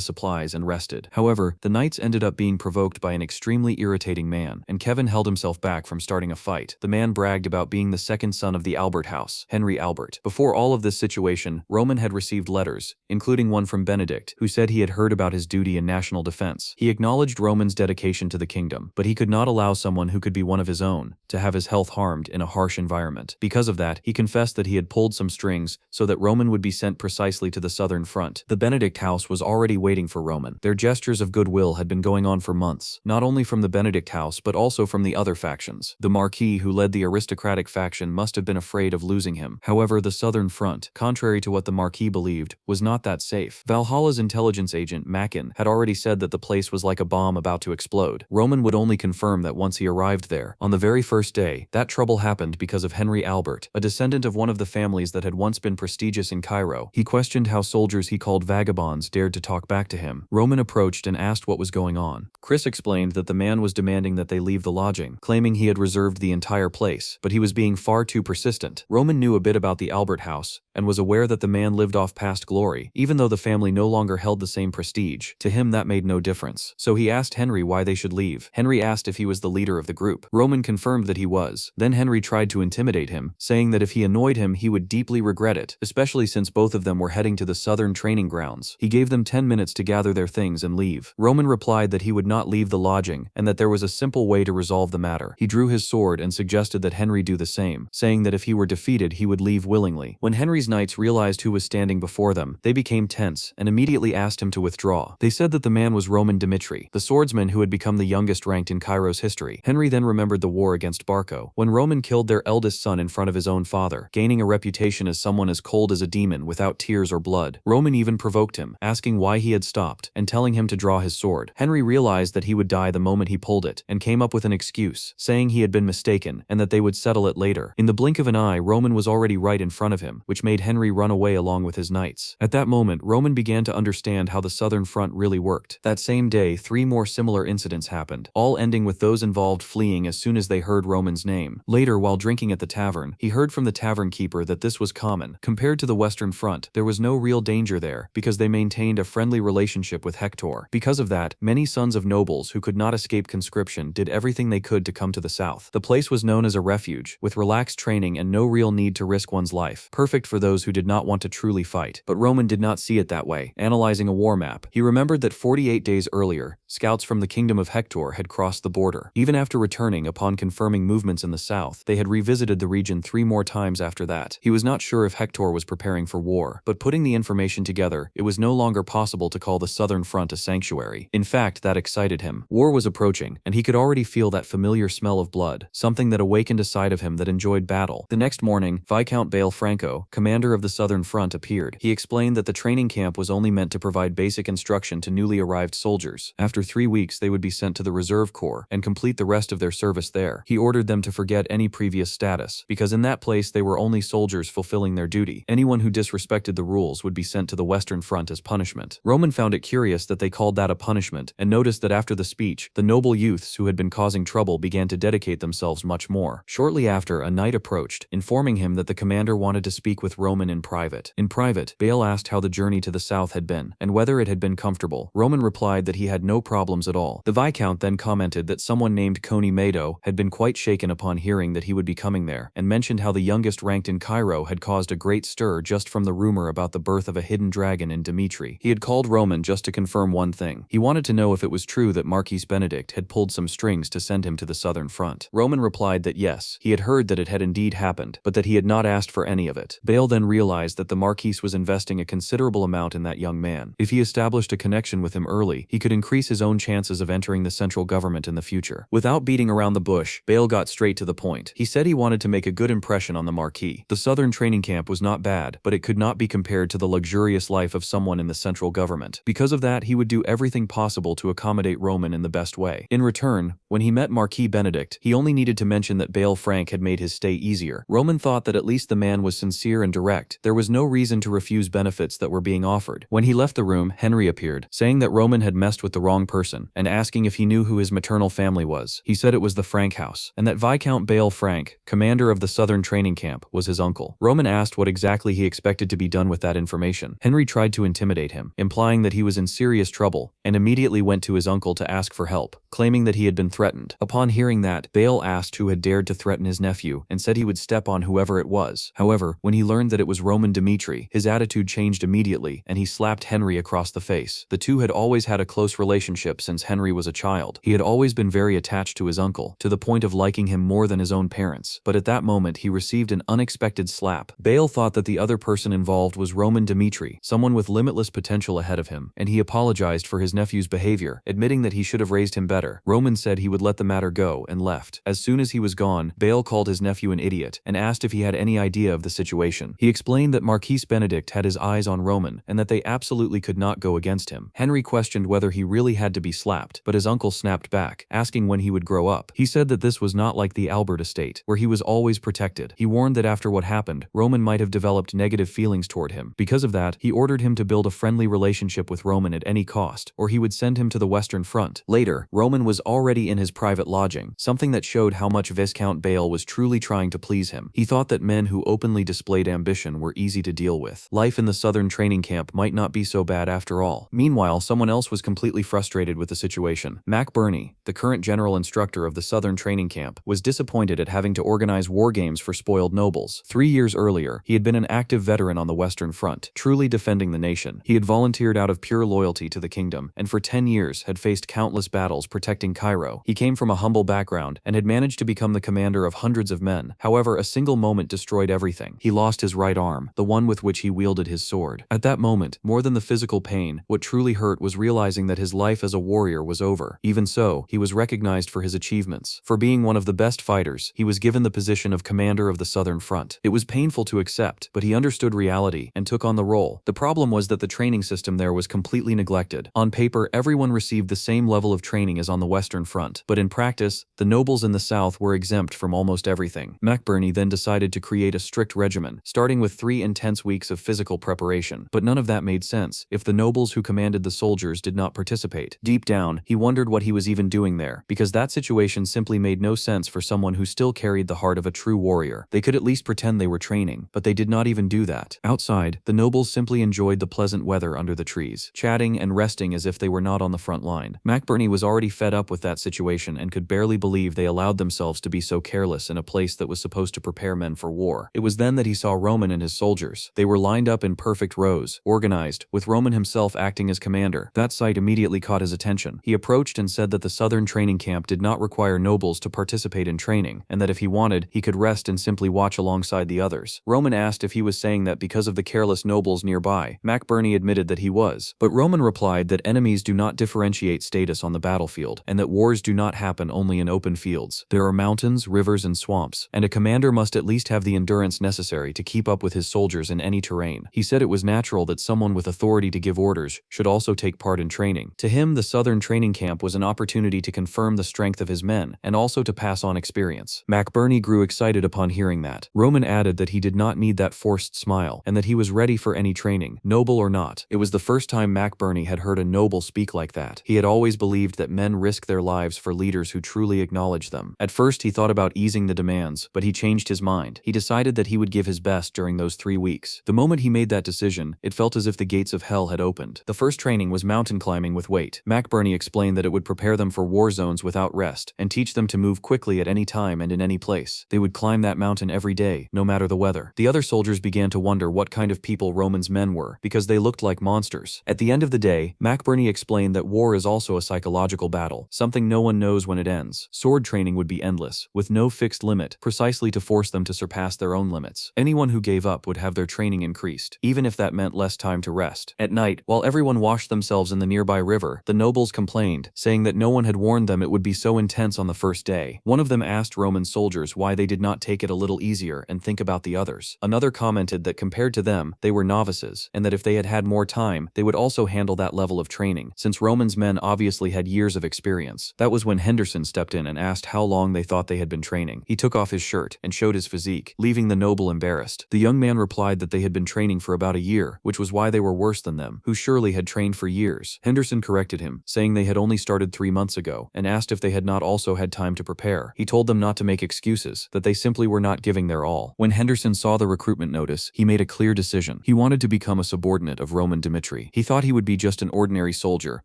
supplies and rested. However, the knights ended up being provoked by an extremely irritating man, and Kevin held himself back from starting a fight. The man bragged about being the second son of the Albert house, Henry Albert. Before all of this situation, Roman had received letters, including one from Benedict, who said he had heard about his duty in national defense. He acknowledged Roman's dedication to the kingdom, but he could not allow someone who could be one of his own to have his health harmed in a harsh environment. Because of that, he confessed that he had pulled some strings so that Roman would be sent precisely to the southern front. The Benedict house was already waiting for Roman. Their gestures of goodwill had been going on for months, not only from the Benedict house but also from the other factions. The Marquis, who led the aristocratic faction, must have been afraid of losing him. However, the southern front, contrary to what the Marquis believed, was not that safe. Valhalla's intelligence agent, Makan, had already said that the place was like a bomb about to explode. Roman would only confirm that once he arrived there. On the very first day, that trouble happened because of Henry Albert, a descendant of one of the families that had once been prestigious in Cairo. He questioned how soldiers he called vagabonds dared to talk back to him. Roman approached and asked what was going on. Chris explained that the man was demanding that they leave the lodging, claiming he had reserved the entire place, but he was being far too persistent. Roman knew a bit about the Albert house, and was aware that the man lived off past glory. Even though the family no longer held the same prestige, to him that made no difference. So he asked Henry why they should leave. Henry asked if he was the leader of the group. Roman confirmed that he was. Then Henry tried to intimidate him, saying that if he annoyed him he would deeply regret it, especially since both of them were heading to the southern training grounds. He gave them 10 minutes to gather their things and leave. Roman replied that he would not leave the lodging, and that there was a simple way to resolve the matter. He drew his sword and suggested that Henry do the same, saying that if he were defeated he would leave willingly. When Henry's knights realized who was standing before them, they became tense and immediately asked him to withdraw. They said that the man was Roman Dmitri, the swordsman who had become the youngest ranked in Cairo's history. Henry then remembered the war against Barco, when Roman killed their eldest son in front of his own father, gaining a reputation reaction as someone as cold as a demon without tears or blood. Roman even provoked him, asking why he had stopped, and telling him to draw his sword. Henry realized that he would die the moment he pulled it, and came up with an excuse, saying he had been mistaken, and that they would settle it later. In the blink of an eye, Roman was already right in front of him, which made Henry run away along with his knights. At that moment, Roman began to understand how the Southern Front really worked. That same day, 3 more similar incidents happened, all ending with those involved fleeing as soon as they heard Roman's name. Later, while drinking at the tavern, he heard from the tavern keeper that this was common. Compared to the Western Front, there was no real danger there, because they maintained a friendly relationship with Hector. Because of that, many sons of nobles who could not escape conscription did everything they could to come to the south. The place was known as a refuge, with relaxed training and no real need to risk one's life, perfect for those who did not want to truly fight. But Roman did not see it that way. Analyzing a war map, he remembered that 48 days earlier, scouts from the kingdom of Hector had crossed the border. Even after returning upon confirming movements in the south, they had revisited the region 3 more times after that. He was not sure if Hector was preparing for war, but putting the information together, it was no longer possible to call the Southern Front a sanctuary. In fact, that excited him. War was approaching, and he could already feel that familiar smell of blood, something that awakened a side of him that enjoyed battle. The next morning, Viscount Bale Franco, commander of the Southern Front, appeared. He explained that the training camp was only meant to provide basic instruction to newly arrived soldiers. After 3 weeks, they would be sent to the Reserve Corps and complete the rest of their service there. He ordered them to forget any previous status, because in that place they were only soldiers fulfilling their duty. Anyone who disrespected the rules would be sent to the Western Front as punishment. Roman found it curious that they called that a punishment, and noticed that after the speech, the noble youths who had been causing trouble began to dedicate themselves much more. Shortly after, a knight approached, informing him that the commander wanted to speak with Roman in private. In private, Bale asked how the journey to the south had been, and whether it had been comfortable. Roman replied that he had no problems at all. The Viscount then commented that someone named Coney Mado had been quite shaken upon hearing that he would be coming there, and mentioned how the youngest ranked in Cairo had caused a great stir just from the rumor about the birth of a hidden dragon in Dimitri. He had called Roman just to confirm one thing. He wanted to know if it was true that Marquis Benedict had pulled some strings to send him to the Southern Front. Roman replied that yes, he had heard that it had indeed happened, but that he had not asked for any of it. Bale then realized that the Marquis was investing a considerable amount in that young man. If he established a connection with him early, he could increase his own chances of entering the central government in the future. Without beating around the bush, Bale got straight to the point. He said he wanted to make a good impression on the Marquis. The Southern training camp was not bad, but it could not be compared to the luxurious life of someone in the central government. Because of that, he would do everything possible to accommodate Roman in the best way. In return, when he met Marquis Benedict, he only needed to mention that Bale Frank had made his stay easier. Roman thought that at least the man was sincere and direct. There was no reason to refuse benefits that were being offered. When he left the room, Henry appeared, saying that Roman had messed with the wrong person, and asking if he knew who his maternal family was. He said it was the Frank house, and that Viscount Bale Frank, commander of the Southern training camp, was his uncle. Roman asked what exactly he expected to be done with that information. Henry tried to intimidate him, implying that he was in serious trouble, and immediately went to his uncle to ask for help, claiming that he had been threatened. Upon hearing that, Bale asked who had dared to threaten his nephew, and said he would step on whoever it was. However, when he learned that it was Roman Dimitri, his attitude changed immediately, and he slapped Henry across the face. The two had always had a close relationship since Henry was a child. He had always been very attached to his uncle, to the point of liking him more than his own parents, but at that moment he received an unexpected slap. Bale thought that the other person involved was Roman Dimitri, someone with limitless potential ahead of him, and he apologized for his nephew's behavior, admitting that he should have raised him better. Roman said he would let the matter go and left. As soon as he was gone, Bale called his nephew an idiot and asked if he had any idea of the situation. He explained that Marquis Benedict had his eyes on Roman and that they absolutely could not go against him. Henry questioned whether he really had to be slapped, but his uncle snapped back, asking when he would grow up. He said that this was not like the Albert estate, where he was always protected. He warned that after what happened, Roman might have developed negative feelings toward him. Because of that, he ordered him to build a friendly relationship with Roman at any cost, or he would send him to the Western Front. Later, Roman was already in his private lodging, something that showed how much Viscount Bale was truly trying to please him. He thought that men who openly displayed ambition were easy to deal with. Life in the Southern training camp might not be so bad after all. Meanwhile, someone else was completely frustrated with the situation. Mac Burney, the current general instructor of the Southern training camp, was disappointed at having to organize war games for spoiled nobles. 3 years earlier, he had been an active veteran on the Western Front, truly defending the nation. He had volunteered out of pure loyalty to the kingdom, and for 10 years had faced countless battles protecting Cairo. He came from a humble background and had managed to become the commander of hundreds of men. However, a single moment destroyed everything. He lost his right arm, the one with which he wielded his sword. At that moment, more than the physical pain, what truly hurt was realizing that his life as a warrior was over. Even so, he was recognized for his achievements. For being one of the best fighters, he was given the position of commander of the Southern Front. It was painful painful to accept, but he understood reality and took on the role. The problem was that the training system there was completely neglected. On paper, everyone received the same level of training as on the Western Front, but in practice, the nobles in the South were exempt from almost everything. McBurney then decided to create a strict regimen, starting with 3 intense weeks of physical preparation. But none of that made sense if the nobles who commanded the soldiers did not participate. Deep down, he wondered what he was even doing there, because that situation simply made no sense for someone who still carried the heart of a true warrior. They could at least pretend they were training, but they did not even do that. Outside, the nobles simply enjoyed the pleasant weather under the trees, chatting and resting as if they were not on the front line. McBurney was already fed up with that situation and could barely believe they allowed themselves to be so careless in a place that was supposed to prepare men for war. It was then that he saw Roman and his soldiers. They were lined up in perfect rows, organized, with Roman himself acting as commander. That sight immediately caught his attention. He approached and said that the southern training camp did not require nobles to participate in training, and that if he wanted, he could rest and simply watch alongside the others. Roman asked if he was saying that because of the careless nobles nearby. McBurney admitted that he was, but Roman replied that enemies do not differentiate status on the battlefield, and that wars do not happen only in open fields. There are mountains, rivers, and swamps, and a commander must at least have the endurance necessary to keep up with his soldiers in any terrain. He said it was natural that someone with authority to give orders should also take part in training. To him, the southern training camp was an opportunity to confirm the strength of his men, and also to pass on experience. McBurney grew excited upon hearing that. Roman added that he did not need that forced smile, and that he was ready for any training, noble or not. It was the first time McBurney had heard a noble speak like that. He had always believed that men risk their lives for leaders who truly acknowledge them. At first, he thought about easing the demands, but he changed his mind. He decided that he would give his best during those 3 weeks. The moment he made that decision, it felt as if the gates of hell had opened. The first training was mountain climbing with weight. McBurney explained that it would prepare them for war zones without rest, and teach them to move quickly at any time and in any place. They would climb that mountain every day, no matter the weather. The other soldiers began to wonder what kind of people Roman's men were, because they looked like monsters. At the end of the day, McBurney explained that war is also a psychological battle, something no one knows when it ends. Sword training would be endless, with no fixed limit, precisely to force them to surpass their own limits. Anyone who gave up would have their training increased, even if that meant less time to rest. At night, while everyone washed themselves in the nearby river, the nobles complained, saying that no one had warned them it would be so intense on the first day. One of them asked Roman soldiers why they did not take it a little easier and think about the others. Another commented that compared to them, they were novices, and that if they had had more time, they would also handle that level of training, since Roman's men obviously had years of experience. That was when Henderson stepped in and asked how long they thought they had been training. He took off his shirt and showed his physique, leaving the noble embarrassed. The young man replied that they had been training for about a year, which was why they were worse than them, who surely had trained for years. Henderson corrected him, saying they had only started 3 months ago, and asked if they had not also had time to prepare. He told them not to make excuses, that they simply were not giving their all. When Henderson saw the recruitment notice, he made a clear decision. He wanted to become a subordinate of Roman Dimitri. He thought he would be just an ordinary soldier,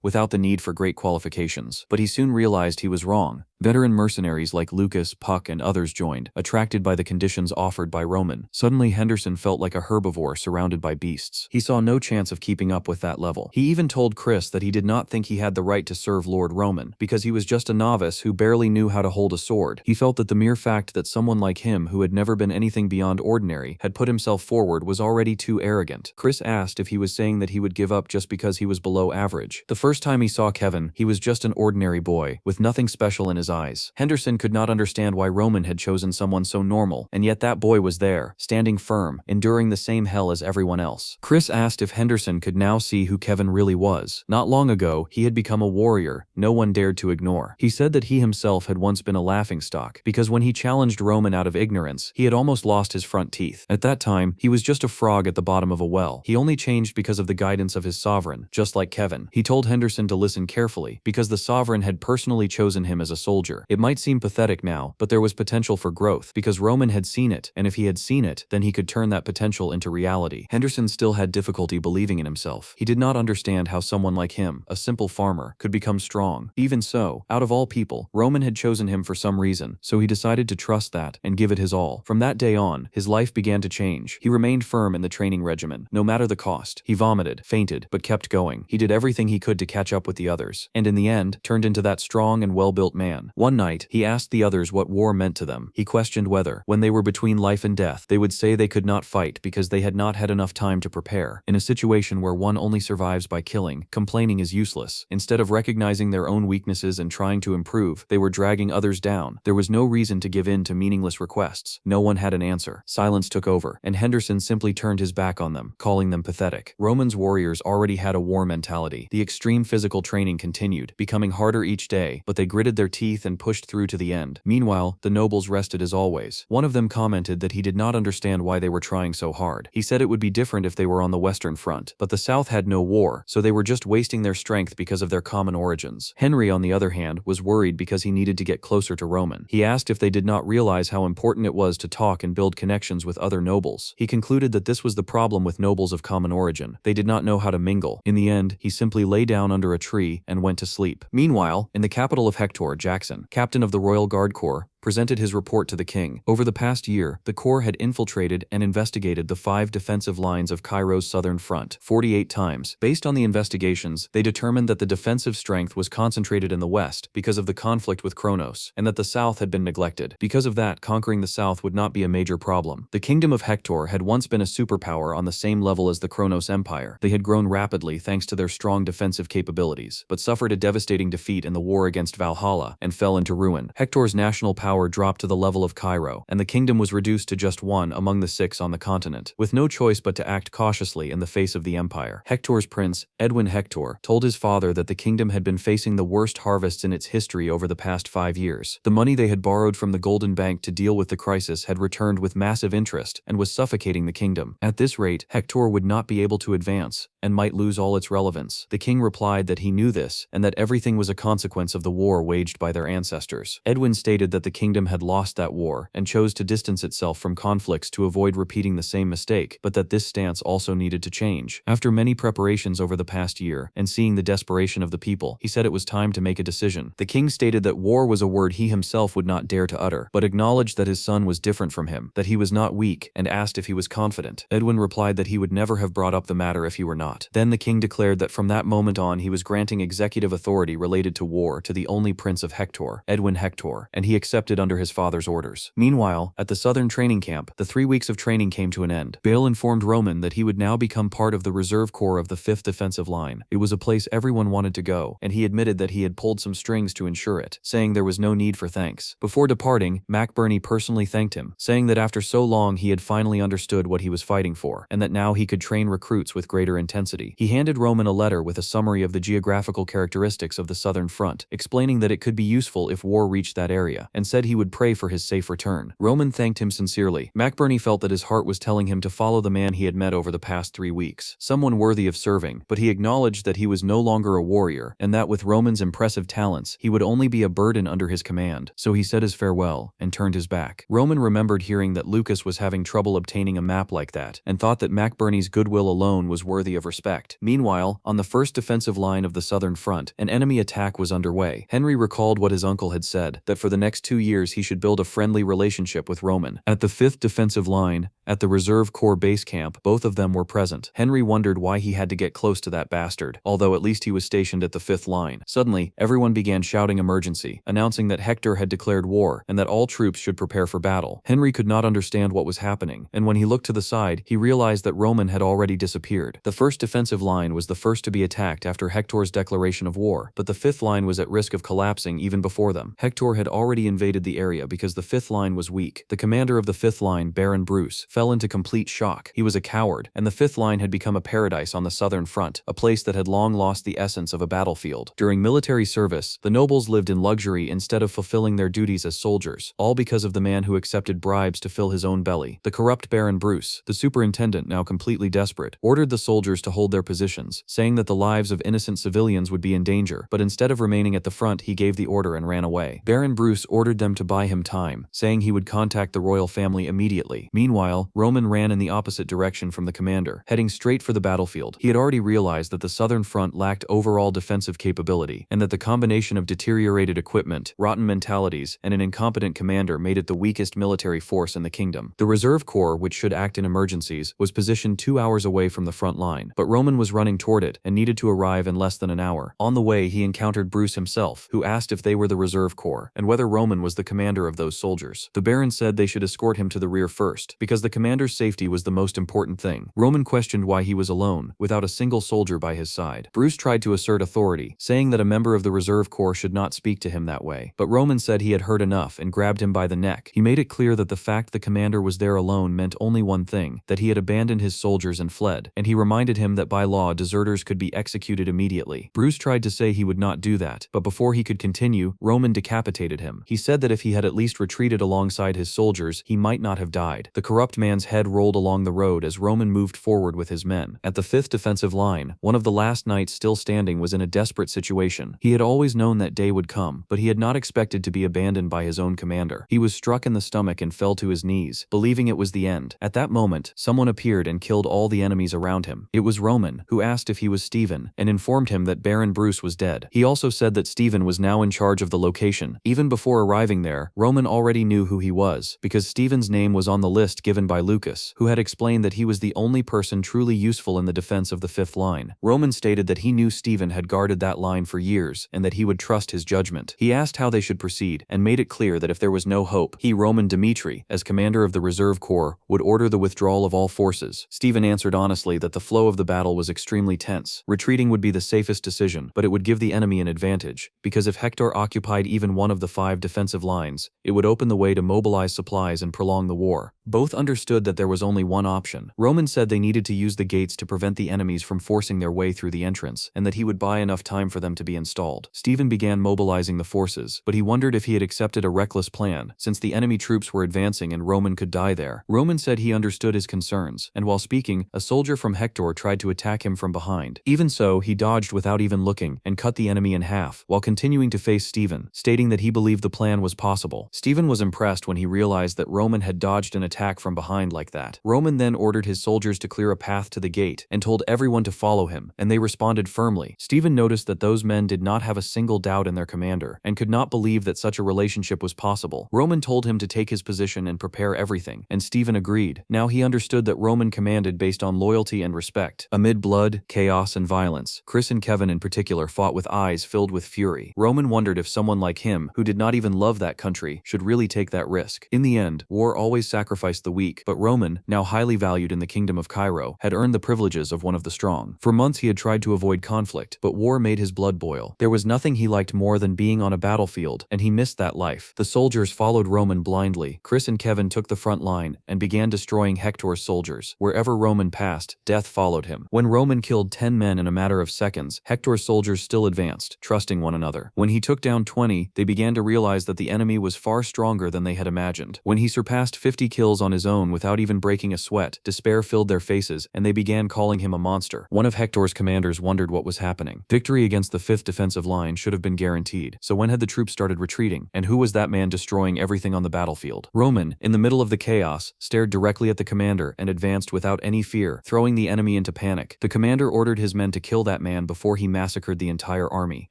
without the need for great qualifications, but he soon realized he was wrong. Veteran mercenaries like Lucas, Puck, and others joined, attracted by the conditions offered by Roman. Suddenly, Henderson felt like a herbivore surrounded by beasts. He saw no chance of keeping up with that level. He even told Chris that he did not think he had the right to serve Lord Roman, because he was just a novice who barely knew how to hold a sword. He felt that the mere fact that someone like him, who had never been anything beyond ordinary, had put himself forward was already too arrogant. Chris asked if he was saying that he would give up just because he was below average. The first time he saw Kevin, he was just an ordinary boy, with nothing special in his eyes. Henderson could not understand why Roman had chosen someone so normal, and yet that boy was there, standing firm, enduring the same hell as everyone else. Chris asked if Henderson could now see who Kevin really was. Not long ago, he had become a warrior no one dared to ignore. He said that he himself had once been a laughingstock, because when he challenged Roman out of ignorance, he had almost lost his front teeth. At that time, he was just a frog at the bottom of a well. He only changed because of the guidance of his sovereign, just like Kevin. He told Henderson to listen carefully, because the sovereign had personally chosen him as a soldier. It might seem pathetic now, but there was potential for growth, because Roman had seen it, and if he had seen it, then he could turn that potential into reality. Henderson still had difficulty believing in himself. He did not understand how someone like him, a simple farmer, could become strong. Even so, out of all people, Roman had chosen him for some reason, so he decided to trust that and give it his all. From that day on, his life began to change. He remained firm in the training regimen, no matter the cost. He vomited, fainted, but kept going. He did everything he could to catch up with the others, and in the end, turned into that strong and well-built man. Roman. One night, he asked the others what war meant to them. He questioned whether, when they were between life and death, they would say they could not fight because they had not had enough time to prepare. In a situation where one only survives by killing, complaining is useless. Instead of recognizing their own weaknesses and trying to improve, they were dragging others down. There was no reason to give in to meaningless requests. No one had an answer. Silence took over, and Henderson simply turned his back on them, calling them pathetic. Roman's warriors already had a war mentality. The extreme physical training continued, becoming harder each day, but they gritted their teeth and pushed through to the end. Meanwhile, the nobles rested as always. One of them commented that he did not understand why they were trying so hard. He said it would be different if they were on the Western Front, but the South had no war, so they were just wasting their strength because of their common origins. Henry, on the other hand, was worried because he needed to get closer to Roman. He asked if they did not realize how important it was to talk and build connections with other nobles. He concluded that this was the problem with nobles of common origin. They did not know how to mingle. In the end, he simply lay down under a tree and went to sleep. Meanwhile, in the capital of Hector, Jackson, captain of the Royal Guard Corps, presented his report to the king. Over the past year, the Corps had infiltrated and investigated the 5 defensive lines of Cairo's southern front 48 times. Based on the investigations, they determined that the defensive strength was concentrated in the west because of the conflict with Kronos, and that the south had been neglected. Because of that, conquering the south would not be a major problem. The kingdom of Hector had once been a superpower on the same level as the Kronos Empire. They had grown rapidly thanks to their strong defensive capabilities, but suffered a devastating defeat in the war against Valhalla and fell into ruin. Hector's national power dropped to the level of Cairo, and the kingdom was reduced to just one among the 6 on the continent, with no choice but to act cautiously in the face of the empire. Hector's prince, Edwin Hector, told his father that the kingdom had been facing the worst harvests in its history over the past 5 years. The money they had borrowed from the Golden Bank to deal with the crisis had returned with massive interest and was suffocating the kingdom. At this rate, Hector would not be able to advance and might lose all its relevance. The king replied that he knew this and that everything was a consequence of the war waged by their ancestors. Edwin stated that the kingdom had lost that war and chose to distance itself from conflicts to avoid repeating the same mistake, but that this stance also needed to change. After many preparations over the past year and seeing the desperation of the people, he said it was time to make a decision. The king stated that war was a word he himself would not dare to utter, but acknowledged that his son was different from him, that he was not weak, and asked if he was confident. Edwin replied that he would never have brought up the matter if he were not. Then the king declared that from that moment on he was granting executive authority related to war to the only prince of Hector, Edwin Hector, and he accepted under his father's orders. Meanwhile, at the southern training camp, the 3 weeks of training came to an end. Bale informed Roman that he would now become part of the reserve corps of the 5th defensive line. It was a place everyone wanted to go, and he admitted that he had pulled some strings to ensure it, saying there was no need for thanks. Before departing, McBurney personally thanked him, saying that after so long he had finally understood what he was fighting for, and that now he could train recruits with greater intensity. He handed Roman a letter with a summary of the geographical characteristics of the southern front, explaining that it could be useful if war reached that area, and said he would pray for his safe return. Roman thanked him sincerely. McBurney felt that his heart was telling him to follow the man he had met over the past 3 weeks, someone worthy of serving, but he acknowledged that he was no longer a warrior, and that with Roman's impressive talents, he would only be a burden under his command, so he said his farewell and turned his back. Roman remembered hearing that Lucas was having trouble obtaining a map like that, and thought that McBurney's goodwill alone was worthy of respect. Meanwhile, on the 1st defensive line of the southern front, an enemy attack was underway. Henry recalled what his uncle had said, that for the next 2 years he should build a friendly relationship with Roman. At the 5th defensive line, at the Reserve Corps base camp, both of them were present. Henry wondered why he had to get close to that bastard, although at least he was stationed at the 5th line. Suddenly, everyone began shouting emergency, announcing that Hector had declared war and that all troops should prepare for battle. Henry could not understand what was happening, and when he looked to the side, he realized that Roman had already disappeared. The 1st defensive line was the first to be attacked after Hector's declaration of war, but the 5th line was at risk of collapsing even before them. Hector had already invaded the area because the 5th line was weak. The commander of the 5th line, Baron Bruce, fell into complete shock. He was a coward, and the 5th line had become a paradise on the southern front, a place that had long lost the essence of a battlefield. During military service, the nobles lived in luxury instead of fulfilling their duties as soldiers, all because of the man who accepted bribes to fill his own belly. The corrupt Baron Bruce, the superintendent now completely desperate, ordered the soldiers to hold their positions, saying that the lives of innocent civilians would be in danger, but instead of remaining at the front he gave the order and ran away. Baron Bruce ordered them them to buy him time, saying he would contact the royal family immediately. Meanwhile, Roman ran in the opposite direction from the commander, heading straight for the battlefield. He had already realized that the southern front lacked overall defensive capability, and that the combination of deteriorated equipment, rotten mentalities, and an incompetent commander made it the weakest military force in the kingdom. The reserve corps, which should act in emergencies, was positioned 2 hours away from the front line, but Roman was running toward it and needed to arrive in less than an hour. On the way, he encountered Bruce himself, who asked if they were the reserve corps, and whether Roman was the commander of those soldiers. The Baron said they should escort him to the rear first, because the commander's safety was the most important thing. Roman questioned why he was alone, without a single soldier by his side. Bruce tried to assert authority, saying that a member of the reserve corps should not speak to him that way, but Roman said he had heard enough and grabbed him by the neck. He made it clear that the fact the commander was there alone meant only one thing, that he had abandoned his soldiers and fled, and he reminded him that by law deserters could be executed immediately. Bruce tried to say he would not do that, but before he could continue, Roman decapitated him. He said that if he had at least retreated alongside his soldiers, he might not have died. The corrupt man's head rolled along the road as Roman moved forward with his men. At the 5th defensive line, one of the last knights still standing was in a desperate situation. He had always known that day would come, but he had not expected to be abandoned by his own commander. He was struck in the stomach and fell to his knees, believing it was the end. At that moment, someone appeared and killed all the enemies around him. It was Roman, who asked if he was Stephen, and informed him that Baron Bruce was dead. He also said that Stephen was now in charge of the location. Even before arriving there, Roman already knew who he was, because Stephen's name was on the list given by Lucas, who had explained that he was the only person truly useful in the defense of the 5th line. Roman stated that he knew Stephen had guarded that line for years, and that he would trust his judgment. He asked how they should proceed, and made it clear that if there was no hope, he, Roman Dmitri, as commander of the reserve corps, would order the withdrawal of all forces. Stephen answered honestly that the flow of the battle was extremely tense. Retreating would be the safest decision, but it would give the enemy an advantage, because if Hector occupied even one of the 5 defensive lines, it would open the way to mobilize supplies and prolong the war. Both understood that there was only one option. Roman said they needed to use the gates to prevent the enemies from forcing their way through the entrance, and that he would buy enough time for them to be installed. Stephen began mobilizing the forces, but he wondered if he had accepted a reckless plan, since the enemy troops were advancing and Roman could die there. Roman said he understood his concerns, and while speaking, a soldier from Hector tried to attack him from behind. Even so, he dodged without even looking, and cut the enemy in half, while continuing to face Stephen, stating that he believed the plan was possible. Stephen was impressed when he realized that Roman had dodged an attack from behind like that. Roman then ordered his soldiers to clear a path to the gate, and told everyone to follow him, and they responded firmly. Stephen noticed that those men did not have a single doubt in their commander, and could not believe that such a relationship was possible. Roman told him to take his position and prepare everything, and Stephen agreed. Now he understood that Roman commanded based on loyalty and respect. Amid blood, chaos, and violence, Chris and Kevin in particular fought with eyes filled with fury. Roman wondered if someone like him, who did not even love that country, should really take that risk. In the end, war always sacrificed the weak, but Roman, now highly valued in the kingdom of Cairo, had earned the privileges of one of the strong. For months he had tried to avoid conflict, but war made his blood boil. There was nothing he liked more than being on a battlefield, and he missed that life. The soldiers followed Roman blindly. Chris and Kevin took the front line, and began destroying Hector's soldiers. Wherever Roman passed, death followed him. When Roman killed 10 men in a matter of seconds, Hector's soldiers still advanced, trusting one another. When he took down 20, they began to realize that the enemy was far stronger than they had imagined. When he surpassed 50 kills on his own without even breaking a sweat, despair filled their faces, and they began calling him a monster. One of Hector's commanders wondered what was happening. Victory against the 5th defensive line should have been guaranteed. So when had the troops started retreating? And who was that man destroying everything on the battlefield? Roman, in the middle of the chaos, stared directly at the commander and advanced without any fear, throwing the enemy into panic. The commander ordered his men to kill that man before he massacred the entire army.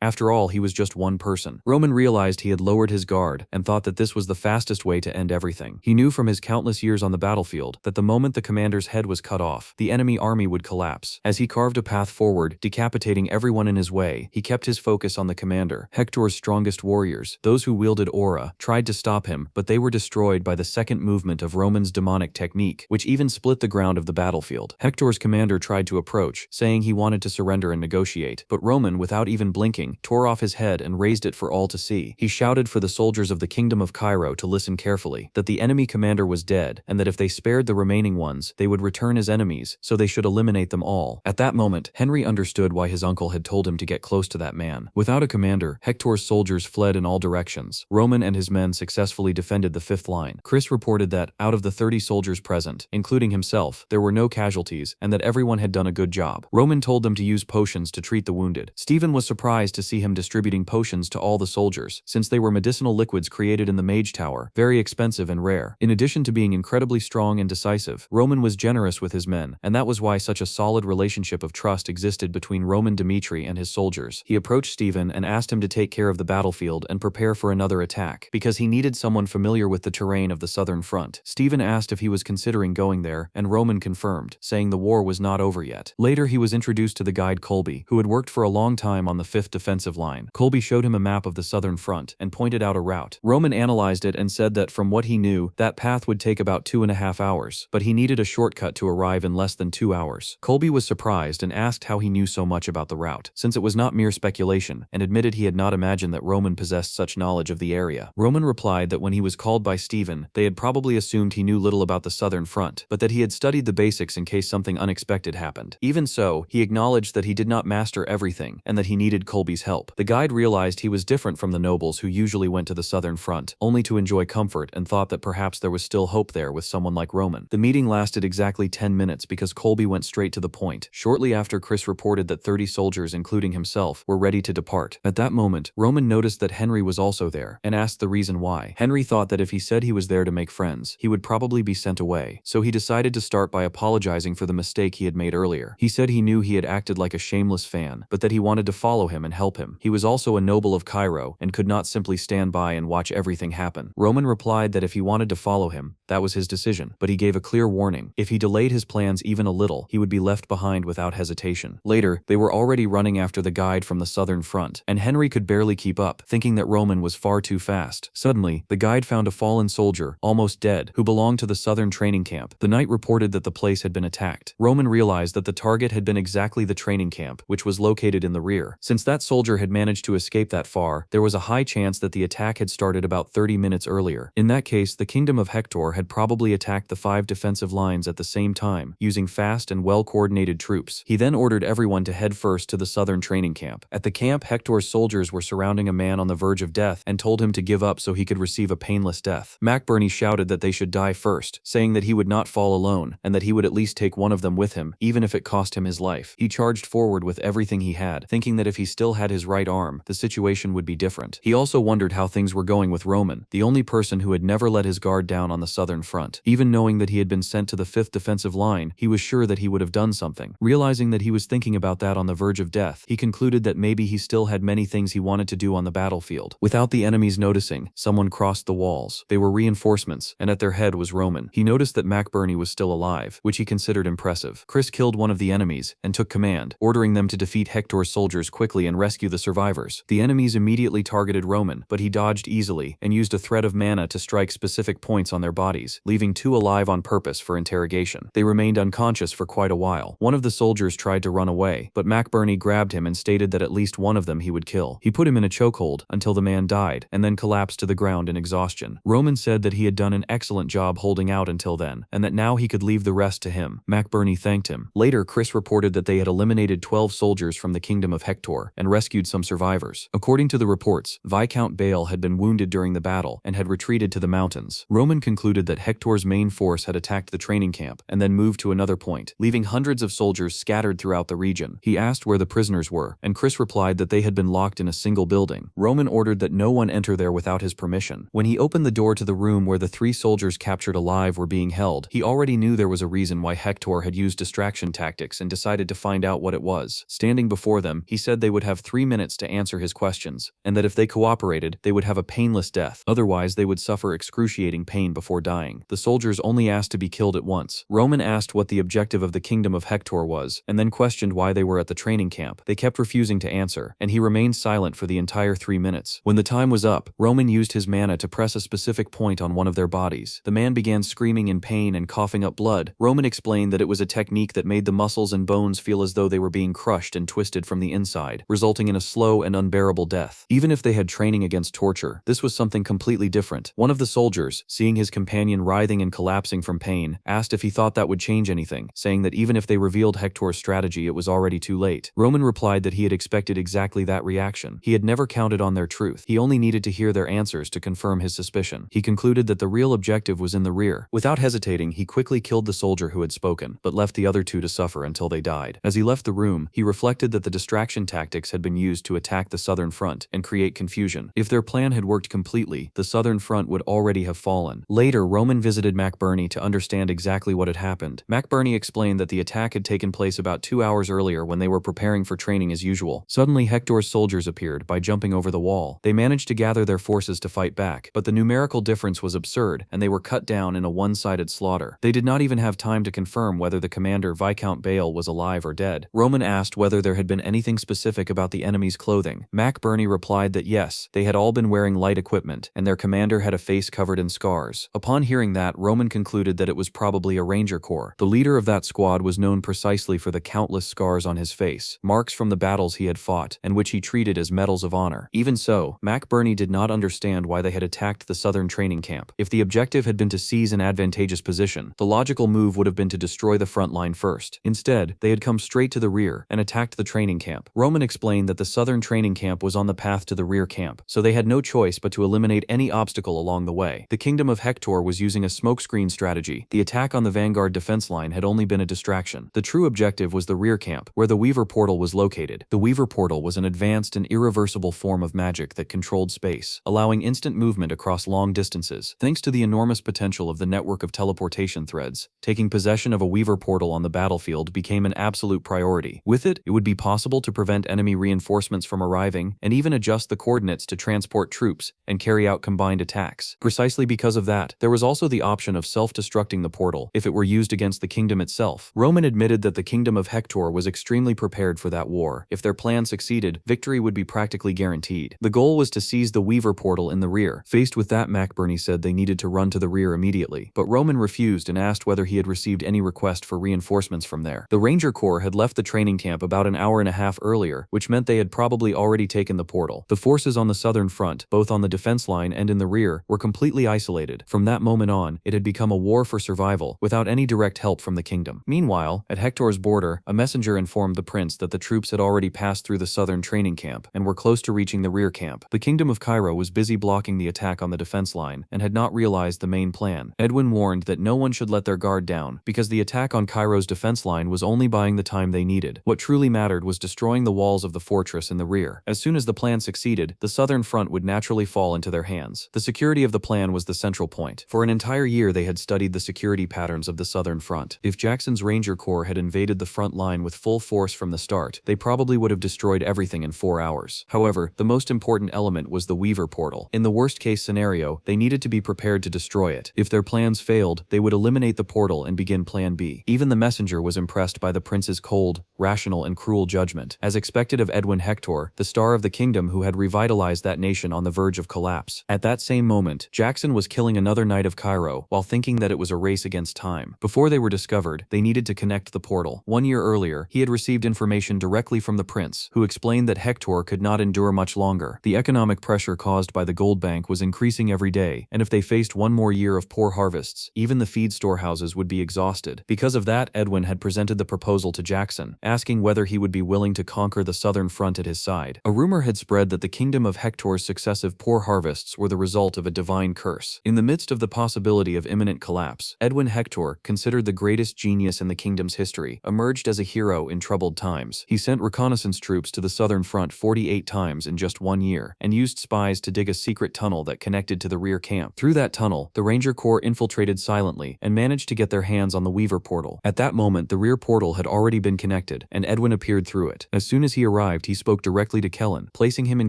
After all, he was just one person. Roman realized he had lowered his guard and thought that this was the fastest way to end everything. He knew from his countless years on the battlefield that the moment the commander's head was cut off, the enemy army would collapse. As he carved a path forward, decapitating everyone in his way, he kept his focus on the commander. Hector's strongest warriors, those who wielded aura, tried to stop him, but they were destroyed by the second movement of Roman's demonic technique, which even split the ground of the battlefield. Hector's commander tried to approach, saying he wanted to surrender and negotiate, but Roman, without even blinking, tore off his head and raised it for all to see. He shouted for the soldiers of the kingdom of Cairo to listen carefully, that the enemy commander was dead, and that if they spared the remaining ones, they would return as enemies, so they should eliminate them all. At that moment, Henry understood why his uncle had told him to get close to that man. Without a commander, Hector's soldiers fled in all directions. Roman and his men successfully defended the 5th line. Chris reported that, out of the 30 soldiers present, including himself, there were no casualties, and that everyone had done a good job. Roman told them to use potions to treat the wounded. Stephen was surprised to see him distributing potions to all the soldiers, since they were medicinal liquids created in the Mage Tower, very expensive and rare. In addition to being incredibly strong and decisive, Roman was generous with his men, and that was why such a solid relationship of trust existed between Roman Dmitri and his soldiers. He approached Stephen and asked him to take care of the battlefield and prepare for another attack, because he needed someone familiar with the terrain of the southern front. Stephen asked if he was considering going there, and Roman confirmed, saying the war was not over yet. Later he was introduced to the guide Colby, who had worked for a long time on the 5th defensive line. Colby showed him a map of the southern front and pointed out a route. Roman analyzed it and said that from what he knew, that path would take about 2.5 hours, but he needed a shortcut to arrive in less than 2 hours. Colby was surprised and asked how he knew so much about the route, since it was not mere speculation, and admitted he had not imagined that Roman possessed such knowledge of the area. Roman replied that when he was called by Stephen, they had probably assumed he knew little about the southern front, but that he had studied the basics in case something unexpected happened. Even so, he acknowledged that he did not master everything, and that he needed Colby's help. The guide realized he was different from the nobles who usually went to the southern front, only to enjoy comfort, and thought that perhaps there was still hope there with someone like Roman. The meeting lasted exactly 10 minutes because Colby went straight to the point. Shortly after, Chris reported that 30 soldiers, including himself, were ready to depart. At that moment, Roman noticed that Henry was also there, and asked the reason why. Henry thought that if he said he was there to make friends, he would probably be sent away, so he decided to start by apologizing for the mistake he had made earlier. He said he knew he had acted like a shameless fan, but that he wanted to follow him and help him. He was also a noble of Cairo, and could not simply stand by and watch everything happen. Roman replied that if he wanted to follow him, that was his decision, but he gave a clear warning. If he delayed his plans even a little, he would be left behind without hesitation. Later, they were already running after the guide from the southern front, and Henry could barely keep up, thinking that Roman was far too fast. Suddenly, the guide found a fallen soldier, almost dead, who belonged to the southern training camp. The knight reported that the place had been attacked. Roman realized that the target had been exactly the training camp, which was located in the rear. Since that soldier had managed to escape that far, there was a high chance that the attack had started about 30 minutes earlier. In that case, the kingdom of Hector had probably attacked the 5 defensive lines at the same time, using fast and well-coordinated troops. He then ordered everyone to head first to the southern training camp. At the camp, Hector's soldiers were surrounding a man on the verge of death and told him to give up so he could receive a painless death. McBurney shouted that they should die first, saying that he would not fall alone, and that he would at least take one of them with him, even if it cost him his life. He charged forward with everything he had, thinking that if he still had his right arm, the situation would be different. He also wondered how things were going with Roman, the only person who had never let his guard down on the southern front. Even knowing that he had been sent to the 5th defensive line, he was sure that he would have done something. Realizing that he was thinking about that on the verge of death, he concluded that maybe he still had many things he wanted to do on the battlefield. Without the enemies noticing, someone crossed the walls. They were reinforcements, and at their head was Roman. He noticed that McBurney was still alive, which he considered impressive. Chris killed one of the enemies and took command, ordering them to defeat Hector's soldiers quickly and rescue the survivors. The enemies immediately targeted Roman, but he dodged easily and used a thread of mana to strike specific points on their bodies, leaving 2 alive on purpose for interrogation. They remained unconscious for quite a while. One of the soldiers tried to run away, but McBurney grabbed him and stated that at least one of them he would kill. He put him in a chokehold until the man died, and then collapsed to the ground in exhaustion. Roman said that he had done an excellent job holding out until then, and that now he could leave the rest to him. McBurney thanked him. Later, Chris reported that they had eliminated 12 soldiers from the kingdom of Hector and rescued some survivors. According to the reports, Viscount Bale had been wounded during the battle and had retreated to the mountains. Roman concluded that Hector's main force had attacked the training camp and then moved to another point, leaving hundreds of soldiers scattered throughout the region. He asked where the prisoners were, and Chris replied that they had been locked in a single building. Roman ordered that no one enter there without his permission. When he opened the door to the room where the 3 soldiers captured alive were being held, he already knew there was a reason why Hector had used distraction tactics and decided to find out what it was. Standing before them, he said they would have 3 minutes to answer his questions, and that if they cooperated, they would have a painless death. Otherwise, they would suffer excruciating pain before dying. The soldiers only asked to be killed at once. Roman asked what the objective of the kingdom of Hector was, and then questioned why they were at the training camp. They kept refusing to answer, and he remained silent for the entire 3 minutes. When the time was up, Roman used his mana to press a specific point on one of their bodies. The man began screaming in pain and coughing up blood. Roman explained that it was a technique that made the muscles and bones feel as though they were being crushed and twisted from the inside, resulting in a slow and unbearable death. Even if they had training against torture, this was something completely different. One of the soldiers, seeing his companion companion writhing and collapsing from pain, asked if he thought that would change anything, saying that even if they revealed Hector's strategy, it was already too late. Roman replied that he had expected exactly that reaction. He had never counted on their truth. He only needed to hear their answers to confirm his suspicion. He concluded that the real objective was in the rear. Without hesitating, he quickly killed the soldier who had spoken, but left the other two to suffer until they died. As he left the room, he reflected that the distraction tactics had been used to attack the southern front and create confusion. If their plan had worked completely, the southern front would already have fallen. Later, Roman visited McBurney to understand exactly what had happened. McBurney explained that the attack had taken place about 2 hours earlier when they were preparing for training as usual. Suddenly, Hector's soldiers appeared by jumping over the wall. They managed to gather their forces to fight back, but the numerical difference was absurd, and they were cut down in a one-sided slaughter. They did not even have time to confirm whether the commander Viscount Bale was alive or dead. Roman asked whether there had been anything specific about the enemy's clothing. McBurney replied that yes, they had all been wearing light equipment, and their commander had a face covered in scars. Upon hearing that, Roman concluded that it was probably a ranger corps. The leader of that squad was known precisely for the countless scars on his face, marks from the battles he had fought, and which he treated as medals of honor. Even so, McBurney did not understand why they had attacked the southern training camp. If the objective had been to seize an advantageous position, the logical move would have been to destroy the front line first. Instead, they had come straight to the rear and attacked the training camp. Roman explained that the southern training camp was on the path to the rear camp, so they had no choice but to eliminate any obstacle along the way. The kingdom of Hector was using a smokescreen strategy. The attack on the vanguard defense line had only been a distraction. The true objective was the rear camp, where the Weaver portal was located. The Weaver portal was an advanced and irreversible form of magic that controlled space, allowing instant movement across long distances. Thanks to the enormous potential of the network of teleportation threads, taking possession of a Weaver portal on the battlefield became an absolute priority. With it, it would be possible to prevent enemy reinforcements from arriving and even adjust the coordinates to transport troops and carry out combined attacks. Precisely because of that, there was also the option of self-destructing the portal if it were used against the kingdom itself. Roman admitted that the kingdom of Hector was extremely prepared for that war. If their plan succeeded, victory would be practically guaranteed. The goal was to seize the Weaver portal in the rear. Faced with that, McBurney said they needed to run to the rear immediately, but Roman refused and asked whether he had received any request for reinforcements from there. The Ranger Corps had left the training camp about an hour and a half earlier, which meant they had probably already taken the portal. The forces on the southern front, both on the defense line and in the rear, were completely isolated. From that moment on, it had become a war for survival, without any direct help from the kingdom. Meanwhile, at Hector's border, a messenger informed the prince that the troops had already passed through the southern training camp and were close to reaching the rear camp. The kingdom of Cairo was busy blocking the attack on the defense line and had not realized the main plan. Edwin warned that no one should let their guard down, because the attack on Cairo's defense line was only buying the time they needed. What truly mattered was destroying the walls of the fortress in the rear. As soon as the plan succeeded, the southern front would naturally fall into their hands. The security of the plan was the central point. For an entire year they had studied the security patterns of the southern front. If Jackson's Ranger Corps had invaded the front line with full force from the start, they probably would have destroyed everything in 4 hours. However, the most important element was the Weaver portal. In the worst-case scenario, they needed to be prepared to destroy it. If their plans failed, they would eliminate the portal and begin Plan B. Even the messenger was impressed by the prince's cold, rational, and cruel judgment. As expected of Edwin Hector, the star of the kingdom who had revitalized that nation on the verge of collapse. At that same moment, Jackson was killing another knight of Cairo while thinking that it was a race against time. Before they were discovered, they needed to connect the portal. 1 year earlier, he had received information directly from the prince, who explained that Hector could not endure much longer. The economic pressure caused by the gold bank was increasing every day, and if they faced one more year of poor harvests, even the feed storehouses would be exhausted. Because of that, Edwin had presented the proposal to Jackson, asking whether he would be willing to conquer the southern front at his side. A rumor had spread that the kingdom of Hector's successive poor harvests were the result of a divine curse. In the midst of the possibility of imminent collapse, Edwin Hector, considered the greatest genius in the kingdom's history, emerged as a hero in troubled times. He sent reconnaissance troops to the southern front 48 times in just 1 year, and used spies to dig a secret tunnel that connected to the rear camp. Through that tunnel, the Ranger Corps infiltrated silently and managed to get their hands on the Weaver portal. At that moment, the rear portal had already been connected, and Edwin appeared through it. As soon as he arrived, he spoke directly to Kellen, placing him in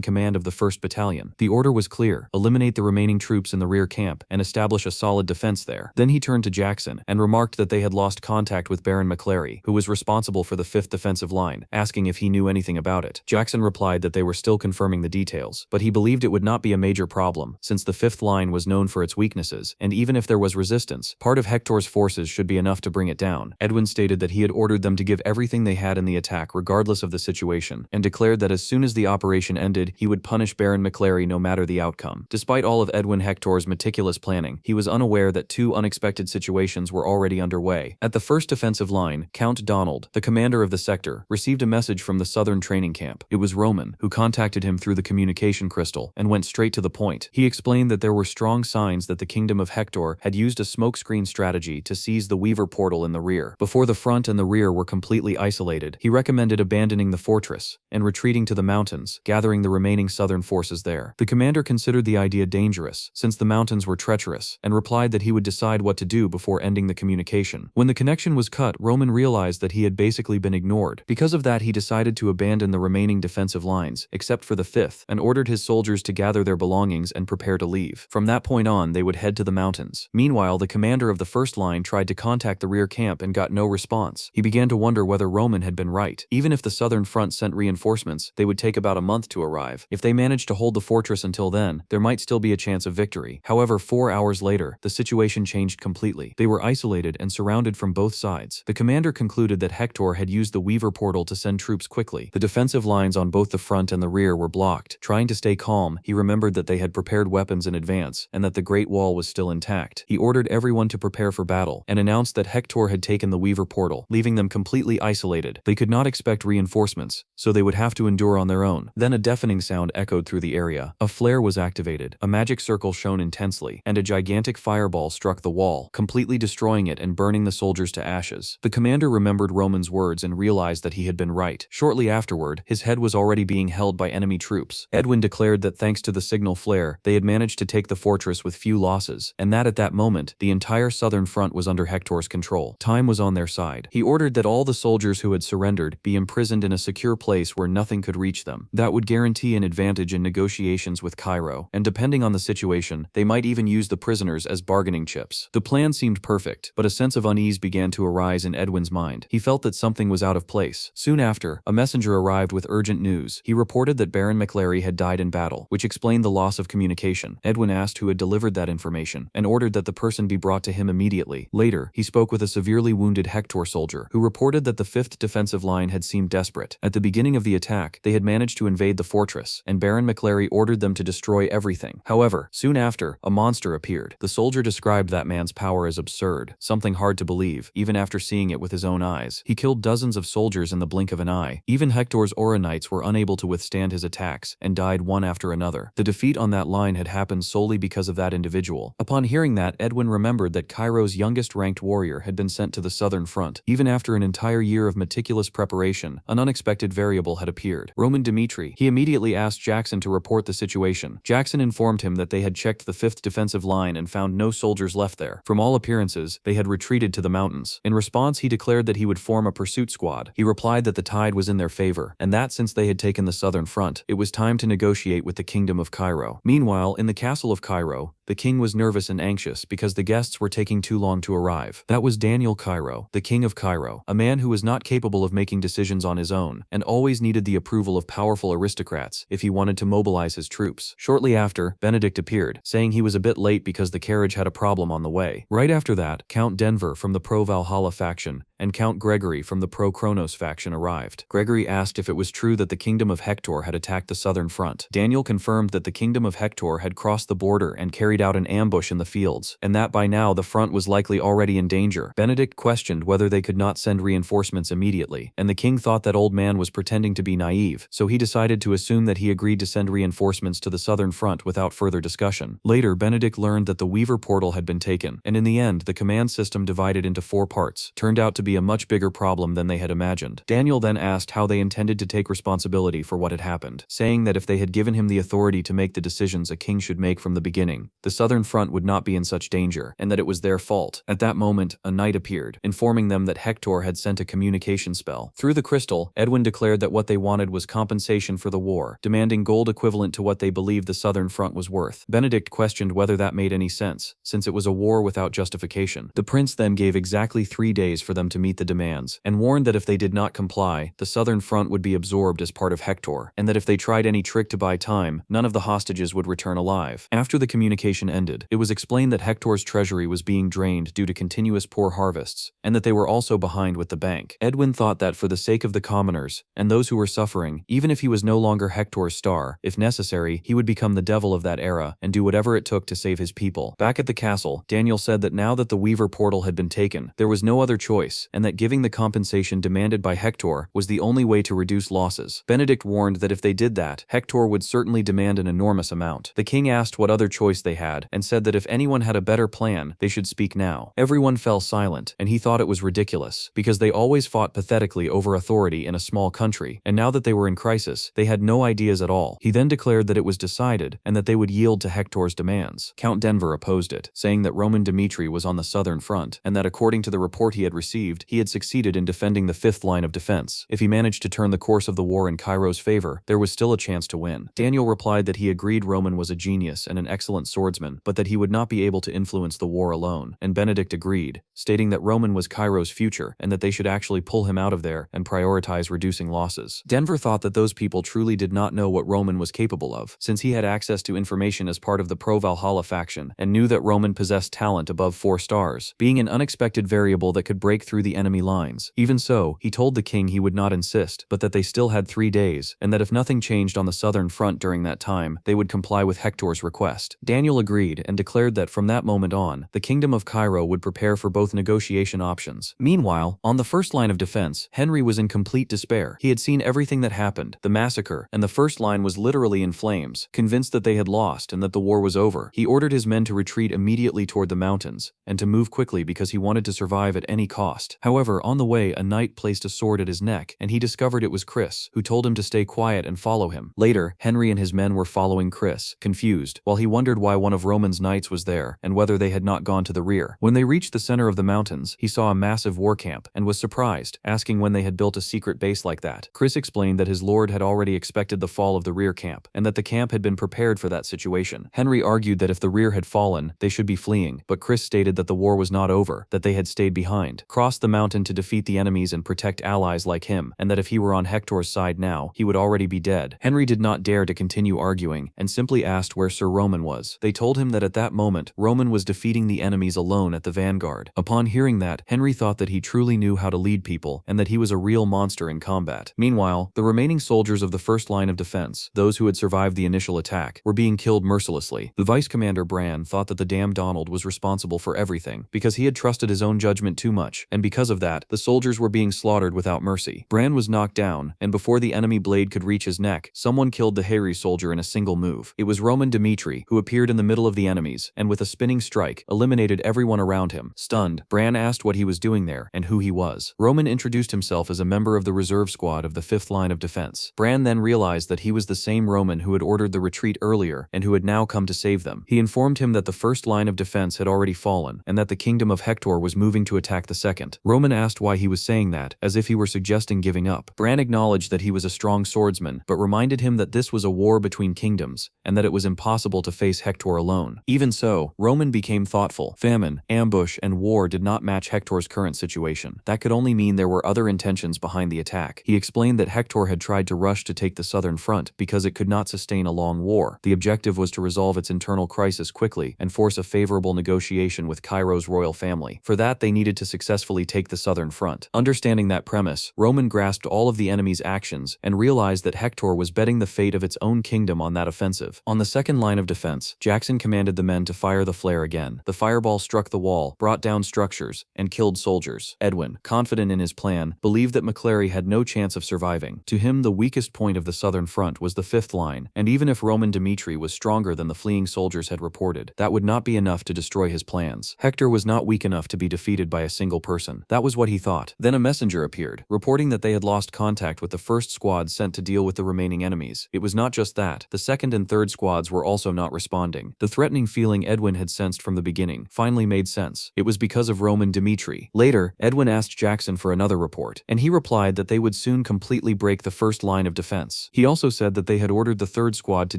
command of the 1st Battalion. The order was clear: eliminate the remaining troops in the rear camp and establish a solid defense there. Then he turned to Jackson and remarked that they had lost contact with Baron McClary, who was responsible for the 5th defensive line, asking if he knew anything about it. Jackson replied that they were still confirming the details, but he believed it would not be a major problem, since the 5th line was known for its weaknesses, and even if there was resistance, part of Hector's forces should be enough to bring it down. Edwin stated that he had ordered them to give everything they had in the attack regardless of the situation, and declared that as soon as the operation ended, he would punish Baron McClary no matter the outcome. Despite all of Edwin Hector's meticulous planning, he was unaware that two unexpected situations were already underway. At the first defensive line, Count Donald, the commander of the sector, received a message from the southern training camp. It was Roman, who contacted him through the communication crystal and went straight to the point. He explained that there were strong signs that the kingdom of Hector had used a smokescreen strategy to seize the Weaver portal in the rear. Before the front and the rear were completely isolated, he recommended abandoning the fortress and retreating to the mountains, gathering the remaining southern forces there. The commander considered the idea dangerous, since the mountains were treacherous, and replied that he would decide what to do before ending the communication. When the connection was cut, Roman realized that he had basically been ignored. Because of that, he decided to abandon the remaining defensive lines, except for the 5th, and ordered his soldiers to gather their belongings and prepare to leave. From that point on, they would head to the mountains. Meanwhile, the commander of the first line tried to contact the rear camp and got no response. He began to wonder whether Roman had been right. Even if the southern front sent reinforcements, they would take about a month to arrive. If they managed to hold the fortress until then, there might still be a chance of victory. However, 4 hours later, the situation changed completely. They were isolated and surrounded from both sides. The commander concluded that Hector had used the Weaver portal to send troops quickly. The defensive lines on both the front and the rear were blocked. Trying to stay calm, he remembered that they had prepared weapons in advance and that the Great Wall was still intact. He ordered everyone to prepare for battle and announced that Hector had taken the Weaver portal, leaving them completely isolated. They could not expect reinforcements, so they would have to endure on their own. Then a deafening sound echoed through the area. A flare was activated, a magic circle shone intensely, and a gigantic fireball struck the wall, completely destroying it and burning the soldiers to ashes. The commander remembered Roman's words and realized that he had been right. Shortly afterward, his head was already being held by enemy troops. Edwin declared that thanks to the signal flare, they had managed to take the fortress with few losses, and that at that moment, the entire southern front was under Hector's control. Time was on their side. He ordered that all the soldiers who had surrendered be imprisoned in a secure place where nothing could reach them. That would guarantee an advantage in negotiations with Cairo, and depending on the situation, they might even use the prisoners as bargaining chips. The plan seemed perfect, but a sense of unease began to arise in Edwin's mind. He felt that something was out of place. Soon after, a messenger arrived with urgent news. He reported that Baron McLary had died in battle, which explained the loss of communication. Edwin asked who had delivered that information, and ordered that the person be brought to him immediately. Later, he spoke with a severely wounded Hector soldier, who reported that the 5th defensive line had seemed desperate. At the beginning of the attack, they had managed to invade the fortress, and Baron McLary ordered them to destroy everything. However, soon after, a monster appeared. The soldier described that man's power as absurd, something hard to believe, even after seeing it with his own eyes. He killed dozens of soldiers in the blink of an eye. Even Hector's Aura Knights were unable to withstand his attacks, and died one after another. The defeat on that line had happened solely because of that individual. Upon hearing that, Edwin remembered that Cairo's youngest ranked warrior had been sent to the southern front. Even after an entire year of meticulous preparation, an unexpected variable had appeared. Roman Dimitri. He immediately asked Jackson to report the situation. Jackson informed him that they had checked the 5th defensive line and found no soldiers left there. From all appearances, they had retreated to the mountains. In response, he declared that he would form a pursuit squad. He replied that the tide was in their favor, and that since they had taken the southern front, it was time to negotiate with the kingdom of Cairo. Meanwhile, in the castle of Cairo, the king was nervous and anxious because the guests were taking too long to arrive. That was Daniel Cairo, the king of Cairo, a man who was not capable of making decisions on his own, and always needed the approval of powerful aristocrats if he wanted to mobilize his troops. Shortly after, Benedict appeared, saying he was a bit late because the carriage had a problem on the way. Right after that, Count Denver from the pro-Valhalla faction and Count Gregory from the pro-Kronos faction arrived. Gregory asked if it was true that the kingdom of Hector had attacked the southern front. Daniel confirmed that the kingdom of Hector had crossed the border and carried out an ambush in the fields, and that by now the front was likely already in danger. Benedict questioned whether they could not send reinforcements immediately, and the king thought that old man was pretending to be naive, so he decided to assume that he agreed to send reinforcements to the southern front without further discussion. Later, Benedict learned that the Weaver portal had been taken, and in the end, the command system divided into 4 parts turned out to be a much bigger problem than they had imagined. Daniel then asked how they intended to take responsibility for what had happened, saying that if they had given him the authority to make the decisions a king should make from the beginning, the southern front would not be in such danger, and that it was their fault. At that moment, a knight appeared, informing them that Hector had sent a communication spell. Through the crystal, Edwin declared that what they wanted was compensation for the war, demanding gold equivalent to what they believed the southern front was worth. Benedict questioned whether that made any sense, since it was a war without justification. The prince then gave exactly 3 days for them to meet the demands, and warned that if they did not comply, the southern front would be absorbed as part of Hector, and that if they tried any trick to buy time, none of the hostages would return alive. After the communication ended, it was explained that Hector's treasury was being drained due to continuous poor harvests, and that they were also behind with the bank. Edwin thought that for the sake of the commoners, and those who were suffering, even if he was no longer Hector's star, if necessary, he would become the devil of that era, and do whatever it took to save his people. people. Back at the castle, Daniel said that now that the Weaver portal had been taken, there was no other choice, and that giving the compensation demanded by Hector was the only way to reduce losses. Benedict warned that if they did that, Hector would certainly demand an enormous amount. The king asked what other choice they had, and said that if anyone had a better plan, they should speak now. Everyone fell silent, and he thought it was ridiculous, because they always fought pathetically over authority in a small country, and now that they were in crisis, they had no ideas at all. He then declared that it was decided, and that they would yield to Hector's demands. Count Denver opposed it, saying that Roman Dmitri was on the southern front, and that according to the report he had received, he had succeeded in defending the fifth line of defense. If he managed to turn the course of the war in Cairo's favor, there was still a chance to win. Daniel replied that he agreed Roman was a genius and an excellent swordsman, but that he would not be able to influence the war alone, and Benedict agreed, stating that Roman was Cairo's future and that they should actually pull him out of there and prioritize reducing losses. Denver thought that those people truly did not know what Roman was capable of, since he had access to information as part of the Pro-Valhalla faction and knew that Roman possessed talent above 4 stars, being an unexpected variable that could break through the enemy lines. Even so, he told the king he would not insist, but that they still had 3 days, and that if nothing changed on the southern front during that time, they would comply with Hector's request. Daniel agreed and declared that from that moment on, the kingdom of Cairo would prepare for both negotiation options. Meanwhile, on the first line of defense, Henry was in complete despair. He had seen everything that happened, the massacre, and the first line was literally in flames. Convinced that they had lost and that the war was over, he ordered his men to retreat immediately toward the mountains, and to move quickly because he wanted to survive at any cost. However, on the way, a knight placed a sword at his neck, and he discovered it was Chris, who told him to stay quiet and follow him. Later, Henry and his men were following Chris, confused, while he wondered why one of Roman's knights was there, and whether they had not gone to the rear. When they reached the center of the mountains, he saw a massive war camp, and was surprised, asking when they had built a secret base like that. Chris explained that his lord had already expected the fall of the rear camp, and that the camp had been prepared for that situation. Henry argued that if the rear had fallen, they should be fleeing, but Chris stated that the war was not over, that they had stayed behind, crossed the mountain to defeat the enemies and protect allies like him, and that if he were on Hector's side now, he would already be dead. Henry did not dare to continue arguing, and simply asked where Sir Roman was. They told him that at that moment, Roman was defeating the enemies alone at the vanguard. Upon hearing that, Henry thought that he truly knew how to lead people, and that he was a real monster in combat. Meanwhile, the remaining soldiers of the first line of defense, those who had survived the initial attack, were being killed mercilessly. The vice commander Bran thought that the damn Donald was responsible for everything, because he had trusted his own judgment too much, and because of that, the soldiers were being slaughtered without mercy. Bran was knocked down, and before the enemy blade could reach his neck, someone killed the Harry soldier in a single move. It was Roman Dmitri, who appeared in the middle of the enemies, and with a spinning strike, eliminated everyone around him. Stunned, Bran asked what he was doing there, and who he was. Roman introduced himself as a member of the reserve squad of the fifth line of defense. Bran then realized that he was the same Roman who had ordered the retreat earlier, and who had now come to save them. He informed him that the first line of defense had already fallen, and that the kingdom of Hector was moving to attack the second. Roman asked why he was saying that, as if he were suggesting giving up. Bran acknowledged that he was a strong swordsman, but reminded him that this was a war between kingdoms, and that it was impossible to face Hector alone. Even so, Roman became thoughtful. Famine, ambush, and war did not match Hector's current situation. That could only mean there were other intentions behind the attack. He explained that Hector had tried to rush to take the southern front because it could not sustain a long war. The objective was to resolve its internal crisis quickly and force a favorable negotiation with Cairo's royal family. For that, they needed to successfully take the southern front. Understanding that premise, Roman grasped all of the enemy's actions and realized that Hector was betting the fate of its own kingdom on that offensive. On the second line of defense, Jackson commanded the men to fire the flare again. The fireball struck the wall, brought down structures, and killed soldiers. Edwin, confident in his plan, believed that McClary had no chance of surviving. To him, the weakest point of the southern front was the fifth line, and even if Roman Dmitri was stronger than the fleeing soldiers had reported, that would not be enough to destroy his plans. Hector was not weak enough to be defeated by a single person. That was what he thought. Then a messenger appeared, reporting that they had lost contact with the first squad sent to deal with the remaining enemies. It was not just that, the second and third squads were also not responding. The threatening feeling Edwin had sensed from the beginning finally made sense. It was because of Roman Dmitri. Later, Edwin asked Jackson for another report, and he replied that they would soon completely break the first line of defense. He also said that they had ordered the third squad to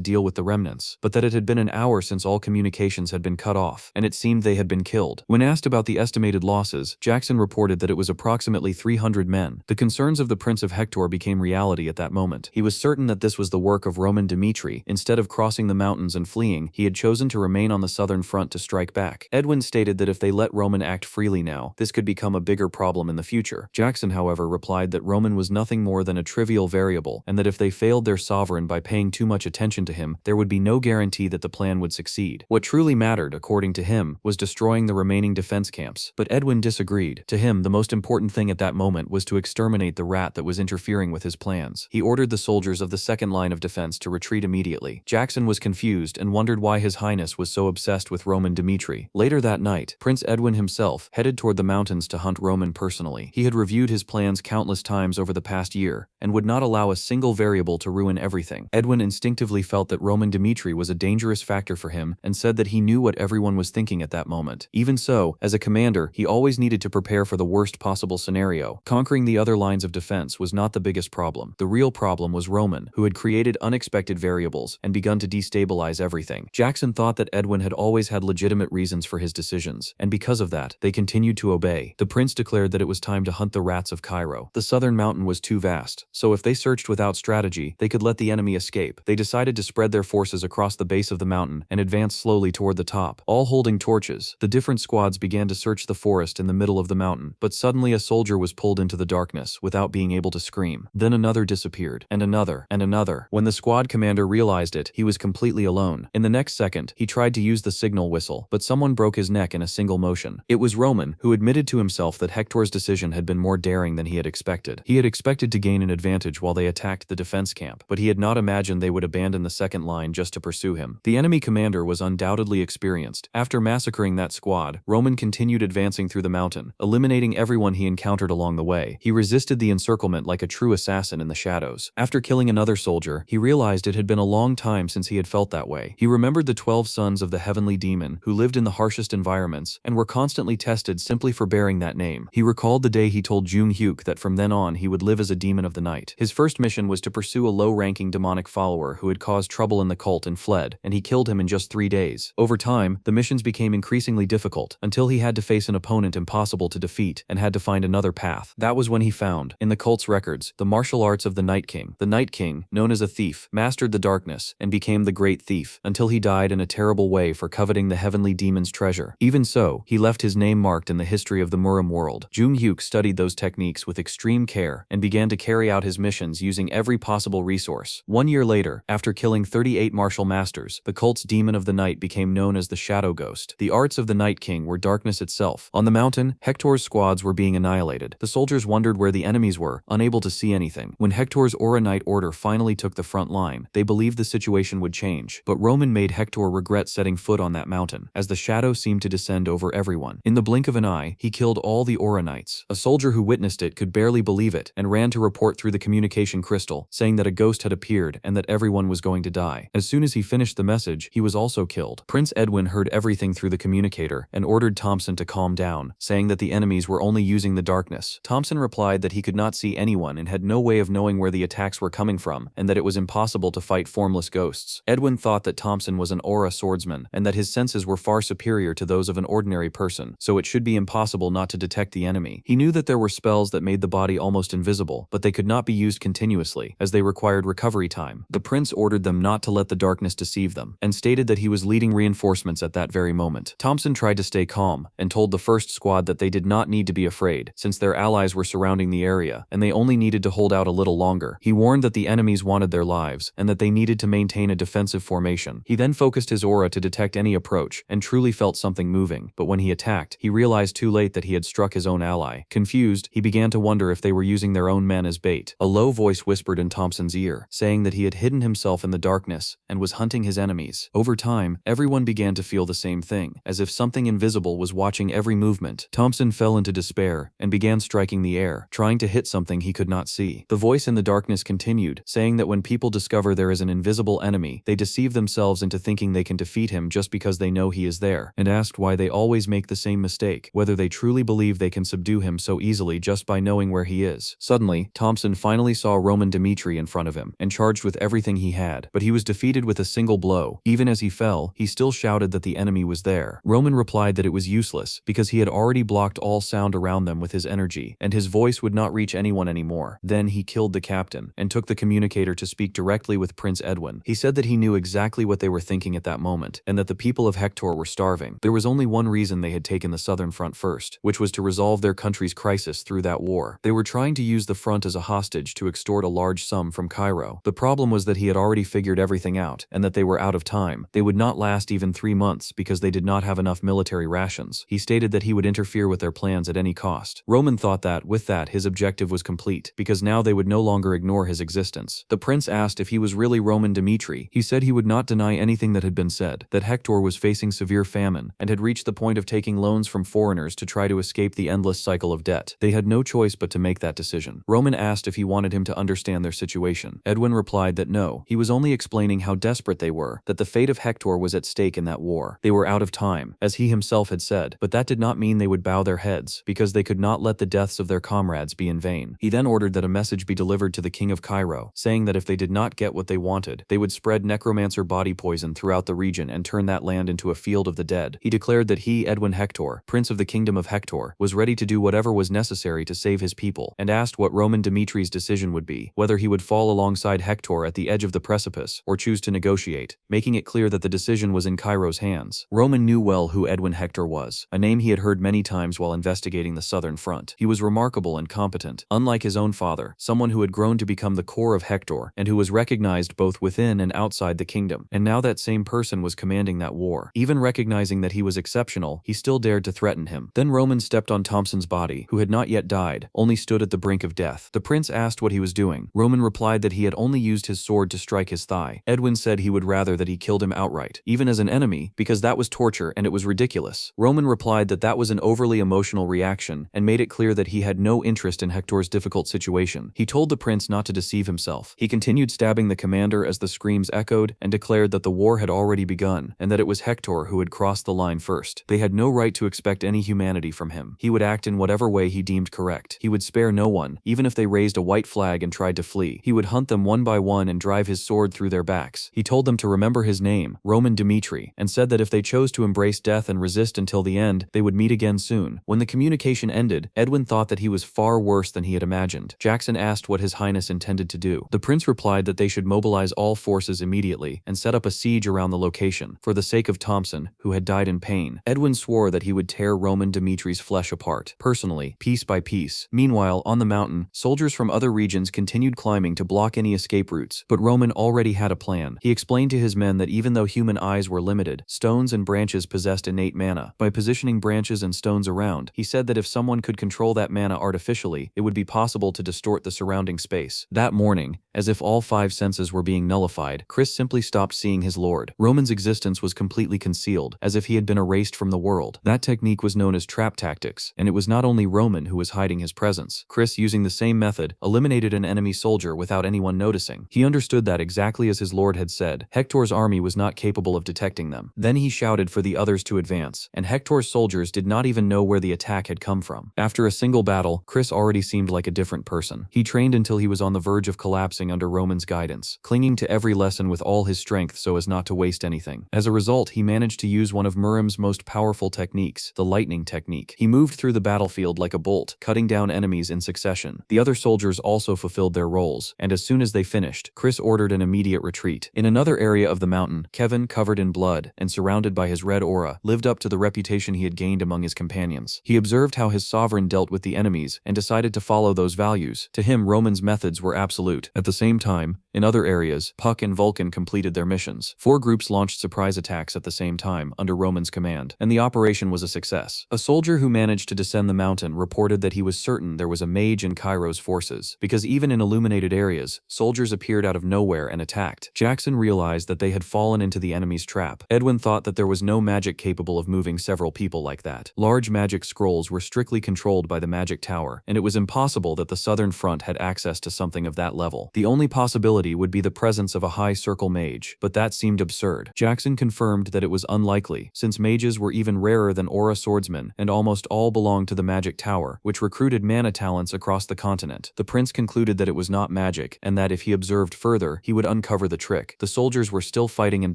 deal with the remnants, but that it had been an hour since all communications had been cut off, and it seemed they had been killed. When asked about the estimated losses, Jackson reported that it was approximately 300 men. The concerns of the Prince of Hector became reality at that moment. He was certain that this was the work of Roman Dmitri. Instead of crossing the mountains and fleeing, he had chosen to remain on the southern front to strike back. Edwin stated that if they let Roman act freely now, this could become a bigger problem in the future. Jackson, however, replied that Roman was nothing more than a trivial variable, and that if they failed their sovereign by paying too much attention to him, there would be no guarantee that the plan would succeed. What What truly mattered, according to him, was destroying the remaining defense camps. But Edwin disagreed. To him, the most important thing at that moment was to exterminate the rat that was interfering with his plans. He ordered the soldiers of the second line of defense to retreat immediately. Jackson was confused and wondered why His Highness was so obsessed with Roman Dmitri. Later that night, Prince Edwin himself headed toward the mountains to hunt Roman personally. He had reviewed his plans countless times over the past year and would not allow a single variable to ruin everything. Edwin instinctively felt that Roman Dmitri was a dangerous factor for him and said that he knew what everyone was thinking at that moment. Even so, as a commander, he always needed to prepare for the worst possible scenario. Conquering the other lines of defense was not the biggest problem. The real problem was Roman, who had created unexpected variables and begun to destabilize everything. Jackson thought that Edwin had always had legitimate reasons for his decisions, and because of that, they continued to obey. The prince declared that it was time to hunt the rats of Cairo. The southern mountain was too vast, so if they searched without strategy, they could let the enemy escape. They decided to spread their forces across the base of the mountain and advance slowly toward the top. All holding torches, the different squads began to search the forest in the middle of the mountain, but suddenly a soldier was pulled into the darkness without being able to scream. Then another disappeared, and another, and another. When the squad commander realized it, he was completely alone. In the next second, he tried to use the signal whistle, but someone broke his neck in a single motion. It was Roman, who admitted to himself that Hector's decision had been more daring than he had expected. He had expected to gain an advantage while they attacked the defense camp, but he had not imagined they would abandon the second line just to pursue him. The enemy commander was undoubtedly experienced. After massacring that squad, Roman continued advancing through the mountain, eliminating everyone he encountered along the way. He resisted the encirclement like a true assassin in the shadows. After killing another soldier, he realized it had been a long time since he had felt that way. He remembered the 12 sons of the heavenly demon who lived in the harshest environments and were constantly tested simply for bearing that name. He recalled the day he told Jung Hyuk that from then on he would live as a demon of the night. His first mission was to pursue a low-ranking demonic follower who had caused trouble in the cult and fled, and he killed him in just 3 days. Over time, the missions became increasingly difficult until he had to face an opponent impossible to defeat and had to find another path. That was when he found, in the cult's records, the martial arts of the Night King. The Night King, known as a thief, mastered the darkness and became the great thief until he died in a terrible way for coveting the heavenly demon's treasure. Even so, he left his name marked in the history of the Murim world. Jung Hyuk studied those techniques with extreme care and began to carry out his missions using every possible resource. 1 year later, after killing 38 martial masters, the cult's demon of the night became known as the Shadow Ghost. The arts of the Night King were darkness itself. On the mountain, Hector's squads were being annihilated. The soldiers wondered where the enemies were, unable to see anything. When Hector's Aura Knight order finally took the front line, they believed the situation would change. But Roman made Hector regret setting foot on that mountain, as the shadow seemed to descend over everyone. In the blink of an eye, he killed all the Aura Knights. A soldier who witnessed it could barely believe it and ran to report through the communication crystal, saying that a ghost had appeared and that everyone was going to die. As soon as he finished the message, he was also killed. Prince Edwin heard everything through the communicator and ordered Thompson to calm down, saying that the enemies were only using the darkness. Thompson replied that he could not see anyone and had no way of knowing where the attacks were coming from, and that it was impossible to fight formless ghosts. Edwin thought that Thompson was an aura swordsman and that his senses were far superior to those of an ordinary person, so it should be impossible not to detect the enemy. He knew that there were spells that made the body almost invisible, but they could not be used continuously, as they required recovery time. The prince ordered them not to let the darkness deceive them, and stated that he was leading reinforcements at that very moment. Thompson tried to stay calm, and told the first squad that they did not need to be afraid, since their allies were surrounding the area, and they only needed to hold out a little longer. He warned that the enemies wanted their lives, and that they needed to maintain a defensive formation. He then focused his aura to detect any approach, and truly felt something moving, but when he attacked, he realized too late that he had struck his own ally. Confused, he began to wonder if they were using their own men as bait. A low voice whispered in Thompson's ear, saying that he had hidden himself in the darkness and was hunting his enemies. Over time, everyone began to feel the same thing, as if something invisible was watching every movement. Thompson fell into despair and began striking the air, trying to hit something he could not see. The voice in the darkness continued, saying that when people discover there is an invisible enemy, they deceive themselves into thinking they can defeat him just because they know he is there, and asked why they always make the same mistake, whether they truly believe they can subdue him so easily just by knowing where he is. Suddenly, Thompson finally saw Roman Dmitri in front of him, and charged with everything he had, but he was defeated with a single blow. Even as he fell, he still shouted that the enemy was there. Roman replied that it was useless, because he had already blocked all sound around them with his energy, and his voice would not reach anyone anymore. Then he killed the captain, and took the communicator to speak directly with Prince Edwin. He said that he knew exactly what they were thinking at that moment, and that the people of Hector were starving. There was only one reason they had taken the southern front first, which was to resolve their country's crisis through that war. They were trying to use the front as a hostage to extort a large sum from Cairo. The problem was that he had already figured everything out, and that they were out of time. They would not last last even 3 months because they did not have enough military rations. He stated that he would interfere with their plans at any cost. Roman thought that, with that, his objective was complete, because now they would no longer ignore his existence. The prince asked if he was really Roman Dimitri. He said he would not deny anything that had been said, that Hector was facing severe famine, and had reached the point of taking loans from foreigners to try to escape the endless cycle of debt. They had no choice but to make that decision. Roman asked if he wanted him to understand their situation. Edwin replied that no, he was only explaining how desperate they were, that the fate of Hector was at stake in that war. They were out of time, as he himself had said, but that did not mean they would bow their heads, because they could not let the deaths of their comrades be in vain. He then ordered that a message be delivered to the king of Cairo, saying that if they did not get what they wanted, they would spread necromancer body poison throughout the region and turn that land into a field of the dead. He declared that he, Edwin Hector, prince of the kingdom of Hector, was ready to do whatever was necessary to save his people, and asked what Roman Dimitri's decision would be, whether he would fall alongside Hector at the edge of the precipice, or choose to negotiate, making it clear that the decision was in Cairo's hands. Roman knew well who Edwin Hector was, a name he had heard many times while investigating the southern front. He was remarkable and competent, unlike his own father, someone who had grown to become the core of Hector, and who was recognized both within and outside the kingdom, and now that same person was commanding that war. Even recognizing that he was exceptional, he still dared to threaten him. Then Roman stepped on Thompson's body, who had not yet died, only stood at the brink of death. The prince asked what he was doing. Roman replied that he had only used his sword to strike his thigh. Edwin said he would rather that he killed him outright, even as an enemy, because that was torture and it was ridiculous. Roman replied that that was an overly emotional reaction, and made it clear that he had no interest in Hector's difficult situation. He told the prince not to deceive himself. He continued stabbing the commander as the screams echoed, and declared that the war had already begun, and that it was Hector who had crossed the line first. They had no right to expect any humanity from him. He would act in whatever way he deemed correct. He would spare no one, even if they raised a white flag and tried to flee. He would hunt them one by one and drive his sword through their backs. He told them to remember his name, Roman Dimitri, and said that if they chose to embrace death and resist until the end, they would meet again soon. When the communication ended, Edwin thought that he was far worse than he had imagined. Jackson asked what His Highness intended to do. The prince replied that they should mobilize all forces immediately and set up a siege around the location, for the sake of Thompson, who had died in pain. Edwin swore that he would tear Roman Dimitri's flesh apart, personally, piece by piece. Meanwhile, on the mountain, soldiers from other regions continued climbing to block any escape routes, but Roman already had a plan. He explained to his men that even though human eyes were limited, stones and branches possessed innate mana. By positioning branches and stones around, he said that if someone could control that mana artificially, it would be possible to distort the surrounding space. That morning, as if all 5 senses were being nullified, Chris simply stopped seeing his lord. Roman's existence was completely concealed, as if he had been erased from the world. That technique was known as trap tactics, and it was not only Roman who was hiding his presence. Chris, using the same method, eliminated an enemy soldier without anyone noticing. He understood that, exactly as his lord had said, Hector's army was not capable of detecting them. Then he shouted for the others to advance, and Hector's soldiers did not even know where the attack had come from. After a single battle, Chris already seemed like a different person. He trained until he was on the verge of collapsing under Roman's guidance, clinging to every lesson with all his strength so as not to waste anything. As a result, he managed to use one of Murim's most powerful techniques, the lightning technique. He moved through the battlefield like a bolt, cutting down enemies in succession. The other soldiers also fulfilled their roles, and as soon as they finished, Chris ordered an immediate retreat. In another area of the mountain, Kevin, covered in blood and surrounded by his red aura, lived up to the reputation he had gained among his companions. He observed how his sovereign dealt with the enemies and decided to follow those values. To him, Roman's methods were absolute. At the same time, in other areas, Puck and Vulcan completed their missions. 4 groups launched surprise attacks at the same time, under Roman's command, and the operation was a success. A soldier who managed to descend the mountain reported that he was certain there was a mage in Cairo's forces, because even in illuminated areas, soldiers appeared out of nowhere and attacked. Jackson realized that they had fallen into the enemy's trap. Edwin thought that there was no magic capable of moving several people like that. Large magic scrolls were strictly controlled by the magic tower, and it was impossible that the southern front had access to something of that level. The only possibility would be the presence of a high circle mage, but that seemed absurd. Jackson confirmed that it was unlikely, since mages were even rarer than aura swordsmen, and almost all belonged to the magic tower, which recruited mana talents across the continent. The prince concluded that it was not magic, and that if he observed further, he would uncover the trick. The soldiers were still fighting and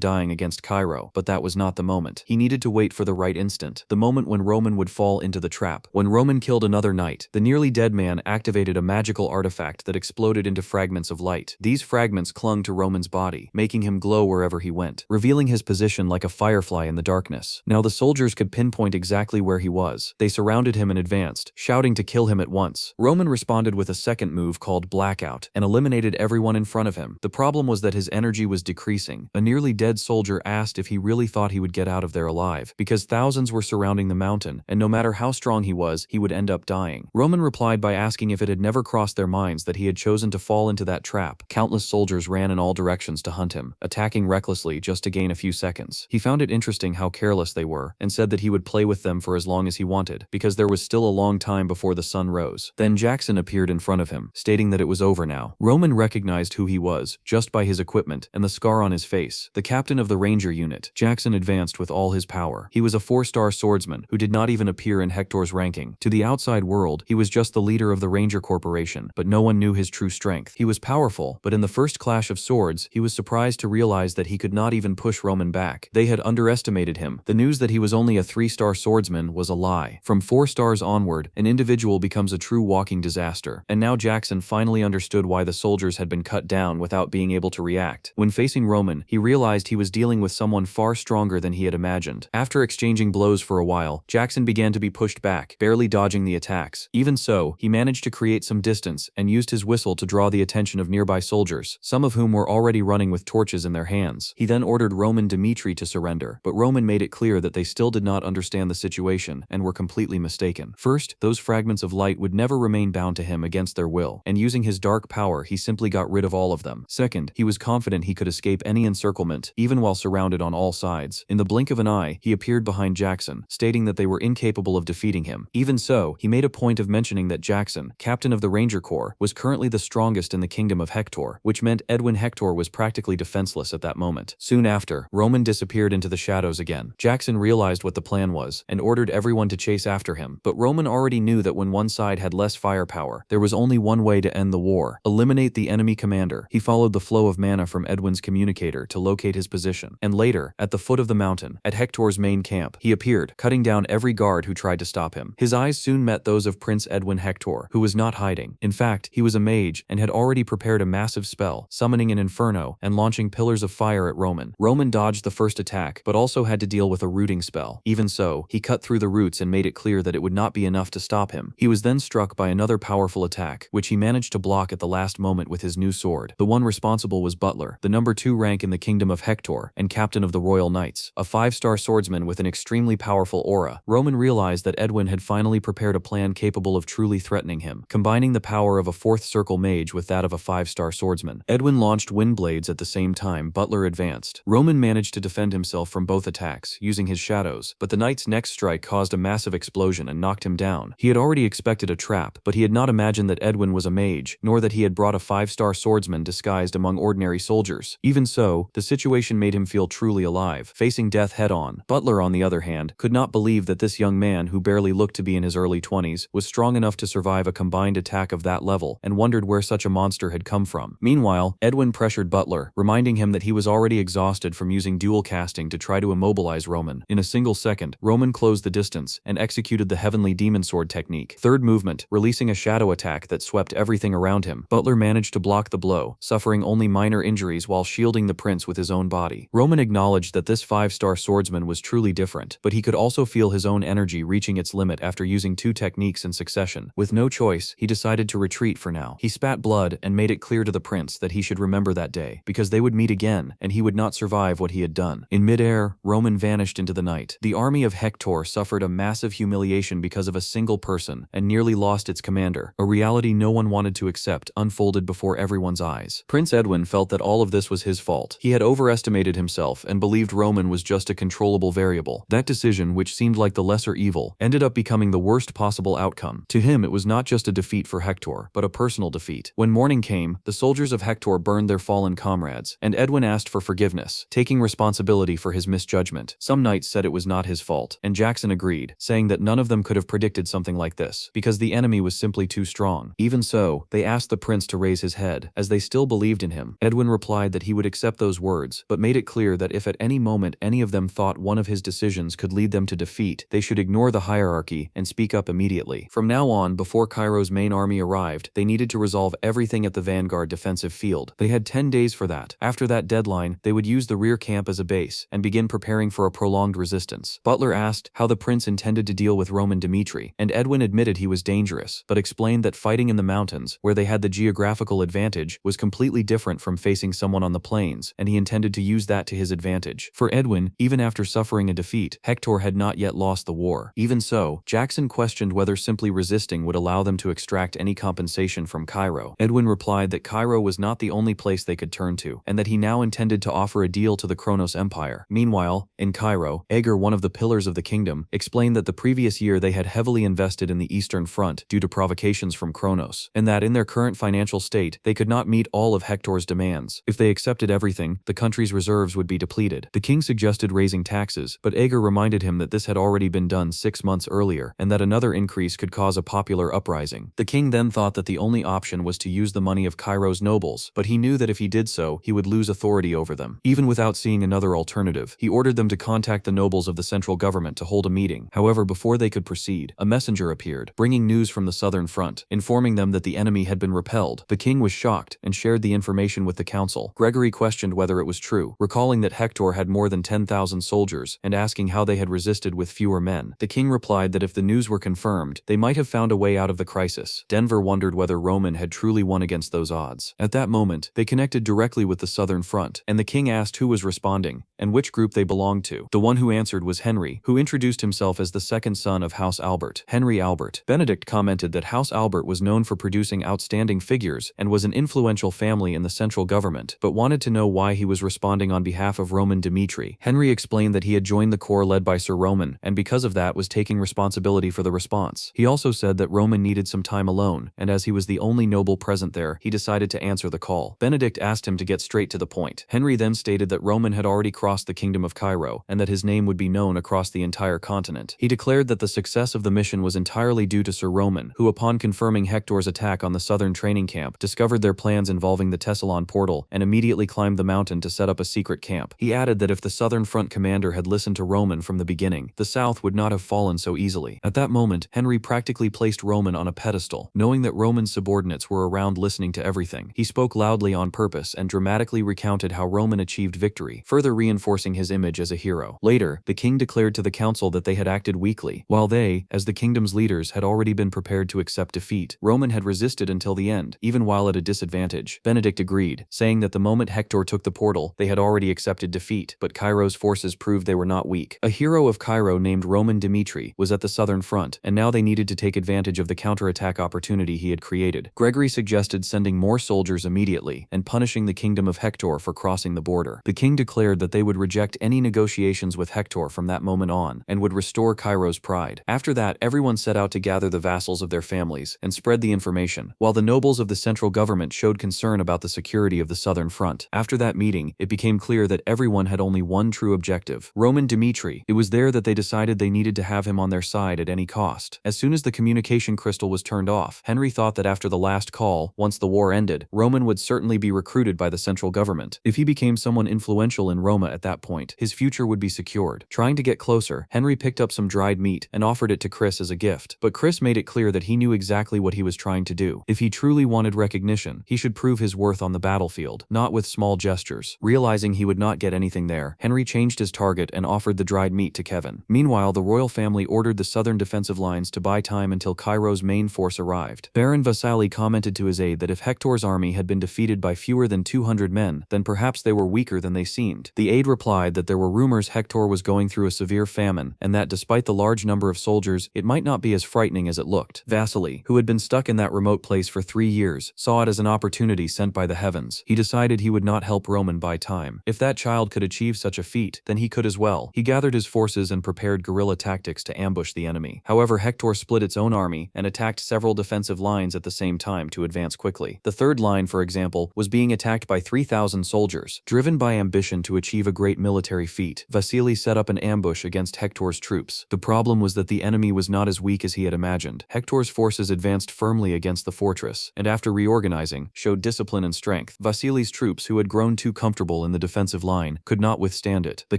dying against Cairo, but that was not the moment. He needed to wait for the right instant, the moment when Roman would fall into the trap. When Roman killed another knight, the nearly dead man activated a magical artifact that exploded into fragments of of light. These fragments clung to Roman's body, making him glow wherever he went, revealing his position like a firefly in the darkness. Now the soldiers could pinpoint exactly where he was. They surrounded him and advanced, shouting to kill him at once. Roman responded with a second move called Blackout and eliminated everyone in front of him. The problem was that his energy was decreasing. A nearly dead soldier asked if he really thought he would get out of there alive, because thousands were surrounding the mountain, and no matter how strong he was, he would end up dying. Roman replied by asking if it had never crossed their minds that he had chosen to fall into that trap. Countless soldiers ran in all directions to hunt him, attacking recklessly just to gain a few seconds. He found it interesting how careless they were, and said that he would play with them for as long as he wanted, because there was still a long time before the sun rose. Then Jackson appeared in front of him, stating that it was over now. Roman recognized who he was, just by his equipment and the scar on his face. The captain of the ranger unit. Jackson advanced with all his power. He was a 4-star swordsman who did not even appear in Hector's ranking. To the outside world, he was just the leader of the Ranger Corporation, but no one knew his true strength. He was powerful, but in the first clash of swords, he was surprised to realize that he could not even push Roman back. They had underestimated him. The news that he was only a 3-star swordsman was a lie. From 4 stars onward, an individual becomes a true walking disaster. And now Jackson finally understood why the soldiers had been cut down without being able to react. When facing Roman, he realized he was dealing with someone far stronger than he had imagined. After exchanging blows for a while, Jackson began to be pushed back, barely dodging the attacks. Even so, he managed to create some distance and used his whistle to draw the attention of nearby soldiers, some of whom were already running with torches in their hands. He then ordered Roman Dimitri to surrender, but Roman made it clear that they still did not understand the situation and were completely mistaken. First, those fragments of light would never remain bound to him against their will, and using his dark power, he simply got rid of all of them. Second, he was confident he could escape any encirclement, even while surrounded on all sides. In the blink of an eye, he appeared behind Jackson, stating that they were incapable of defeating him. Even so, he made a point of mentioning that Jackson, captain of the Ranger Corps, was currently the strongest in the kingdom of Hector, which meant Edwin Hector was practically defenseless at that moment. Soon after, Roman disappeared into the shadows again. Jackson realized what the plan was and ordered everyone to chase after him, but Roman already knew that when one side had less firepower, there was only one way to end the war: eliminate the enemy commander. He followed the flow of mana from Edwin's communicator to locate his position, and later, at the foot of the mountain, at Hector's main camp, he appeared, cutting down every guard who tried to stop him. His eyes soon met those of Prince Edwin Hector, who was not hiding. In fact, he was a mage and had already prepared a massive spell, summoning an inferno and launching pillars of fire at Roman. Roman dodged the first attack, but also had to deal with a rooting spell. Even so, he cut through the roots and made it clear that it would not be enough to stop him. He was then struck by another powerful attack, which he managed to block at the last moment with his new sword. The one responsible was Butler, the number 2 rank in the kingdom of Hector and captain of the Royal Knights, a 5-star swordsman with an extremely powerful aura. Roman realized that Edwin had finally prepared a plan capable of truly threatening him, combining the power of a 4th circle mage with that of a 5-star swordsman. Edwin launched wind blades at the same time Butler advanced. Roman managed to defend himself from both attacks, using his shadows, but the knight's next strike caused a massive explosion and knocked him down. He had already expected a trap, but he had not imagined that Edwin was a mage, nor that he had brought a 5-star swordsman disguised among ordinary soldiers. Even so, the situation made him feel truly alive, facing death head-on. Butler, on the other hand, could not believe that this young man, who barely looked to be in his early 20s, was strong enough to survive a combined attack of that level, and wondered where such a monster had come from. Meanwhile, Edwin pressured Butler, reminding him that he was already exhausted from using dual casting to try to immobilize Roman. In a single second, Roman closed the distance and executed the Heavenly Demon Sword technique. Third movement, releasing a shadow attack that swept everything around him. Butler managed to block the blow, suffering only minor injuries while shielding the prince with his own body. Roman acknowledged that this 5-star swordsman was truly different, but he could also feel his own energy reaching its limit after using 2 techniques in succession. With no choice, he decided to retreat for now. He spat blood and made it clear to the prince that he should remember that day, because they would meet again, and he would not survive what he had done. In midair, Roman vanished into the night. The army of Hector suffered a massive humiliation because of a single person, and nearly lost its commander, a reality no one wanted to accept, unfolded before everyone's eyes. Prince Edwin felt that all of this was his fault. He had overestimated himself and believed Roman was just a controllable variable. That decision, which seemed like the lesser evil, ended up becoming the worst possible outcome. To him, it was not just a defeat for Hector, but a personal defeat. When morning came, the soldiers of Hector burned their fallen comrades, and Edwin asked for forgiveness, taking responsibility for his misjudgment. Some knights said it was not his fault, and Jackson agreed, saying that none of them could have predicted something like this, because the enemy was simply too strong. Even so, they asked the prince to raise his head, as they still believed in him. Edwin replied that he would accept those words, but made it clear that if at any moment any of them thought one of his decisions could lead them to defeat, they should ignore the hierarchy and speak up immediately. From now on, before Cairo's main army arrived, they needed to resolve everything at the vanguard defensive field. They had 10 days for that. After that deadline, they would use the rear camp as a base and begin preparing for a prolonged resistance. Butler asked how the prince intended to deal with Roman Dmitri, and Edwin admitted he was dangerous, but explained that fighting in the mountains, where they had the geographical advantage, was completely different from facing someone on the plains, and he intended to use that to his advantage. For Edwin, even after suffering a defeat, Hector had not yet lost the war. Even so, Jackson questioned whether simply resisting would allow them to extract any compensation from Cairo. Edwin replied that Cairo was not the only place they could turn to, and that he now intended to offer a deal to the Kronos Empire. Meanwhile, in Cairo, Ager, one of the pillars of the kingdom, explained that the previous year they had heavily invested in the Eastern Front due to provocations from Kronos, and that in their current financial state, they could not meet all of Hector's demands. If they accepted everything, the country's reserves would be depleted. The king suggested raising taxes, but Ager reminded him that this had already been done 6 months earlier, and that another increase could cause a popular uprising. The king then thought that the only option was to use the money of Cairo's nobles, but he knew that if he did so, he would lose authority over them. Even without seeing another alternative, he ordered them to contact the nobles of the central government to hold a meeting. However, before they could proceed, a messenger appeared, bringing news from the southern front, informing them that the enemy had been repelled. The king was shocked and shared the information with the council. Gregory questioned whether it was true, recalling that Hector had more than 10,000 soldiers, and asking how they had resisted with fewer men. The king replied that if the news were confirmed, they might have found a way out of the crisis. Denver wondered whether Roman had truly won against those odds. At that moment, they connected directly with the southern front, and the king asked who was responding, and which group they belonged to. The one who answered was Henry, who introduced himself as the second son of House Albert, Henry Albert. Benedict commented that House Albert was known for producing outstanding figures and was an influential family in the central government, but wanted to know why he was responding on behalf of Roman Dmitri. Henry explained that he had joined the corps led by Sir Roman, and because of that was taking responsibility for the response. He also said that Roman needed some time alone, and as he was the only noble present there, he decided to answer the call. Benedict asked him to get straight to the point. Henry then stated that Roman had already crossed the kingdom of Cairo, and that his name would be known across the entire continent. He declared that the success of the mission was entirely due to Sir Roman, who upon confirming Hector's attack on the southern training camp, discovered their plans involving the Tessalon portal, and immediately climbed the mountain to set up a secret camp. He added that if the southern front commander had listened to Roman from the beginning, the south would not have fallen so easily. At that moment, Henry practically placed Roman on a pedestal. Knowing that Roman's subordinates were around listening to everything, he spoke loudly on purpose and dramatically recounted how Roman achieved victory, further reinforcing his image as a hero. Later, the king declared to the council that they had acted weakly, while they, as the kingdom's leaders, had already been prepared to accept defeat. Roman had resisted until the end, even while at a disadvantage. Benedict agreed, saying that the moment Hector took the portal, they had already accepted defeat, but Cairo's forces proved they were not weak. A hero of Cairo named Roman Dmitri was at the southern front, and now they needed to take advantage of the counterattack opportunity he had created. Gregory suggested sending more soldiers immediately and punishing the kingdom of Hector for crossing the border. The king declared that they would reject any negotiations with Hector from that moment on, and would restore Cairo's pride. After that, everyone set out to gather the vassals of their families and spread the information, while the nobles of the central government showed concern about the security of the southern front. After that meeting, it became clear that everyone had only one true objective: Roman Dmitri. It was there that they decided they needed to have him on their side at any cost. As soon as the communication crystal was turned off, Henry thought that after the last call, once the war ended, Roman would certainly be recruited by the central government. If he became someone influential in Roma at that point, his future would be secured. Trying to get closer, Henry picked up some dried meat and offered it to Chris as a gift, but Chris made it clear that he knew exactly what he was trying to do. If he truly wanted recognition, he should prove his worth on the battlefield, not with small gestures. Realizing he would not get anything there, Henry changed his target and offered the dried meat to Kevin. Meanwhile, the royal family ordered the southern defensive lines to buy time until Cairo's main force arrived. Baron Vasali commented to his aide that if Hector's army had been defeated by fewer than 200 men, then perhaps they were weaker than they seemed. The aide replied that there were rumors Hector was going through a severe famine, and that despite the large number of soldiers, it might not be as frightening as it looked. Vasily, who had been stuck in that remote place for 3 years, saw it as an opportunity sent by the heavens. He decided he would not help Roman buy time. If that child could achieve such a feat, then he could as well. He gathered his forces and prepared guerrilla tactics to ambush the enemy. However, Hector split its own army and attacked several defensive lines at the same time to advance quickly. The third line, for example, was being attacked by 3,000 soldiers. Driven by ambition to achieve a great military feat, Vasily set up an ambush against Hector's troops. The problem was that the enemy was not as weak as he had imagined. Hector's forces advanced firmly against the fortress, and after reorganizing, showed discipline and strength. Vasily's troops, who had grown too comfortable in the defensive line, could not withstand it. The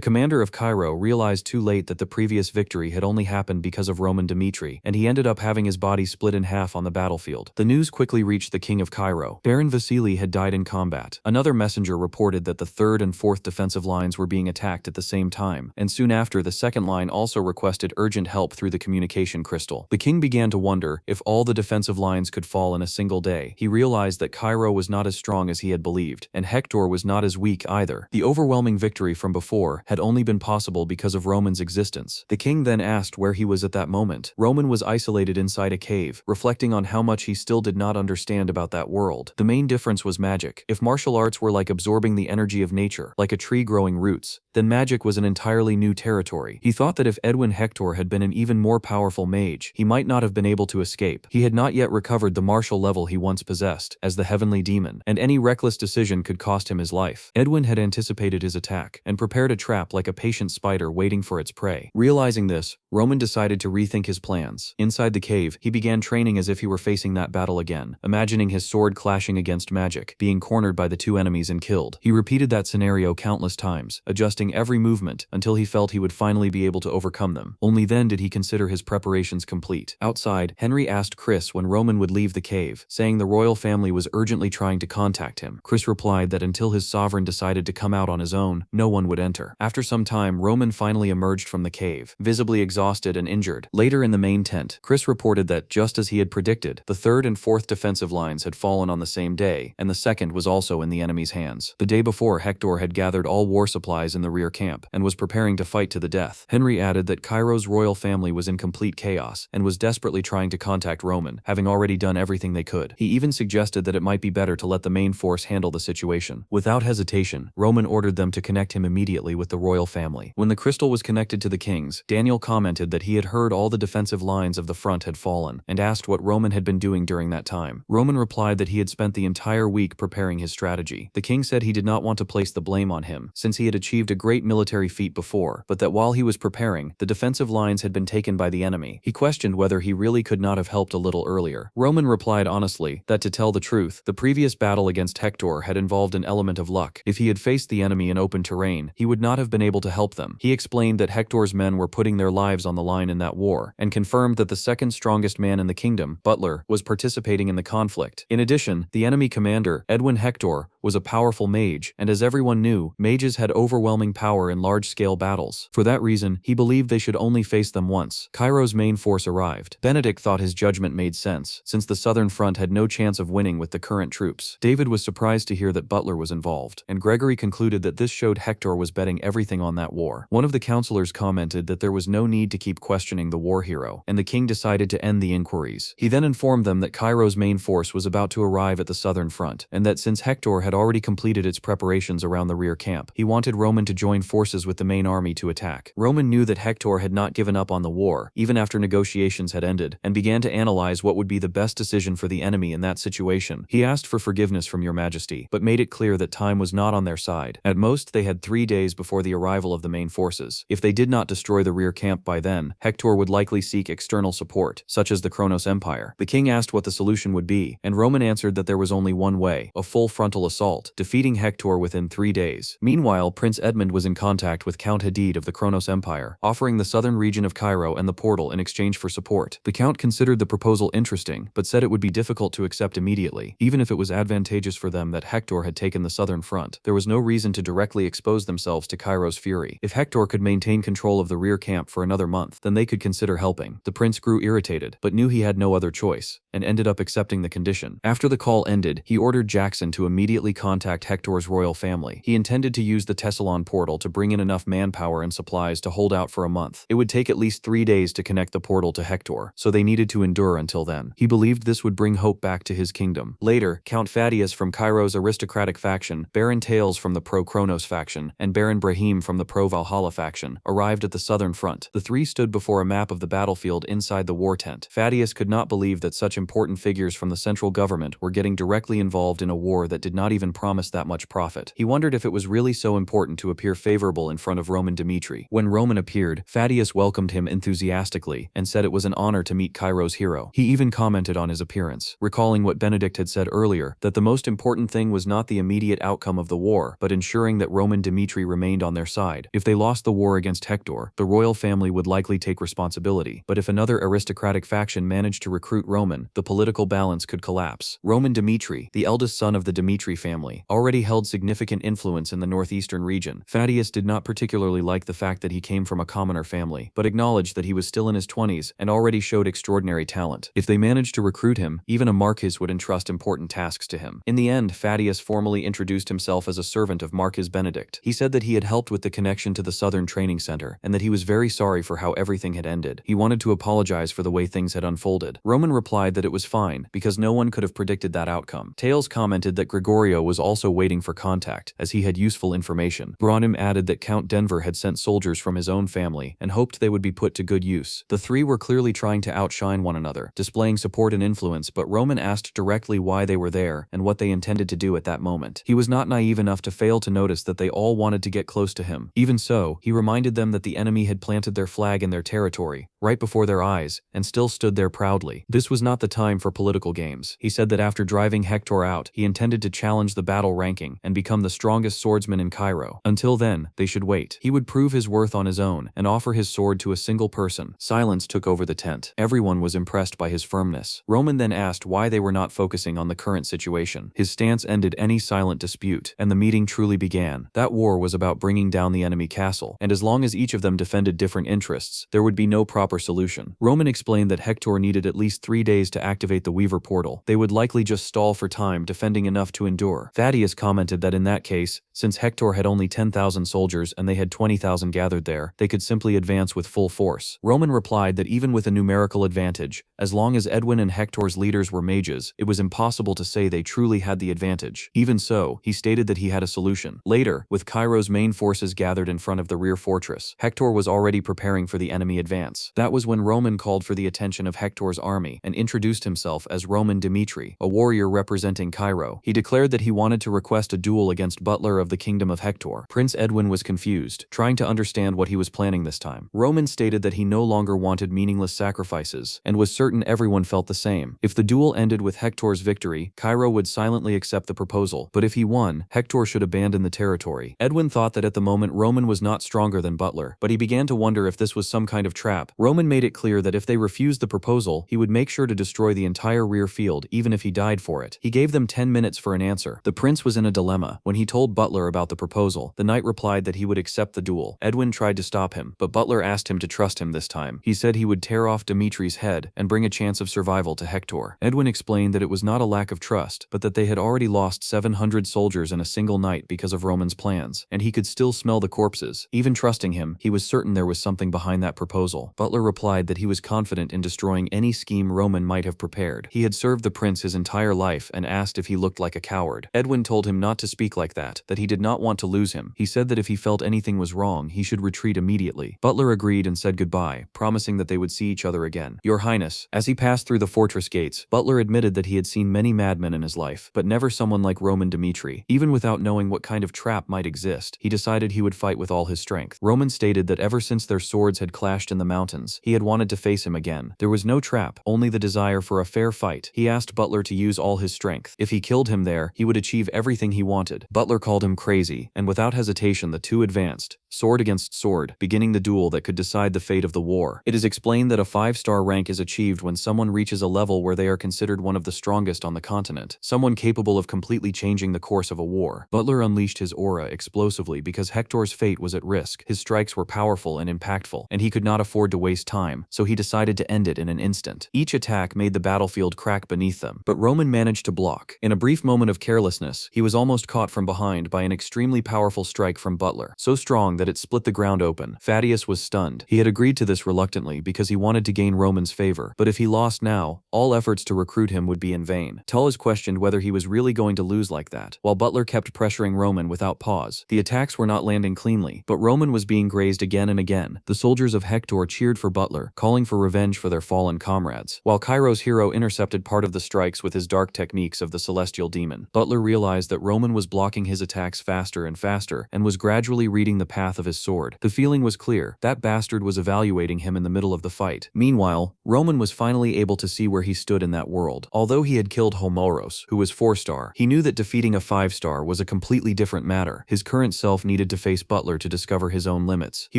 commander of Cairo realized too late that the previous victory had only happened because of Roman Dmitri, and he ended up having his body split in half on the battlefield. The news quickly reached the king of of Cairo. Baron Vasily had died in combat. Another messenger reported that the 3rd and 4th defensive lines were being attacked at the same time, and soon after the 2nd line also requested urgent help through the communication crystal. The king began to wonder if all the defensive lines could fall in a single day. He realized that Cairo was not as strong as he had believed, and Hector was not as weak either. The overwhelming victory from before had only been possible because of Roman's existence. The king then asked where he was at that moment. Roman was isolated inside a cave, reflecting on how much he still did not understand about that world. The main difference was magic. If martial arts were like absorbing the energy of nature, like a tree growing roots, then magic was an entirely new territory. He thought that if Edwin Hector had been an even more powerful mage, he might not have been able to escape. He had not yet recovered the martial level he once possessed, as the heavenly demon, and any reckless decision could cost him his life. Edwin had anticipated his attack, and prepared a trap like a patient spider waiting for its prey. Realizing this, Roman decided to rethink his plans. Inside the cave, he began training as if he were facing that battle again, imagining his sword clashing against magic, being cornered by the 2 enemies and killed. He repeated that scenario countless times, adjusting every movement until he felt he would finally be able to overcome them. Only then did he consider his preparations complete. Outside, Henry asked Chris when Roman would leave the cave, saying the royal family was urgently trying to contact him. Chris replied that until his sovereign decided to come out on his own, no one would enter. After some time, Roman finally emerged from the cave, visibly exhausted and injured. Later in the main tent, Chris reported that, just as he had predicted, the 3rd and 4th defensive lines had fallen on the same day, and the 2nd was also in the enemy's hands. The day before, Hector had gathered all war supplies in the rear camp, and was preparing to fight to the death. Henry added that Cairo's royal family was in complete chaos, and was desperately trying to contact Roman, having already done everything they could. He even suggested that it might be better to let the main force handle the situation. Without hesitation, Roman ordered them to connect him immediately with the royal family. When the crystal was connected to the kings, Daniel commented that he had heard all the defensive lines of the front had fallen, and asked what Roman had been doing during that time. Roman replied that he had spent the entire week preparing his strategy. The king said he did not want to place the blame on him, since he had achieved a great military feat before, but that while he was preparing, the defensive lines had been taken by the enemy. He questioned whether he really could not have helped a little earlier. Roman replied honestly that, to tell the truth, the previous battle against Hector had involved an element of luck. If he had faced the enemy in open terrain, he would not have been able to help them. He explained that Hector's men were putting their lives on the line in that war, and confirmed that the 2nd strongest man in the kingdom, Butler, was participating in the conflict. In addition, the enemy commander, Edwin Hector, was a powerful mage, and as everyone knew, mages had overwhelming power in large-scale battles. For that reason, he believed they should only face them once. Cairo's main force arrived. Benedict thought his judgment made sense, since the southern front had no chance of winning with the current troops. David was surprised to hear that Butler was involved, and Gregory concluded that this showed Hector was betting everything on that war. One of the counselors commented that there was no need to keep questioning the war hero, and the king decided to end the inquiries. He then informed them that Cairo's main force was about to arrive at the southern front, and that since Hector had already completed its preparations around the rear camp, he wanted Roman to join forces with the main army to attack. Roman knew that Hector had not given up on the war, even after negotiations had ended, and began to analyze what would be the best decision for the enemy in that situation. He asked for forgiveness from your majesty, but made it clear that time was not on their side. At most, they had 3 days before the arrival of the main forces. If they did not destroy the rear camp by then, Hector would likely seek external support, such as the Kronos Empire. The king asked what the solution would be, and Roman answered that there was only one way: a full frontal assault, defeating Hector within 3 days. Meanwhile, Prince Edmund was in contact with Count Hadid of the Kronos Empire, offering the southern region of Cairo and the portal in exchange for support. The count considered the proposal interesting, but said it would be difficult to accept immediately. Even if it was advantageous for them that Hector had taken the southern front, there was no reason to directly expose themselves to Cairo's fury. If Hector could maintain control of the rear camp for another month, then they could consider helping. The prince grew irritated, but knew he had no other choice, and ended up accepting the condition. After the call ended, he ordered Jackson to immediately contact Hector's royal family. He intended to use the Tessalon portal to bring in enough manpower and supplies to hold out for a month. It would take at least 3 days to connect the portal to Hector, so they needed to endure until then. He believed this would bring hope back to his kingdom. Later, Count Thaddeus from Cairo's aristocratic faction, Baron Tails from the pro-Kronos faction, and Baron Brahim from the pro-Valhalla faction arrived at the southern front. The three stood before a map of the battlefield inside the war tent. Thaddeus could not believe that such important figures from the central government were getting directly involved in a war that did not even promise that much profit. He wondered if it was really so important to appear favorable in front of Roman Dimitri. When Roman appeared, Thaddeus welcomed him enthusiastically and said it was an honor to meet Cairo's hero. He even commented on his appearance, recalling what Benedict had said earlier, that the most important thing was not the immediate outcome of the war, but ensuring that Roman Dimitri remained on their side. If they lost the war against Hector, the royal family would likely take responsibility, but if another aristocratic faction managed to recruit Roman, the political balance could collapse. Roman Dmitri, the eldest son of the Dmitri family, already held significant influence in the northeastern region. Thaddeus did not particularly like the fact that he came from a commoner family, but acknowledged that he was still in his 20s and already showed extraordinary talent. If they managed to recruit him, even a marquis would entrust important tasks to him. In the end, Thaddeus formally introduced himself as a servant of Marquis Benedict. He said that he had helped with the connection to the Southern Training Center, and that he was very sorry for how everything had ended. He wanted to apologize for the way things had unfolded. Roman replied that it was fine, because no one could have predicted that outcome. Tales commented that Gregorio was also waiting for contact, as he had useful information. Bronim added that Count Denver had sent soldiers from his own family, and hoped they would be put to good use. The three were clearly trying to outshine one another, displaying support and influence, but Roman asked directly why they were there, and what they intended to do at that moment. He was not naive enough to fail to notice that they all wanted to get close to him. Even so, he reminded them that the enemy had planted their flag in their territory, right before their eyes, and still stood there proudly. This was not the time for political games. He said that after driving Hector out, he intended to challenge the battle ranking and become the strongest swordsman in Cairo. Until then, they should wait. He would prove his worth on his own and offer his sword to a single person. Silence took over the tent. Everyone was impressed by his firmness. Roman then asked why they were not focusing on the current situation. His stance ended any silent dispute, and the meeting truly began. That war was about bringing down the enemy castle, and as long as each of them defended different interests, there would be no proper solution. Roman explained that Hector needed at least 3 days to activate the Weaver portal. They would likely just stall for time, defending enough to endure. Thaddeus commented that in that case, since Hector had only 10,000 soldiers and they had 20,000 gathered there, they could simply advance with full force. Roman replied that even with a numerical advantage, as long as Edwin and Hector's leaders were mages, it was impossible to say they truly had the advantage. Even so, he stated that he had a solution. Later, with Cairo's main forces gathered in front of the rear fortress, Hector was already preparing for the enemy advance. That was when Roman called for the attention of Hector's army and introduced himself as Roman Dmitri, a warrior representing Cairo. He declared that he wanted to request a duel against Butler of the Kingdom of Hector. Prince Edwin was confused, trying to understand what he was planning this time. Roman stated that he no longer wanted meaningless sacrifices, and was certain everyone felt the same. If the duel ended with Hector's victory, Cairo would silently accept the proposal, but if he won, Hector should abandon the territory. Edwin thought that at the moment Roman was not stronger than Butler, but he began to wonder if this was some kind of trap. Roman made it clear that if they refused the proposal, he would make sure to destroy the entire rear field, even if he died for it. He gave them 10 minutes for an answer. The prince was in a dilemma. When he told Butler about the proposal, the knight replied that he would accept the duel. Edwin tried to stop him, but Butler asked him to trust him this time. He said he would tear off Dimitri's head and bring a chance of survival to Hector. Edwin explained that it was not a lack of trust, but that they had already lost 700 soldiers in a single night because of Roman's plans, and he could still smell the corpses. Even trusting him, he was certain there was something behind that proposal. Butler replied that he was confident in destroying any scheme Roman might have prepared. He had served the prince his entire life and asked if he looked like a coward. Edwin told him not to speak like that he did not want to lose him. He said that if he felt anything was wrong, he should retreat immediately. Butler agreed and said goodbye, promising that they would see each other again. Your Highness. As he passed through the fortress gates, Butler admitted that he had seen many madmen in his life, but never someone like Roman Dmitri. Even without knowing what kind of trap might exist, he decided he would fight with all his strength. Roman stated that ever since their swords had clashed in the mountains, he had wanted to face him again. There was no trap, only the desire for a fair fight. He asked Butler to use all his strength. If he killed him there, he would achieve everything he wanted. Butler called him crazy, and without hesitation the two advanced, sword against sword, beginning the duel that could decide the fate of the war. It is explained that a 5-star rank is achieved when someone reaches a level where they are considered one of the strongest on the continent, someone capable of completely changing the course of a war. Butler unleashed his aura explosively because Hector's fate was at risk. His strikes were powerful and impactful, and he could not afford to waste time, so he decided to end it in an instant. Each attack made the battlefield crack beneath them, but Roman managed to block. In a brief moment of carelessness, he was almost caught from behind by an extremely powerful strike from Butler, so strong that it split the ground open. Thaddeus was stunned. He had agreed to this reluctantly because he wanted to gain Roman's favor, but if he lost now, all efforts to recruit him would be in vain. Tullis questioned whether he was really going to lose like that, while Butler kept pressuring Roman without pause. The attacks were not landing cleanly, but Roman was being grazed again and again. The soldiers of Hector cheered for Butler, calling for revenge for their fallen comrades, while Cairo's hero intercepted part of the strikes with his dark techniques of the celestial demon. Butler realized that Roman was blocking his attacks faster and faster, and was gradually reading the path of his sword. The feeling was clear. That bastard was evaluating him in the middle of the fight. Meanwhile, Roman was finally able to see where he stood in that world. Although he had killed Homoros, who was 4-star, he knew that defeating a 5-star was a completely different matter. His current self needed to face Butler to discover his own limits. He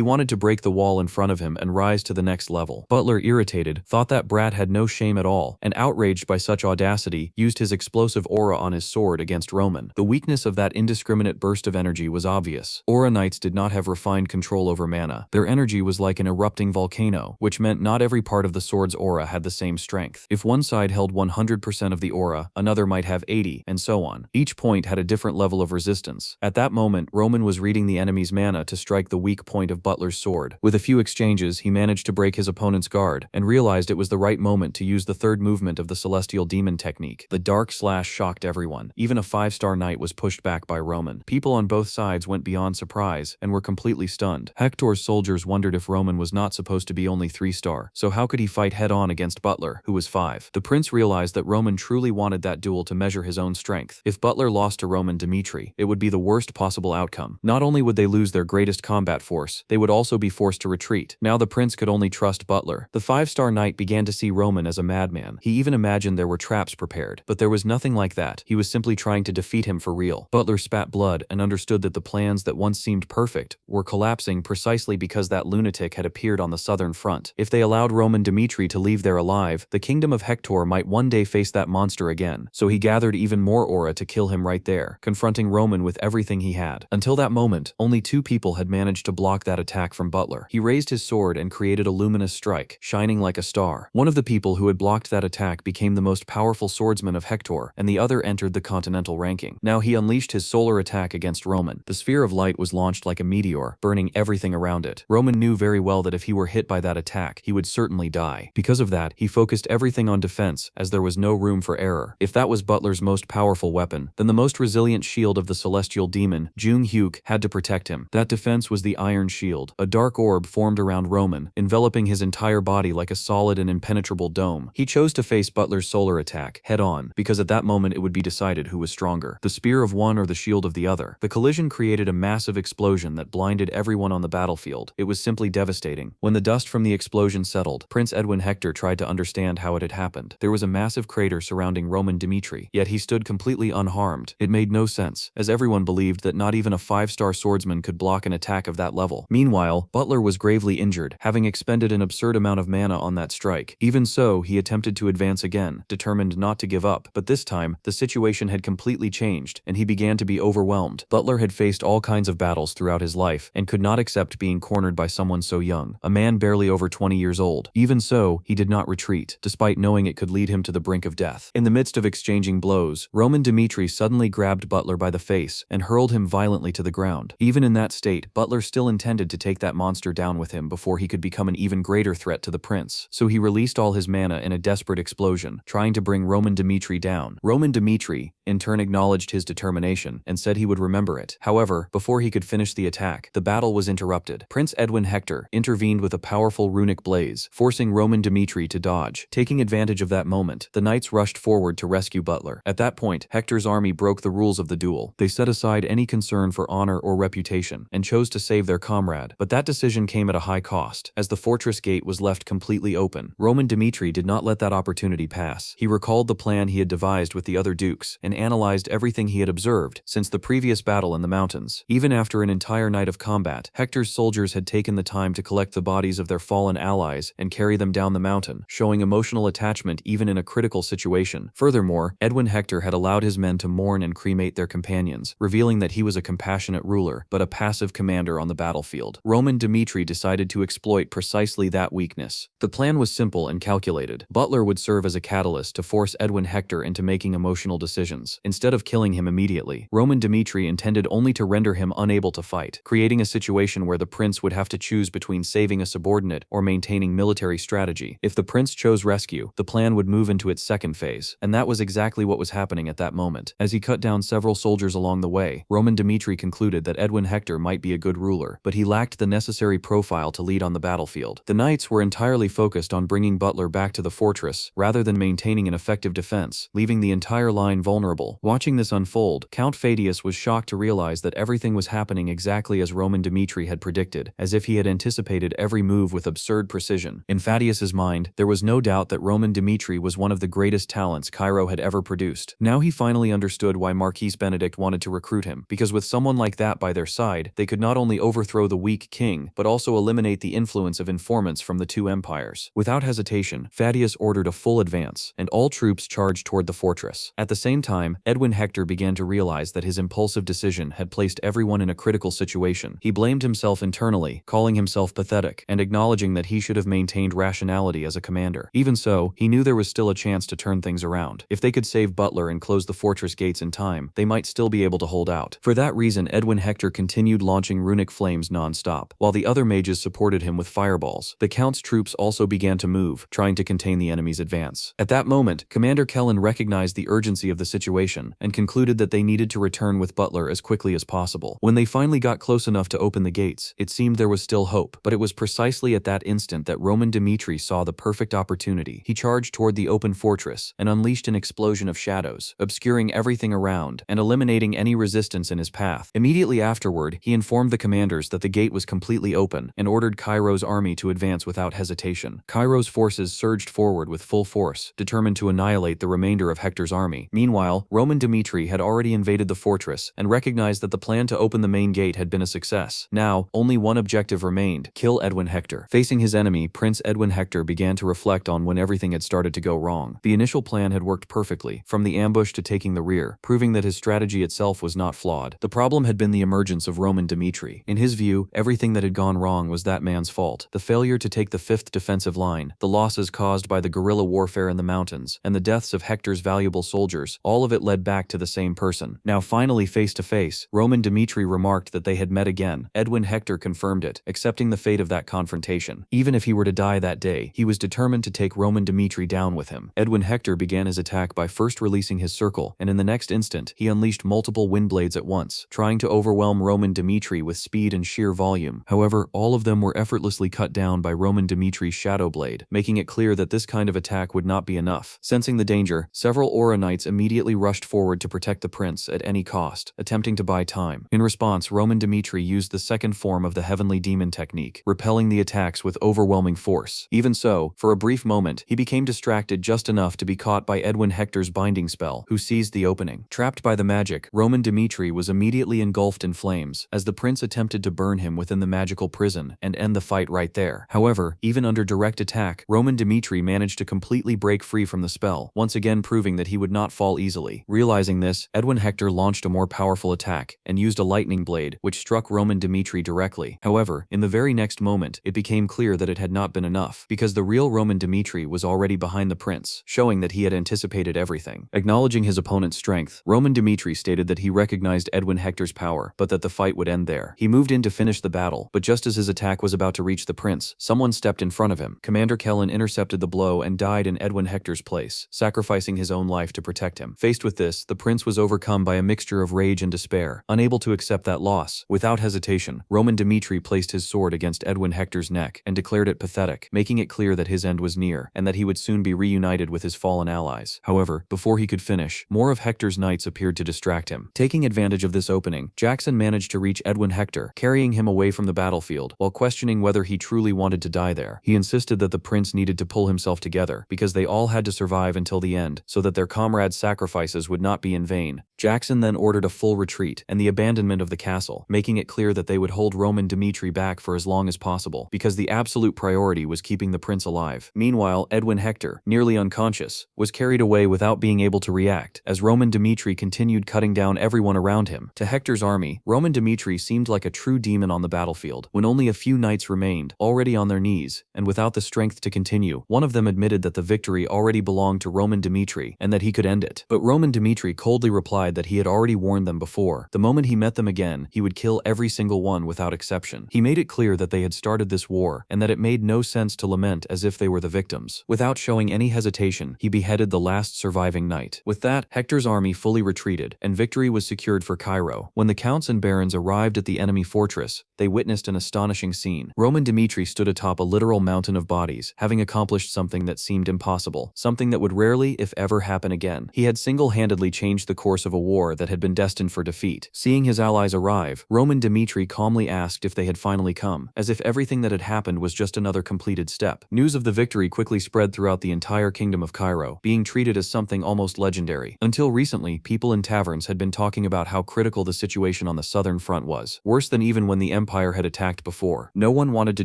wanted to break the wall in front of him and rise to the next level. Butler, irritated, thought that brat had no shame at all, and outraged by such audacity, used his explosive aura on his sword against Roman. The weakness of that indiscriminate burst of energy was obvious. Aura Knights did not have refined control over mana. Their energy was like an erupting volcano, which meant not every part of the sword's aura had the same strength. If one side held 100% of the aura, another might have 80, and so on. Each point had a different level of resistance. At that moment, Roman was reading the enemy's mana to strike the weak point of Butler's sword. With a few exchanges, he managed to break his opponent's guard, and realized it was the right moment to use the third movement of the Celestial Demon technique. The dark slash shocked everyone. Even a 5-star knight was pushed back by Roman. People on both sides went beyond surprise, and were completely stunned. Hector's soldiers wondered if Roman was not supposed to be only 3-star, so how could he fight head-on against Butler, who was 5? The prince realized that Roman truly wanted that duel to measure his own strength. If Butler lost to Roman Dimitri, it would be the worst possible outcome. Not only would they lose their greatest combat force, they would also be forced to retreat. Now the prince could only trust Butler. The 5-star knight began to see Roman as a madman. He even imagined there were traps prepared, but there was nothing like that. He was simply trying to defeat him for real. Butler spat blood and understood that the plans that once seemed perfect were collapsing precisely because that lunatic had appeared on the southern front. If they allowed Roman Dimitri to leave there alive, the kingdom of Hector might one day face that monster again. So he gathered even more aura to kill him right there, confronting Roman with everything he had. Until that moment, only 2 people had managed to block that attack from Butler. He raised his sword and created a luminous strike, shining like a star. One of the people who had blocked that attack became the most powerful swordsman of Hector, and the other entered the continental ranking. Now he unleashed his solar attack against Roman. The sphere of light was launched like a meteor, burning everything around it. Roman knew very well that if he were hit by that attack, he would certainly die. Because of that, he focused everything on defense, as there was no room for error. If that was Butler's most powerful weapon, then the most resilient shield of the celestial demon, Jung Hyuk, had to protect him. That defense was the Iron Shield. A dark orb formed around Roman, enveloping his entire body like a solid and impenetrable dome. He chose to face Butler's solar attack head-on, because at that moment it would be decided who was stronger, the spear of one or the shield of the other. The collision created a massive explosion that blinded everyone on the battlefield. It was simply devastating. When the dust from the explosion settled, Prince Edwin Hector tried to understand how it had happened. There was a massive crater surrounding Roman Dimitri, yet he stood completely unharmed. It made no sense, as everyone believed that not even a 5-star swordsman could block an attack of that level. Meanwhile, Butler was gravely injured, having expended an absurd amount of mana on that strike. Even so, he attempted to advance again, determined not to give up, but this time, the situation had completely changed, and he began to be overwhelmed. Butler had faced all kinds of battles throughout his life, and could not accept being cornered by someone so young, a man barely over 20 years old. Even so, he did not retreat, despite knowing it could lead him to the brink of death. In the midst of exchanging blows, Roman Dimitri suddenly grabbed Butler by the face and hurled him violently to the ground. Even in that state, Butler still intended to take that monster down with him before he could become an even greater threat to the prince. So he released all his mana in a desperate explosion, trying to bring Roman Dimitri down. Roman Dimitri, in turn, acknowledged his determination and said he would remember it. However, before he could finish the attack, the battle was interrupted. Prince Edwin Hector intervened with a powerful runic blaze, forcing Roman Dimitri to dodge. Taking advantage of that moment, the knights rushed forward to rescue Butler. At that point, Hector's army broke the rules of the duel. They set aside any concern for honor or reputation, and chose to save their comrade. But that decision came at a high cost, as the fortress gate was left completely open. Roman Dimitri did not let that opportunity pass. He recalled the plan he had devised with the other dukes, and analyzed everything he had observed since the previous battle in the mountains. Even after an entire night of combat, Hector's soldiers had taken the time to collect the bodies of their fallen allies and carry them down the mountain, showing emotional attachment even in a critical situation. Furthermore, Edwin Hector had allowed his men to mourn and cremate their companions, revealing that he was a compassionate ruler, but a passive commander on the battlefield. Roman Dimitri decided to exploit precisely that weakness. The plan was simple and calculated. Butler would serve as a catalyst to force Edwin Hector into making emotional decisions. Instead of killing him immediately, Roman Dimitri intended only to render him unable to fight, creating a situation where the prince would have to choose between saving a subordinate or maintaining military strategy. If the prince chose rescue, the plan would move into its second phase, and that was exactly what was happening at that moment. As he cut down several soldiers along the way, Roman Dimitri concluded that Edwin Hector might be a good ruler, but he lacked the necessary profile to lead on the battlefield. The knights were entirely focused on bringing Butler back to the fortress, rather than maintaining an effective defense, leaving the entire line vulnerable. Watching this unfold, Count Fadius was shocked to realize that everything was happening exactly as Roman Dimitri had predicted, as if he had anticipated every move with absurd precision. In Fadius's mind, there was no doubt that Roman Dimitri was one of the greatest talents Cairo had ever produced. Now he finally understood why Marquis Benedict wanted to recruit him, because with someone like that by their side, they could not only overthrow the weak king, but also eliminate the influence of informants from the two empires. Without hesitation, Fadius fortress ordered a full advance, and all troops charged toward the fortress. At the same time, Edwin Hector began to realize that his impulsive decision had placed everyone in a critical situation. He blamed himself internally, calling himself pathetic, and acknowledging that he should have maintained rationality as a commander. Even so, he knew there was still a chance to turn things around. If they could save Butler and close the fortress gates in time, they might still be able to hold out. For that reason, Edwin Hector continued launching runic flames non-stop, while the other mages supported him with fireballs. The Count's troops also began to move, trying to contain the enemy's advance. At that moment, Commander Kellen recognized the urgency of the situation and concluded that they needed to return with Butler as quickly as possible. When they finally got close enough to open the gates, it seemed there was still hope, but it was precisely at that instant that Roman Dmitri saw the perfect opportunity. He charged toward the open fortress and unleashed an explosion of shadows, obscuring everything around and eliminating any resistance in his path. Immediately afterward, he informed the commanders that the gate was completely open and ordered Cairo's army to advance without hesitation. Cairo's forces surged forward with full force, determined to annihilate the remainder of Hector's army. Meanwhile, Roman Dmitri had already invaded the fortress and recognized that the plan to open the main gate had been a success. Now, only one objective remained: kill Edwin Hector. Facing his enemy, Prince Edwin Hector began to reflect on when everything had started to go wrong. The initial plan had worked perfectly, from the ambush to taking the rear, proving that his strategy itself was not flawed. The problem had been the emergence of Roman Dmitri. In his view, everything that had gone wrong was that man's fault. The failure to take the 5th defensive line, the losses caused by the guerrilla warfare in the mountains, and the deaths of Hector's valuable soldiers, all of it led back to the same person. Now finally face to face, Roman Dmitri remarked that they had met again. Edwin Hector confirmed it, accepting the fate of that confrontation. Even if he were to die that day, he was determined to take Roman Dmitri down with him. Edwin Hector began his attack by first releasing his circle, and in the next instant, he unleashed multiple wind blades at once, trying to overwhelm Roman Dmitri with speed and sheer volume. However, all of them were effortlessly cut down by Roman Dmitri's shadow blade, making it clear that this kind of attack would not be enough. Sensing the danger, several Aura Knights immediately rushed forward to protect the prince at any cost, attempting to buy time. In response, Roman Dmitri used the second form of the Heavenly Demon technique, repelling the attacks with overwhelming force. Even so, for a brief moment, he became distracted just enough to be caught by Edwin Hector's binding spell, who seized the opening. Trapped by the magic, Roman Dmitri was immediately engulfed in flames, as the prince attempted to burn him within the magical prison and end the fight right there. However, even under direct attack, Roman Dmitri managed to completely break free from the spell, once again proving that he would not fall easily. Realizing this, Edwin Hector launched a more powerful attack and used a lightning blade, which struck Roman Dmitri directly. However, in the very next moment, it became clear that it had not been enough, because the real Roman Dmitri was already behind the prince, showing that he had anticipated everything. Acknowledging his opponent's strength, Roman Dmitri stated that he recognized Edwin Hector's power, but that the fight would end there. He moved in to finish the battle, but just as his attack was about to reach the prince, someone stepped in front of him. Commander Kellen intercepted the blow and died in Edwin Hector's place, sacrificing his own life to protect him. Faced with this, the prince was overcome by a mixture of rage and despair, unable to accept that loss. Without hesitation, Roman Dmitri placed his sword against Edwin Hector's neck and declared it pathetic, making it clear that his end was near and that he would soon be reunited with his fallen allies. However, before he could finish, more of Hector's knights appeared to distract him. Taking advantage of this opening, Jackson managed to reach Edwin Hector, carrying him away from the battlefield while questioning whether he truly wanted to die there. He insisted that the prince needed to pull himself together because they all had to survive until the end so that their comrades' sacrifices would not be in vain. Jackson then ordered a full retreat and the abandonment of the castle, making it clear that they would hold Roman Dmitri back for as long as possible because the absolute priority was keeping the prince alive. Meanwhile, Edwin Hector, nearly unconscious, was carried away without being able to react as Roman Dmitri continued cutting down everyone around him. To Hector's army, Roman Dmitri seemed like a true demon on the battlefield. When only a few knights remained, already on their knees, and without the strength to continue, one of them admitted that the victory already belonged to Roman Dmitri and that he could end it. But Roman Dmitri coldly replied that he had already warned them before. The moment he met them again, he would kill every single one without exception. He made it clear that they had started this war and that it made no sense to lament as if they were the victims. Without showing any hesitation, he beheaded the last surviving knight. With that, Hector's army fully retreated, and victory was secured for Cairo. When the counts and barons arrived at the enemy fortress, they witnessed an astonishing scene. Roman Dmitri stood atop a literal mountain of bodies, having accomplished something that seemed impossible, something that would rarely, if ever, happen again. He had single-handedly changed the course of a war that had been destined for defeat. Seeing his allies arrive, Roman Dmitri calmly asked if they had finally come, as if everything that had happened was just another completed step. News of the victory quickly spread throughout the entire kingdom of Cairo, being treated as something almost legendary. Until recently, people in taverns had been talking about how critical the situation on the southern front was, worse than even when the empire had attacked before. No one wanted to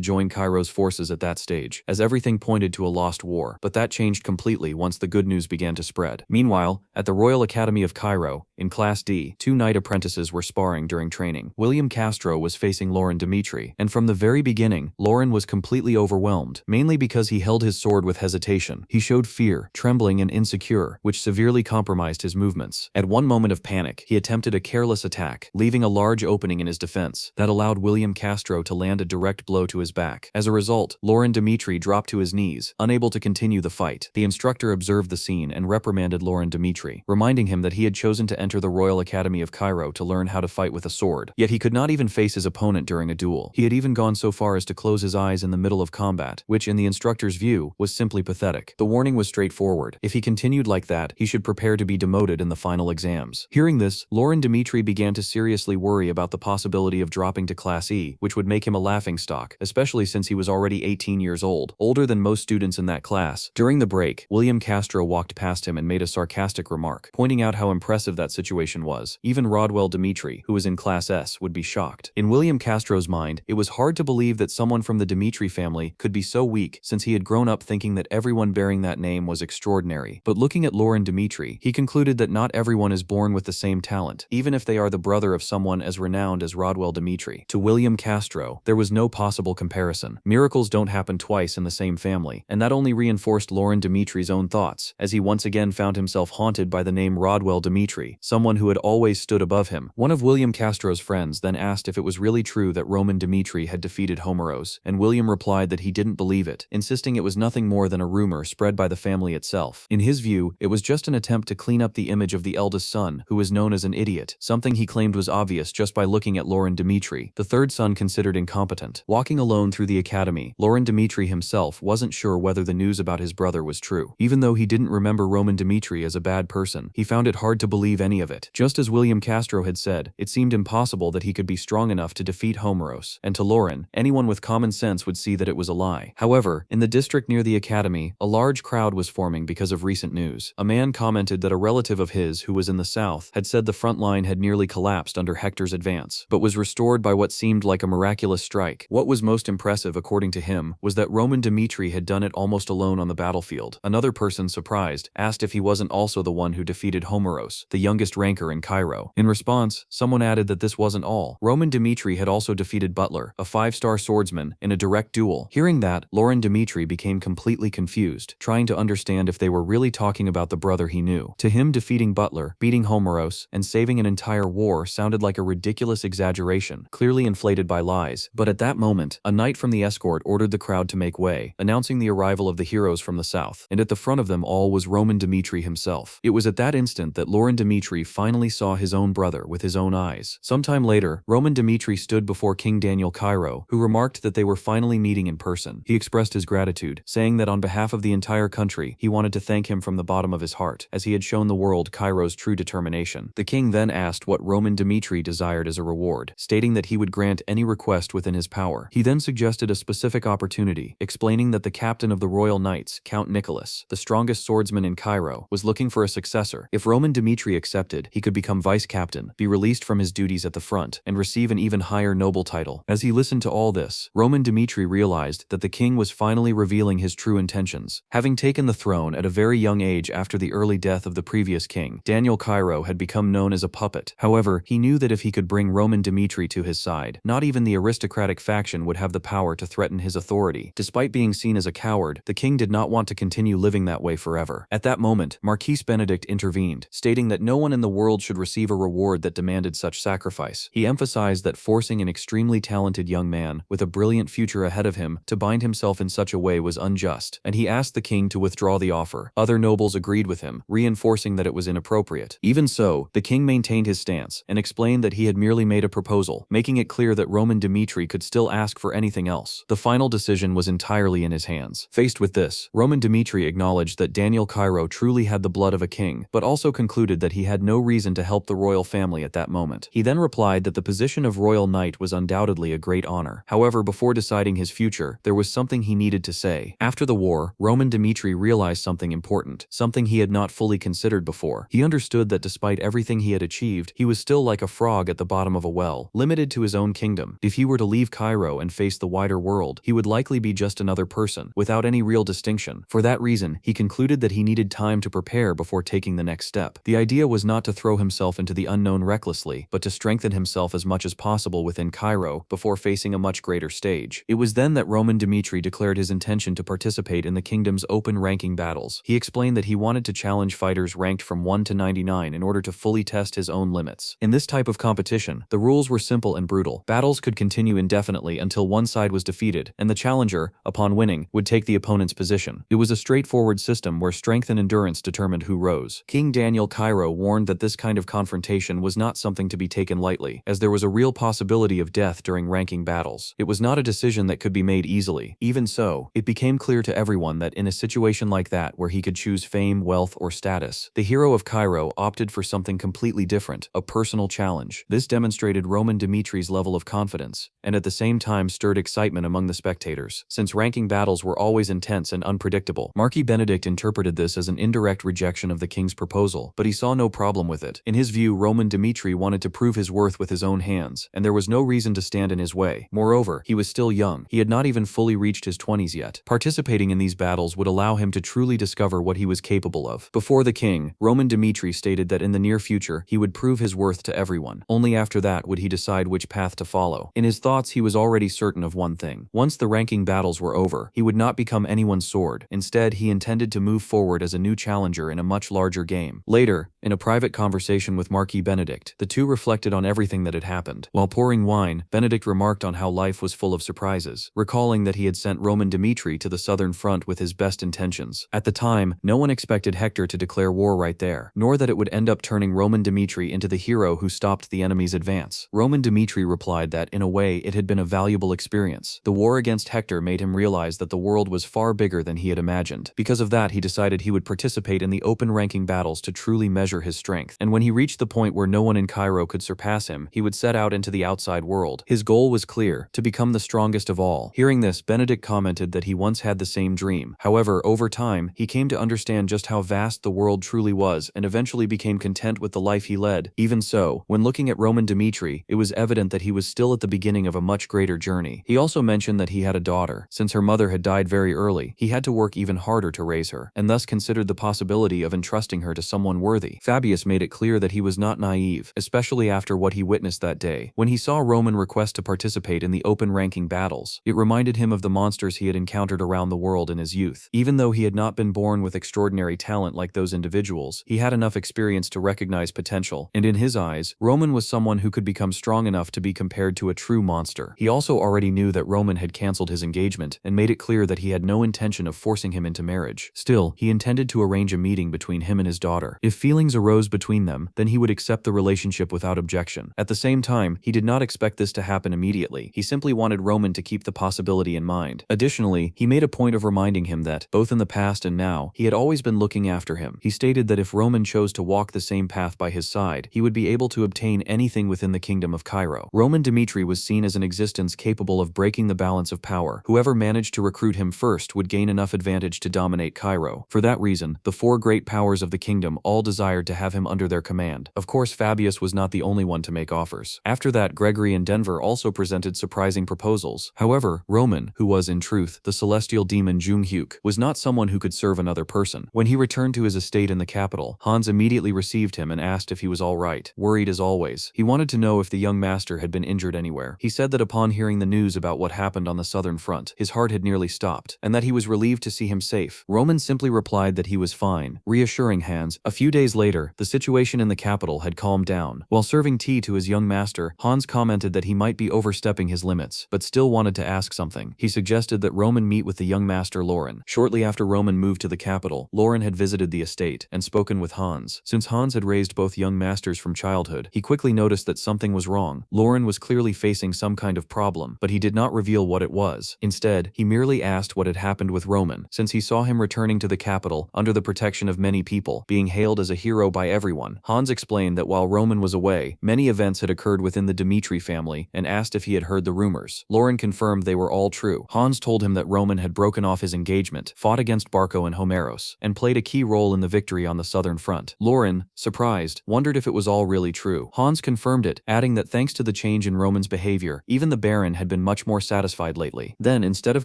join Cairo's forces at that stage, as everything pointed to a lost war, but that changed completely once the good news began to spread. Meanwhile, at the Royal Academy of Cairo, in Class D, two knight apprentices were sparring during training. William Castro was facing Lauren Dmitri, and from the very beginning, Lauren was completely overwhelmed, mainly because he held his sword with hesitation. He showed fear, trembling and insecure, which severely compromised his movements. At one moment of panic, he attempted a careless attack, leaving a large opening in his defense that allowed William Castro to land a direct blow to his back. As a result, Lauren Dmitri dropped to his knees, unable to continue the fight. The instructor observed the scene and reprimanded Lauren Dmitri, reminding him that he had chosen to enter the Royal Academy of Cairo to learn how to fight with a sword. Yet he could not even face his opponent during a duel. He had even gone so far as to close his eyes in the middle of combat, which in the instructor's view was simply pathetic. The warning was straightforward. If he continued like that, he should prepare to be demoted in the final exams. Hearing this, Lauren Dmitri began to seriously worry about the possibility of dropping to Class E, which would make him a laughingstock, especially since he was already 18 years old, older than most students in that class. During the break, William Castro walked past him and made a sarcastic remark, pointing out how impressive that situation was. Even Rodwell Dmitri, who was in Class S, would be shocked. In William Castro's mind, it was hard to believe that someone from the Dmitri family could be so weak, since he had grown up thinking that everyone bearing that name was extraordinary. But looking at Lauren Dmitri, he concluded that not everyone is born with the same talent, even if they are the brother of someone as renowned as Rodwell Dmitri. To William Castro, there was no possible comparison. Miracles don't happen twice in the same family, and that only reinforced Lauren Dmitri's own thoughts, as he once again found himself haunted by the name Rodwell Dmitri, someone who had always stood above him. One of William Castro's friends then asked if it was really true that Roman Dmitri had defeated Homeros, and William replied that he didn't believe it, insisting it was nothing more than a rumor spread by the family itself. In his view, it was just an attempt to clean up the image of the eldest son, who was known as an idiot, something he claimed was obvious just by looking at Lauren Dmitri, the third son considered incompetent. Walking alone through the academy, Lauren Dmitri himself wasn't sure whether the news about his brother was true. Even though he didn't remember Roman Dmitri as a bad person, he found it hard to believe any of it. Just as William Castro had said, it seemed impossible that he could be strong enough to defeat Homeros, and to Lauren, anyone with common sense would see that it was a lie. However, in the district near the academy, a large crowd was forming because of recent news. A man commented that a relative of his who was in the south had said the front line had nearly collapsed under Hector's advance, but was restored by what seemed like a miraculous strike. What was most impressive, according to him, was that Roman Dmitri had done it almost alone on the battlefield. Another person, surprised, asked if he wasn't also the one who defeated Homeros, the youngest ranker in Cairo. In response, someone added that this wasn't all. Roman Dmitri had also defeated Butler, a 5-star swordsman, in a direct duel. Hearing that, Lauren Dmitri became completely confused, trying to understand if they were really talking about the brother he knew. To him, defeating Butler, beating Homeros, and saving an entire war sounded like a ridiculous exaggeration, clearly inflated by lies. But at that moment, a knight from the escort ordered the crowd to make way, announcing the arrival of the heroes from the south, and at the front of them all was Roman Dmitri himself. It was at that instant that Lauren Dmitri finally saw his own brother with his own eyes. Sometime later, Roman Dmitri stood before King Daniel Cairo, who remarked that they were finally meeting in person. He expressed his gratitude, saying that on behalf of the entire country, he wanted to thank him from the bottom of his heart, as he had shown the world Cairo's true determination. The king then asked what Roman Dmitri desired as a reward, stating that he would grant any request within his power. He then suggested a specific opportunity, explaining that the captain of the Royal Knights, Count Nicholas, the strongest swordsman in Cairo, was looking for a successor. If Roman Dmitri accepted, he could become vice-captain, be released from his duties at the front, and receive an even higher noble title. As he listened to all this, Roman Dmitri realized that the king was finally revealing his true intentions. Having taken the throne at a very young age after the early death of the previous king, Daniel Cairo had become known as a puppet. However, he knew that if he could bring Roman Dmitri to his side, not even the aristocratic faction would have the power to threaten his authority. Despite being seen as a coward, the king did not want to continue living that way forever. At that moment, Marquis Benedict intervened, stating that no one in the world should receive a reward that demanded such sacrifice. He emphasized that forcing an extremely talented young man, with a brilliant future ahead of him, to bind himself in such a way was unjust, and he asked the king to withdraw the offer. Other nobles agreed with him, reinforcing that it was inappropriate. Even so, the king maintained his stance, and explained that he had merely made a proposal, making it clear that Roman Dmitri could still ask for anything else. The final decision was entirely in his hands. Faced with this, Roman Dmitri acknowledged that Daniel Cairo truly had the blood of a king, but also concluded that he he had no reason to help the royal family at that moment. He then replied that the position of royal knight was undoubtedly a great honor. However, before deciding his future, there was something he needed to say. After the war, Roman Dmitri realized something important, something he had not fully considered before. He understood that despite everything he had achieved, he was still like a frog at the bottom of a well, limited to his own kingdom. If he were to leave Cairo and face the wider world, he would likely be just another person, without any real distinction. For that reason, he concluded that he needed time to prepare before taking the next step. The idea was not to throw himself into the unknown recklessly, but to strengthen himself as much as possible within Cairo before facing a much greater stage. It was then that Roman Dmitri declared his intention to participate in the kingdom's open ranking battles. He explained that he wanted to challenge fighters ranked from 1 to 99 in order to fully test his own limits. In this type of competition, the rules were simple and brutal. Battles could continue indefinitely until one side was defeated, and the challenger, upon winning, would take the opponent's position. It was a straightforward system where strength and endurance determined who rose. King Daniel Cairo warned that this kind of confrontation was not something to be taken lightly, as there was a real possibility of death during ranking battles. It was not a decision that could be made easily. Even so, it became clear to everyone that in a situation like that where he could choose fame, wealth, or status, the hero of Cairo opted for something completely different, a personal challenge. This demonstrated Roman Dmitri's level of confidence, and at the same time stirred excitement among the spectators. Since ranking battles were always intense and unpredictable, Marquis Benedict interpreted this as an indirect rejection of the king's proposal, but he saw no problem with it. In his view, Roman Dmitri wanted to prove his worth with his own hands, and there was no reason to stand in his way. Moreover, he was still young. He had not even fully reached his 20s yet. Participating in these battles would allow him to truly discover what he was capable of. Before the king, Roman Dmitri stated that in the near future, he would prove his worth to everyone. Only after that would he decide which path to follow. In his thoughts, he was already certain of one thing. Once the ranking battles were over, he would not become anyone's sword. Instead, he intended to move forward as a new challenger in a much larger game. Later, in a private conversation with Marquis Benedict, the two reflected on everything that had happened. While pouring wine, Benedict remarked on how life was full of surprises, recalling that he had sent Roman Dmitri to the southern front with his best intentions. At the time, no one expected Hector to declare war right there, nor that it would end up turning Roman Dmitri into the hero who stopped the enemy's advance. Roman Dmitri replied that, in a way, it had been a valuable experience. The war against Hector made him realize that the world was far bigger than he had imagined. Because of that, he decided he would participate in the open ranking battles to truly measure his strength. And when he reached the point where no one in Cairo could surpass him, he would set out into the outside world. His goal was clear: to become the strongest of all. Hearing this, Benedict commented that he once had the same dream. However, over time, he came to understand just how vast the world truly was and eventually became content with the life he led. Even so, when looking at Roman Dmitri, it was evident that he was still at the beginning of a much greater journey. He also mentioned that he had a daughter. Since her mother had died very early, he had to work even harder to raise her, and thus considered the possibility of entrusting her to someone worthy. Fabius made it clear that he was not naive, especially after what he witnessed that day. When he saw Roman request to participate in the open ranking battles, it reminded him of the monsters he had encountered around the world in his youth. Even though he had not been born with extraordinary talent like those individuals, he had enough experience to recognize potential, and in his eyes, Roman was someone who could become strong enough to be compared to a true monster. He also already knew that Roman had cancelled his engagement and made it clear that he had no intention of forcing him into marriage. Still, he intended to arrange a meeting between him and his daughter. If feelings arose between them, then he would accept the relationship without objection. At the same time, he did not expect this to happen immediately. He simply wanted Roman to keep the possibility in mind. Additionally, he made a point of reminding him that, both in the past and now, he had always been looking after him. He stated that if Roman chose to walk the same path by his side, he would be able to obtain anything within the kingdom of Cairo. Roman Dmitri was seen as an existence capable of breaking the balance of power. Whoever managed to recruit him first would gain enough advantage to dominate Cairo. For that reason, the four great powers of the kingdom all desired to have him under their command. Of course, Fabius was not the only one to make offers. After that, Gregory and Denver also presented surprising proposals. However, Roman, who was in truth the celestial demon Jung-hyuk, was not someone who could serve another person. When he returned to his estate in the capital, Hans immediately received him and asked if he was all right. Worried as always, he wanted to know if the young master had been injured anywhere. He said that upon hearing the news about what happened on the southern front, his heart had nearly stopped, and that he was relieved to see him safe. Roman simply replied that he was fine, reassuring Hans. A few days later, the situation in the capital had calmed down. While serving tea to his young master, Hans commented that he might be overstepping his limits, but still wanted to ask something. He suggested that Roman meet with the young master Lauren. Shortly after Roman moved to the capital, Lauren had visited the estate and spoken with Hans. Since Hans had raised both young masters from childhood, he quickly noticed that something was wrong. Lauren was clearly facing some kind of problem, but he did not reveal what it was. Instead, he merely asked what had happened with Roman, since he saw him returning to the capital under the protection of many people, being hailed as a hero Cairo by everyone. Hans explained that while Roman was away, many events had occurred within the Dmitri family and asked if he had heard the rumors. Lauren confirmed they were all true. Hans told him that Roman had broken off his engagement, fought against Barco and Homeros, and played a key role in the victory on the southern front. Lauren, surprised, wondered if it was all really true. Hans confirmed it, adding that thanks to the change in Roman's behavior, even the Baron had been much more satisfied lately. Then, instead of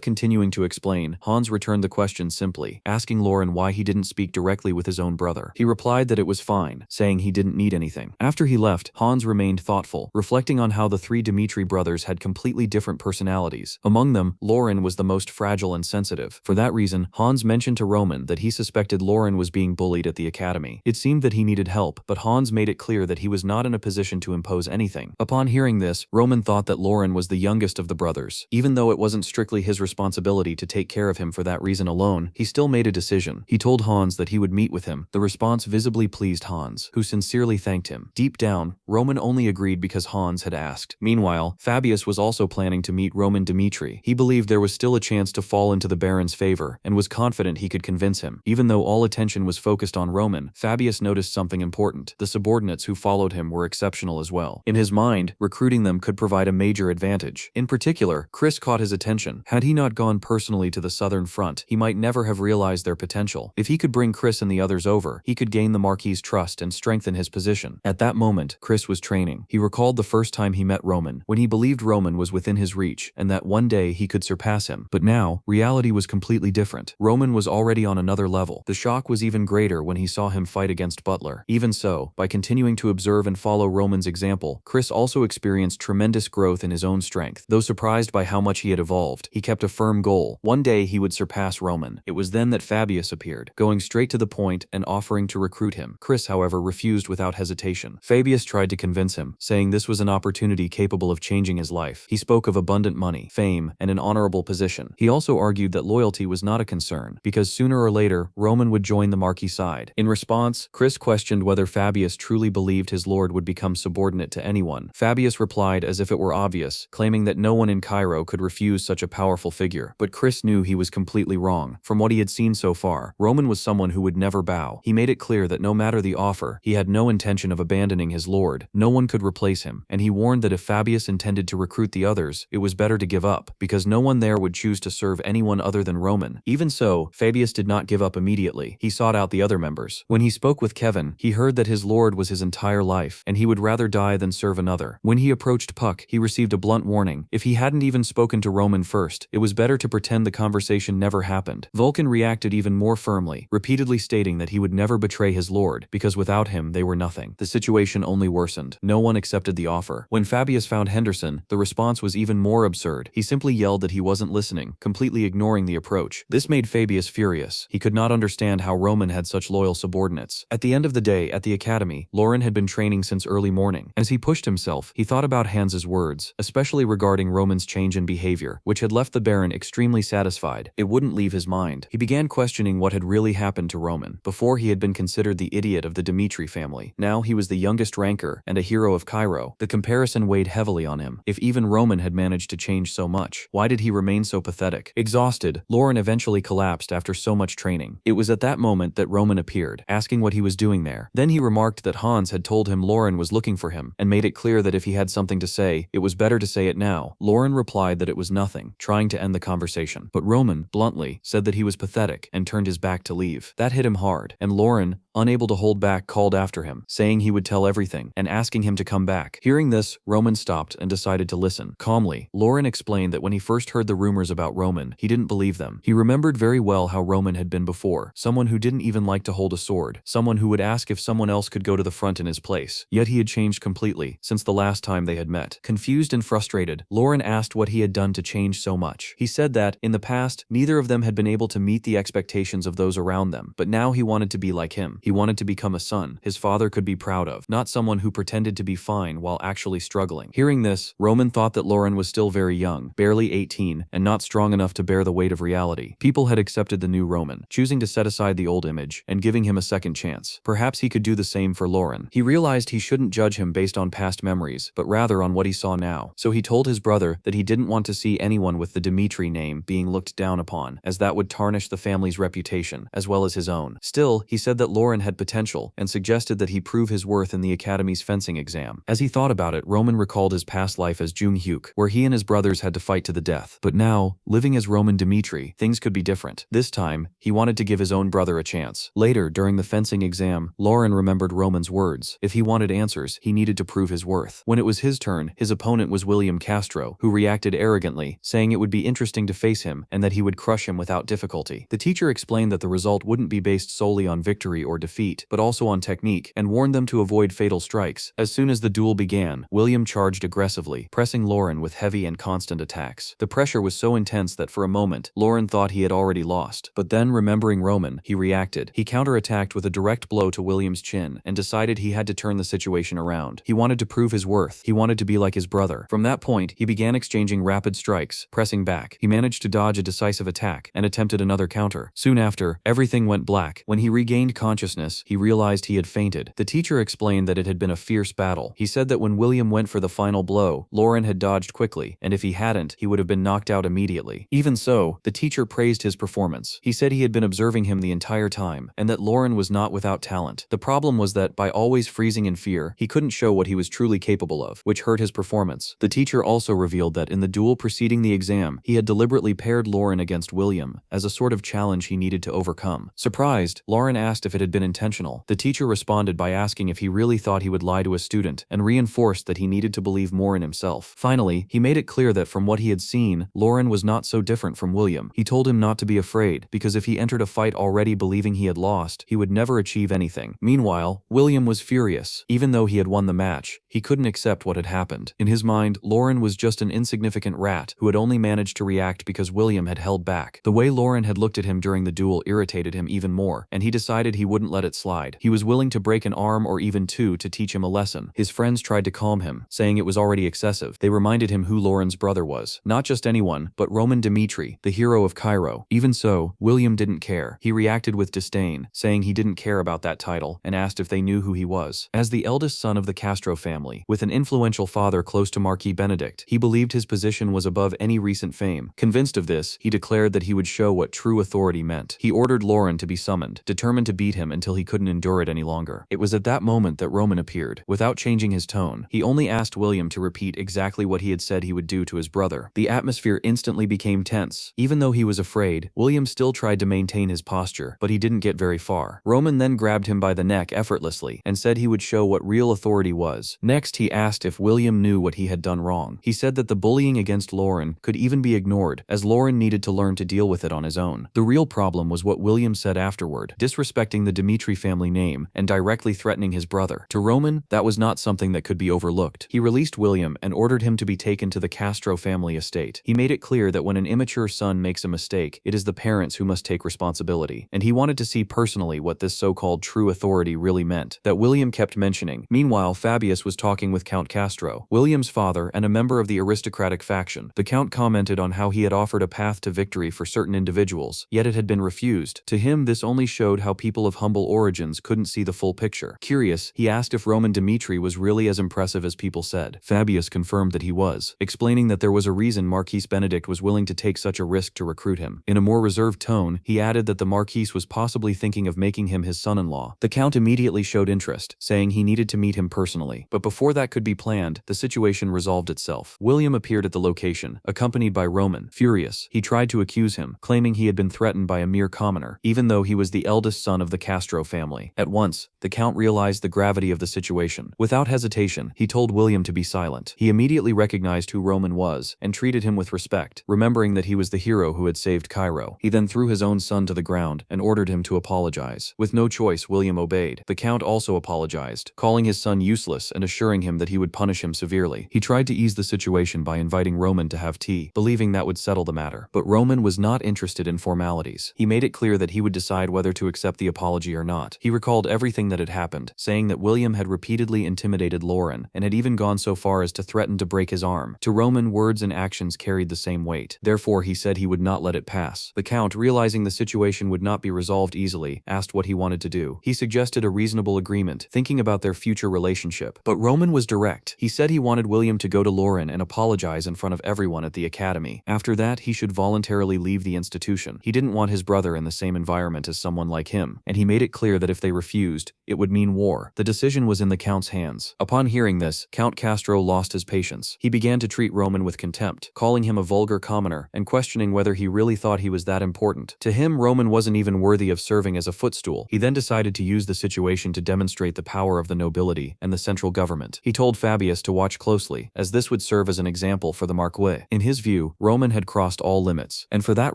continuing to explain, Hans returned the question simply, asking Lauren why he didn't speak directly with his own brother. He replied that it was fine, saying he didn't need anything. After he left, Hans remained thoughtful, reflecting on how the three Dmitri brothers had completely different personalities. Among them, Lauren was the most fragile and sensitive. For that reason, Hans mentioned to Roman that he suspected Lauren was being bullied at the academy. It seemed that he needed help, but Hans made it clear that he was not in a position to impose anything. Upon hearing this, Roman thought that Lauren was the youngest of the brothers. Even though it wasn't strictly his responsibility to take care of him for that reason alone, he still made a decision. He told Hans that he would meet with him. The response visibly pleased Hans, who sincerely thanked him. Deep down, Roman only agreed because Hans had asked. Meanwhile, Fabius was also planning to meet Roman Dmitri. He believed there was still a chance to fall into the Baron's favor, and was confident he could convince him. Even though all attention was focused on Roman, Fabius noticed something important. The subordinates who followed him were exceptional as well. In his mind, recruiting them could provide a major advantage. In particular, Chris caught his attention. Had he not gone personally to the southern front, he might never have realized their potential. If he could bring Chris and the others over, he could gain the Marquis's trust and strengthen his position. At that moment, Chris was training. He recalled the first time he met Roman, when he believed Roman was within his reach, and that one day he could surpass him. But now, reality was completely different. Roman was already on another level. The shock was even greater when he saw him fight against Butler. Even so, by continuing to observe and follow Roman's example, Chris also experienced tremendous growth in his own strength. Though surprised by how much he had evolved, he kept a firm goal. One day he would surpass Roman. It was then that Fabius appeared, going straight to the point and offering to recruit him. Chris, however, refused without hesitation. Fabius tried to convince him, saying this was an opportunity capable of changing his life. He spoke of abundant money, fame, and an honorable position. He also argued that loyalty was not a concern, because sooner or later, Roman would join the Marquis side. In response, Chris questioned whether Fabius truly believed his lord would become subordinate to anyone. Fabius replied as if it were obvious, claiming that no one in Cairo could refuse such a powerful figure. But Chris knew he was completely wrong. From what he had seen so far, Roman was someone who would never bow. He made it clear that no matter the offer, he had no intention of abandoning his lord. No one could replace him, and he warned that if Fabius intended to recruit the others, it was better to give up, because no one there would choose to serve anyone other than Roman. Even so, Fabius did not give up immediately. He sought out the other members. When he spoke with Kevin, he heard that his lord was his entire life, and he would rather die than serve another. When he approached Puck, he received a blunt warning. If he hadn't even spoken to Roman first, it was better to pretend the conversation never happened. Vulcan reacted even more firmly, repeatedly stating that he would never betray his lord, because without him they were nothing. The situation only worsened. No one accepted the offer. When Fabius found Henderson, the response was even more absurd. He simply yelled that he wasn't listening, completely ignoring the approach. This made Fabius furious. He could not understand how Roman had such loyal subordinates. At the end of the day, at the academy, Lauren had been training since early morning. As he pushed himself, he thought about Hans's words, especially regarding Roman's change in behavior, which had left the Baron extremely satisfied. It wouldn't leave his mind. He began questioning what had really happened to Roman. Before, he had been considered the idiot of the Dmitri family. Now he was the youngest ranker and a hero of Cairo. The comparison weighed heavily on him. If even Roman had managed to change so much, why did he remain so pathetic? Exhausted, Lauren eventually collapsed after so much training. It was at that moment that Roman appeared, asking what he was doing there. Then he remarked that Hans had told him Lauren was looking for him, and made it clear that if he had something to say, it was better to say it now. Lauren replied that it was nothing, trying to end the conversation. But Roman, bluntly, said that he was pathetic and turned his back to leave. That hit him hard, and Lauren, unable to hold back, called after him, saying he would tell everything, and asking him to come back. Hearing this, Roman stopped and decided to listen. Calmly, Lauren explained that when he first heard the rumors about Roman, he didn't believe them. He remembered very well how Roman had been before, someone who didn't even like to hold a sword, someone who would ask if someone else could go to the front in his place. Yet he had changed completely since the last time they had met. Confused and frustrated, Lauren asked what he had done to change so much. He said that, in the past, neither of them had been able to meet the expectations of those around them, but now he wanted to be like him. He wanted to become a son his father could be proud of, not someone who pretended to be fine while actually struggling. Hearing this, Roman thought that Lauren was still very young, barely 18, and not strong enough to bear the weight of reality. People had accepted the new Roman, choosing to set aside the old image and giving him a second chance. Perhaps he could do the same for Lauren. He realized he shouldn't judge him based on past memories, but rather on what he saw now. So he told his brother that he didn't want to see anyone with the Dmitri name being looked down upon, as that would tarnish the family's reputation, as well as his own. Still, he said that Lauren had potential potential and suggested that he prove his worth in the academy's fencing exam. As he thought about it, Roman recalled his past life as Jung-hyuk, where he and his brothers had to fight to the death. But now, living as Roman Dmitri, things could be different. This time, he wanted to give his own brother a chance. Later, during the fencing exam, Lauren remembered Roman's words. If he wanted answers, he needed to prove his worth. When it was his turn, his opponent was William Castro, who reacted arrogantly, saying it would be interesting to face him and that he would crush him without difficulty. The teacher explained that the result wouldn't be based solely on victory or defeat, but also on technique, and warned them to avoid fatal strikes. As soon as the duel began, William charged aggressively, pressing Lauren with heavy and constant attacks. The pressure was so intense that for a moment, Lauren thought he had already lost. But then, remembering Roman, he reacted. He counterattacked with a direct blow to William's chin and decided he had to turn the situation around. He wanted to prove his worth. He wanted to be like his brother. From that point, he began exchanging rapid strikes, pressing back. He managed to dodge a decisive attack and attempted another counter. Soon after, everything went black. When he regained consciousness, he realized he had fainted. The teacher explained that it had been a fierce battle. He said that when William went for the final blow, Lauren had dodged quickly, and if he hadn't, he would have been knocked out immediately. Even so, the teacher praised his performance. He said he had been observing him the entire time, and that Lauren was not without talent. The problem was that, by always freezing in fear, he couldn't show what he was truly capable of, which hurt his performance. The teacher also revealed that in the duel preceding the exam, he had deliberately paired Lauren against William, as a sort of challenge he needed to overcome. Surprised, Lauren asked if it had been intentional. The teacher responded by asking if he really thought he would lie to a student, and reinforced that he needed to believe more in himself. Finally, he made it clear that from what he had seen, Lauren was not so different from William. He told him not to be afraid, because if he entered a fight already believing he had lost, he would never achieve anything. Meanwhile, William was furious. Even though he had won the match, he couldn't accept what had happened. In his mind, Lauren was just an insignificant rat who had only managed to react because William had held back. The way Lauren had looked at him during the duel irritated him even more, and he decided he wouldn't let it slide. He was willing to break an arm or even two to teach him a lesson. His friends tried to calm him, saying it was already excessive. They reminded him who Lauren's brother was. Not just anyone, but Roman Dmitri, the hero of Cairo. Even so, William didn't care. He reacted with disdain, saying he didn't care about that title, and asked if they knew who he was. As the eldest son of the Castro family, with an influential father close to Marquis Benedict, he believed his position was above any recent fame. Convinced of this, he declared that he would show what true authority meant. He ordered Lauren to be summoned, determined to beat him until he couldn't endure it any longer. It was at that moment that Roman appeared. Without changing his tone, he only asked William to repeat exactly what he had said he would do to his brother. The atmosphere instantly became tense. Even though he was afraid, William still tried to maintain his posture, but he didn't get very far. Roman then grabbed him by the neck effortlessly and said he would show what real authority was. Next, he asked if William knew what he had done wrong. He said that the bullying against Lauren could even be ignored, as Lauren needed to learn to deal with it on his own. The real problem was what William said afterward, disrespecting the Dmitri family name and directly threatening his brother. To Roman, that was not something that could be overlooked. He released William and ordered him to be taken to the Castro family estate. He made it clear that when an immature son makes a mistake, it is the parents who must take responsibility, and he wanted to see personally what this so-called true authority really meant, that William kept mentioning. Meanwhile, Fabius was talking with Count Castro, William's father and a member of the aristocratic faction. The Count commented on how he had offered a path to victory for certain individuals, yet it had been refused. To him, this only showed how people of humble origins couldn't see the full picture. Curious, he asked if Roman Dmitri was really as impressive as people said. Fabius confirmed that he was, explaining that there was a reason Marquis Benedict was willing to take such a risk to recruit him. In a more reserved tone, he added that the Marquis was possibly thinking of making him his son-in-law. The Count immediately showed interest, saying he needed to meet him personally. But before that could be planned, the situation resolved itself. William appeared at the location, accompanied by Roman. Furious, he tried to accuse him, claiming he had been threatened by a mere commoner, even though he was the eldest son of the Castro family. At once, the Count realized the gravity of the situation. Without hesitation, he told William to be silent. He immediately recognized who Roman was, and treated him with respect, remembering that he was the hero who had saved Cairo. He then threw his own son to the ground, and ordered him to apologize. With no choice, William obeyed. The Count also apologized, calling his son useless and assuring him that he would punish him severely. He tried to ease the situation by inviting Roman to have tea, believing that would settle the matter. But Roman was not interested in formalities. He made it clear that he would decide whether to accept the apology or not. He recalled everything that had happened, saying that William had repeatedly intimidated Lauren, and had even gone so far as to threaten to break his arm. To Roman, words and actions carried the same weight. Therefore, he said he would not let it pass. The Count, realizing the situation would not be resolved easily, asked what he wanted to do. He suggested a reasonable agreement, thinking about their future relationship. But Roman was direct. He said he wanted William to go to Lauren and apologize in front of everyone at the academy. After that, he should voluntarily leave the institution. He didn't want his brother in the same environment as someone like him, and he made it clear that if they refused, it would mean war. The decision was in the Count's hands. Upon hearing this, Count Castro lost his patience. He began to treat Roman with contempt, calling him a vulgar commoner, and questioning whether he really thought he was that important. To him, Roman wasn't even worthy of serving as a footstool. He then decided to use the situation to demonstrate the power of the nobility and the central government. He told Fabius to watch closely, as this would serve as an example for the Marquis. In his view, Roman had crossed all limits, and for that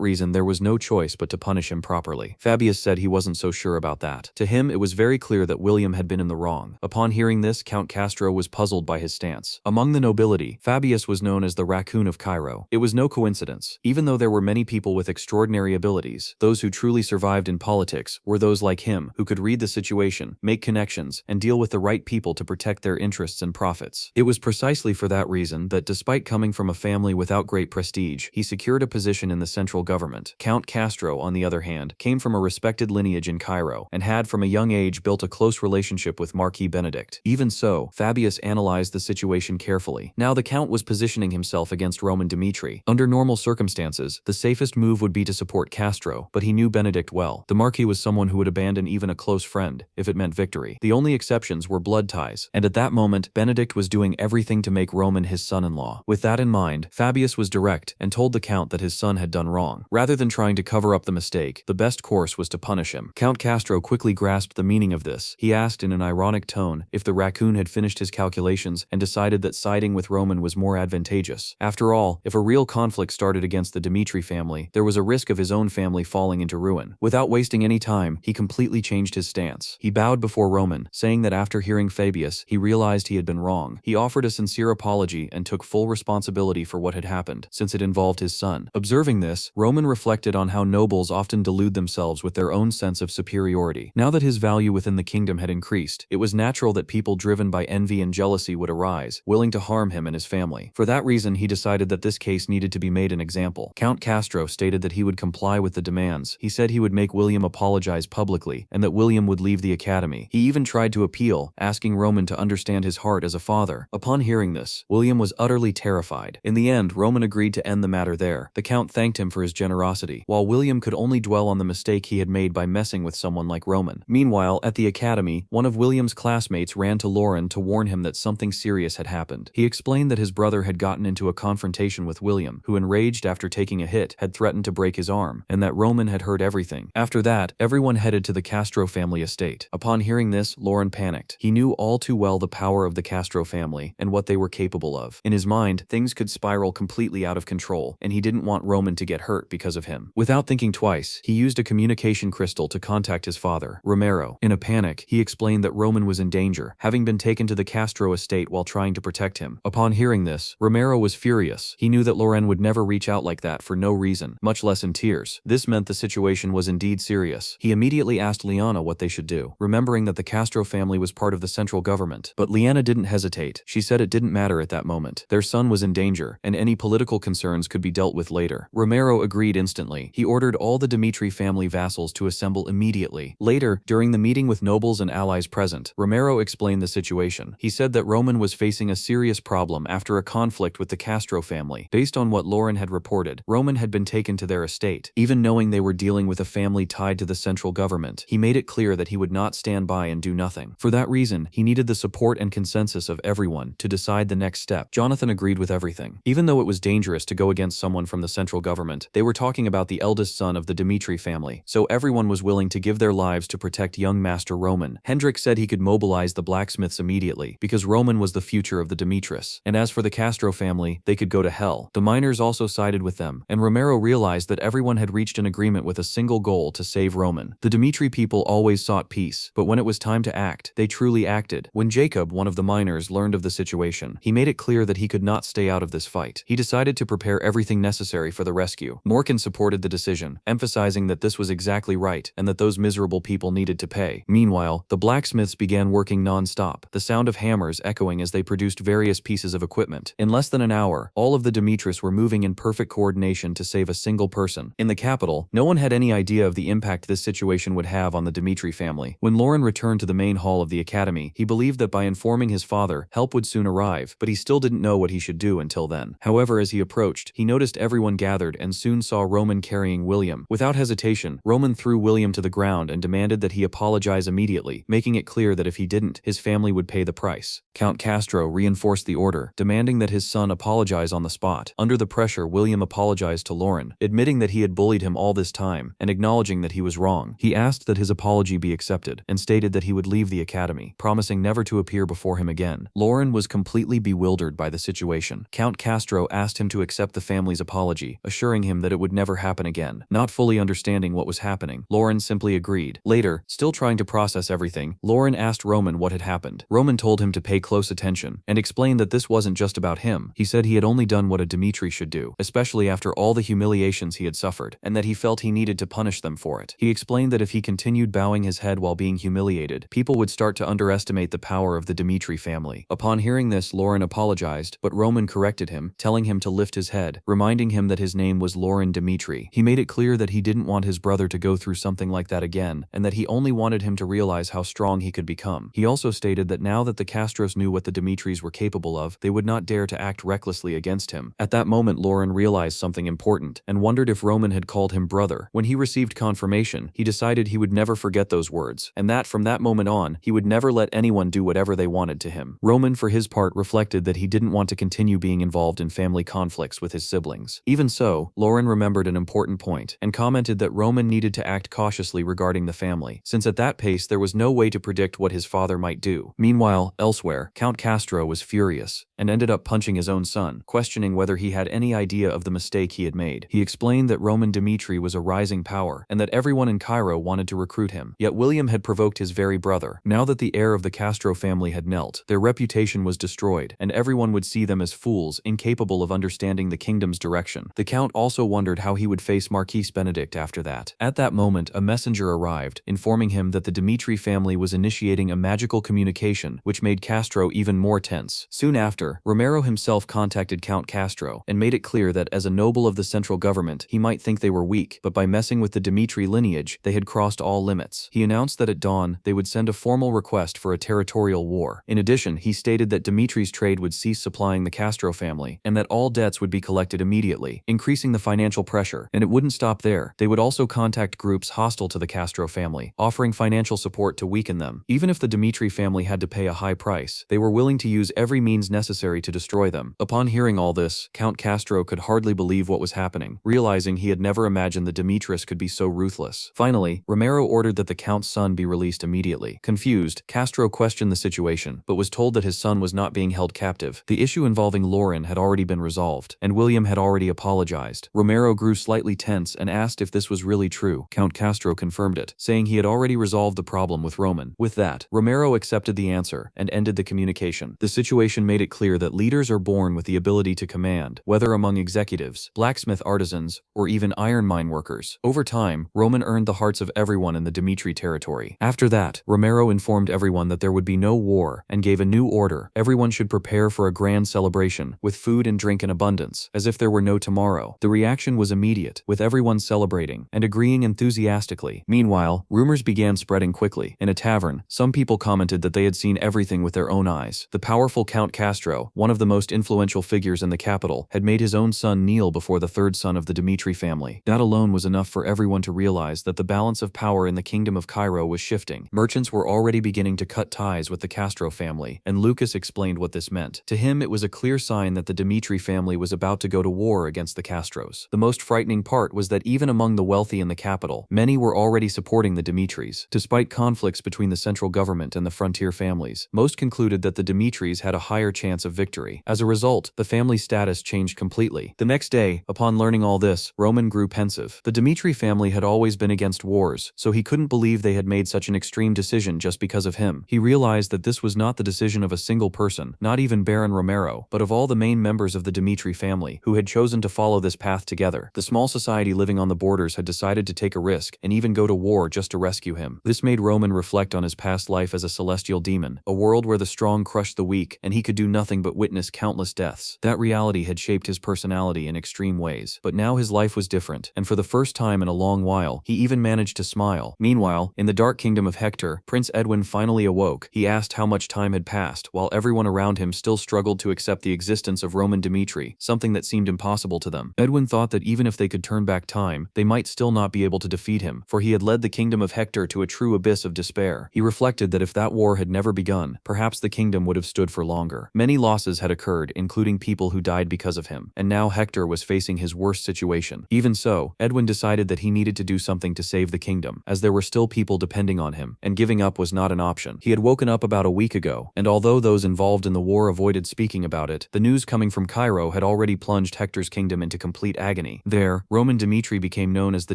reason there was no choice but to punish him properly. Fabius said he wasn't so sure about that. To him, it was very clear that William had been in the wrong. Upon hearing this, Count Castro was puzzled by his stance. Among the nobility, Fabius was known as the Raccoon of Cairo. It was no coincidence. Even though there were many people with extraordinary abilities, those who truly survived in politics were those like him who could read the situation, make connections, and deal with the right people to protect their interests and profits. It was precisely for that reason that, despite coming from a family without great prestige, he secured a position in the central government. Count Castro, on the other hand, came from a respected lineage in Cairo, and had from a young age built a close relationship with Marquis Benedict. Even so, Fabius analyzed the situation carefully. Now the Count was positioning himself against Roman Dimitri. Under normal circumstances, the safest move would be to support Castro, but he knew Benedict well. The Marquis was someone who would abandon even a close friend if it meant victory. The only exceptions were blood ties, and at that moment, Benedict was doing everything to make Roman his son-in-law. With that in mind, Fabius was direct and told the Count that his son had done wrong. Rather than trying to cover up the mistake, the best course was to punish him. Count Castro quickly grasped the meaning of this. He asked in an ironic tone if the raccoon had finished his calculations and decided that siding with Roman was more advantageous. After all, if a real conflict started against the Dimitri family, there was a risk of his own family falling into ruin. Without wasting any time, he completely changed his stance. He bowed before Roman, saying that after hearing Fabius, he realized he had been wrong. He offered a sincere apology and took full responsibility for what had happened, since it involved his son. Observing this, Roman reflected on how nobles often delude themselves with their own sense of superiority. Now that his value within the kingdom had increased, it was natural that people driven by envy and jealousy would arise, willing to harm him and his family. For that reason, he decided that this case needed to be made an example. Count Castro stated that he would comply with the demands. He said he would make William apologize publicly, and that William would leave the academy. He even tried to appeal, asking Roman to understand his heart as a father. Upon hearing this, William was utterly terrified. In the end, Roman agreed to end the matter there. The Count thanked him for his generosity, while William could only dwell on the mistake he had made by messing with someone like Roman. Meanwhile, at the academy, one of William's classmates ran to Lauren to warn him that something serious had happened. He explained that his brother had gotten into a confrontation with William, who, enraged after taking a hit, had threatened to break his arm, and that Roman had heard everything. After that, everyone headed to the Castro family estate. Upon hearing this, Lauren panicked. He knew all too well the power of the Castro family and what they were capable of. In his mind, things could spiral completely out of control, and he didn't want Roman to get hurt because of him. Without thinking twice, he used a communication crystal to contact his father, Romero. In a panic, he explained that Roman was in danger, having been taken to the Castro estate while trying to protect him. Upon hearing this, Romero was furious. He knew that Lauren would never reach out like that for no reason, much less in tears. This meant the situation was indeed serious. He immediately asked Liana what they should do, remembering that the Castro family was part of the central government. But Liana didn't hesitate. She said it didn't matter at that moment. Their son was in danger, and any political concerns could be dealt with later. Romero agreed instantly. He ordered all the Dimitri family vassals to assemble immediately. Later, during the meeting with nobles and allies present, Romero explained the situation. He said that Roman was facing a serious problem after a conflict with the Castro family. Based on what Lauren had reported, Roman had been taken to their estate. Even knowing they were dealing with a family tied to the central government, he made it clear that he would not stand by and do nothing. For that reason, he needed the support and consensus of everyone to decide the next step. Jonathan agreed with everything. Even though it was dangerous to go against someone from the central government, they were talking about the eldest son of the Dimitri family, so everyone was willing to give their lives to protect young Master Roman. Hendrik said he could mobilize the blacksmiths immediately, because Roman was the future of the Dimitris. And as for the Castro family, they could go to hell. The miners also sided with them, and Romero realized that everyone had reached an agreement with a single goal: to save Roman. The Dimitri people always sought peace, but when it was time to act, they truly acted. When Jacob, one of the miners, learned of the situation, he made it clear that he could not stay out of this fight. He decided to prepare everything necessary for the rescue. Morkan supported the decision, emphasizing that this was exactly right and that those miserable people needed to pay. Meanwhile, the blacksmiths began working non-stop, the sound of hammers echoing as they produced various pieces of equipment. In less than an hour, all of the Dimitris were moving in perfect coordination to save a single person. In the capital, no one had any idea of the impact this situation would have on the Dimitri family. When Lauren returned to the main hall of the academy, he believed that by informing his father, help would soon arrive, but he still didn't know what he should do until then. However, as he approached, he noticed everyone gathered and soon saw Roman carrying William. Without hesitation, Roman threw William to the ground and demanded demanded that he apologize immediately, making it clear that if he didn't, his family would pay the price. Count Castro reinforced the order, demanding that his son apologize on the spot. Under the pressure, William apologized to Lauren, admitting that he had bullied him all this time and acknowledging that he was wrong. He asked that his apology be accepted and stated that he would leave the academy, promising never to appear before him again. Lauren was completely bewildered by the situation. Count Castro asked him to accept the family's apology, assuring him that it would never happen again. Not fully understanding what was happening, Lauren simply agreed. Later, still trying to process everything, Lauren asked Roman what had happened. Roman told him to pay close attention and explained that this wasn't just about him. He said he had only done what a Dimitri should do, especially after all the humiliations he had suffered, and that he felt he needed to punish them for it. He explained that if he continued bowing his head while being humiliated, people would start to underestimate the power of the Dimitri family. Upon hearing this, Lauren apologized, but Roman corrected him, telling him to lift his head, reminding him that his name was Lauren Dimitri. He made it clear that he didn't want his brother to go through something like that again, and that he only wanted him to realize how strong he could become. He also stated that now that the Castros knew what the Dimitris were capable of, they would not dare to act recklessly against him. At that moment, Lauren realized something important and wondered if Roman had called him brother. When he received confirmation, he decided he would never forget those words, and that from that moment on, he would never let anyone do whatever they wanted to him. Roman, for his part, reflected that he didn't want to continue being involved in family conflicts with his siblings. Even so, Lauren remembered an important point and commented that Roman needed to act cautiously regarding the family, since at that pace there was no way to predict what his father might do. Meanwhile, elsewhere, Count Castro was furious and ended up punching his own son, questioning whether he had any idea of the mistake he had made. He explained that Roman Dimitri was a rising power and that everyone in Cairo wanted to recruit him. Yet William had provoked his very brother. Now that the heir of the Castro family had knelt, their reputation was destroyed, and everyone would see them as fools, incapable of understanding the kingdom's direction. The Count also wondered how he would face Marquis Benedict after that. At that moment, a messenger arrived, informing him that the Dimitri family was initiating a magical communication, which made Castro even more tense. Soon after, Romero himself contacted Count Castro and made it clear that as a noble of the central government, he might think they were weak, but by messing with the Dimitri lineage, they had crossed all limits. He announced that at dawn, they would send a formal request for a territorial war. In addition, he stated that Dimitri's trade would cease supplying the Castro family, and that all debts would be collected immediately, increasing the financial pressure. And it wouldn't stop there. They would also contact groups hostile to the Castro family, offering financial support to weaken them. Even if the Dimitri family had to pay a high price, they were willing to use every means necessary to destroy them. Upon hearing all this, Count Castro could hardly believe what was happening, realizing he had never imagined the Dimitris could be so ruthless. Finally, Romero ordered that the Count's son be released immediately. Confused, Castro questioned the situation, but was told that his son was not being held captive. The issue involving Lauren had already been resolved, and William had already apologized. Romero grew slightly tense and asked if this was really true. Count Castro confirmed it, saying he had already resolved the problem with Roman. With that, Romero accepted the answer and ended the communication. The situation made it clear that leaders are born with the ability to command, whether among executives, blacksmith artisans, or even iron mine workers. Over time, Roman earned the hearts of everyone in the Dimitri territory. After that, Romero informed everyone that there would be no war and gave a new order. Everyone should prepare for a grand celebration, with food and drink in abundance, as if there were no tomorrow. The reaction was immediate, with everyone celebrating and agreeing enthusiastically. Meanwhile, rumors began spreading quickly. In a tavern, some people commented that they had seen everything with their own eyes. The powerful Count Castro, one of the most influential figures in the capital, had made his own son kneel before the third son of the Dimitri family. That alone was enough for everyone to realize that the balance of power in the kingdom of Cairo was shifting. Merchants were already beginning to cut ties with the Castro family, and Lucas explained what this meant. To him, it was a clear sign that the Dimitri family was about to go to war against the Castros. The most frightening part was that even among the wealthy in the capital, many were already supporting the Dimitris. Despite conflicts between the central government and the frontier families, most concluded that the Dimitris had a higher chance of victory. As a result, the family status changed completely. The next day, upon learning all this, Roman grew pensive. The Dimitri family had always been against wars, so he couldn't believe they had made such an extreme decision just because of him. He realized that this was not the decision of a single person, not even Baron Romero, but of all the main members of the Dimitri family, who had chosen to follow this path together. The small society living on the borders had decided to take a risk and even go to war just to rescue him. This made Roman reflect on his past life as a celestial demon, a world where the strong crushed the weak, and he could do nothing but witness countless deaths. That reality had shaped his personality in extreme ways. But now his life was different, and for the first time in a long while, he even managed to smile. Meanwhile, in the dark kingdom of Hector, Prince Edwin finally awoke. He asked how much time had passed, while everyone around him still struggled to accept the existence of Roman Dimitri, something that seemed impossible to them. Edwin thought that even if they could turn back time, they might still not be able to defeat him, for he had led the kingdom kingdom of Hector to a true abyss of despair. He reflected that if that war had never begun, perhaps the kingdom would have stood for longer. Many losses had occurred, including people who died because of him, and now Hector was facing his worst situation. Even so, Edwin decided that he needed to do something to save the kingdom, as there were still people depending on him, and giving up was not an option. He had woken up about a week ago, and although those involved in the war avoided speaking about it, the news coming from Cairo had already plunged Hector's kingdom into complete agony. There, Roman Dmitri became known as the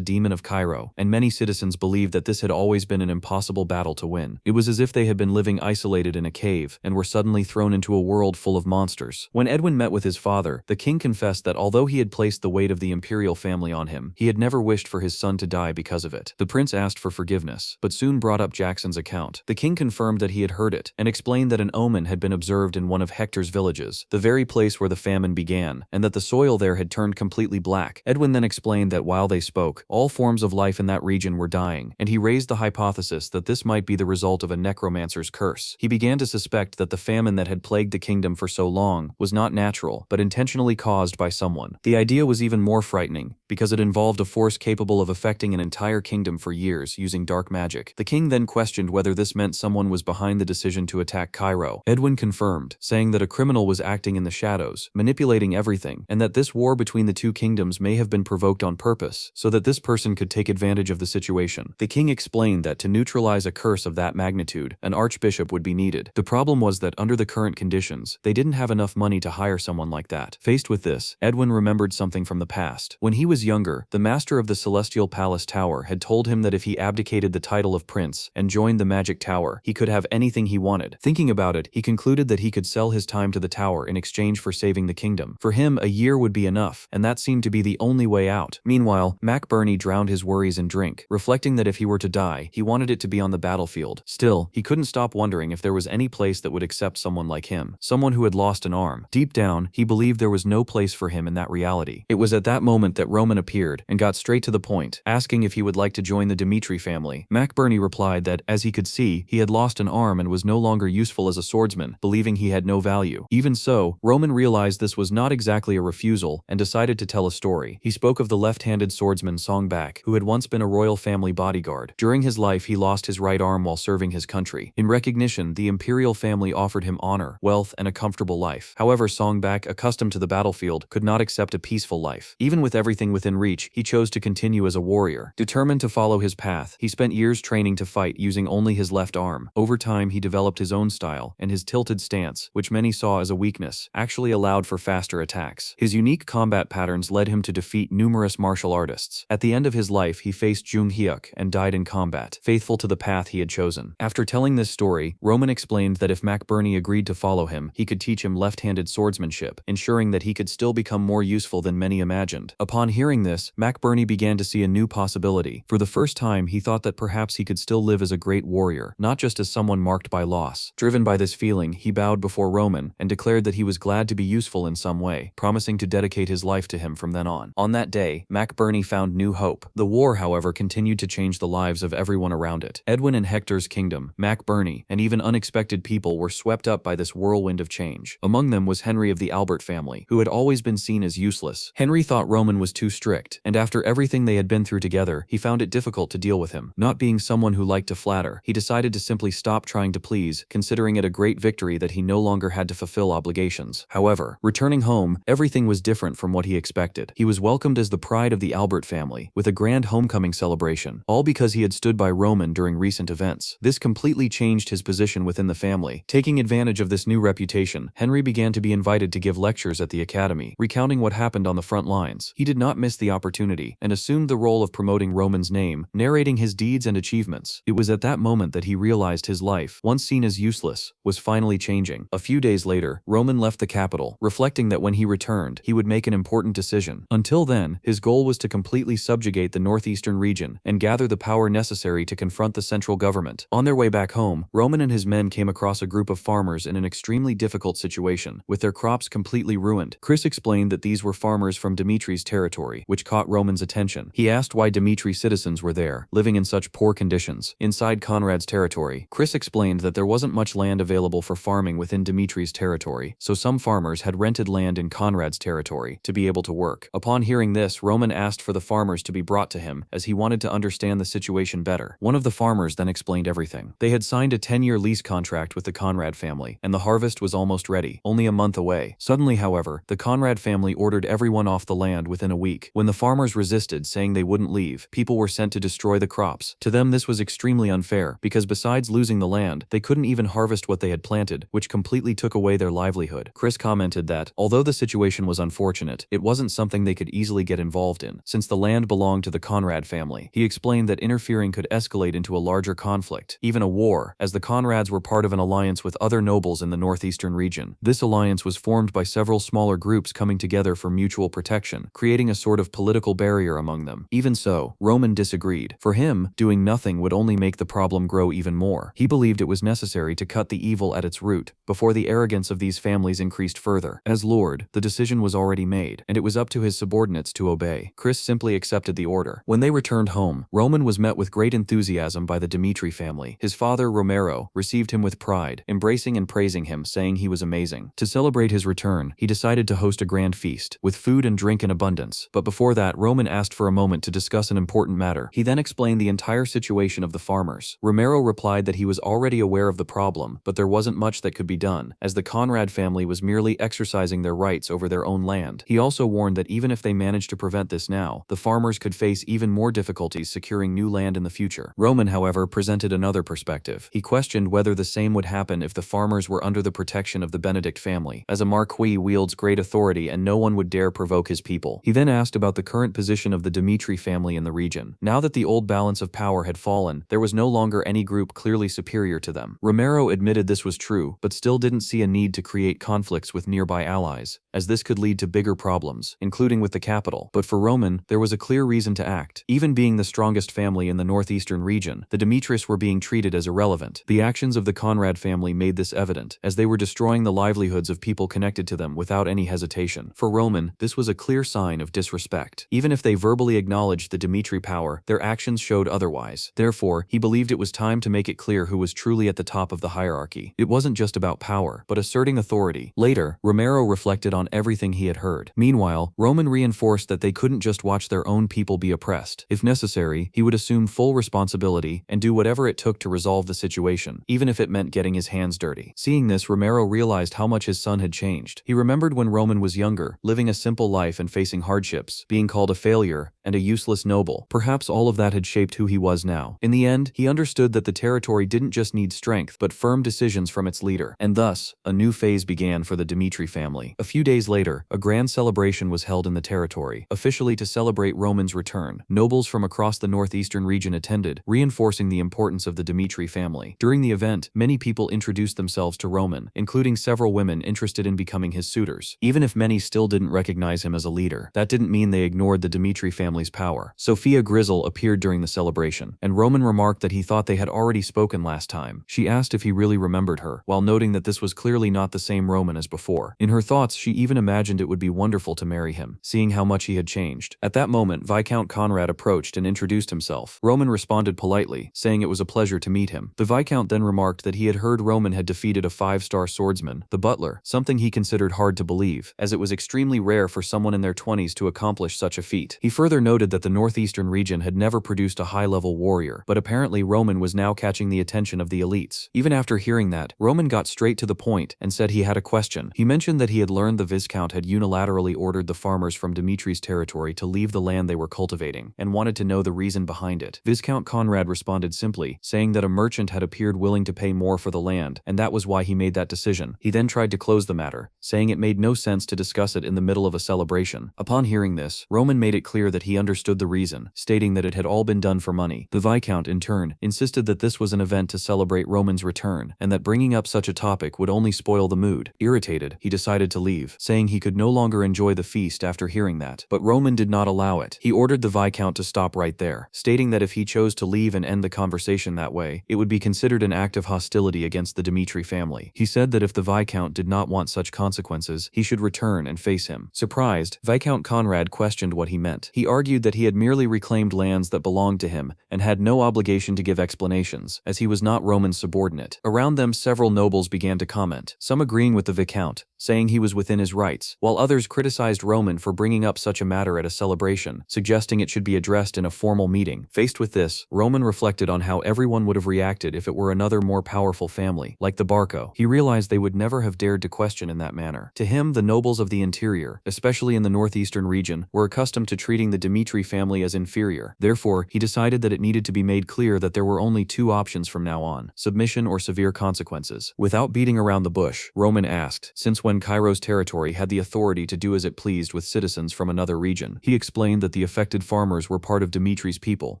Demon of Cairo, and many citizens believed that this had always been an impossible battle to win. It was as if they had been living isolated in a cave, and were suddenly thrown into a world full of monsters. When Edwin met with his father, the king confessed that although he had placed the weight of the imperial family on him, he had never wished for his son to die because of it. The prince asked for forgiveness, but soon brought up Jackson's account. The king confirmed that he had heard it, and explained that an omen had been observed in one of Hector's villages, the very place where the famine began, and that the soil there had turned completely black. Edwin then explained that while they spoke, all forms of life in that region were dying, and he raised the hypothesis that this might be the result of a necromancer's curse. He began to suspect that the famine that had plagued the kingdom for so long was not natural, but intentionally caused by someone. The idea was even more frightening, because it involved a force capable of affecting an entire kingdom for years using dark magic. The king then questioned whether this meant someone was behind the decision to attack Cairo. Edwin confirmed, saying that a criminal was acting in the shadows, manipulating everything, and that this war between the two kingdoms may have been provoked on purpose, so that this person could take advantage of the situation. The king explained that to neutralize a curse of that magnitude, an archbishop would be needed. The problem was that under the current conditions, they didn't have enough money to hire someone like that. Faced with this, Edwin remembered something from the past. When he was younger, the master of the Celestial Palace Tower had told him that if he abdicated the title of prince and joined the Magic Tower, he could have anything he wanted. Thinking about it, he concluded that he could sell his time to the tower in exchange for saving the kingdom. For him, a year would be enough, and that seemed to be the only way out. Meanwhile, Mac Burney drowned his worries in drink, reflecting that if he were to die, he wanted it to be on the battlefield. Still, he couldn't stop wondering if there was any place that would accept someone like him, someone who had lost an arm. Deep down, he believed there was no place for him in that reality. It was at that moment that Roman appeared and got straight to the point, asking if he would like to join the Dmitri family. Mac Burney replied that, as he could see, he had lost an arm and was no longer useful as a swordsman, believing he had no value. Even so, Roman realized this was not exactly a refusal and decided to tell a story. He spoke of the left-handed swordsman Songbak, who had once been a royal family bodyguard. During his life, he lost his right arm while serving his country. In recognition, the imperial family offered him honor, wealth, and a comfortable life. However, Songbak, accustomed to the battlefield, could not accept a peaceful life. Even with everything within reach, he chose to continue as a warrior. Determined to follow his path, he spent years training to fight using only his left arm. Over time, he developed his own style, and his tilted stance, which many saw as a weakness, actually allowed for faster attacks. His unique combat patterns led him to defeat numerous martial artists. At the end of his life, he faced Jung Hyuk and died in combat, faithful to the path he had chosen. After telling this story, Roman explained that if Mac Burney agreed to follow him, he could teach him left-handed swordsmanship, ensuring that he could still become more useful than many imagined. Upon hearing this, Mac Burney began to see a new possibility. For the first time, he thought that perhaps he could still live as a great warrior, not just as someone marked by loss. Driven by this feeling, he bowed before Roman and declared that he was glad to be useful in some way, promising to dedicate his life to him from then on. On that day, Mac Burney found new hope. The war, however, continued to change the lives of everyone around it. Edwin and Hector's kingdom, Mac Burney, and even unexpected people were swept up by this whirlwind of change. Among them was Henry of the Albert family, who had always been seen as useless. Henry thought Roman was too strict, and after everything they had been through together, he found it difficult to deal with him. Not being someone who liked to flatter, he decided to simply stop trying to please, considering it a great victory that he no longer had to fulfill obligations. However, returning home, everything was different from what he expected. He was welcomed as the pride of the Albert family, with a grand homecoming celebration, all because he had stood by Roman during recent events. This completely changed his position within the family. Taking advantage of this new reputation, Henry began to be invited to give lectures at the academy, recounting what happened on the front lines. He did not miss the opportunity, and assumed the role of promoting Roman's name, narrating his deeds and achievements. It was at that moment that he realized his life, once seen as useless, was finally changing. A few days later, Roman left the capital, reflecting that when he returned, he would make an important decision. Until then, his goal was to completely subjugate the northeastern region and gather the power necessary to confront the central government. On their way back home, Roman and his men came across a group of farmers in an extremely difficult situation, with their crops completely ruined. Chris explained that these were farmers from Dimitri's territory, which caught Roman's attention. He asked why Dimitri citizens were there, living in such poor conditions. Inside Conrad's territory, Chris explained that there wasn't much land available for farming within Dimitri's territory, so some farmers had rented land in Conrad's territory to be able to work. Upon hearing this, Roman asked for the farmers to be brought to him, as he wanted to understand the situation better. One of the farmers then explained everything. They had signed a 10-year lease contract with the Conrad family, and the harvest was almost ready, only a month away. Suddenly, however, the Conrad family ordered everyone off the land within a week. When the farmers resisted, saying they wouldn't leave, people were sent to destroy the crops. To them, this was extremely unfair, because besides losing the land, they couldn't even harvest what they had planted, which completely took away their livelihood. Chris commented that, although the situation was unfortunate, it wasn't something they could easily get involved in, since the land belonged to the Conrad family. He explained that interfering could escalate into a larger conflict, even a war, as the Conrads were part of an alliance with other nobles in the northeastern region. This alliance was formed by several smaller groups coming together for mutual protection, creating a sort of political barrier among them. Even so, Roman disagreed. For him, doing nothing would only make the problem grow even more. He believed it was necessary to cut the evil at its root, before the arrogance of these families increased further. As Lord, the decision was already made, and it was up to his subordinates to obey. Chris simply accepted the order. When they returned home, Roman was met with great enthusiasm by the Dimitri family. His father, Romero, received him with pride, embracing and praising him, saying he was amazing. To celebrate his return, he decided to host a grand feast, with food and drink in abundance. But before that, Roman asked for a moment to discuss an important matter. He then explained the entire situation of the farmers. Romero replied that he was already aware of the problem, but there wasn't much that could be done, as the Conrad family was merely exercising their rights over their own land. He also warned that even if they managed to prevent this now, the farmers could face even more difficulties securing new land in the future. Roman, however, presented another perspective. He questioned whether the same would happen if the farmers were under the protection of the Benedict family, as a marquis wields great authority and no one would dare provoke his people. He then asked about the current position of the Dimitri family in the region. Now that the old balance of power had fallen, there was no longer any group clearly superior to them. Romero admitted this was true, but still didn't see a need to create conflicts with nearby allies, as this could lead to bigger problems, including with the capital. But for Roman, there was a clear reason to act. Even being the strongest family in the northeastern region, the Dimitris were being treated as irrelevant. The actions of the Conrad family made this evident, as they were destroying the livelihoods of people connected to them without any hesitation. For Roman, this was a clear sign of disrespect. Even if they verbally acknowledged the Dimitri power, their actions showed otherwise. Therefore, he believed it was time to make it clear who was truly at the top of the hierarchy. It wasn't just about power, but asserting authority. Later, Romero reflected on everything he had heard. Meanwhile, Roman reinforced that they couldn't just watch their own people be oppressed. If necessary, he would assume full responsibility and do whatever it took to resolve the situation, even if it meant getting his hands dirty. Seeing this, Romero realized how much his son had changed. He remembered when Roman was younger, living a simple life and facing hardships, being called a failure and a useless noble. Perhaps all of that had shaped who he was now. In the end, he understood that the territory didn't just need strength, but firm decisions from its leader. And thus, a new phase began for the Dimitri family. A few days later, a grand celebration was held in the territory, officially to celebrate Roman's return. Nobles from across the northeastern region attended, reinforcing the importance of the Dimitri family. During the event, many people introduced themselves to Roman, including several women interested in becoming his suitors. Even if many still didn't recognize him as a leader, that didn't mean they ignored the Dimitri family's power. Sophia Grizzle appeared during the celebration, and Roman remarked that he thought they had already spoken last time. She asked if he really remembered her, while noting that this was clearly not the same Roman as before. In her thoughts, she even imagined it would be wonderful to marry him, seeing how much he had changed. At that moment, Viscount Conrad approached and introduced himself. Roman responded politely, saying it was a pleasure to meet him. The Viscount then remarked that he had heard Roman had defeated a 5-star swordsman, the butler, something he considered hard to believe, as it was extremely rare for someone in their 20s to accomplish such a feat. He further noted that the northeastern region had never produced a high-level warrior, but apparently Roman was now catching the attention of the elites. Even after hearing that, Roman got straight to the point and said he had a question. He mentioned that he had learned the Viscount had unilaterally ordered the farmers from Dimitri's territory to leave the land they were cultivating, and wanted to know the reason behind it. Viscount Conrad responded simply, saying that a merchant had appeared willing to pay more for the land, and that was why he made that decision. He then tried to close the matter, saying it made no sense to discuss it in the middle of a celebration. Upon hearing this, Roman made it clear that he understood the reason, stating that it had all been done for money. The Viscount, in turn, insisted that this was an event to celebrate Roman's return, and that bringing up such a topic would only spoil the mood. Irritated, he decided to leave, saying he could no longer enjoy the feast after hearing that. But Roman did not allow it. He ordered the Viscount to stop right there, stating that if he chose to leave and end the conversation that way, it would be considered an act of hostility against the Dimitri family. He said that if the Viscount did not want such consequences, he should return and face him. Surprised, Viscount Conrad questioned what he meant. He argued that he had merely reclaimed lands that belonged to him and had no obligation to give explanations, as he was not Roman's subordinate. Around them, several nobles began to comment, some agreeing with the Viscount, saying he was within his rights, while others criticized Roman for bringing up such a matter at a celebration, suggesting it should be addressed in a formal meeting. Faced with this, Roman reflected on how everyone would have reacted if it were another more powerful family, like the Barco. He realized they would never have dared to question in that manner. To him, the nobles of the interior, especially in the northeastern region, were accustomed to treating the Dmitri family as inferior. Therefore, he decided that it needed to be made clear that there were only two options from now on: submission or severe consequences. Without beating around the bush, Roman asked, since when Cairo's territory had the authority to do as it pleased with citizens from another region. He explained that the affected farmers were part of Dimitri's people,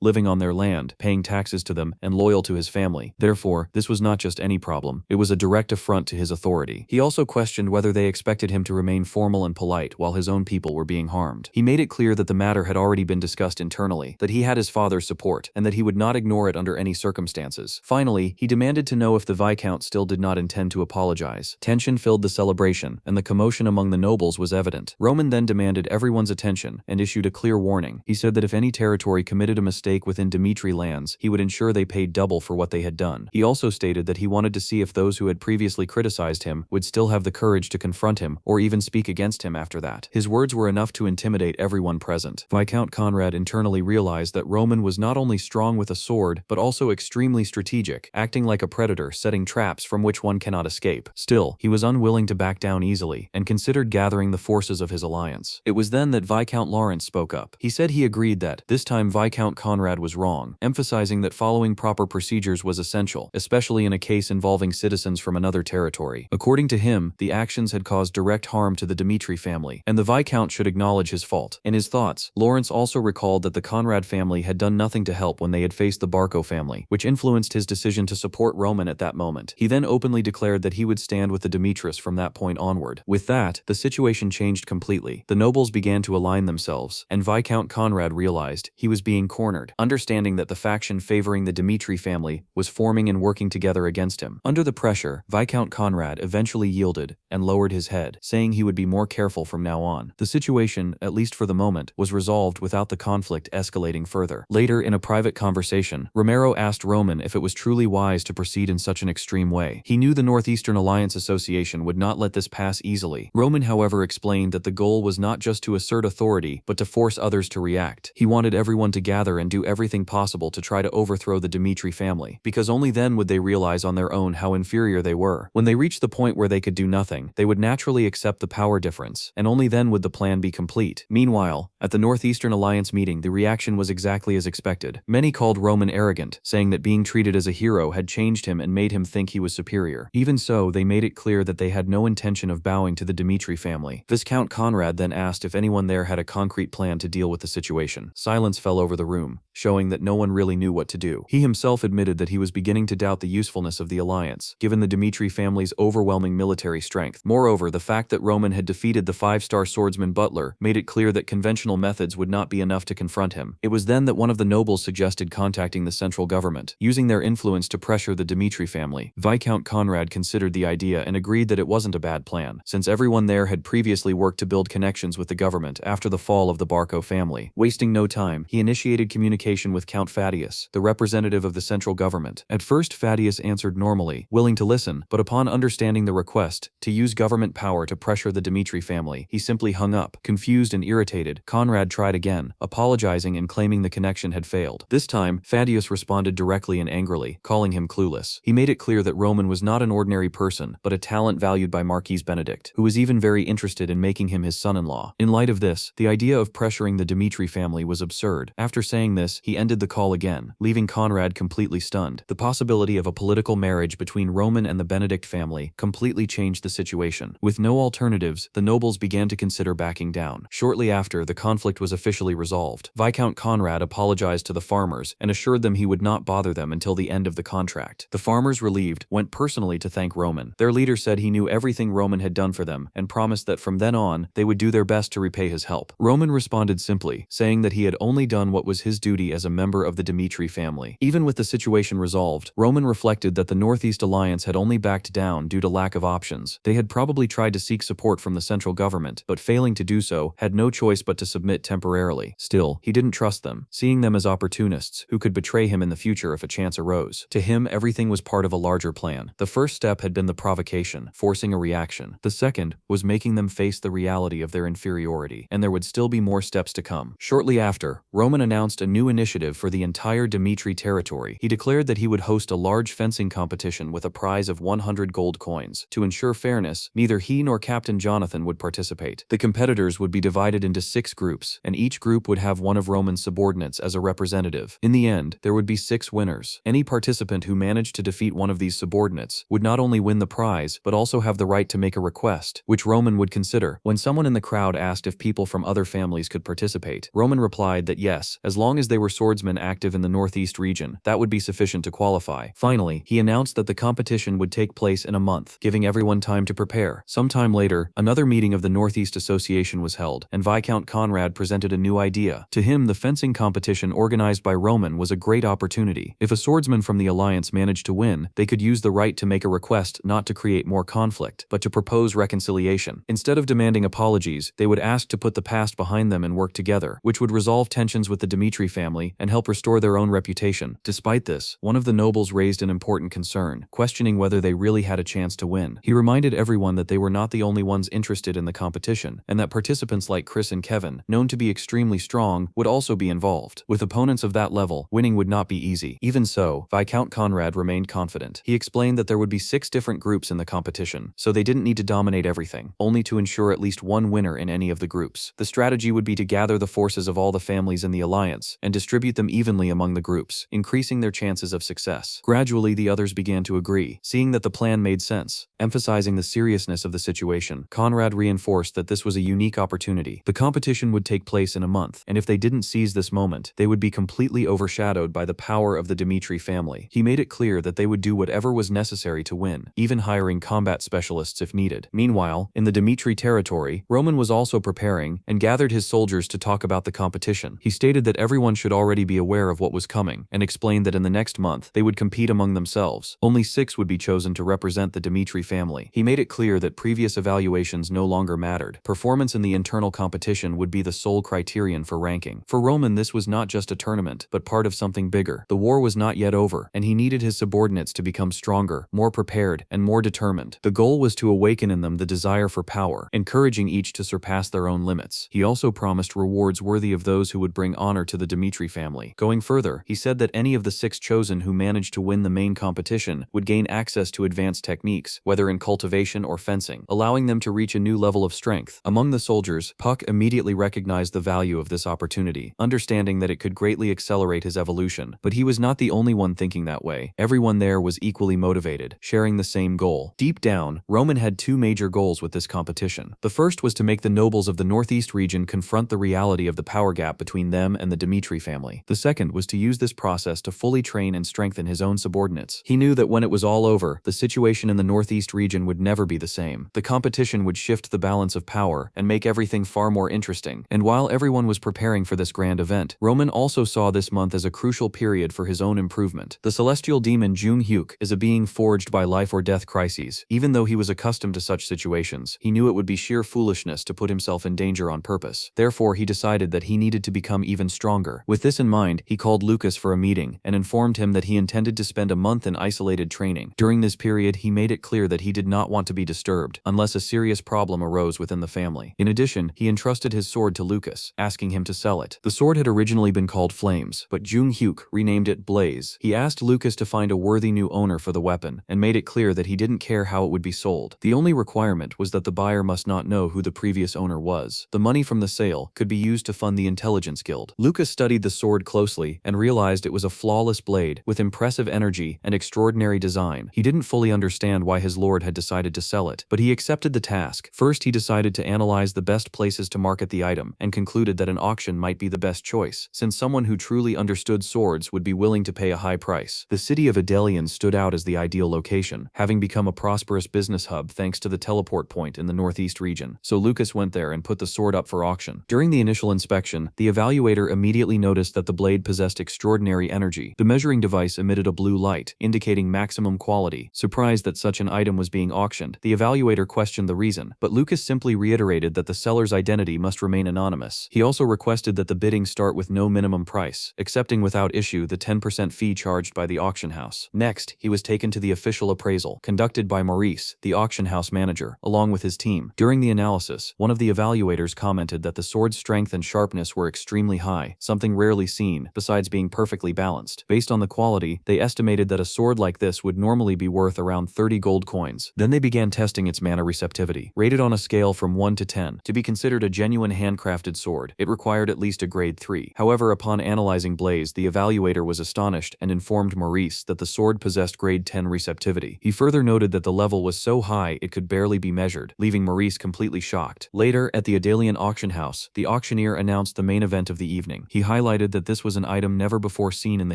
living on their land, paying taxes to them, and loyal to his family. Therefore, this was not just any problem, it was a direct affront to his authority. He also questioned whether they expected him to remain formal and polite while his own people were being harmed. He made it clear that the matter had already been discussed internally, that he had his father's support, and that he would not ignore it under any circumstances. Finally, he demanded to know if the Viscount still did not intend to apologize. Tension filled the celebration, and the commotion among the nobles was evident. Roman then demanded everyone's attention and issued a clear warning. He said that if any territory committed a mistake within Dmitri lands, he would ensure they paid double for what they had done. He also stated that he wanted to see if those who had previously criticized him would still have the courage to confront him or even speak against him after that. His words were enough to intimidate everyone present. Viscount Conrad internally realized that Roman was not only strong with a sword, but also extremely strategic, acting like a predator setting traps from which one cannot escape. Still, he was unwilling to back down easily, and considered gathering the forces of his alliance. It was then that Viscount Lawrence spoke up. He said he agreed that, this time Viscount Conrad was wrong, emphasizing that following proper procedures was essential, especially in a case involving citizens from another territory. According to him, the actions had caused direct harm to the Dmitri family, and the Viscount should acknowledge his fault. In his thoughts, Lawrence also recalled that the Conrad family had done nothing to help when they had faced the Barco family, which influenced his decision to support Roman at that moment. He then openly declared that he would stand with the Demetris from that point onward. With that, the situation changed completely. The nobles began to align themselves, and Viscount Conrad realized he was being cornered, understanding that the faction favoring the Dmitri family was forming and working together against him. Under the pressure, Viscount Conrad eventually yielded and lowered his head, saying he would be more careful from now on. The situation, at least for the moment, was resolved without the conflict escalating further. Later, in a private conversation, Romero asked Roman if it was truly wise to proceed in such an extreme way. He knew the Northeastern Alliance Association would not let this pass easily. Roman, however, explained that the goal was not just to assert authority, but to force others to react. He wanted everyone to gather and do everything possible to try to overthrow the Dmitri family, because only then would they realize on their own how inferior they were. When they reached the point where they could do nothing, they would naturally accept the power difference, and only then would the plan be complete. Meanwhile, at the Northeastern Alliance meeting, the reaction was exactly as expected. Many called Roman arrogant, saying that being treated as a hero had changed him and made him think he was superior. Even so, they made it clear that they had no intention of bowing to the Dmitri family. Viscount Conrad then asked if anyone there had a concrete plan to deal with the situation. Silence fell over the room, showing that no one really knew what to do. He himself admitted that he was beginning to doubt the usefulness of the alliance, given the Dmitri family's overwhelming military strength. Moreover, the fact that Roman had defeated the 5-star swordsman Butler made it clear that conventional methods would not be enough to confront him. It was then that one of the nobles suggested contacting the central government, using their influence to pressure the Dmitri family. Viscount Conrad considered the idea and agreed that it wasn't a bad plan, since everyone there had previously worked to build connections with the government after the fall of the Barco family. Wasting no time, he initiated communication with Count Fadius, the representative of the central government. At first, Fadius answered normally, willing to listen, but upon understanding the request to use government power to pressure the Dmitri family, he simply hung up. Confused and irritated, Conrad tried again, apologizing and claiming the connection had failed. This time, Fadius responded directly and angrily, calling him clueless. He made it clear that Roman was not an ordinary person, but a talent valued by Marquis Benedict, who was even very interested in making him his son-in-law. In light of this, the idea of pressuring the Dmitri family was absurd. After saying this, he ended the call again, leaving Conrad completely stunned. The possibility of a political marriage between Roman and the Benedict family completely changed the situation. With no alternatives, the nobles began to consider backing down. Shortly after, the conflict was officially resolved. Viscount Conrad apologized to the farmers and assured them he would not bother them until the end of the contract. The farmers, relieved, went personally to thank Roman. Their leader said he knew everything Roman had done for them and promised that from then on, they would do their best to repay his help. Roman responded simply, saying that he had only done what was his duty as a member of the Dmitri family. Even with the situation resolved, Roman reflected that the Northeast Alliance had only backed down due to lack of options. They had probably tried to seek support from the central government, but failing to do so, had no choice but to submit temporarily. Still, he didn't trust them, seeing them as opportunists who could betray him in the future if a chance arose. To him, everything was part of a larger plan. The first step had been the provocation, forcing a reaction. action. The second was making them face the reality of their inferiority, and there would still be more steps to come. Shortly after, Roman announced a new initiative for the entire Dimitri territory. He declared that he would host a large fencing competition with a prize of 100 gold coins. To ensure fairness, neither he nor Captain Jonathan would participate. The competitors would be divided into 6 groups, and each group would have one of Roman's subordinates as a representative. In the end, there would be 6 winners. Any participant who managed to defeat one of these subordinates would not only win the prize, but also have the right to make a request, which Roman would consider. When someone in the crowd asked if people from other families could participate, Roman replied that yes, as long as they were swordsmen active in the northeast region, that would be sufficient to qualify. Finally, he announced that the competition would take place in a month, giving everyone time to prepare. Sometime later, another meeting of the Northeast Association was held, and Viscount Conrad presented a new idea. To him, the fencing competition organized by Roman was a great opportunity. If a swordsman from the alliance managed to win, they could use the right to make a request not to create more conflict, but to propose reconciliation. Instead of demanding apologies, they would ask to put the past behind them and work together, which would resolve tensions with the Dimitri family and help restore their own reputation. Despite this, one of the nobles raised an important concern, questioning whether they really had a chance to win. He reminded everyone that they were not the only ones interested in the competition, and that participants like Chris and Kevin, known to be extremely strong, would also be involved. With opponents of that level, winning would not be easy. Even so, Viscount Conrad remained confident. He explained that there would be 6 different groups in the competition, so they didn't need to dominate everything, only to ensure at least one winner in any of the groups. The strategy would be to gather the forces of all the families in the alliance and distribute them evenly among the groups, increasing their chances of success. Gradually, the others began to agree, seeing that the plan made sense. Emphasizing the seriousness of the situation, Conrad reinforced that this was a unique opportunity. The competition would take place in a month, and if they didn't seize this moment, they would be completely overshadowed by the power of the Dimitri family. He made it clear that they would do whatever was necessary to win, even hiring combat specialists if needed. Meanwhile, in the Dimitri territory, Roman was also preparing and gathered his soldiers to talk about the competition. He stated that everyone should already be aware of what was coming, and explained that in the next month, they would compete among themselves. Only 6 would be chosen to represent the Dimitri family. He made it clear that previous evaluations no longer mattered. Performance in the internal competition would be the sole criterion for ranking. For Roman, this was not just a tournament, but part of something bigger. The war was not yet over, and he needed his subordinates to become stronger, more prepared, and more determined. The goal was to awaken in them the desire for power, encouraging each to surpass their own limits. He also promised rewards worthy of those who would bring honor to the Dimitri family. Going further, he said that any of the 6 chosen who managed to win the main competition would gain access to advanced techniques, whether in cultivation or fencing, allowing them to reach a new level of strength. Among the soldiers, Puck immediately recognized the value of this opportunity, understanding that it could greatly accelerate his evolution. But he was not the only one thinking that way. Everyone there was equally motivated, sharing the same goal. Deep down, Roman had 2 major goals with this competition. The first was to make the nobles of the northeast region confront the reality of the power gap between them and the Dimitri family. The second was to use this process to fully train and strengthen his own subordinates. He knew that when it was all over, the situation in the northeast region would never be the same. The competition would shift the balance of power and make everything far more interesting. And while everyone was preparing for this grand event, Roman also saw this month as a crucial period for his own improvement. The celestial demon Jung Hyuk is a being forged by life or death crises. Even though he was accustomed to such situations, he knew it would be sheer foolishness to put himself in danger on purpose. Therefore, he decided that he needed to become even stronger. With this in mind, he called Lucas for a meeting and informed him that he intended to spend a month in isolated training. During this period, he made it clear that he did not want to be disturbed unless a serious problem arose within the family. In addition, he entrusted his sword to Lucas, asking him to sell it. The sword had originally been called Flames, but Jung Hyuk renamed it Blaze. He asked Lucas to find a worthy new owner for the weapon and made it clear that he didn't care how it would be sold. The only requirement was that the buyer must not know who the previous owner was. The money from the sale could be used to fund the Intelligence Guild. Lucas studied the sword closely and realized it was a flawless blade with impressive energy and extraordinary design. He didn't fully understand why his lord had decided to sell it, but he accepted the task. First, he decided to analyze the best places to market the item and concluded that an auction might be the best choice, since someone who truly understood swords would be willing to pay a high price. The city of Adelion stood out as the ideal location, having become a prosperous business hub thanks to the teleport point in the northeast region. So Lucas went there and put the sword up for auction. During the initial inspection, the evaluator immediately noticed that the blade possessed extraordinary energy. The measuring device emitted a blue light, indicating maximum quality. Surprised that such an item was being auctioned, the evaluator questioned the reason, but Lucas simply reiterated that the seller's identity must remain anonymous. He also requested that the bidding start with no minimum price, accepting without issue the 10% fee charged by the auction house. Next, he was taken to the official appraisal, conducted by Maurice, the auction auction house manager, along with his team. During the analysis, one of the evaluators commented that the sword's strength and sharpness were extremely high, something rarely seen, besides being perfectly balanced. Based on the quality, they estimated that a sword like this would normally be worth around 30 gold coins. Then they began testing its mana receptivity. Rated on a scale from 1 to 10, to be considered a genuine handcrafted sword, it required at least a grade 3. However, upon analyzing Blaze, the evaluator was astonished and informed Maurice that the sword possessed grade 10 receptivity. He further noted that the level was so high it could barely be measured, leaving Maurice completely shocked. Later, at the Adalian auction house, the auctioneer announced the main event of the evening. He highlighted that this was an item never before seen in the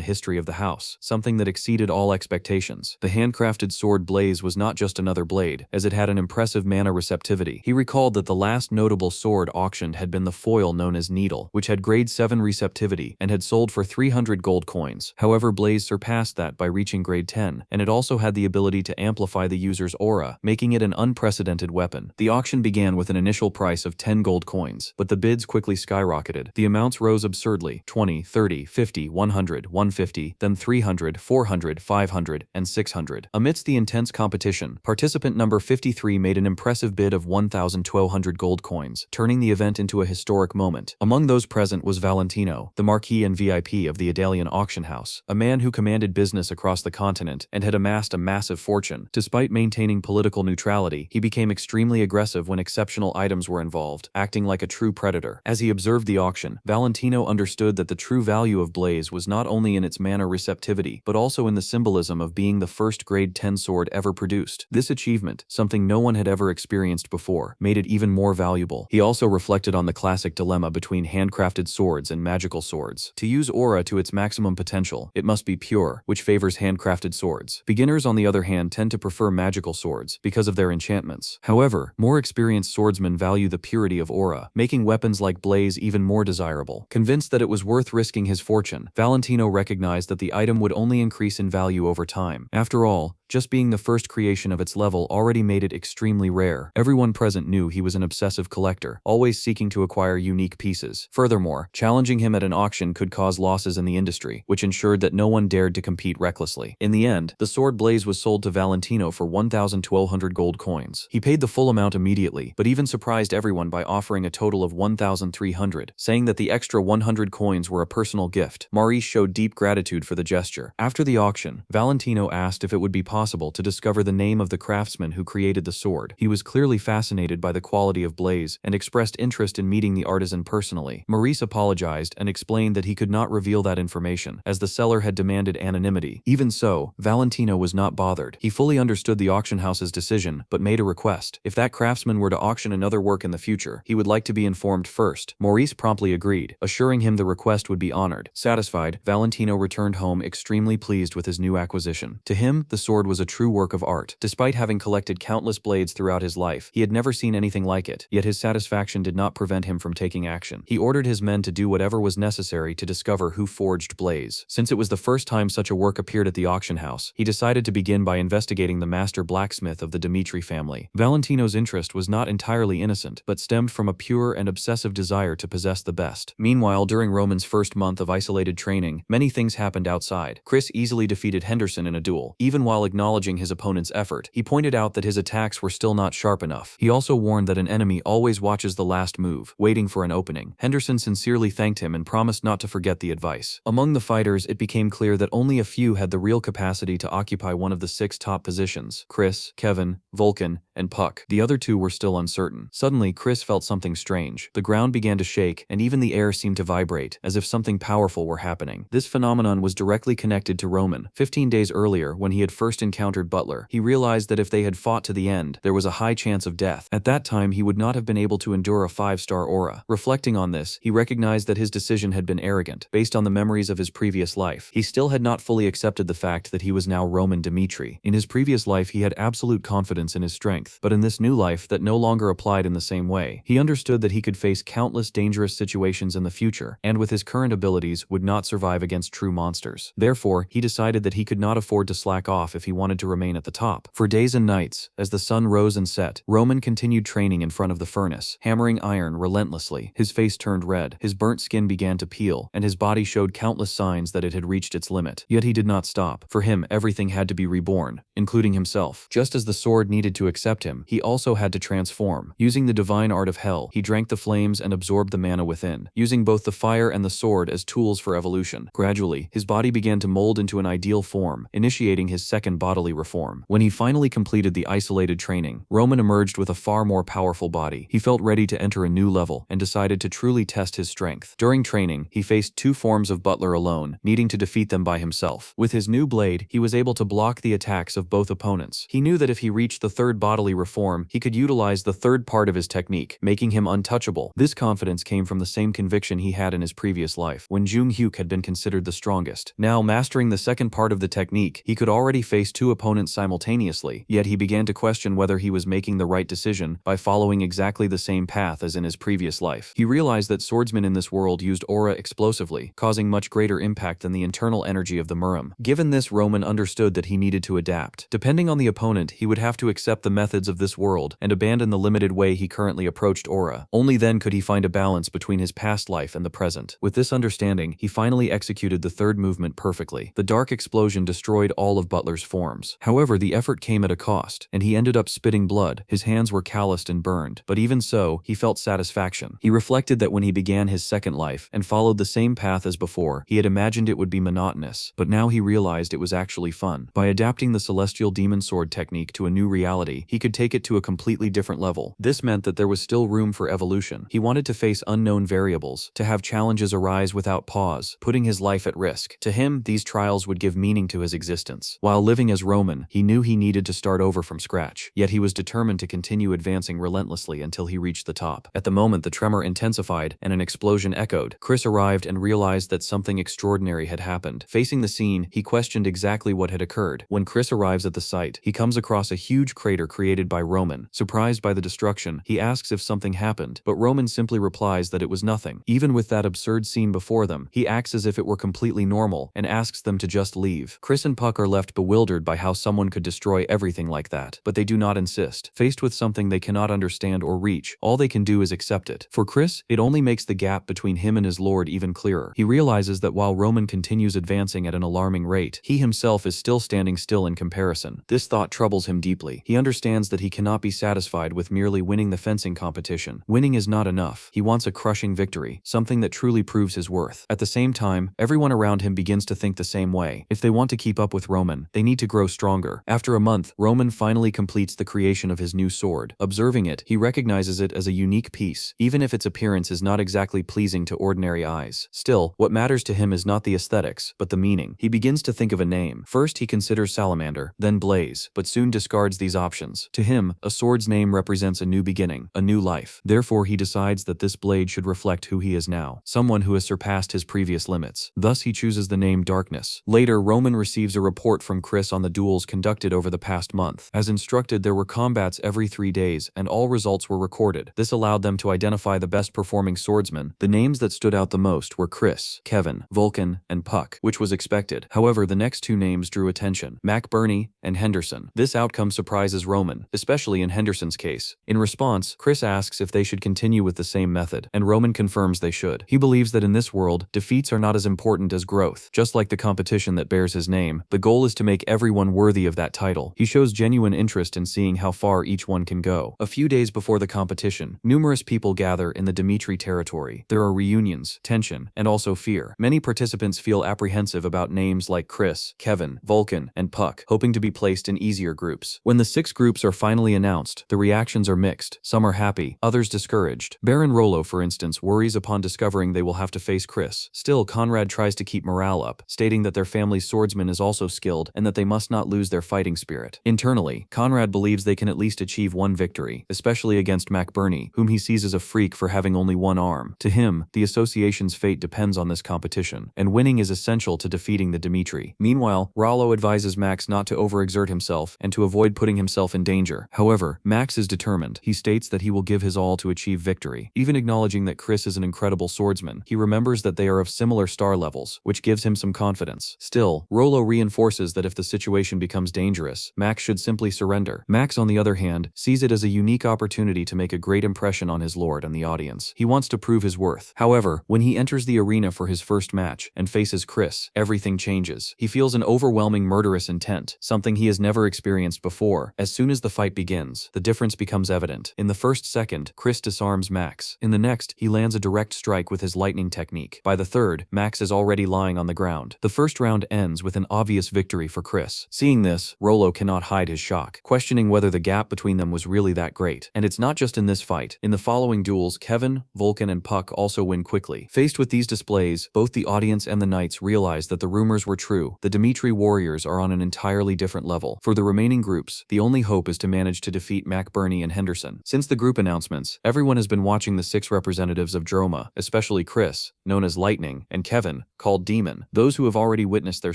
history of the house, something that exceeded all expectations. The handcrafted sword Blaze was not just another blade, as it had an impressive mana receptivity. He recalled that the last notable sword auctioned had been the foil known as Needle, which had grade 7 receptivity and had sold for 300 gold coins. However, Blaze surpassed that by reaching grade 10, and it also had the ability to amplify the user's aura, making it an unprecedented weapon. The auction began with an initial price of 10 gold coins, but the bids quickly skyrocketed. The amounts rose absurdly: 20, 30, 50, 100, 150, then 300, 400, 500, and 600. Amidst the intense competition, participant number 53 made an impressive bid of 1,200 gold coins, turning the event into a historic moment. Among those present was Valentino, the marquis and VIP of the Adalian auction house, a man who commanded business across the continent and had amassed a massive fortune. Despite maintaining political neutrality, he became extremely aggressive when exceptional items were involved, acting like a true predator. As he observed the auction, Valentino understood that the true value of Blaze was not only in its mana receptivity, but also in the symbolism of being the first grade 10 sword ever produced. This achievement, something no one had ever experienced before, made it even more valuable. He also reflected on the classic dilemma between handcrafted swords and magical swords. To use aura to its maximum potential, it must be pure, which favors handcrafted swords. Beginners, on the other hand, tend to prefer magical swords because of their enchantments. However, more experienced swordsmen value the purity of aura, making weapons like Blaze even more desirable. Convinced that it was worth risking his fortune, Valentino recognized that the item would only increase in value over time. After all, just being the first creation of its level already made it extremely rare. Everyone present knew he was an obsessive collector, always seeking to acquire unique pieces. Furthermore, challenging him at an auction could cause losses in the industry, which ensured that no one dared to compete recklessly. In the end, the sword Blaze was sold to Valentino for 1,200 gold coins. He paid the full amount immediately, but even surprised everyone by offering a total of 1,300, saying that the extra 100 coins were a personal gift. Maurice showed deep gratitude for the gesture. After the auction, Valentino asked if it would be possible to discover the name of the craftsman who created the sword. He was clearly fascinated by the quality of Blaze and expressed interest in meeting the artisan personally. Maurice apologized and explained that he could not reveal that information, as the seller had demanded anonymity. Even so, Valentino was not bothered. He fully understood the auction house's decision, but made a request. If that craftsman were to auction another work in the future, he would like to be informed first. Maurice promptly agreed, assuring him the request would be honored. Satisfied, Valentino returned home extremely pleased with his new acquisition. To him, the sword was a true work of art. Despite having collected countless blades throughout his life, he had never seen anything like it, yet his satisfaction did not prevent him from taking action. He ordered his men to do whatever was necessary to discover who forged Blaze. Since it was the first time such a work appeared at the auction house, he decided to begin by investigating the master blacksmith of the Dmitri family. Valentino's interest was not entirely innocent, but stemmed from a pure and obsessive desire to possess the best. Meanwhile, during Roman's first month of isolated training, many things happened outside. Chris easily defeated Henderson in a duel. Even while acknowledging his opponent's effort, he pointed out that his attacks were still not sharp enough. He also warned that an enemy always watches the last move, waiting for an opening. Henderson sincerely thanked him and promised not to forget the advice. Among the fighters, it became clear that only a few had the real capacity to occupy one of the 6 top positions: Chris, Kevin, Vulcan, and Puck. The other 2 were still uncertain. Suddenly, Chris felt something strange. The ground began to shake, and even the air seemed to vibrate, as if something powerful were happening. This phenomenon was directly connected to Roman. 15 days earlier, when he had first encountered Butler, he realized that if they had fought to the end, there was a high chance of death. At that time, he would not have been able to endure a 5-star aura. Reflecting on this, he recognized that his decision had been arrogant. Based on the memories of his previous life, he still had not fully accepted the fact that he was now Roman Dmitri. In his previous life, he had absolute confidence in his strength, but in this new life that no longer applied in the same way. He understood that he could face countless dangerous situations in the future, and with his current abilities would not survive against true monsters. Therefore, he decided that he could not afford to slack off if he he wanted to remain at the top. For days and nights, as the sun rose and set, Roman continued training in front of the furnace, hammering iron relentlessly. His face turned red, his burnt skin began to peel, and his body showed countless signs that it had reached its limit. Yet he did not stop. For him, everything had to be reborn, including himself. Just as the sword needed to accept him, he also had to transform. Using the divine art of hell, he drank the flames and absorbed the mana within, using both the fire and the sword as tools for evolution. Gradually, his body began to mold into an ideal form, initiating his second bodily reform. When he finally completed the isolated training, Roman emerged with a far more powerful body. He felt ready to enter a new level and decided to truly test his strength. During training, he faced two forms of butler alone, needing to defeat them by himself. With his new blade, he was able to block the attacks of both opponents. He knew that if he reached the third bodily reform, he could utilize the third part of his technique, making him untouchable. This confidence came from the same conviction he had in his previous life, when Jung Hyuk had been considered the strongest. Now, mastering the second part of the technique, he could already face two opponents simultaneously, yet he began to question whether he was making the right decision by following exactly the same path as in his previous life. He realized that swordsmen in this world used aura explosively, causing much greater impact than the internal energy of the Muram. Given this, Roman understood that he needed to adapt. Depending on the opponent, he would have to accept the methods of this world and abandon the limited way he currently approached aura. Only then could he find a balance between his past life and the present. With this understanding, he finally executed the third movement perfectly. The dark explosion destroyed all of Butler's forms. However, the effort came at a cost, and he ended up spitting blood. His hands were calloused and burned, but even so, he felt satisfaction. He reflected that when he began his second life and followed the same path as before, he had imagined it would be monotonous, but now he realized it was actually fun. By adapting the celestial demon sword technique to a new reality, he could take it to a completely different level. This meant that there was still room for evolution. He wanted to face unknown variables, to have challenges arise without pause, putting his life at risk. To him, these trials would give meaning to his existence. While living as Roman, he knew he needed to start over from scratch, yet he was determined to continue advancing relentlessly until he reached the top. At the moment, the tremor intensified and an explosion echoed. Chris arrived and realized that something extraordinary had happened. Facing the scene, he questioned exactly what had occurred. When Chris arrives at the site, he comes across a huge crater created by Roman. Surprised by the destruction, he asks if something happened, but Roman simply replies that it was nothing. Even with that absurd scene before them, he acts as if it were completely normal and asks them to just leave. Chris and Puck are left bewildered by how someone could destroy everything like that, but they do not insist. Faced with something they cannot understand or reach, all they can do is accept it. For Chris, it only makes the gap between him and his lord even clearer. He realizes that while Roman continues advancing at an alarming rate, he himself is still standing still in comparison. This thought troubles him deeply. He understands that he cannot be satisfied with merely winning the fencing competition. Winning is not enough. He wants a crushing victory, something that truly proves his worth. At the same time, everyone around him begins to think the same way. If they want to keep up with Roman, they need to grow stronger. After a month, Roman finally completes the creation of his new sword. Observing it, he recognizes it as a unique piece, even if its appearance is not exactly pleasing to ordinary eyes. Still, what matters to him is not the aesthetics, but the meaning. He begins to think of a name. First, he considers Salamander, then Blaze, but soon discards these options. To him, a sword's name represents a new beginning, a new life. Therefore, he decides that this blade should reflect who he is now, someone who has surpassed his previous limits. Thus, he chooses the name Darkness. Later, Roman receives a report from Chris on the duels conducted over the past month. As instructed, there were combats every 3 days, and all results were recorded. This allowed them to identify the best performing swordsmen. The names that stood out the most were Chris, Kevin, Vulcan, and Puck, which was expected. However, the next two names drew attention: McBurney and Henderson. This outcome surprises Roman, especially in Henderson's case. In response, Chris asks if they should continue with the same method, and Roman confirms they should. He believes that in this world, defeats are not as important as growth. Just like the competition that bears his name, the goal is to make everyone worthy of that title. He shows genuine interest in seeing how far each one can go. A few days before the competition, numerous people gather in the Dimitri territory. There are reunions, tension, and also fear. Many participants feel apprehensive about names like Chris, Kevin, Vulcan, and Puck, hoping to be placed in easier groups. When the 6 groups are finally announced, the reactions are mixed. Some are happy, others discouraged. Baron Rollo, for instance, worries upon discovering they will have to face Chris. Still, Conrad tries to keep morale up, stating that their family's swordsman is also skilled and that they must not lose their fighting spirit. Internally, Conrad believes they can at least achieve one victory, especially against McBurney, whom he sees as a freak for having only one arm. To him, the association's fate depends on this competition, and winning is essential to defeating the Dimitri. Meanwhile, Rollo advises Max not to overexert himself and to avoid putting himself in danger. However, Max is determined. He states that he will give his all to achieve victory. Even acknowledging that Chris is an incredible swordsman, he remembers that they are of similar star levels, which gives him some confidence. Still, Rollo reinforces that if the situation becomes dangerous, Max should simply surrender. Max, on the other hand, sees it as a unique opportunity to make a great impression on his lord and the audience. He wants to prove his worth. However, when he enters the arena for his first match and faces Chris, everything changes. He feels an overwhelming murderous intent, something he has never experienced before. As soon as the fight begins, the difference becomes evident. In the first second, Chris disarms Max. In the next, he lands a direct strike with his lightning technique. By the third, Max is already lying on the ground. The first round ends with an obvious victory for Chris. Seeing this, Rollo cannot hide his shock, questioning whether the gap between them was really that great. And it's not just in this fight. In the following duels, Kevin, Vulcan, and Puck also win quickly. Faced with these displays, both the audience and the knights realize that the rumors were true. The Dimitri warriors are on an entirely different level. For the remaining groups, the only hope is to manage to defeat McBurney and Henderson. Since the group announcements, everyone has been watching the 6 representatives of Droma, especially Chris, known as Lightning, and Kevin, called Demon. Those who have already witnessed their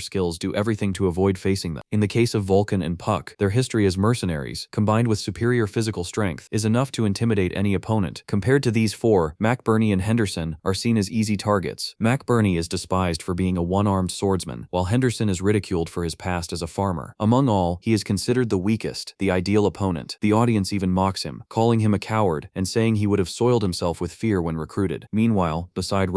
skills do everything to avoid facing them. In the case of Vulcan and Puck, their history as mercenaries, combined with superior physical strength, is enough to intimidate any opponent. Compared to these 4, McBurney and Henderson are seen as easy targets. McBurney is despised for being a one-armed swordsman, while Henderson is ridiculed for his past as a farmer. Among all, he is considered the weakest, the ideal opponent. The audience even mocks him, calling him a coward and saying he would have soiled himself with fear when recruited. Meanwhile, beside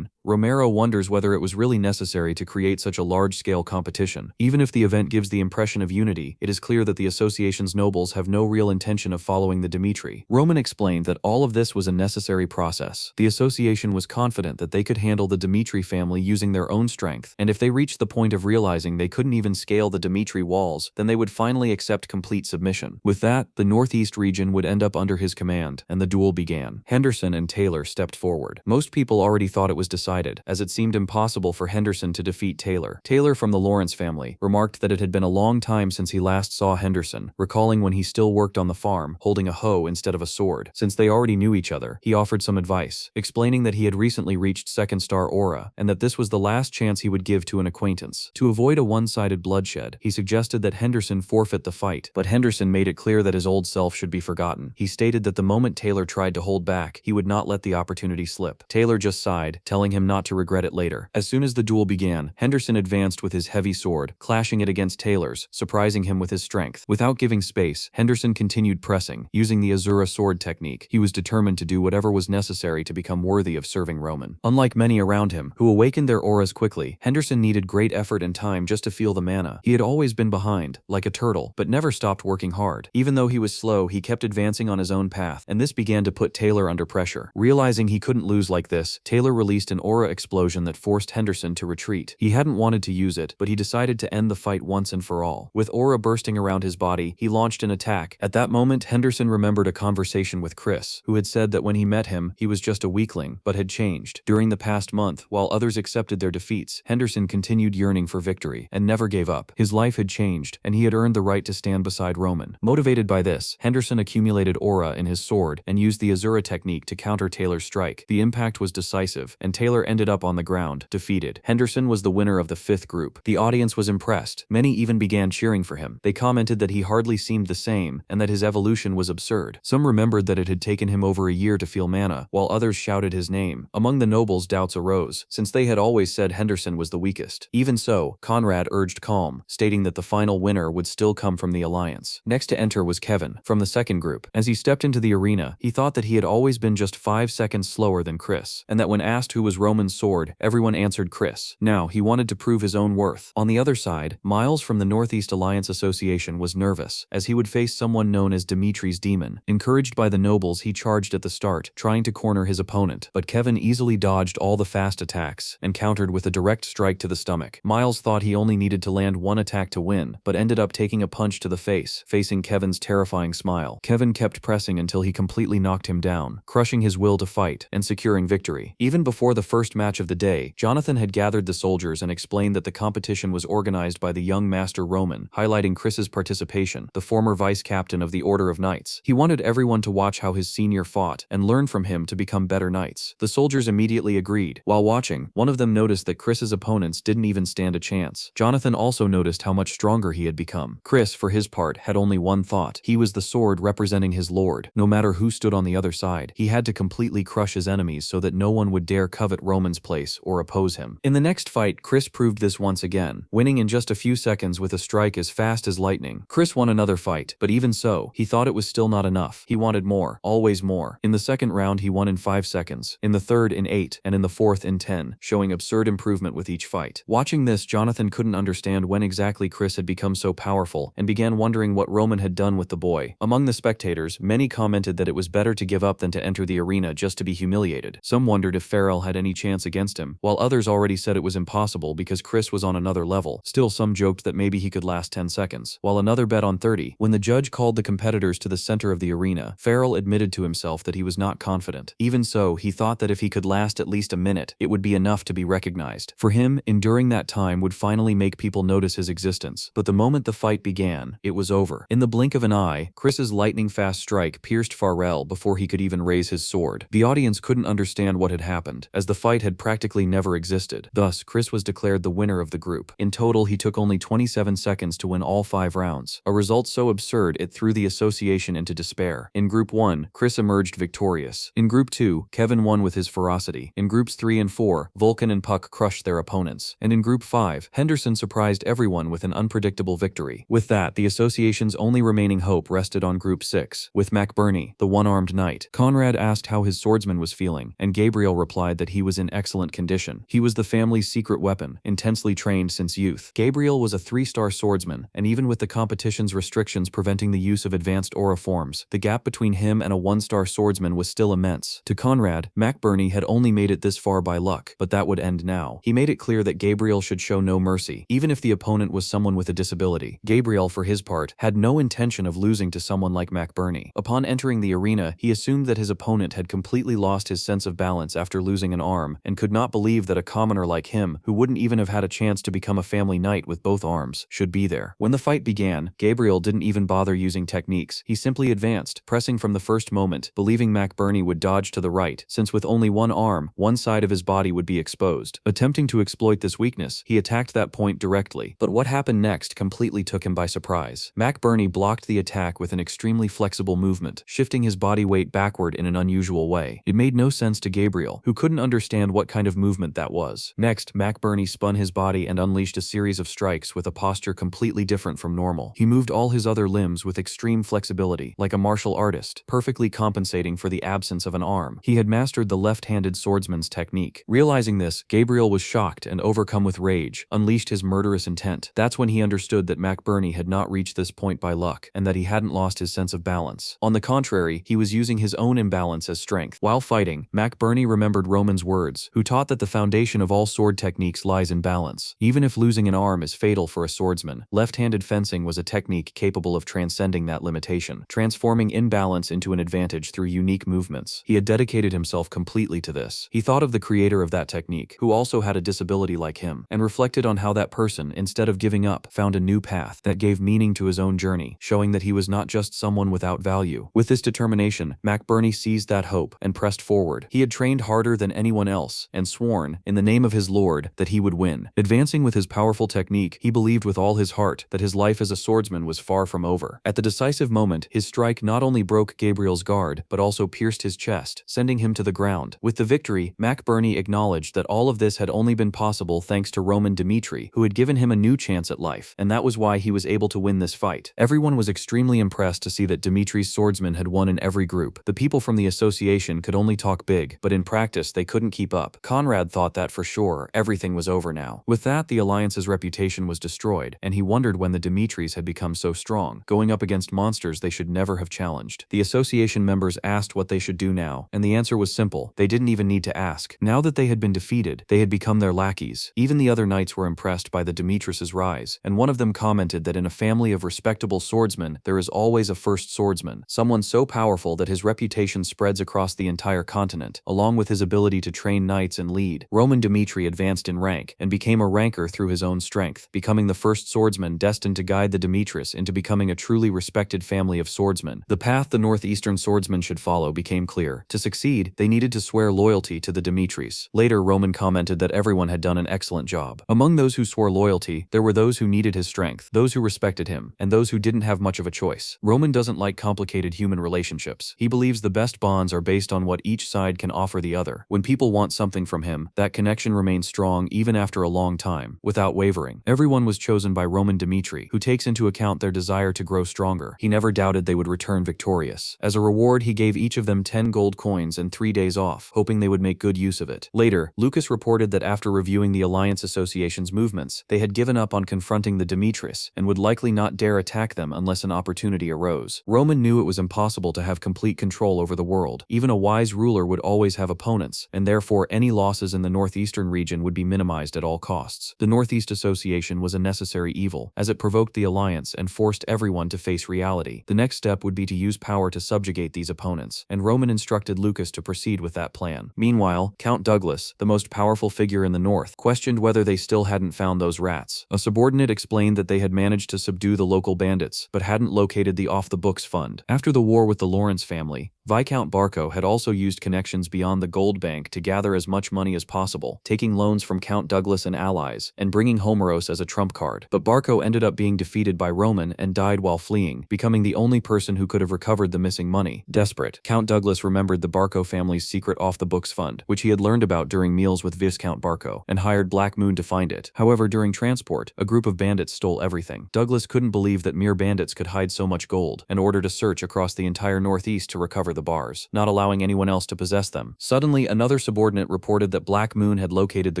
Romero wonders whether it was really necessary to create such a large-scale competition. Even if the event gives the impression of unity, it is clear that the association's nobles have no real intention of following the Dimitri. Roman explained that all of this was a necessary process. The association was confident that they could handle the Dimitri family using their own strength, and if they reached the point of realizing they couldn't even scale the Dimitri walls, then they would finally accept complete submission. With that, the northeast region would end up under his command, and the duel began. Henderson and Taylor stepped forward. Most people already thought it was decided, as it seemed impossible for Henderson to defeat Taylor. Taylor, from the Lawrence family, remarked that it had been a long time since he last saw Henderson, recalling when he still worked on the farm, holding a hoe instead of a sword. Since they already knew each other, he offered some advice, explaining that he had recently reached 2nd star aura, and that this was the last chance he would give to an acquaintance. To avoid a one-sided bloodshed, he suggested that Henderson forfeit the fight, but Henderson made it clear that his old self should be forgotten. He stated that the moment Taylor tried to hold back, he would not let the opportunity slip. Taylor just sighed, telling him not to regret it later. As soon as the duel began, Henderson advanced with his heavy sword, clashing it against Taylor's, surprising him with his strength. Without giving space, Henderson continued pressing, using the Asura sword technique. He was determined to do whatever was necessary to become worthy of serving Roman. Unlike many around him, who awakened their auras quickly, Henderson needed great effort and time just to feel the mana. He had always been behind, like a turtle, but never stopped working hard. Even though he was slow, he kept advancing on his own path, and this began to put Taylor under pressure. Realizing he couldn't lose like this, Taylor released an aura explosion that forced Henderson to retreat. He hadn't wanted to use it, but he decided to end the fight once and for all. With aura bursting around his body, he launched an attack. At that moment, Henderson remembered a conversation with Chris, who had said that when he met him, he was just a weakling, but had changed. During the past month, while others accepted their defeats, Henderson continued yearning for victory, and never gave up. His life had changed, and he had earned the right to stand beside Roman. Motivated by this, Henderson accumulated aura in his sword and used the Asura technique to counter Taylor's strike. The impact was decisive, and Taylor ended up on the ground, defeated. Henderson was the winner of the 5th group. The audience was impressed. Many even began cheering for him. They commented that he hardly seemed the same, and that his evolution was absurd. Some remembered that it had taken him over a year to feel mana, while others shouted his name. Among the nobles, doubts arose, since they had always said Henderson was the weakest. Even so, Conrad urged calm, stating that the final winner would still come from the alliance. Next to enter was Kevin, from the 2nd group. As he stepped into the arena, he thought that he had always been just 5 seconds slower than Chris, and that when asked who was Roman's sword, everyone answered Chris. Now, he wanted to prove his own worth. On the other side, Miles from the Northeast Alliance Association was nervous, as he would face someone known as Dimitri's Demon. Encouraged by the nobles, he charged at the start, trying to corner his opponent, but Kevin easily dodged all the fast attacks and countered with a direct strike to the stomach. Miles thought he only needed to land one attack to win, but ended up taking a punch to the face, facing Kevin's terrifying smile. Kevin kept pressing until he completely knocked him down, crushing his will to fight and securing victory. Even before the first match of the day, Jonathan had gathered the soldiers and explained that the competition was organized by the young Master Roman, highlighting Chris's participation, the former vice captain of the Order of Knights. He wanted everyone to watch how his senior fought and learn from him to become better knights. The soldiers immediately agreed. While watching, one of them noticed that Chris's opponents didn't even stand a chance. Jonathan also noticed how much stronger he had become. Chris, for his part, had only one thought. He was the sword representing his lord. No matter who stood on the other side, he had to completely crush his enemies so that no one would dare covet Roman's place or oppose him. In the next fight, Chris proved this once again, winning in just a few seconds with a strike as fast as lightning. Chris won another fight, but even so, he thought it was still not enough. He wanted more, always more. In the second round, he won in 5 seconds, in the third in 8, and in the fourth in 10, showing absurd improvement with each fight. Watching this, Jonathan couldn't understand when exactly Chris had become so powerful and began wondering what Roman had done with the boy. Among the spectators, many commented that it was better to give up than to enter the arena just to be humiliated. Some wondered if Farrell had any chance against him, while others already said it was impossible because Chris was on another level. Still, some joked that maybe he could last 10 seconds, while another bet on 30. When the judge called the competitors to the center of the arena, Farrell admitted to himself that he was not confident. Even so, he thought that if he could last at least a minute, it would be enough to be recognized. For him, enduring that time would finally make people notice his existence. But the moment the fight began, it was over. In the blink of an eye, Chris's lightning-fast strike pierced Farrell before he could even raise his sword. The audience couldn't understand what had happened, as the fight had practically never existed. Thus, Chris was declared the winner of the group. In total, he took only 27 seconds to win all 5 rounds, a result so absurd it threw the association into despair. In Group 1, Chris emerged victorious. In Group 2, Kevin won with his ferocity. In Groups 3 and 4, Vulcan and Puck crushed their opponents. And in Group 5, Henderson surprised everyone with an unpredictable victory. With that, the association's only remaining hope rested on Group 6, with McBurney, the one-armed knight. Conrad asked how his swordsman was feeling, and Gabriel replied that he was in excellent condition. He was the family's secret weapon, intensely trained since youth. Gabriel was a 3-star swordsman, and even with the competition's restrictions preventing the use of advanced aura forms, the gap between him and a 1-star swordsman was still immense. To Conrad, McBurney had only made it this far by luck, but that would end now. He made it clear that Gabriel should show no mercy, even if the opponent was someone with a disability. Gabriel, for his part, had no intention of losing to someone like McBurney. Upon entering the arena, he assumed that his opponent had completely lost his sense of balance after losing an arm, and could not believe that a commoner like him, who wouldn't even have had a chance to become a family knight with both arms, should be there. When the fight began, Gabriel didn't even bother using techniques. He simply advanced, pressing from the first moment, believing McBurney would dodge to the right, since with only one arm, one side of his body would be exposed. Attempting to exploit this weakness, he attacked that point directly. But what happened next completely took him by surprise. McBurney blocked the attack with an extremely flexible movement, shifting his body weight backward in an unusual way. It made no sense to Gabriel, who couldn't understand what kind of movement that was. Next, McBurney spun his body and unleashed a series of strikes with a posture completely different from normal. He moved all his other limbs with extreme flexibility, like a martial artist, perfectly compensating for the absence of an arm. He had mastered the left-handed swordsman's technique. Realizing this, Gabriel was shocked and overcome with rage, unleashed his murderous intent. That's when he understood that McBurney had not reached this point by luck, and that he hadn't lost his sense of balance. On the contrary, he was using his own imbalance as strength. While fighting, McBurney remembered Roman's words, who taught that the foundation of all sword techniques lies in balance. Even if losing an arm is fatal for a swordsman, left-handed fencing was a technique capable of transcending that limitation, transforming imbalance into an advantage through unique movements. He had dedicated himself completely to this. He thought of the creator of that technique, who also had a disability like him, and reflected on how that person, instead of giving up, found a new path that gave meaning to his own journey, showing that he was not just someone without value. With this determination, McBurney seized that hope and pressed forward. He had trained harder than anyone else, and sworn, in the name of his lord, that he would win. Advancing with his powerful technique, he believed with all his heart that his life as a swordsman was far from over. At the decisive moment, his strike not only broke Gabriel's guard, but also pierced his chest, sending him to the ground. With the victory, McBurney acknowledged that all of this had only been possible thanks to Roman Dimitri, who had given him a new chance at life, and that was why he was able to win this fight. Everyone was extremely impressed to see that Dimitri's swordsman had won in every group. The people from the association could only talk big, but in practice they couldn't keep up. Conrad thought that for sure, everything was over now. With that, the alliance's reputation was destroyed, and he wondered when the Dimitris had become so strong, going up against monsters they should never have challenged. The association members asked what they should do now, and the answer was simple. They didn't even need to ask. Now that they had been defeated, they had become their lackeys. Even the other knights were impressed by the Dimitris' rise, and one of them commented that in a family of respectable swordsmen, there is always a first swordsman, someone so powerful that his reputation spreads across the entire continent. Along with his ability to train knights and lead, Roman Dimitri advanced in rank and became a ranker through his own strength, becoming the first swordsman destined to guide the Dimitris into becoming a truly respected family of swordsmen. The path the northeastern swordsmen should follow became clear. To succeed, they needed to swear loyalty to the Dimitris. Later, Roman commented that everyone had done an excellent job. Among those who swore loyalty, there were those who needed his strength, those who respected him, and those who didn't have much of a choice. Roman doesn't like complicated human relationships. He believes the best bonds are based on what each side can offer the other. When people people want something from him, that connection remains strong even after a long time, without wavering. Everyone was chosen by Roman Dmitri, who takes into account their desire to grow stronger. He never doubted they would return victorious. As a reward, he gave each of them 10 gold coins and 3 days off, hoping they would make good use of it. Later, Lucas reported that after reviewing the Alliance Association's movements, they had given up on confronting the Dimitris and would likely not dare attack them unless an opportunity arose. Roman knew it was impossible to have complete control over the world. Even a wise ruler would always have opponents, and therefore any losses in the northeastern region would be minimized at all costs. The Northeast Association was a necessary evil, as it provoked the alliance and forced everyone to face reality. The next step would be to use power to subjugate these opponents, and Roman instructed Lucas to proceed with that plan. Meanwhile, Count Douglas, the most powerful figure in the north, questioned whether they still hadn't found those rats. A subordinate explained that they had managed to subdue the local bandits, but hadn't located the off-the-books fund. After the war with the Lawrence family, Viscount Barco had also used connections beyond the gold bank to gather as much money as possible, taking loans from Count Douglas and allies, and bringing Homeros as a trump card. But Barco ended up being defeated by Roman and died while fleeing, becoming the only person who could have recovered the missing money. Desperate, Count Douglas remembered the Barco family's secret off-the-books fund, which he had learned about during meals with Viscount Barco, and hired Black Moon to find it. However, during transport, a group of bandits stole everything. Douglas couldn't believe that mere bandits could hide so much gold, and ordered a search across the entire northeast to recover the bars, not allowing anyone else to possess them. Suddenly, another subordinate reported that Black Moon had located the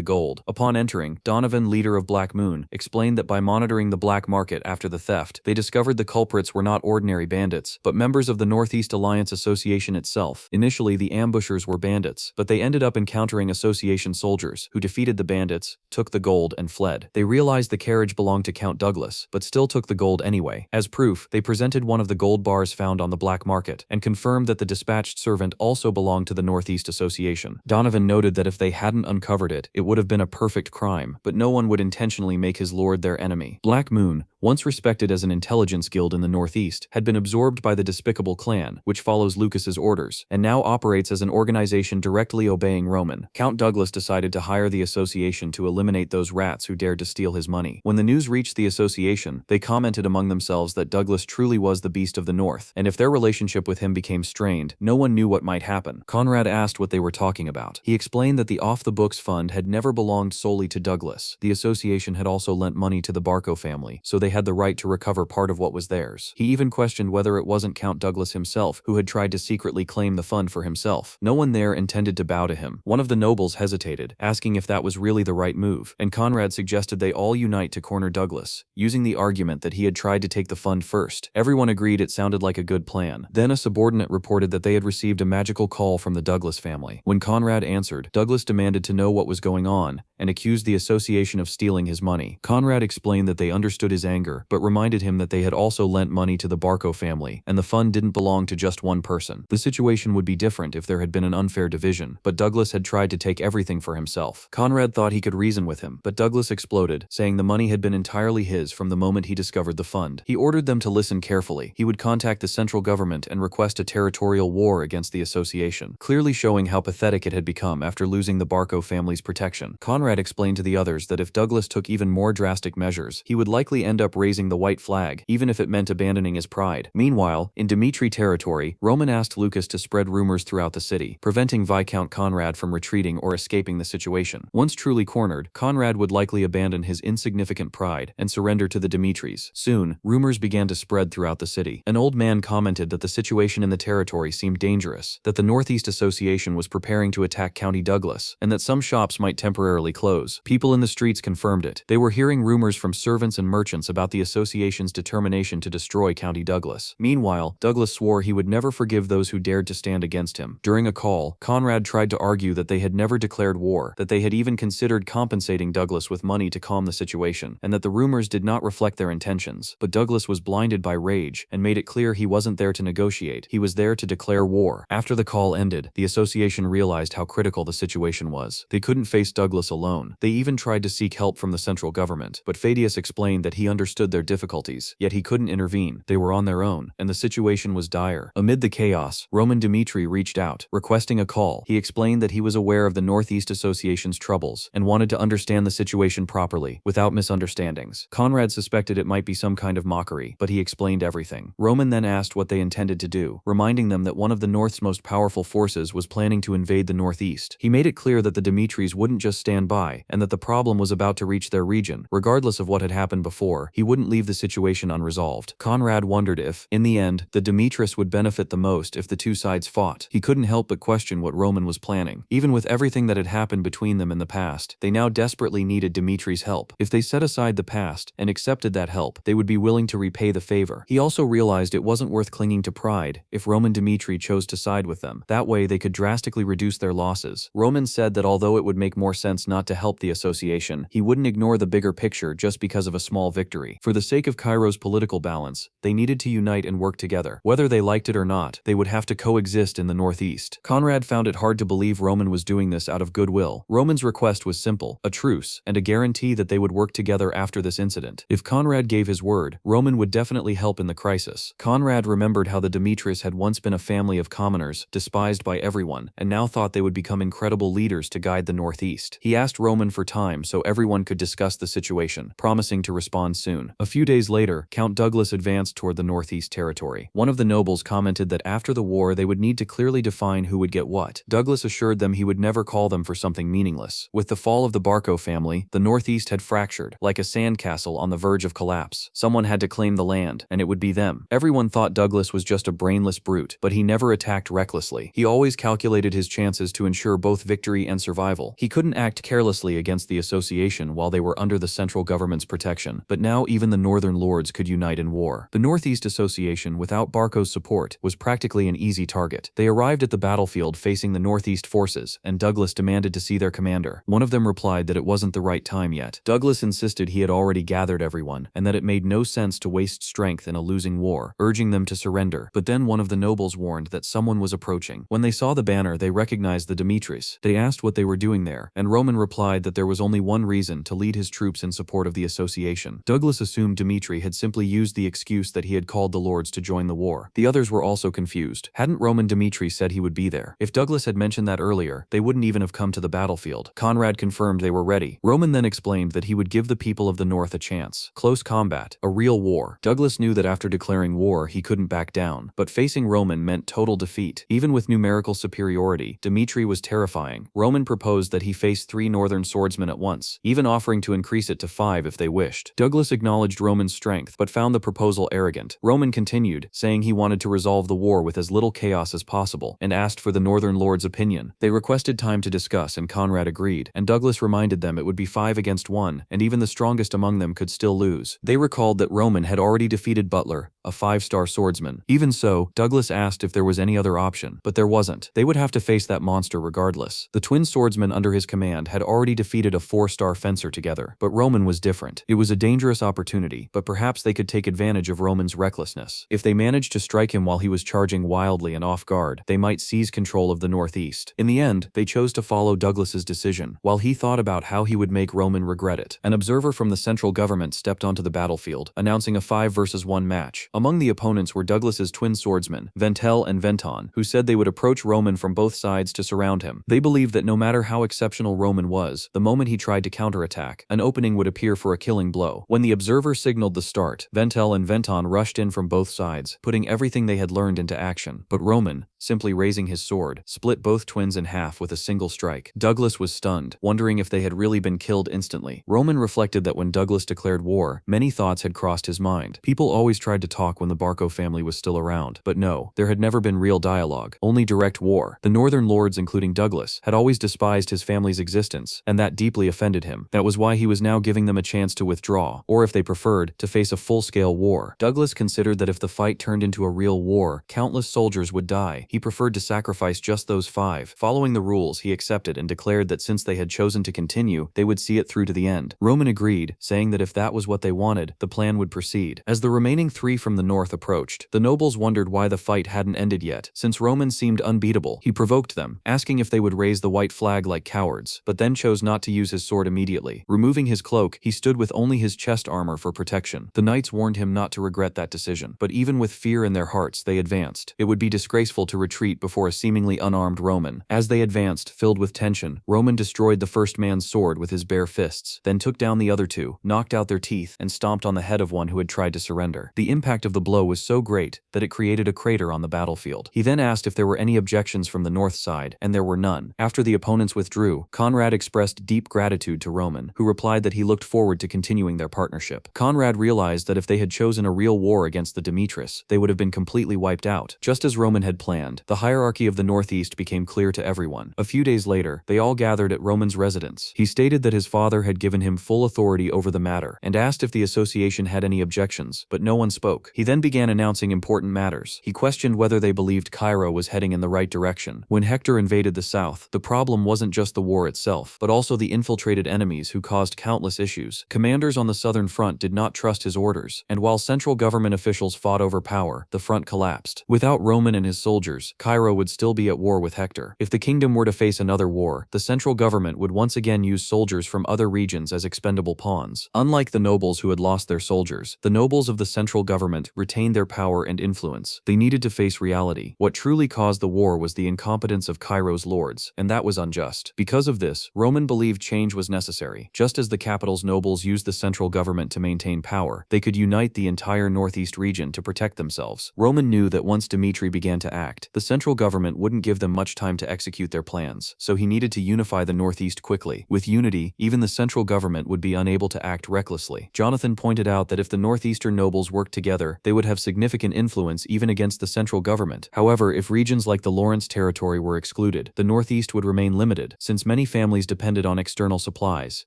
gold. Upon entering, Donovan, leader of Black Moon, explained that by monitoring the black market after the theft, they discovered the culprits were not ordinary bandits, but members of the Northeast Alliance Association itself. Initially, the ambushers were bandits, but they ended up encountering Association soldiers, who defeated the bandits, took the gold, and fled. They realized the carriage belonged to Count Douglas, but still took the gold anyway. As proof, they presented one of the gold bars found on the black market, and confirmed that the dispatched servant also belonged to the Northeast Association. Donovan noted that if they hadn't uncovered it, it would have been a perfect crime, but no one would intentionally make his lord their enemy. Black Moon, once respected as an intelligence guild in the Northeast, had been absorbed by the Despicable Clan, which follows Lucas's orders, and now operates as an organization directly obeying Roman. Count Douglas decided to hire the association to eliminate those rats who dared to steal his money. When the news reached the association, they commented among themselves that Douglas truly was the beast of the North, and if their relationship with him became strained, no one knew what might happen. Conrad asked what they were talking about. He explained that the off-the-books fund had never belonged solely to Douglas. The association had also lent money to the Barco family, so they had the right to recover part of what was theirs. He even questioned whether it wasn't Count Douglas himself who had tried to secretly claim the fund for himself. No one there intended to bow to him. One of the nobles hesitated, asking if that was really the right move, and Conrad suggested they all unite to corner Douglas, using the argument that he had tried to take the fund first. Everyone agreed it sounded like a good plan. Then a subordinate reported that they had received a magical call from the Douglas family. When Conrad answered, Douglas demanded to know what was going on, and accused the association of stealing his money. Conrad explained that they understood his anger, but reminded him that they had also lent money to the Barco family, and the fund didn't belong to just one person. The situation would be different if there had been an unfair division, but Douglas had tried to take everything for himself. Conrad thought he could reason with him, but Douglas exploded, saying the money had been entirely his from the moment he discovered the fund. He ordered them to listen carefully. He would contact the central government and request a territorial war against the association, clearly showing how pathetic it had become after losing the Barco family's protection. Conrad explained to the others that if Douglas took even more drastic measures, he would likely end up raising the white flag, even if it meant abandoning his pride. Meanwhile, in Dmitri territory, Roman asked Lucas to spread rumors throughout the city, preventing Viscount Conrad from retreating or escaping the situation. Once truly cornered, Conrad would likely abandon his insignificant pride and surrender to the Dimitris. Soon, rumors began to spread throughout the city. An old man commented that the situation in the territory seemed dangerous, that the Northeast Association was preparing to attack County Douglas, and that some shops might temporarily close. People in the streets confirmed it. They were hearing rumors from servants and merchants about the association's determination to destroy County Douglas. Meanwhile, Douglas swore he would never forgive those who dared to stand against him. During a call, Conrad tried to argue that they had never declared war, that they had even considered compensating Douglas with money to calm the situation, and that the rumors did not reflect their intentions. But Douglas was blinded by rage and made it clear he wasn't there to negotiate. He was there to declare war. After the call ended, the association realized how critical the situation was. They couldn't face Douglas alone. They even tried to seek help from the central government, but Phadius explained that he understood their difficulties, yet he couldn't intervene. They were on their own, and the situation was dire. Amid the chaos, Roman Dmitri reached out, requesting a call. He explained that he was aware of the Northeast Association's troubles and wanted to understand the situation properly, without misunderstandings. Conrad suspected it might be some kind of mockery, but he explained everything. Roman then asked what they intended to do, reminding them them that one of the North's most powerful forces was planning to invade the Northeast. He made it clear that the Dimitris wouldn't just stand by, and that the problem was about to reach their region. Regardless of what had happened before, he wouldn't leave the situation unresolved. Conrad wondered if, in the end, the Dimitris would benefit the most if the two sides fought. He couldn't help but question what Roman was planning. Even with everything that had happened between them in the past, they now desperately needed Dimitri's help. If they set aside the past and accepted that help, they would be willing to repay the favor. He also realized it wasn't worth clinging to pride if Roman Dimitri chose to side with them. That way, they could drastically reduce their losses. Roman said that although it would make more sense not to help the association, he wouldn't ignore the bigger picture just because of a small victory. For the sake of Cairo's political balance, they needed to unite and work together. Whether they liked it or not, they would have to coexist in the Northeast. Conrad found it hard to believe Roman was doing this out of goodwill. Roman's request was simple: a truce, and a guarantee that they would work together after this incident. If Conrad gave his word, Roman would definitely help in the crisis. Conrad remembered how the Dimitris had once been a family of commoners, despised by everyone, and now thought they would become incredible leaders to guide the Northeast. He asked Roman for time so everyone could discuss the situation, promising to respond soon. A few days later, Count Douglas advanced toward the Northeast territory. One of the nobles commented that after the war they would need to clearly define who would get what. Douglas assured them he would never call them for something meaningless. With the fall of the Barco family, the Northeast had fractured, like a sandcastle on the verge of collapse. Someone had to claim the land, and it would be them. Everyone thought Douglas was just a brainless brute, but he never attacked recklessly. He always calculated his chances to ensure both victory and survival. He couldn't act carelessly against the association while they were under the central government's protection, but now even the northern lords could unite in war. The Northeast Association, without Barco's support, was practically an easy target. They arrived at the battlefield facing the Northeast forces, and Douglas demanded to see their commander. One of them replied that it wasn't the right time yet. Douglas insisted he had already gathered everyone, and that it made no sense to waste strength in a losing war, urging them to surrender. But then one of the nobles warned that someone was approaching. When they saw the banner, they recognized the Dimitris. They asked what they were doing there, and Roman replied that there was only one reason: to lead his troops in support of the association. Douglas assumed Dimitri had simply used the excuse that he had called the lords to join the war. The others were also confused. Hadn't Roman Dimitri said he would be there? If Douglas had mentioned that earlier, they wouldn't even have come to the battlefield. Conrad confirmed they were ready. Roman then explained that he would give the people of the North a chance. Close combat, a real war. Douglas knew that after declaring war, he couldn't back down. But facing Roman meant total defeat. Even with numerical superiority, Dimitri was terrifying. Roman proposed that he face 3 northern swordsmen at once, even offering to increase it to 5 if they wished. Douglas acknowledged Roman's strength, but found the proposal arrogant. Roman continued, saying he wanted to resolve the war with as little chaos as possible, and asked for the northern lord's opinion. They requested time to discuss, and Conrad agreed, and Douglas reminded them it would be 5 against 1, and even the strongest among them could still lose. They recalled that Roman had already defeated Butler, a 5-star swordsman. Even so, Douglas asked if there was any other option, but there wasn't. They would have to face that monster regardless. The twin swordsmen under his command had already defeated a 4-star fencer together, but Roman was different. It was a dangerous opportunity, but perhaps they could take advantage of Roman's recklessness. If they managed to strike him while he was charging wildly and off guard, they might seize control of the Northeast. In the end, they chose to follow Douglas's decision, while he thought about how he would make Roman regret it. An observer from the central government stepped onto the battlefield, announcing a 5 versus 1 match. Among the opponents were Douglas's twin swordsmen, Ventel and Venton, who said they would approach Roman from both sides to surround him. They believed that no matter how exceptional Roman was, the moment he tried to counterattack, an opening would appear for a killing blow. When the observer signaled the start, Ventel and Venton rushed in from both sides, putting everything they had learned into action. But Roman, simply raising his sword, split both twins in half with a single strike. Douglas was stunned, wondering if they had really been killed instantly. Roman reflected that when Douglas declared war, many thoughts had crossed his mind. People always tried to talk when the Barco family was still around, but no, there had never been real dialogue, only direct war. The northern lords, including Douglas, had always despised his family's existence, and that deeply offended him. That was why he was now giving them a chance to withdraw, or if they preferred, to face a full-scale war. Douglas considered that if the fight turned into a real war, countless soldiers would die. He preferred to sacrifice just those 5. Following the rules, he accepted and declared that since they had chosen to continue, they would see it through to the end. Roman agreed, saying that if that was what they wanted, the plan would proceed. As the remaining 3 from the north approached, the nobles wondered why the fight hadn't ended yet. Since Roman seemed unbeatable, he provoked them, asking if they would raise the white flag like cowards, but then chose not to use his sword immediately. Removing his cloak, he stood with only his chest armor for protection. The knights warned him not to regret that decision, but even with fear in their hearts, they advanced. It would be disgraceful to retreat before a seemingly unarmed Roman. As they advanced, filled with tension, Roman destroyed the first man's sword with his bare fists, then took down the other two, knocked out their teeth, and stomped on the head of one who had tried to surrender. The impact of the blow was so great that it created a crater on the battlefield. He then asked if there were any objections from the north side, and there were none. After the opponents withdrew, Conrad expressed deep gratitude to Roman, who replied that he looked forward to continuing their partnership. Conrad realized that if they had chosen a real war against the Demetris, they would have been completely wiped out. Just as Roman had planned, the hierarchy of the northeast became clear to everyone. A few days later, they all gathered at Roman's residence. He stated that his father had given him full authority over the matter, and asked if the association had any objections, but no one spoke. He then began announcing important matters. He questioned whether they believed Cairo was heading in the right direction. When Hector invaded the south, the problem wasn't just the war itself, but also the infiltrated enemies who caused countless issues. Commanders on the southern front did not trust his orders, and while central government officials fought over power, the front collapsed. Without Roman and his soldiers, Cairo would still be at war with Hector. If the kingdom were to face another war, the central government would once again use soldiers from other regions as expendable pawns. Unlike the nobles who had lost their soldiers, the nobles of the central government retained their power and influence. They needed to face reality. What truly caused the war was the incompetence of Cairo's lords, and that was unjust. Because of this, Roman believed change was necessary. Just as the capital's nobles used the central government to maintain power, they could unite the entire northeast region to protect themselves. Roman knew that once Dimitri began to act, the central government wouldn't give them much time to execute their plans, so he needed to unify the northeast quickly. With unity, even the central government would be unable to act recklessly. Jonathan pointed out that if the northeastern nobles worked together, they would have significant influence even against the central government. However, if regions like the Lawrence territory were excluded, the northeast would remain limited, since many families depended on external supplies.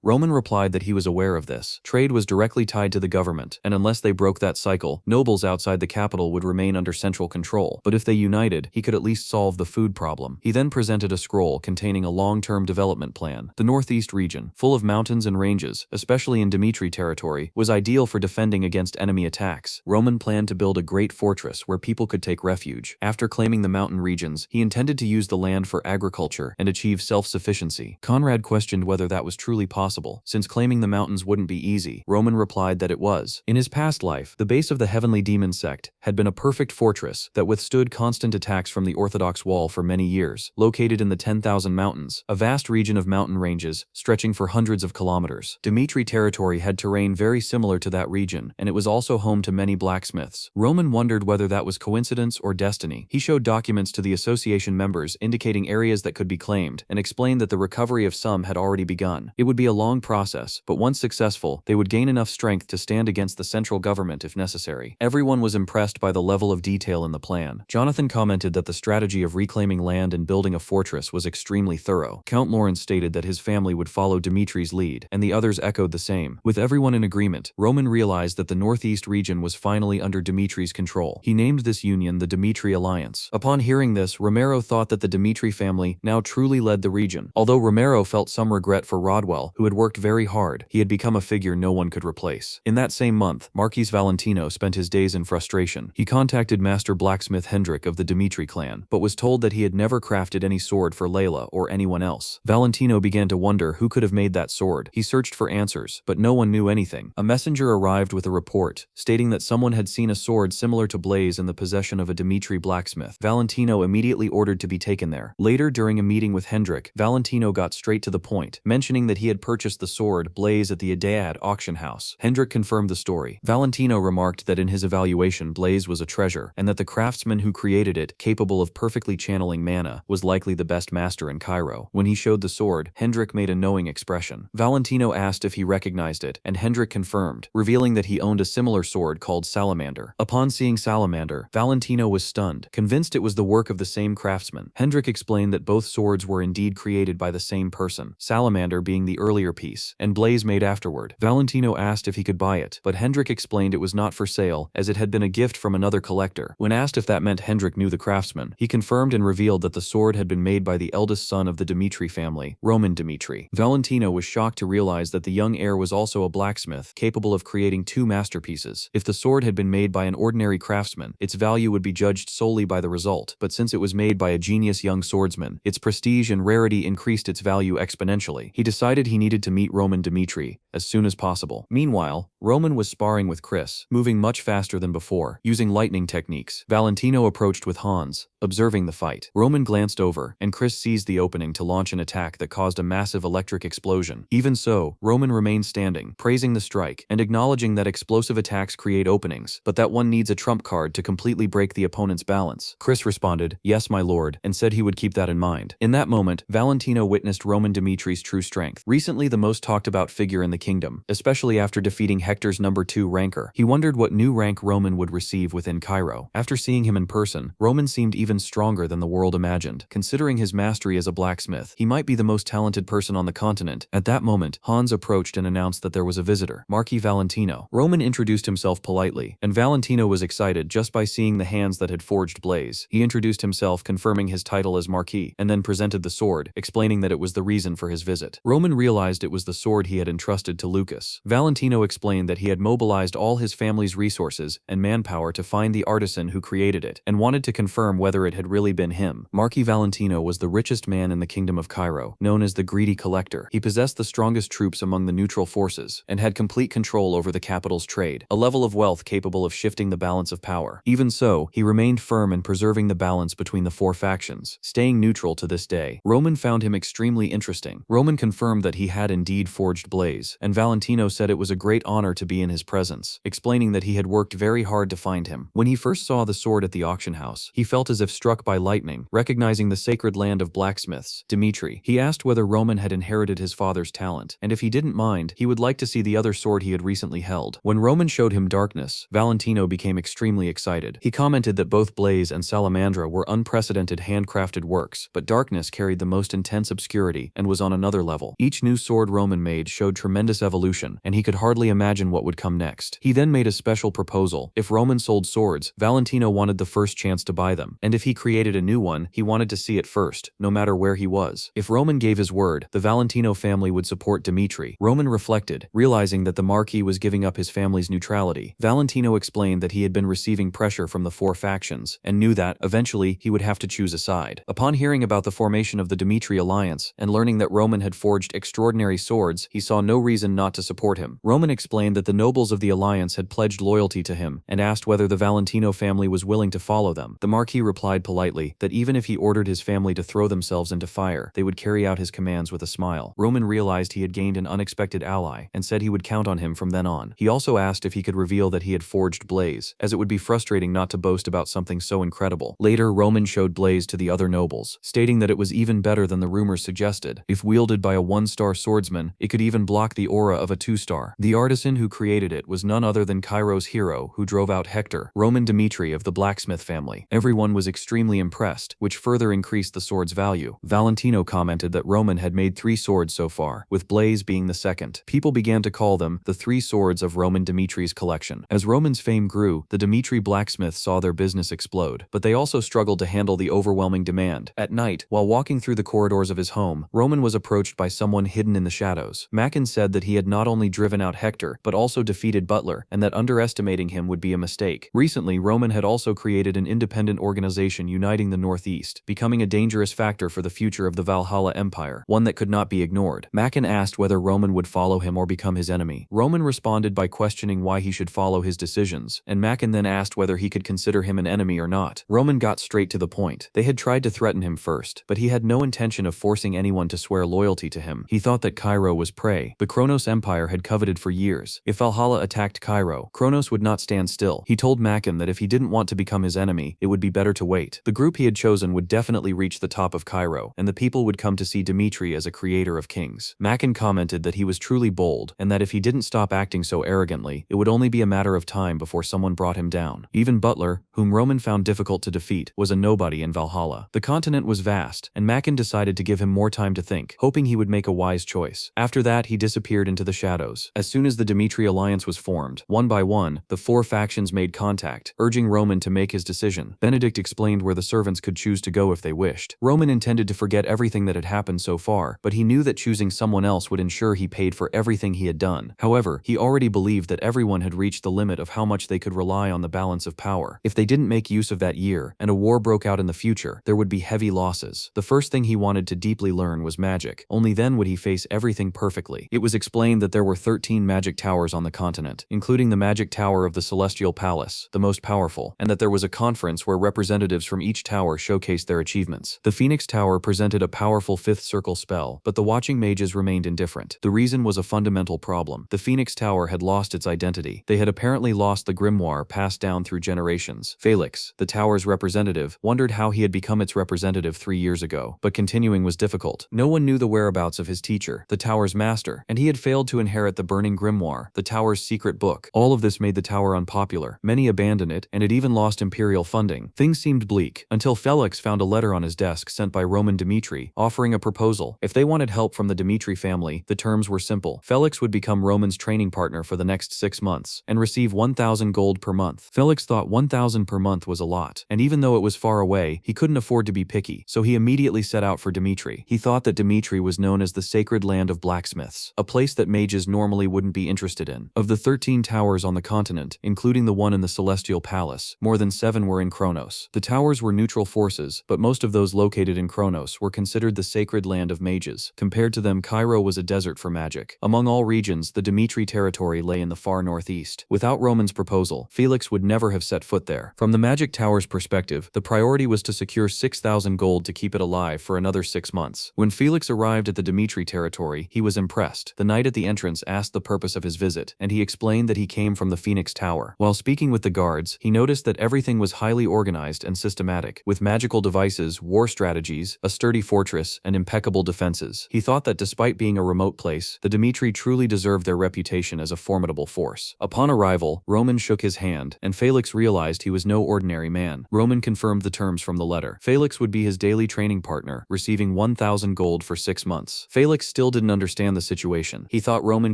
Roman replied that he was aware of this. Trade was directly tied to the government, and unless they broke that cycle, nobles outside the capital would remain under central control. But if they united, he could at least solve the food problem. He then presented a scroll containing a long-term development plan. The northeast region, full of mountains and ranges, especially in Dimitri territory, was ideal for defending against enemy attacks. Roman planned to build a great fortress where people could take refuge. After claiming the mountain regions, he intended to use the land for agriculture and achieve self-sufficiency. Conrad questioned whether that was truly possible, since claiming the mountains wouldn't be easy. Roman replied that it was. In his past life, the base of the Heavenly Demon sect had been a perfect fortress that withstood constant attacks from the Orthodox Wall for many years. Located in the 10,000 Mountains, a vast region of mountain ranges stretching for hundreds of kilometers, Dimitri territory had terrain very similar to that region, and it was also home to many blacksmiths. Roman wondered whether that was coincidence or destiny. He showed documents to the association members indicating areas that could be claimed, and explained that the recovery of some had already begun. It would be a long process, but once successful, they would gain enough strength to stand against the central government if necessary. Everyone was impressed by the level of detail in the plan. Jonathan commented that the strategy of reclaiming land and building a fortress was extremely thorough. Count Lawrence stated that his family would follow Dimitri's lead, and the others echoed the same. With everyone in agreement, Roman realized that the northeast region was finally under Dimitri's control. He named this union the Dimitri Alliance. Upon hearing this, Romero thought that the Dimitri family now truly led the region. Although Romero felt some regret for Rodwell, who had worked very hard, he had become a figure no one could replace. In that same month, Marquis Valentino spent his days in frustration. He contacted Master Blacksmith Hendrik of the Dimitri clan, but was told that he had never crafted any sword for Layla or anyone else. Valentino began to wonder who could have made that sword. He searched for answers, but no one knew anything. A messenger arrived with a report, stating that someone had seen a sword similar to Blaze in the possession of a Dimitri blacksmith. Valentino immediately ordered to be taken there. Later, during a meeting with Hendrik, Valentino got straight to the point, mentioning that he had purchased the sword Blaze at the Adaad auction house. Hendrik confirmed the story. Valentino remarked that in his evaluation Blaze was a treasure, and that the craftsman who created it, capable of perfectly channeling mana, was likely the best master in Cairo. When he showed the sword, Hendrik made a knowing expression. Valentino asked if he recognized it, and Hendrik confirmed, revealing that he owned a similar sword called Salamander. Upon seeing Salamander, Valentino was stunned, convinced it was the work of the same craftsman. Hendrik explained that both swords were indeed created by the same person, Salamander being the earlier piece, and Blaze made afterward. Valentino asked if he could buy it, but Hendrik explained it was not for sale, as it had been a gift from another collector. When asked if that meant Hendrik knew the craftsman, he confirmed and revealed that the sword had been made by the eldest son of the Dimitri family, Roman Dimitri. Valentino was shocked to realize that the young heir was also a blacksmith, capable of creating two masterpieces. If the sword had been made by an ordinary craftsman, its value would be judged solely by the result, but since it was made by a genius young swordsman, its prestige and rarity increased its value exponentially. He decided he needed to meet Roman Dimitri as soon as possible. Meanwhile, Roman was sparring with Chris, moving much faster than before, using lightning techniques. Valentino approached with Hans, observing the fight. Roman glanced over, and Chris seized the opening to launch an attack that caused a massive electric explosion. Even so, Roman remained standing, praising the strike, and acknowledging that explosive attacks create openings, but that one needs a trump card to completely break the opponent's balance. Chris responded, "Yes, my lord," and said he would keep that in mind. In that moment, Valentino witnessed Roman Dimitri's true strength. Recently the most talked about figure in the kingdom, especially after defeating Hector's number 2 ranker. He wondered what new rank Roman would receive within Cairo. After seeing him in person, Roman seemed even stronger than the world imagined. Considering his mastery as a blacksmith, he might be the most talented person on the continent. At that moment, Hans approached and announced that there was a visitor, Marquis Valentino. Roman introduced himself politely, and Valentino was excited just by seeing the hands that had forged Blaze. He introduced himself, confirming his title as Marquis, and then presented the sword, explaining that it was the reason for his visit. Roman realized it was the sword he had entrusted to Lucas. Valentino explained that he had mobilized all his family's resources and manpower to find the artisan who created it, and wanted to confirm whether it had really been him. Marquis Valentino was the richest man in the kingdom of Cairo, known as the Greedy Collector. He possessed the strongest troops among the neutral forces, and had complete control over the capital's trade, a level of wealth capable of shifting the balance of power. Even so, he remained firm in preserving the balance between the 4 factions, staying neutral to this day. Roman found him extremely interesting. Roman confirmed that he had indeed forged Blaze, and Valentino said it was a great honor to be in his presence, explaining that he had worked very hard to find him. When he first saw the sword at the auction house, he felt as if struck by lightning, recognizing the sacred land of blacksmiths, Dimitri. He asked whether Roman had inherited his father's talent, and if he didn't mind, he would like to see the other sword he had recently held. When Roman showed him Darkness, Valentino became extremely excited. He commented that both Blaze and Salamandra were unprecedented handcrafted works, but Darkness carried the most intense obscurity and was on another level. Each new sword Roman made showed tremendous evolution, and he could hardly imagine what would come next. He then made a special proposal. If Roman sold swords, Valentino wanted the first chance to buy them, and if he created a new one, he wanted to see it first, no matter where he was. If Roman gave his word, the Valentino family would support Dimitri. Roman reflected, realizing that the Marquis was giving up his family's neutrality. Valentino explained that he had been receiving pressure from the 4 factions, and knew that, eventually, he would have to choose a side. Upon hearing about the formation of the Dimitri alliance, and learning that Roman had forged extraordinary swords, he saw no reason not to support him. Roman explained that the nobles of the alliance had pledged loyalty to him, and asked whether the Valentino family was willing to follow them. The Marquis replied politely that even if he ordered his family to throw themselves into fire, they would carry out his commands with a smile. Roman realized he had gained an unexpected ally, and said he would count on him from then on. He also asked if he could reveal that he had forged Blaze, as it would be frustrating not to boast about something so incredible. Later, Roman showed Blaze to the other nobles, stating that it was even better than the rumors suggested. If wielded by a 1-star swordsman, it could even block the aura of a 2-star. The artisan who created it was none other than Cairo's hero who drove out Hector, Roman Dimitri of the blacksmith family. Everyone was extremely impressed, which further increased the sword's value. Valentino commented that Roman had made 3 swords so far, with Blaze being the second. People began to call them the 3 swords of Roman Dimitri's collection. As Roman's fame grew, the Dimitri blacksmiths saw their business explode, but they also struggled to handle the overwhelming demand. At night, while walking through the corridors of his home, Roman was approached by someone hidden in the shadows. Mackin said that he had not only driven out Hector, but also defeated Butler, and that underestimating him would be a mistake. Recently, Roman had also created an independent organization uniting the Northeast, becoming a dangerous factor for the future of the Valhalla Empire, one that could not be ignored. Mackin asked whether Roman would follow him or become his enemy. Roman responded by questioning why he should follow his decisions, and Mackin then asked whether he could consider him an enemy or not. Roman got straight to the point. They had tried to threaten him first, but he had no intention of forcing anyone to swear loyalty to him. He thought that Cairo was prey the Kronos Empire had coveted for years. If Valhalla attacked Cairo, Kronos would not stand still. He told Mackin that if he didn't want to become his enemy, it would be better to wait. The group he had chosen would definitely reach the top of Cairo, and the people would come to see Dimitri as a creator of kings. Mackin commented that he was truly bold, and that if he didn't stop acting so arrogantly, it would only be a matter of time before someone brought him down. Even Butler, whom Roman found difficult to defeat, was a nobody in Valhalla. The continent was vast, and Mackin decided to give him more time to think, hoping he would make a wise choice. After that, he disappeared into the shadows. As soon as the Dimitri alliance was formed, one by one, the 4 factions made contact, urging Roman to make his decision. Benedict explained where the servants could choose to go if they wished. Roman intended to forget everything that had happened so far, but he knew that choosing someone else would ensure he paid for everything he had done. However, he already believed that everyone had reached the limit of how much they could rely on the balance of power. If they didn't make use of that year, and a war broke out in the future, there would be heavy losses. The first thing he wanted to deeply learn was magic. Only then would he face everything perfectly. It was explained that there were 13 magic towers on the continent, including the magic tower of the Celestial Palace, the most powerful, and that there was a conference where representatives representatives from each tower showcased their achievements. The Phoenix Tower presented a powerful fifth circle spell, but the watching mages remained indifferent. The reason was a fundamental problem. The Phoenix Tower had lost its identity. They had apparently lost the grimoire passed down through generations. Felix, the tower's representative, wondered how he had become its representative 3 years ago, but continuing was difficult. No one knew the whereabouts of his teacher, the tower's master, and he had failed to inherit the burning grimoire, the tower's secret book. All of this made the tower unpopular. Many abandoned it, and it even lost imperial funding. Things seemed bleak, until Felix found a letter on his desk sent by Roman Dmitri, offering a proposal. If they wanted help from the Dmitri family, the terms were simple. Felix would become Roman's training partner for the next 6 months, and receive 1,000 gold per month. Felix thought 1,000 per month was a lot, and even though it was far away, he couldn't afford to be picky, so he immediately set out for Dmitri. He thought that Dmitri was known as the sacred land of blacksmiths, a place that mages normally wouldn't be interested in. Of the 13 towers on the continent, including the one in the Celestial Palace, more than 7 were in Kronos. The towers were neutral forces, but most of those located in Kronos were considered the sacred land of mages. Compared to them, Cairo was a desert for magic. Among all regions, the Dmitri territory lay in the far northeast. Without Roman's proposal, Felix would never have set foot there. From the magic tower's perspective, the priority was to secure 6,000 gold to keep it alive for another 6 months. When Felix arrived at the Dmitri territory, he was impressed. The knight at the entrance asked the purpose of his visit, and he explained that he came from the Phoenix Tower. While speaking with the guards, he noticed that everything was highly organized and systematic, with magical devices, war strategies, a sturdy fortress, and impeccable defenses. He thought that despite being a remote place, the Dmitri truly deserved their reputation as a formidable force. Upon arrival, Roman shook his hand, and Felix realized he was no ordinary man. Roman confirmed the terms from the letter. Felix would be his daily training partner, receiving 1,000 gold for 6 months. Felix still didn't understand the situation. He thought Roman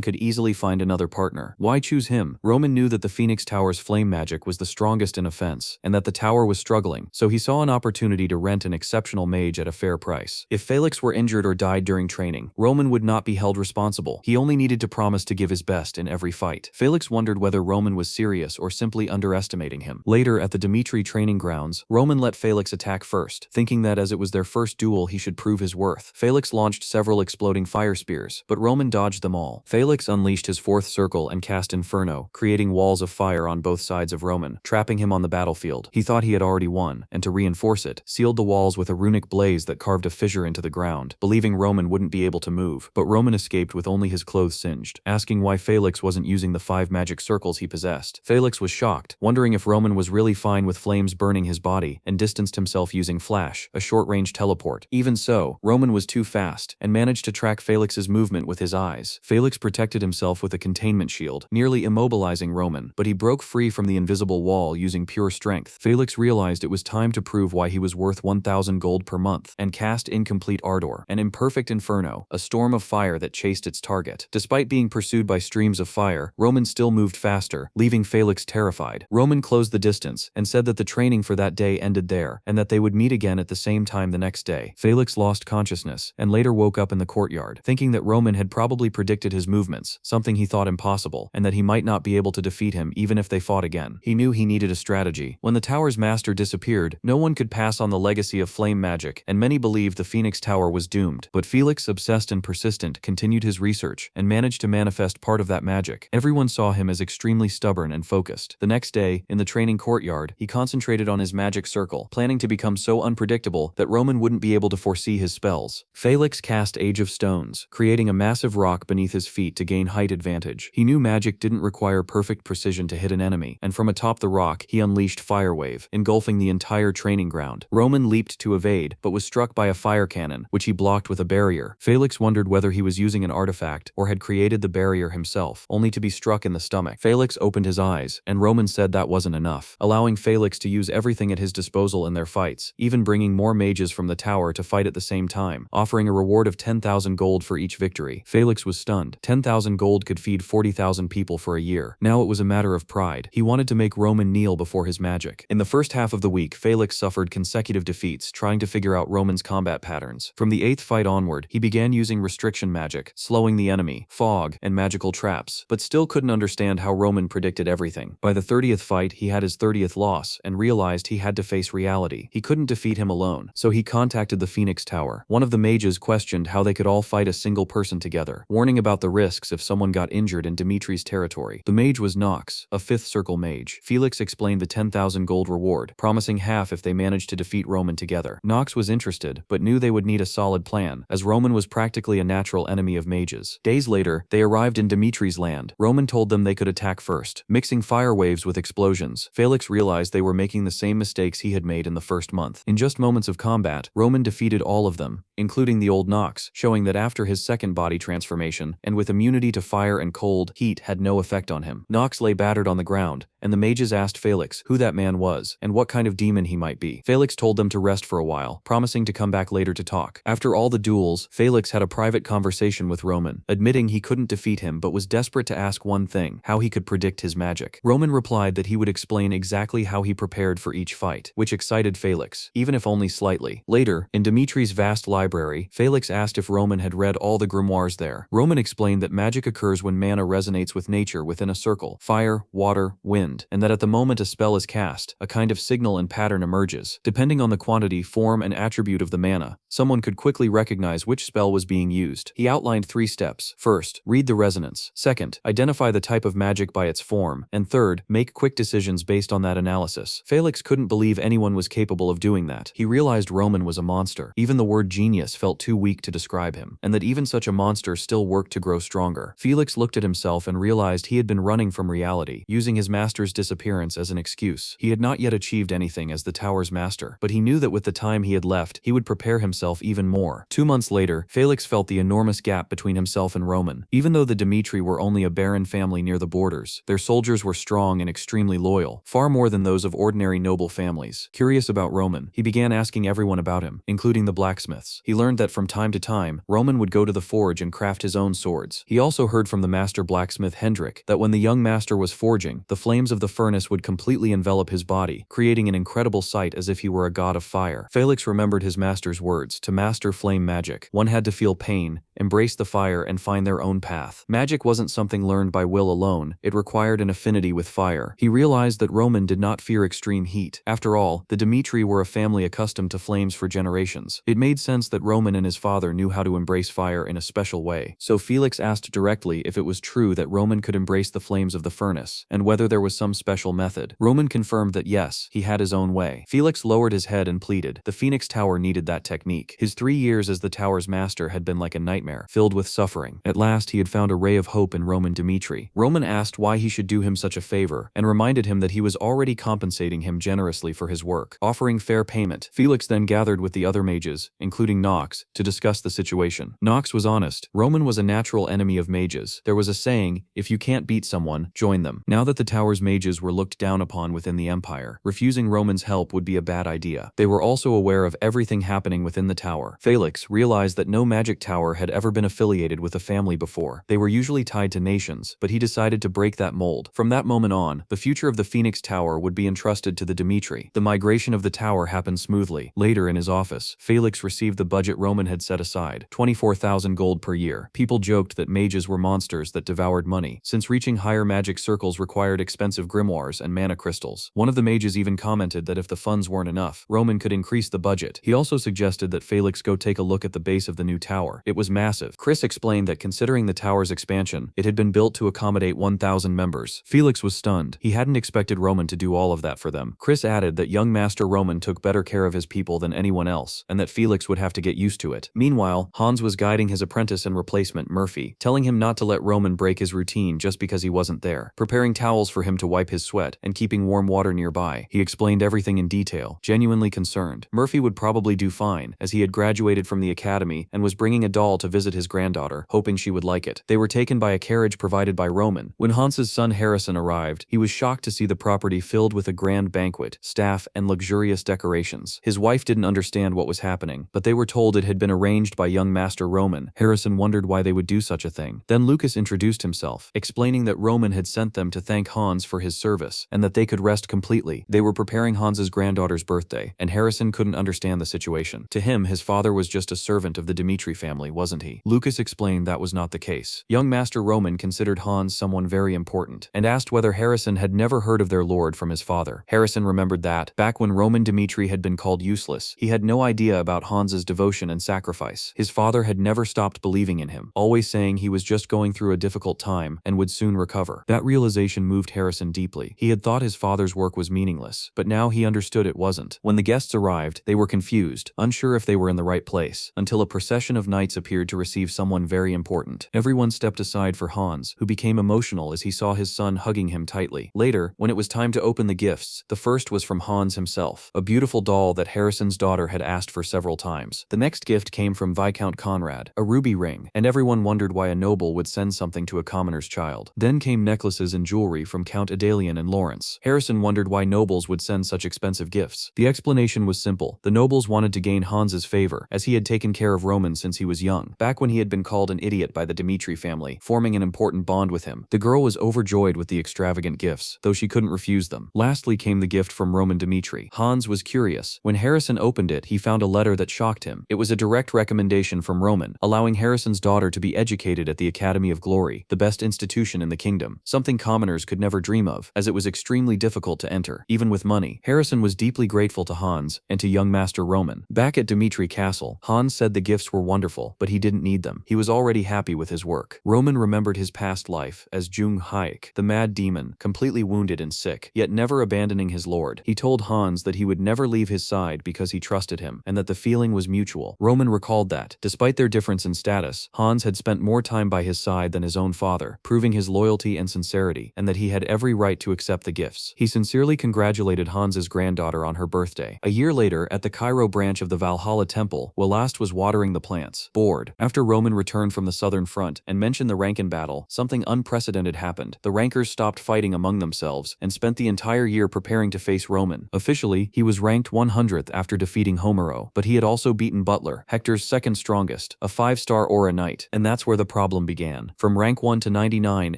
could easily find another partner. Why choose him? Roman knew that the Phoenix Tower's flame magic was the strongest in offense, and that the tower was struggling, so he saw an opportunity to rent an exceptional mage at a fair price. If Felix were injured or died during training, Roman would not be held responsible. He only needed to promise to give his best in every fight. Felix wondered whether Roman was serious or simply underestimating him. Later, at the Dmitri training grounds, Roman let Felix attack first, thinking that as it was their first duel he should prove his worth. Felix launched several exploding fire spears, but Roman dodged them all. Felix unleashed his fourth circle and cast Inferno, creating walls of fire on both sides of Roman, trapping him on the battlefield. He thought he had already won, and to reinforce it, sealed the walls with a runic blaze that carved a fissure into the ground, believing Roman wouldn't be able to move. But Roman escaped with only his clothes singed, asking why Felix wasn't using the 5 magic circles he possessed. Felix was shocked, wondering if Roman was really fine with flames burning his body, and distanced himself using Flash, a short-range teleport. Even so, Roman was too fast, and managed to track Felix's movement with his eyes. Felix protected himself with a containment shield, nearly immobilizing Roman, but he broke free from the invisible wall using pure strength. Felix realized it was time to prove why he was worth 1,000 gold per month, and cast Incomplete Ardor, an imperfect inferno, a storm of fire that chased its target. Despite being pursued by streams of fire, Roman still moved faster, leaving Felix terrified. Roman closed the distance, and said that the training for that day ended there, and that they would meet again at the same time the next day. Felix lost consciousness, and later woke up in the courtyard, thinking that Roman had probably predicted his movements, something he thought impossible, and that he might not be able to defeat him even if they fought again. He knew he needed a strategy. When the tower's master disappeared, no one could pass on the legacy of flame magic, and many believed the Phoenix Tower was doomed. But Felix, obsessed and persistent, continued his research, and managed to manifest part of that magic. Everyone saw him as extremely stubborn and focused. The next day, in the training courtyard, he concentrated on his magic circle, planning to become so unpredictable that Roman wouldn't be able to foresee his spells. Felix cast Age of Stones, creating a massive rock beneath his feet to gain height advantage. He knew magic didn't require perfect precision to hit an enemy, and from atop the rock, he unleashed Fire Wave, engulfing the entire training ground. Roman leaped to evade, but was struck by a fire cannon, which he blocked with a barrier. Felix wondered whether he was using an artifact or had created the barrier himself, only to be struck in the stomach. Felix opened his eyes, and Roman said that wasn't enough, allowing Felix to use everything at his disposal in their fights, even bringing more mages from the tower to fight at the same time, offering a reward of 10,000 gold for each victory. Felix was stunned. 10,000 gold could feed 40,000 people for a year. Now it was a matter of pride. He wanted to make Roman kneel before his magic. In the first half of the week, Felix suffered consecutive defeats trying to figure out Roman's combat patterns. From the 8th fight onward, he began using restriction magic, slowing the enemy, fog, and magical traps, but still couldn't understand how Roman predicted everything. By the 30th fight, he had his 30th loss and realized he had to face reality. He couldn't defeat him alone, so he contacted the Phoenix Tower. One of the mages questioned how they could all fight a single person together, warning about the risks if someone got injured in Dimitri's territory. The mage was Nox, a 5th circle mage. Felix explained the 10,000 gold reward, promising promising half if they managed to defeat Roman together. Nox was interested, but knew they would need a solid plan, as Roman was practically a natural enemy of mages. Days later, they arrived in Dimitri's land. Roman told them they could attack first, mixing fire waves with explosions. Felix realized they were making the same mistakes he had made in the first month. In just moments of combat, Roman defeated all of them, including the old Nox, showing that after his second body transformation, and with immunity to fire and cold, heat had no effect on him. Nox lay battered on the ground, and the mages asked Felix who that man was, and what kind of demon he might be. Felix told them to rest for a while, promising to come back later to talk. After all the duels, Felix had a private conversation with Roman, admitting he couldn't defeat him but was desperate to ask one thing: how he could predict his magic. Roman replied that he would explain exactly how he prepared for each fight, which excited Felix, even if only slightly. Later, in Dimitri's vast library, Felix asked if Roman had read all the grimoires there. Roman explained that magic occurs when mana resonates with nature within a circle: fire, water, wind, and that at the moment a spell is cast, a kind of signal and pattern emerges. Depending on the quantity, form, and attribute of the mana, someone could quickly recognize which spell was being used. He outlined 3 steps. First, read the resonance. Second, identify the type of magic by its form. And third, make quick decisions based on that analysis. Felix couldn't believe anyone was capable of doing that. He realized Roman was a monster. Even the word genius felt too weak to describe him, and that even such a monster still worked to grow stronger. Felix looked at himself and realized he had been running from reality, using his master's disappearance as an excuse. He had not yet achieved anything as the tower's master, but he knew that with the time he had left, he would prepare himself even more. 2 months later, Felix felt the enormous gap between himself and Roman. Even though the Dimitri were only a barren family near the borders, their soldiers were strong and extremely loyal, far more than those of ordinary noble families. Curious about Roman, he began asking everyone about him, including the blacksmiths. He learned that from time to time, Roman would go to the forge and craft his own swords. He also heard from the master blacksmith Hendrik that when the young master was forging, the flames of the furnace would completely envelop his body, creating an incredible sight as if he were a god of fire. Felix remembered his master's words: to master flame magic, one had to feel pain, embrace the fire, and find their own path. Magic wasn't something learned by will alone, it required an affinity with fire. He realized that Roman did not fear extreme heat. After all, the Dimitri were a family accustomed to flames for generations. It made sense that Roman and his father knew how to embrace fire in a special way. So Felix asked directly if it was true that Roman could embrace the flames of the furnace, and whether there was some special method. Roman confirmed that yes, he had his own way. Felix lowered his head and pleaded. The Phoenix Tower needed that technique. His 3 years as the tower's master had been like a nightmare, filled with suffering. At last he had found a ray of hope in Roman Dimitri. Roman asked why he should do him such a favor, and reminded him that he was already compensating him generously for his work, offering fair payment. Felix then gathered with the other mages, including Nox, to discuss the situation. Nox was honest. Roman was a natural enemy of mages. There was a saying, if you can't beat someone, join them. Now that the tower's mages were looked down upon within the empire, refusing Roman's help would be a bad idea. They were also aware of everything happening within the tower. Felix realized that no magic tower had ever been affiliated with a family before. They were usually tied to nations, but he decided to break that mold. From that moment on, the future of the Phoenix Tower would be entrusted to the Dimitri. The migration of the tower happened smoothly. Later in his office, Felix received the budget Roman had set aside, 24,000 gold per year. People joked that mages were monsters that devoured money, since reaching higher magic circles required expensive grimoires and mana crystals. One of the mages even commented that if the funds weren't enough, Roman could increase the budget. He also suggested that Felix go take a look at the base of the new tower. It was massive. Chris explained that considering the tower's expansion, it had been built to accommodate 1,000 members. Felix was stunned. He hadn't expected Roman to do all of that for them. Chris added that young Master Roman took better care of his people than anyone else, and that Felix would have to get used to it. Meanwhile, Hans was guiding his apprentice and replacement, Murphy, telling him not to let Roman break his routine just because he wasn't there, preparing towels for him to wipe his sweat, and keeping warm water nearby. He explained everything in detail, genuinely concerned. Murphy would probably do fine, as he had graduated from the academy and was bringing a doll to visit his granddaughter, hoping she would like it. They were taken by a carriage provided by Roman. When Hans's son Harrison arrived, he was shocked to see the property filled with a grand banquet, staff, and luxurious decorations. His wife didn't understand what was happening, but they were told it had been arranged by young Master Roman. Harrison wondered why they would do such a thing. Then Lucas introduced himself, explaining that Roman had sent them to thank Hans for his service, and that they could rest completely. They were preparing Hans's granddaughter's birthday, and Harrison couldn't understand the situation. To him, his father was just a servant of the Dimitri family, wasn't wasn't he? Lucas explained that was not the case. Young Master Roman considered Hans someone very important, and asked whether Harrison had never heard of their lord from his father. Harrison remembered that, back when Roman Dmitri had been called useless, he had no idea about Hans's devotion and sacrifice. His father had never stopped believing in him, always saying he was just going through a difficult time and would soon recover. That realization moved Harrison deeply. He had thought his father's work was meaningless, but now he understood it wasn't. When the guests arrived, they were confused, unsure if they were in the right place, until a procession of knights appeared to receive someone very important. Everyone stepped aside for Hans, who became emotional as he saw his son hugging him tightly. Later, when it was time to open the gifts, the first was from Hans himself, a beautiful doll that Harrison's daughter had asked for several times. The next gift came from Viscount Conrad, a ruby ring, and everyone wondered why a noble would send something to a commoner's child. Then came necklaces and jewelry from Count Adalian and Lawrence. Harrison wondered why nobles would send such expensive gifts. The explanation was simple. The nobles wanted to gain Hans's favor, as he had taken care of Roman since he was young, back when he had been called an idiot by the Dmitri family, forming an important bond with him. The girl was overjoyed with the extravagant gifts, though she couldn't refuse them. Lastly came the gift from Roman Dmitri. Hans was curious. When Harrison opened it, he found a letter that shocked him. It was a direct recommendation from Roman, allowing Harrison's daughter to be educated at the Academy of Glory, the best institution in the kingdom, something commoners could never dream of, as it was extremely difficult to enter, even with money. Harrison was deeply grateful to Hans, and to young Master Roman. Back at Dmitri Castle, Hans said the gifts were wonderful, but he didn't need them. He was already happy with his work. Roman remembered his past life as Jung Hayek, the mad demon, completely wounded and sick, yet never abandoning his lord. He told Hans that he would never leave his side because he trusted him, and that the feeling was mutual. Roman recalled that, despite their difference in status, Hans had spent more time by his side than his own father, proving his loyalty and sincerity, and that he had every right to accept the gifts. He sincerely congratulated Hans's granddaughter on her birthday. A year later, at the Cairo branch of the Valhalla Temple, Wellast was watering the plants. Bored. After Roman returned from the southern front and mentioned the Rankin battle, something unprecedented happened. The rankers stopped fighting among themselves and spent the entire year preparing to face Roman. Officially, he was ranked 100th after defeating Homero, but he had also beaten Butler, Hector's second strongest, a 5-star Aura Knight, and that's where the problem began. From rank 1 to 99,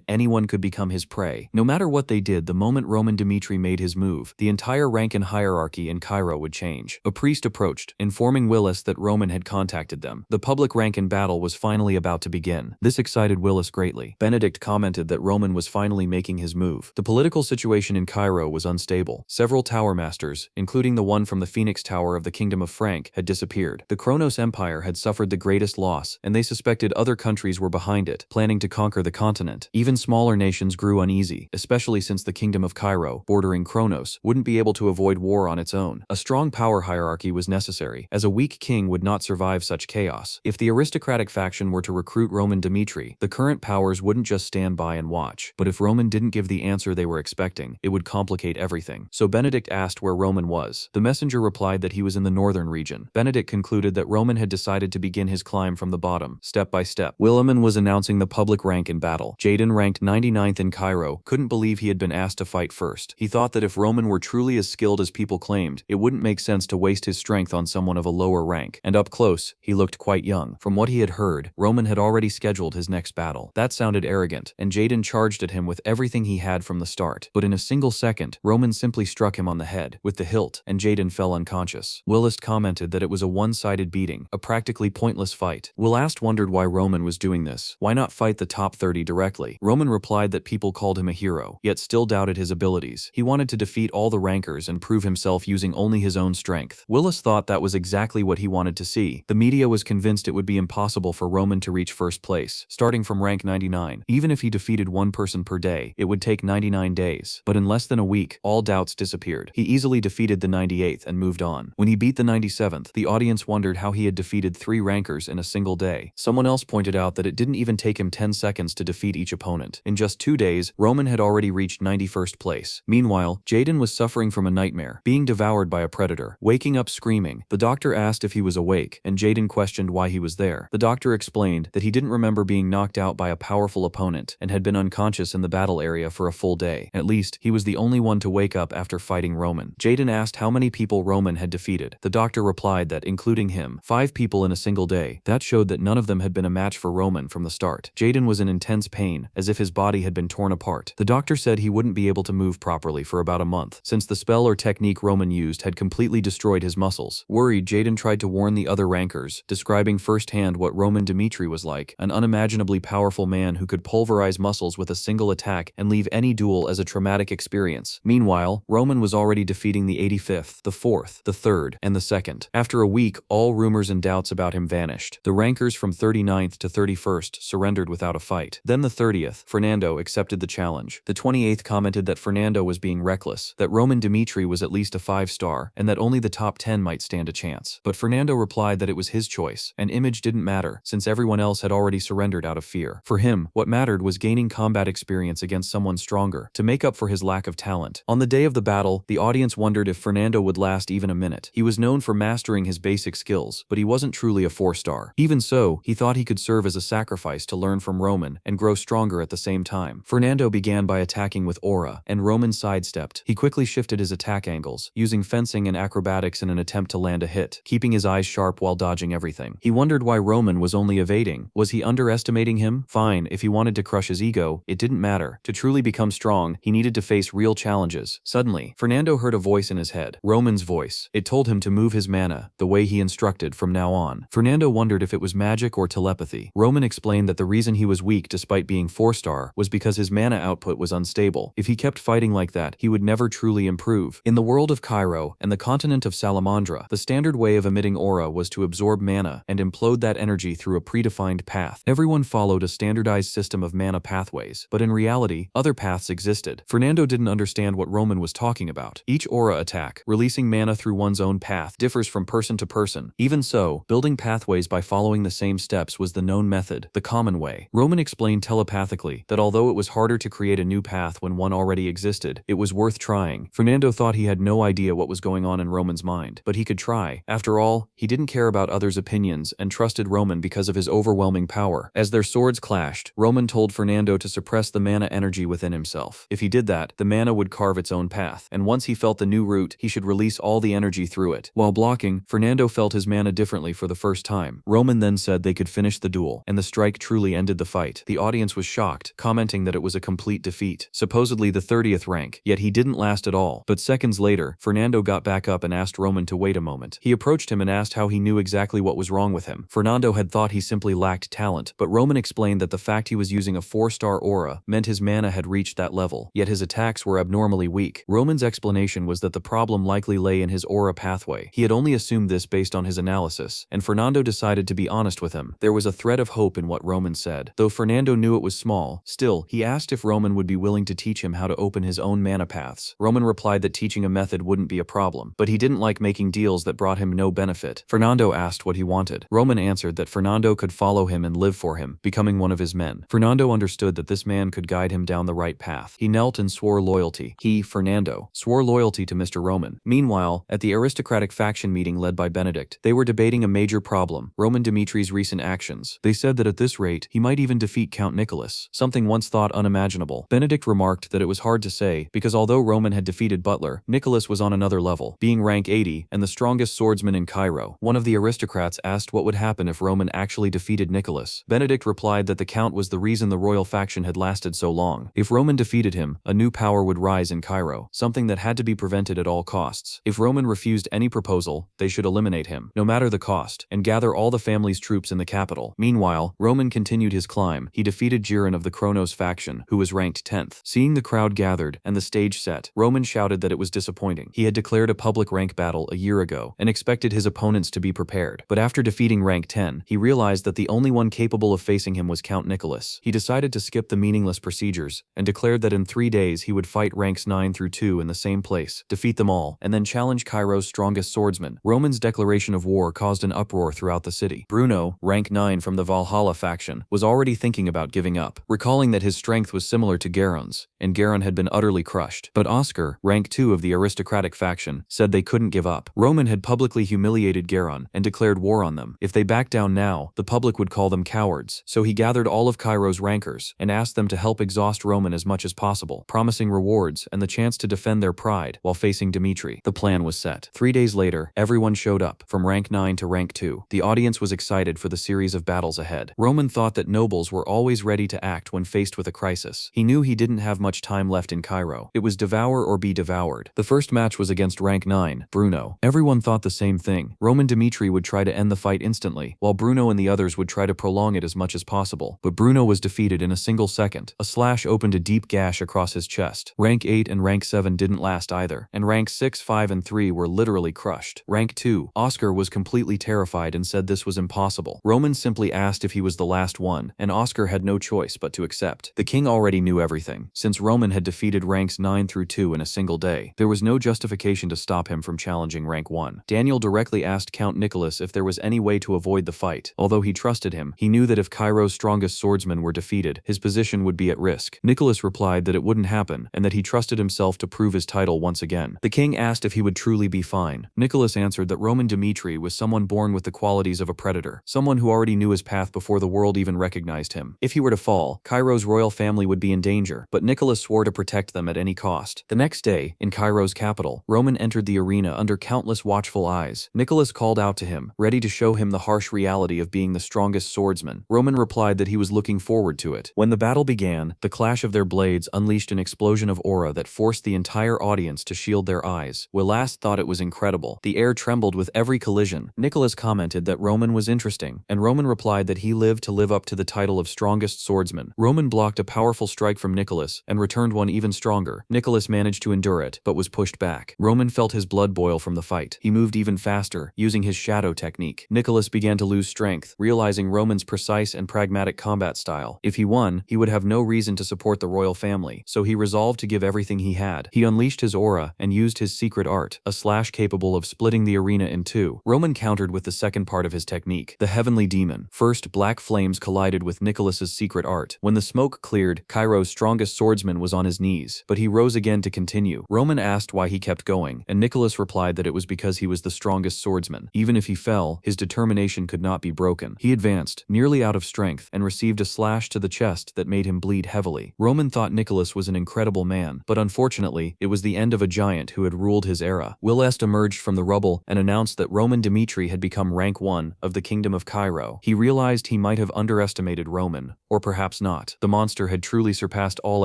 anyone could become his prey. No matter what they did, the moment Roman Dmitri made his move, the entire Rankin hierarchy in Cairo would change. A priest approached, informing Willis that Roman had contacted them. The public Rankin battle was finally about to begin. This excited Willis greatly. Benedict commented that Roman was finally making his move. The political situation in Cairo was unstable. Several tower masters, including the one from the Phoenix Tower of the Kingdom of Frank, had disappeared. The Kronos Empire had suffered the greatest loss, and they suspected other countries were behind it, planning to conquer the continent. Even smaller nations grew uneasy, especially since the Kingdom of Cairo, bordering Kronos, wouldn't be able to avoid war on its own. A strong power hierarchy was necessary, as a weak king would not survive such chaos. If the aristocratic faction were to recruit Roman Dmitri, the current powers wouldn't just stand by and watch. But if Roman didn't give the answer they were expecting, it would complicate everything. So Benedict asked where Roman was. The messenger replied that he was in the northern region. Benedict concluded that Roman had decided to begin his climb from the bottom, step by step. Williman was announcing the public rank in battle. Jaden, ranked 99th in Cairo, couldn't believe he had been asked to fight first. He thought that if Roman were truly as skilled as people claimed, it wouldn't make sense to waste his strength on someone of a lower rank. And up close, he looked quite young. From what he had heard, Roman had already scheduled his next battle. That sounded arrogant, and Jaden charged at him with everything he had from the start. But in a single second, Roman simply struck him on the head with the hilt, and Jaden fell unconscious. Willist commented that it was a one-sided beating, a practically pointless fight. Willast wondered why Roman was doing this. Why not fight the top 30 directly? Roman replied that people called him a hero, yet still doubted his abilities. He wanted to defeat all the rankers and prove himself using only his own strength. Willis thought that was exactly what he wanted to see. The media was convinced it would be impossible for Roman to reach first place, starting from rank 99. Even if he defeated one person per day, it would take 99 days. But in less than a week, all doubts disappeared. He easily defeated the 98th and moved on. When he beat the 97th, the audience wondered how he had defeated 3 rankers in a single day. Someone else pointed out that it didn't even take him 10 seconds to defeat each opponent. In just 2 days, Roman had already reached 91st place. Meanwhile, Jaden was suffering from a nightmare, being devoured by a predator. Waking up screaming, the doctor asked if he was awake, and Jaden questioned why he was there. The doctor explained that he didn't remember being knocked out by a powerful opponent and had been unconscious in the battle area for a full day. At least, he was the only one to wake up after fighting Roman. Jaden asked how many people Roman had defeated. The doctor replied that, including him, 5 people in a single day. That showed that none of them had been a match for Roman from the start. Jaden was in intense pain, as if his body had been torn apart. The doctor said he wouldn't be able to move properly for about a month, since the spell or technique Roman used had completely destroyed his muscles. Worried, Jaden tried to warn the other rankers, describing firsthand understand what Roman Dmitri was like, an unimaginably powerful man who could pulverize muscles with a single attack and leave any duel as a traumatic experience. Meanwhile, Roman was already defeating the 85th, the 4th, the 3rd, and the 2nd. After a week, all rumors and doubts about him vanished. The rankers from 39th to 31st surrendered without a fight. Then the 30th, Fernando accepted the challenge. The 28th commented that Fernando was being reckless, that Roman Dmitri was at least a 5-star, and that only the top 10 might stand a chance. But Fernando replied that it was his choice, and image didn't matter, since everyone else had already surrendered out of fear. For him, what mattered was gaining combat experience against someone stronger, to make up for his lack of talent. On the day of the battle, the audience wondered if Fernando would last even a minute. He was known for mastering his basic skills, but he wasn't truly a 4-star. Even so, he thought he could serve as a sacrifice to learn from Roman and grow stronger at the same time. Fernando began by attacking with aura, and Roman sidestepped. He quickly shifted his attack angles, using fencing and acrobatics in an attempt to land a hit, keeping his eyes sharp while dodging everything. He wondered why Roman was only evading. Was he underestimating him? Fine, if he wanted to crush his ego, it didn't matter. To truly become strong, he needed to face real challenges. Suddenly, Fernando heard a voice in his head. Roman's voice. It told him to move his mana, the way he instructed from now on. Fernando wondered if it was magic or telepathy. Roman explained that the reason he was weak despite being 4-star was because his mana output was unstable. If he kept fighting like that, he would never truly improve. In the world of Cairo and the continent of Salamandra, the standard way of emitting aura was to absorb mana and implode that energy through a predefined path. Everyone followed a standardized system of mana pathways, but in reality, other paths existed. Fernando didn't understand what Roman was talking about. Each aura attack, releasing mana through one's own path, differs from person to person. Even so, building pathways by following the same steps was the known method, the common way. Roman explained telepathically that although it was harder to create a new path when one already existed, it was worth trying. Fernando thought he had no idea what was going on in Roman's mind, but he could try. After all, he didn't care about others' opinions and trusted Roman because of his overwhelming power. As their swords clashed, Roman told Fernando to suppress the mana energy within himself. If he did that, the mana would carve its own path, and once he felt the new route, he should release all the energy through it. While blocking, Fernando felt his mana differently for the first time. Roman then said they could finish the duel, and the strike truly ended the fight. The audience was shocked, commenting that it was a complete defeat. Supposedly the 30th rank, yet he didn't last at all. But seconds later, Fernando got back up and asked Roman to wait a moment. He approached him and asked how he knew exactly what was wrong with him. Fernando had thought he simply lacked talent, but Roman explained that the fact he was using a 4-star aura meant his mana had reached that level, yet his attacks were abnormally weak. Roman's explanation was that the problem likely lay in his aura pathway. He had only assumed this based on his analysis, and Fernando decided to be honest with him. There was a thread of hope in what Roman said. Though Fernando knew it was small, still, he asked if Roman would be willing to teach him how to open his own mana paths. Roman replied that teaching a method wouldn't be a problem, but he didn't like making deals that brought him no benefit. Fernando asked what he wanted. Roman answered that Fernando could follow him and live for him, becoming one of his men. Fernando understood that this man could guide him down the right path. He knelt and swore loyalty. He, Fernando, swore loyalty to Mr. Roman. Meanwhile, at the aristocratic faction meeting led by Benedict, they were debating a major problem, Roman Dimitri's recent actions. They said that at this rate, he might even defeat Count Nicholas, something once thought unimaginable. Benedict remarked that it was hard to say, because although Roman had defeated Butler, Nicholas was on another level, being rank 80 and the strongest swordsman in Cairo. One of the aristocrats asked what would happen if Roman actually defeated Nicholas. Benedict replied that the Count was the reason the royal faction had lasted so long. If Roman defeated him, a new power would rise in Cairo, something that had to be prevented at all costs. If Roman refused any proposal, they should eliminate him, no matter the cost, and gather all the family's troops in the capital. Meanwhile, Roman continued his climb. He defeated Jiren of the Kronos faction, who was ranked 10th. Seeing the crowd gathered and the stage set, Roman shouted that it was disappointing. He had declared a public rank battle a year ago and expected his opponents to be prepared. But after defeating rank 10, he realized that the only one capable of facing him was Count Nicholas. He decided to skip the meaningless procedures and declared that in 3 days he would fight ranks 9 through 2 in the same place, defeat them all, and then challenge Cairo's strongest swordsman. Roman's declaration of war caused an uproar throughout the city. Bruno, rank 9 from the Valhalla faction, was already thinking about giving up, recalling that his strength was similar to Garon's, and Garon had been utterly crushed. But Oscar, rank 2 of the aristocratic faction, said they couldn't give up. Roman had publicly humiliated Garon and declared war on them. If they backed down now, the public would call them cowards. So he gathered all of Cairo's rankers and asked them to help exhaust Roman as much as possible, promising rewards and the chance to defend their pride while facing Dimitri. The plan was set. 3 days later, everyone showed up, from rank 9 to rank 2. The audience was excited for the series of battles ahead. Roman thought that nobles were always ready to act when faced with a crisis. He knew he didn't have much time left in Cairo. It was devour or be devoured. The first match was against rank 9, Bruno. Everyone thought the same thing. Roman Dmitri would try to end the fight instantly, while Bruno and the others would try to prolong it as much as possible. But Bruno was defeated in a single second. A slash opened a deep gash across his chest. Rank 8 and Rank 7 didn't last either, and Rank 6, 5, and 3 were literally crushed. Rank 2, Oscar was completely terrified and said this was impossible. Roman simply asked if he was the last one, and Oscar had no choice but to accept. The king already knew everything, since Roman had defeated ranks 9 through 2 in a single day. There was no justification to stop him from challenging rank 1. Daniel directly asked Count Nicholas if there was any way to avoid the fight. Although he trusted him, he knew that if Cairo's strongest swordsmen were defeated, his position would be at risk. Nicholas replied that it wouldn't happen, and that he trusted himself to prove his title once again. The king asked if he would truly be fine. Nicholas answered that Roman Dmitri was someone born with the qualities of a predator, someone who already knew his path before the world even recognized him. If he were to fall, Cairo's royal family would be in danger, but Nicholas swore to protect them at any cost. The next day, in Cairo's capital, Roman entered the arena under countless watchful eyes. Nicholas called out to him, ready to show him the harsh reality of being the strongest swordsman. Roman replied that he was looking forward to it. When the battle began, the clash of their blades unleashed an explosion of aura that forced the entire audience to shield their eyes. Willas thought it was incredible. The air trembled with every collision. Nicholas commented that Roman was interesting, and Roman replied that he lived to live up to the title of strongest swordsman. Roman blocked a powerful strike from Nicholas and returned one even stronger. Nicholas managed to endure it, but was pushed back. Roman felt his blood boil from the fight. He moved even faster, using his shadow technique. Nicholas began to lose strength, realizing Roman's precise and pragmatic combat style. If he won, he would have no reason to support the royal family, so he resolved to give everything he had. He unleashed his aura and used his secret art, a slash capable of splitting the arena in two. Roman countered with the second part of his technique, the heavenly demon. First, black flames collided with Nicholas's secret art. When the smoke cleared, Cairo's strongest swordsman was on his knees, but he rose again to continue. Roman asked why he kept going, and Nicholas replied that it was because he was the strongest swordsman. Even if he fell, his determination could not be broken. He advanced, nearly out of strength, and received a slash to the chest that made him bleed heavily. Roman thought Nicholas was an incredible man, but unfortunately, it was the end of a giant who had ruled his era. Willest emerged from the rubble and announced that Roman Dmitri had become rank 1 of the Kingdom of Cairo. He realized he might have underestimated Roman, or perhaps not. The monster had truly surpassed all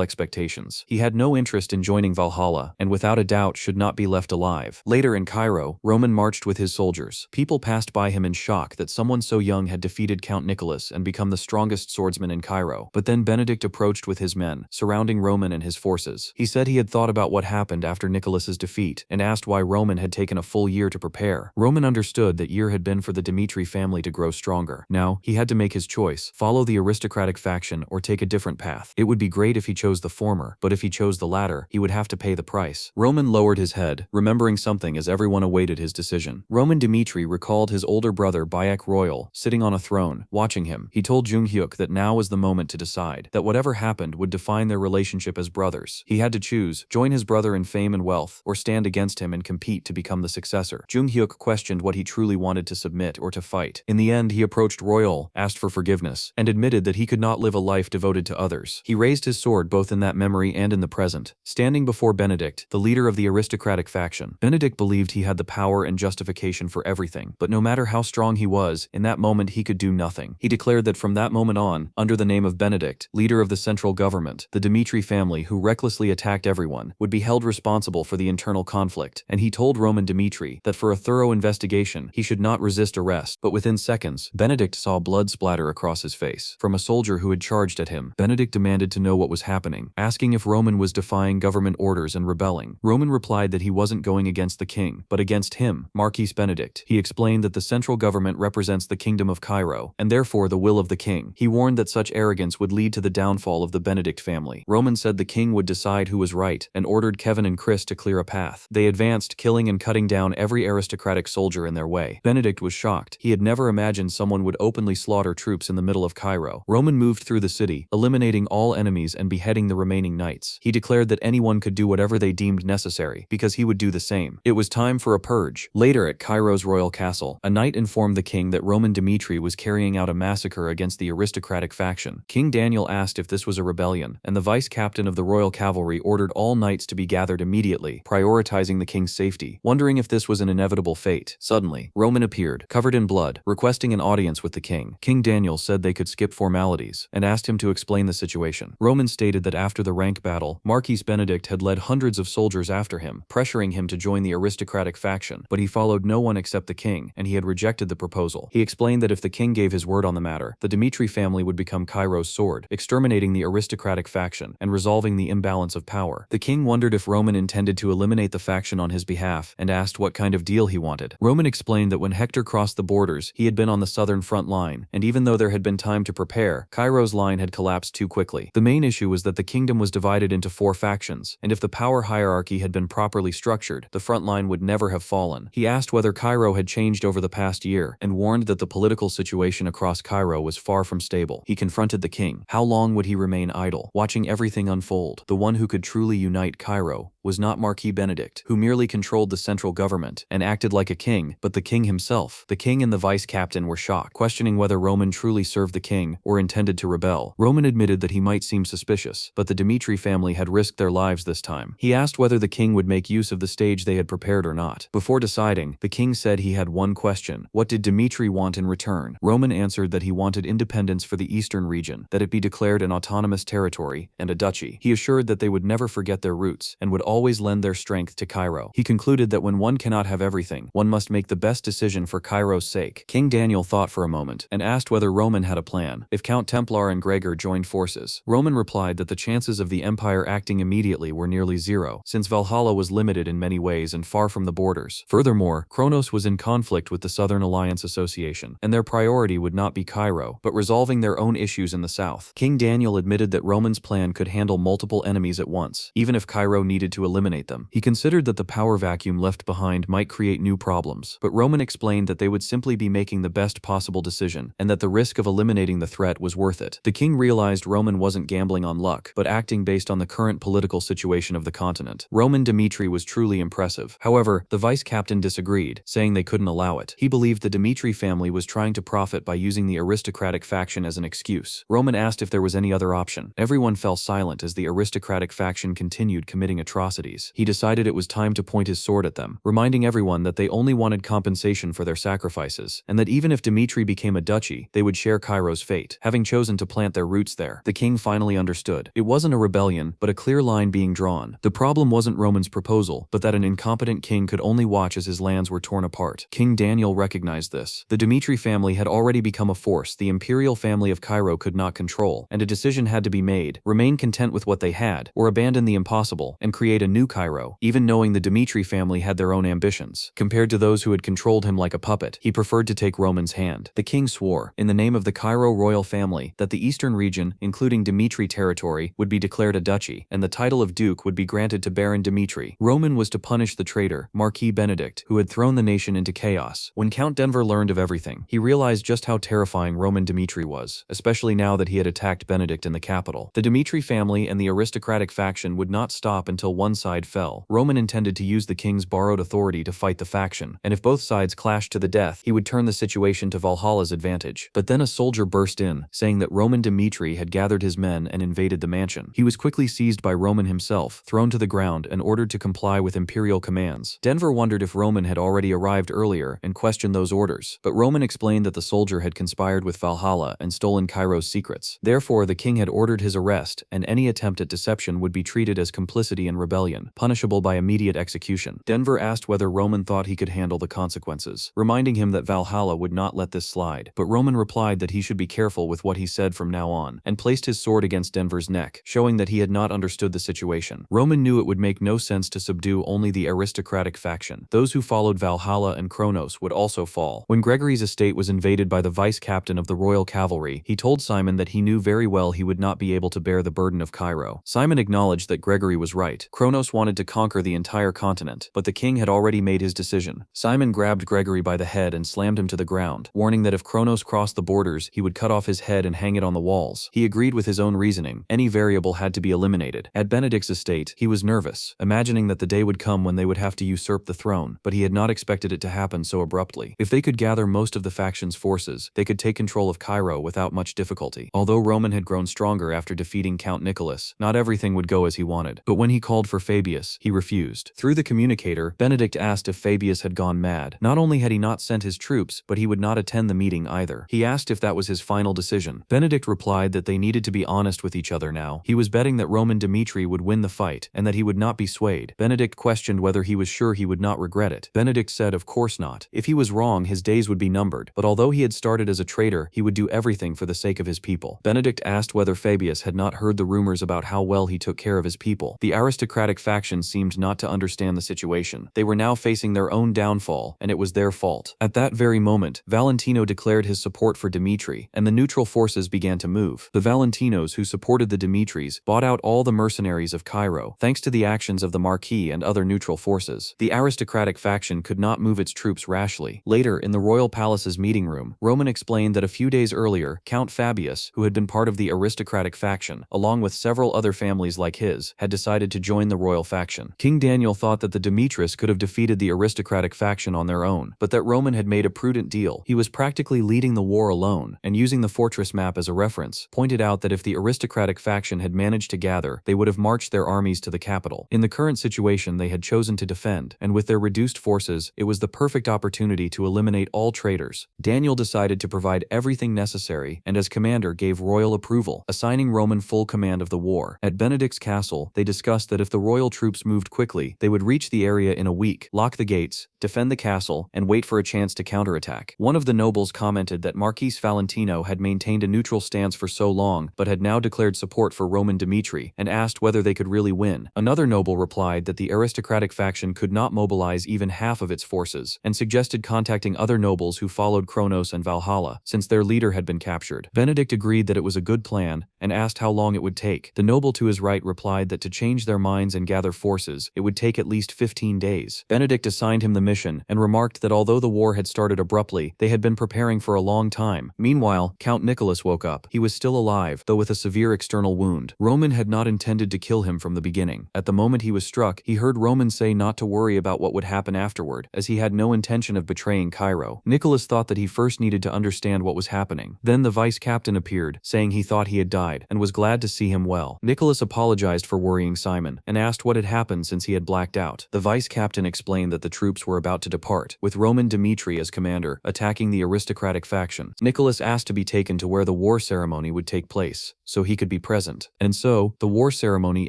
expectations. He had no interest in joining Valhalla, and without a doubt should not be left alive. Later in Cairo, Roman marched with his soldiers. People passed by him in shock that someone so young had defeated Count Nicholas and become the strongest swordsman in Cairo. But then Benedict approached with his men, surrounding Roman and his forces. He said he had thought about what happened after Nicholas's defeat, and asked why Roman had taken a full year to prepare. Roman understood that year had been for the Dmitri family to grow stronger. Now, he had to make his choice, follow the aristocratic faction or take a different path. It would be great if he chose the former, but if he chose the latter, he would have to pay the price. Roman lowered his head, remembering something as everyone awaited his decision. Roman Dmitri recalled his older brother Bayek Royal, sitting on a throne, watching him. He told Junghyuk that now was the moment to decide, that whatever happened would define their relationship as brothers. He had to choose, join his brother in fame and wealth, or stand against him and compete to become the successor. Junghyuk questioned what he truly wanted to submit or to fight. In the end, he approached Royal, asked for forgiveness, and admitted that he could not live a life devoted to others. He raised his sword both in that memory and in the present, standing before Benedict, the leader of the aristocratic faction. Benedict believed he had the power and justification for everything, but no matter how strong he was, in that moment he could do nothing. He declared that from that moment on, under the name of Benedict, leader of the central government, the Dmitri family who recklessly attacked everyone, would be held responsible for the internal conflict, and he told Roman Dmitri that for a thorough investigation, he should not resist arrest. But within seconds, Benedict saw blood splatter across his face from a soldier who had charged at him. Benedict demanded to know what was happening, asking if Roman was defying government orders and rebelling. Roman replied that he wasn't going against the king, but against him, Marquis Benedict. He explained that the central government represents the Kingdom of Cairo, and therefore the will of the king. He warned that such arrogance would lead to the downfall of the Benedict family. Roman said the king would decide who was right, and ordered Kevin and Chris to clear a path. They advanced, killing and cutting down every aristocratic soldier in their way. Benedict was shocked. He had never imagined someone would openly slaughter troops in the middle of Cairo. Roman moved through the city, eliminating all enemies and beheading the remaining knights. He declared that anyone could do whatever they deemed necessary, because he would do the same. It was time for a purge. Later at Cairo's royal castle, a knight informed the king that Roman Dmitri was carrying out a massacre against the aristocratic faction. King Daniel asked if this was a rebellion, and the vice-captain of the royal cavalry ordered all knights to be gathered immediately, prioritizing the king's safety. Wondering if this was an inevitable fate, suddenly, Roman appeared, covered in blood, requesting an audience with the king. King Daniel said they could skip formalities, and asked him to explain the situation. Roman stated that after the rank battle, Marquis Benedict had led hundreds of soldiers after him, pressuring him to join the aristocratic faction, but he followed no one except the king, and he had rejected the proposal. proposal. He explained that if the king gave his word on the matter, the Dmitri family would become Cairo's sword, exterminating the aristocratic faction and resolving the imbalance of power. The king wondered if Roman intended to eliminate the faction on his behalf and asked what kind of deal he wanted. Roman explained that when Hector crossed the borders, he had been on the southern front line, and even though there had been time to prepare, Cairo's line had collapsed too quickly. The main issue was that the kingdom was divided into 4 factions, and if the power hierarchy had been properly structured, the front line would never have fallen. He asked whether Cairo had changed over the past year, and warned that the political situation across Cairo was far from stable. He confronted the king. How long would he remain idle, watching everything unfold? The one who could truly unite Cairo was not Marquis Benedict, who merely controlled the central government and acted like a king, but the king himself. The king and the vice captain were shocked, questioning whether Roman truly served the king or intended to rebel. Roman admitted that he might seem suspicious, but the Dmitri family had risked their lives this time. He asked whether the king would make use of the stage they had prepared or not. Before deciding, the king said he had one question: what did Dmitri want in return? Roman answered that he wanted independence for the eastern region, that it be declared an autonomous territory and a duchy. He assured that they would never forget their roots and would always lend their strength to Cairo. He concluded that when one cannot have everything, one must make the best decision for Cairo's sake. King Daniel thought for a moment and asked whether Roman had a plan if Count Templar and Gregor joined forces. Roman replied that the chances of the empire acting immediately were nearly zero, since Valhalla was limited in many ways and far from the borders. Furthermore, Kronos was in conflict with the Southern Alliance Association, and their priority would not be Cairo, but resolving their own issues in the south. King Daniel admitted that Roman's plan could handle multiple enemies at once, even if Cairo needed to eliminate them. He considered that the power vacuum left behind might create new problems, but Roman explained that they would simply be making the best possible decision, and that the risk of eliminating the threat was worth it. The king realized Roman wasn't gambling on luck, but acting based on the current political situation of the continent. Roman Dmitri was truly impressive. However, the vice captain disagreed, saying they couldn't allow it. He believed the Dmitri family was trying to profit by using the aristocratic faction as an excuse. Roman asked if there was any other option. Everyone fell silent as the aristocratic faction continued committing atrocities. He decided it was time to point his sword at them, reminding everyone that they only wanted compensation for their sacrifices, and that even if Dmitri became a duchy, they would share Cairo's fate, having chosen to plant their roots there. The king finally understood. It wasn't a rebellion, but a clear line being drawn. The problem wasn't Roman's proposal, but that an incompetent king could only watch as his lands were torn apart. King Daniel recognized this. The Dmitri family had already become a force the imperial family of Cairo could not control, and a decision had to be made: remain content with what they had, or abandon the impossible and create a new Cairo. Even knowing the Dmitri family had their own ambitions, compared to those who had controlled him like a puppet, he preferred to take Roman's hand. The king swore, in the name of the Cairo royal family, that the eastern region, including Dmitri territory, would be declared a duchy, and the title of duke would be granted to Baron Dmitri. Roman was to punish the traitor, Marquis Benedict, who had thrown the nation into chaos. When Count Denver learned of everything, he realized just how terrifying Roman Dmitri was, especially now that he had attacked Benedict in the capital. The Dmitri family and the aristocratic faction would not stop until one side fell. Roman intended to use the king's borrowed authority to fight the faction, and if both sides clashed to the death, he would turn the situation to Valhalla's advantage. But then a soldier burst in, saying that Roman Dmitri had gathered his men and invaded the mansion. He was quickly seized by Roman himself, thrown to the ground, and ordered to comply with imperial commands. Denver wondered if Roman had already arrived earlier and questioned those orders, but Roman explained that the soldier had conspired with Valhalla and stolen Cairo's secrets. Therefore, the king had ordered his arrest, and any attempt at deception would be treated as complicity in rebellion, punishable by immediate execution. Denver asked whether Roman thought he could handle the consequences, reminding him that Valhalla would not let this slide. But Roman replied that he should be careful with what he said from now on, and placed his sword against Denver's neck, showing that he had not understood the situation. Roman knew it would make no sense to subdue only the aristocratic faction. Those who followed Valhalla and Kronos would also fall. When Gregory's estate was invaded by the vice captain of the royal cavalry, he told Simon that he knew very well he would not be able to bear the burden of Cairo. Simon acknowledged that Gregory was right. Kronos wanted to conquer the entire continent, but the king had already made his decision. Simon grabbed Gregory by the head and slammed him to the ground, warning that if Kronos crossed the borders, he would cut off his head and hang it on the walls. He agreed with his own reasoning. Any variable had to be eliminated. At Benedict's estate, he was nervous, imagining that the day would come when they would have to usurp the throne, but he had not expected it to happen so abruptly. If they could gather most of the faction's forces, they could take control of Cairo without much difficulty. Although Roman had grown stronger after defeating Count Nicholas, not everything would go as he wanted. But when he called for Fabius, he refused. Through the communicator, Benedict asked if Fabius had gone mad. Not only had he not sent his troops, but he would not attend the meeting either. He asked if that was his final decision. Benedict replied that they needed to be honest with each other now. He was betting that Roman Dmitri would win the fight, and that he would not be swayed. Benedict questioned whether he was sure he would not regret it. Benedict said of course not. If he was wrong, his days would be numbered, but although he had started as a traitor, he would do everything for the sake of his people. Benedict asked whether Fabius had not heard the rumors about how well he took care of his people. The aristocratic faction seemed not to understand the situation. They were now facing their own downfall, and it was their fault. At that very moment, Valentino declared his support for Dmitri, and the neutral forces began to move. The Valentinos who supported the Dmitris bought out all the mercenaries of Cairo, thanks to the actions of the Marquis and other neutral forces. The aristocratic faction could not move its troops rashly. Later, in the royal palace's meeting room, Roman explained that a few days earlier, Count Fabius, who had been part of the aristocratic faction, along with several other families like his, had decided to join the royal faction. King Daniel thought that the Demetris could have defeated the aristocratic faction on their own, but that Roman had made a prudent deal. He was practically leading the war alone, and using the fortress map as a reference, pointed out that if the aristocratic faction had managed to gather, they would have marched their armies to the capital. In the current situation, they had chosen to defend, and with their reduced forces, it was the perfect opportunity to eliminate all traitors. Daniel decided to provide everything necessary, and as commander gave royal approval, assigning Roman full command of the war. At Benedict's castle, they discussed that if the royal troops moved quickly, they would reach the area in a week, lock the gates, defend the castle, and wait for a chance to counterattack. One of the nobles commented that Marquis Valentino had maintained a neutral stance for so long, but had now declared support for Roman Dmitri, and asked whether they could really win. Another noble replied that the aristocratic faction could not mobilize even half of its forces, and suggested contacting other nobles who followed Kronos and Valhalla, since their leader had been captured. Benedict agreed that it was a good plan, and asked how long it would take. The noble to his right replied that to change their minds and gather forces, it would take at least 15 days. Benedict assigned him the mission, and remarked that although the war had started abruptly, they had been preparing for a long time. Meanwhile, Count Nicholas woke up. He was still alive, though with a severe external wound. Roman had not intended to kill him from the beginning. At the moment he was struck, he heard Roman say not to worry about what would happen afterward, as he had no intention of betraying Cairo. Nicholas thought that he first needed to understand what was happening. Then the vice captain appeared, saying he thought he had died, and was glad to see him well. Nicholas apologized for worrying Simon, and asked what had happened since he had blacked out. The vice captain explained that the troops were about to depart, with Roman Dmitri as commander, attacking the aristocratic faction. Nicholas asked to be taken to where the war ceremony would take place, so he could be present. And so, the war ceremony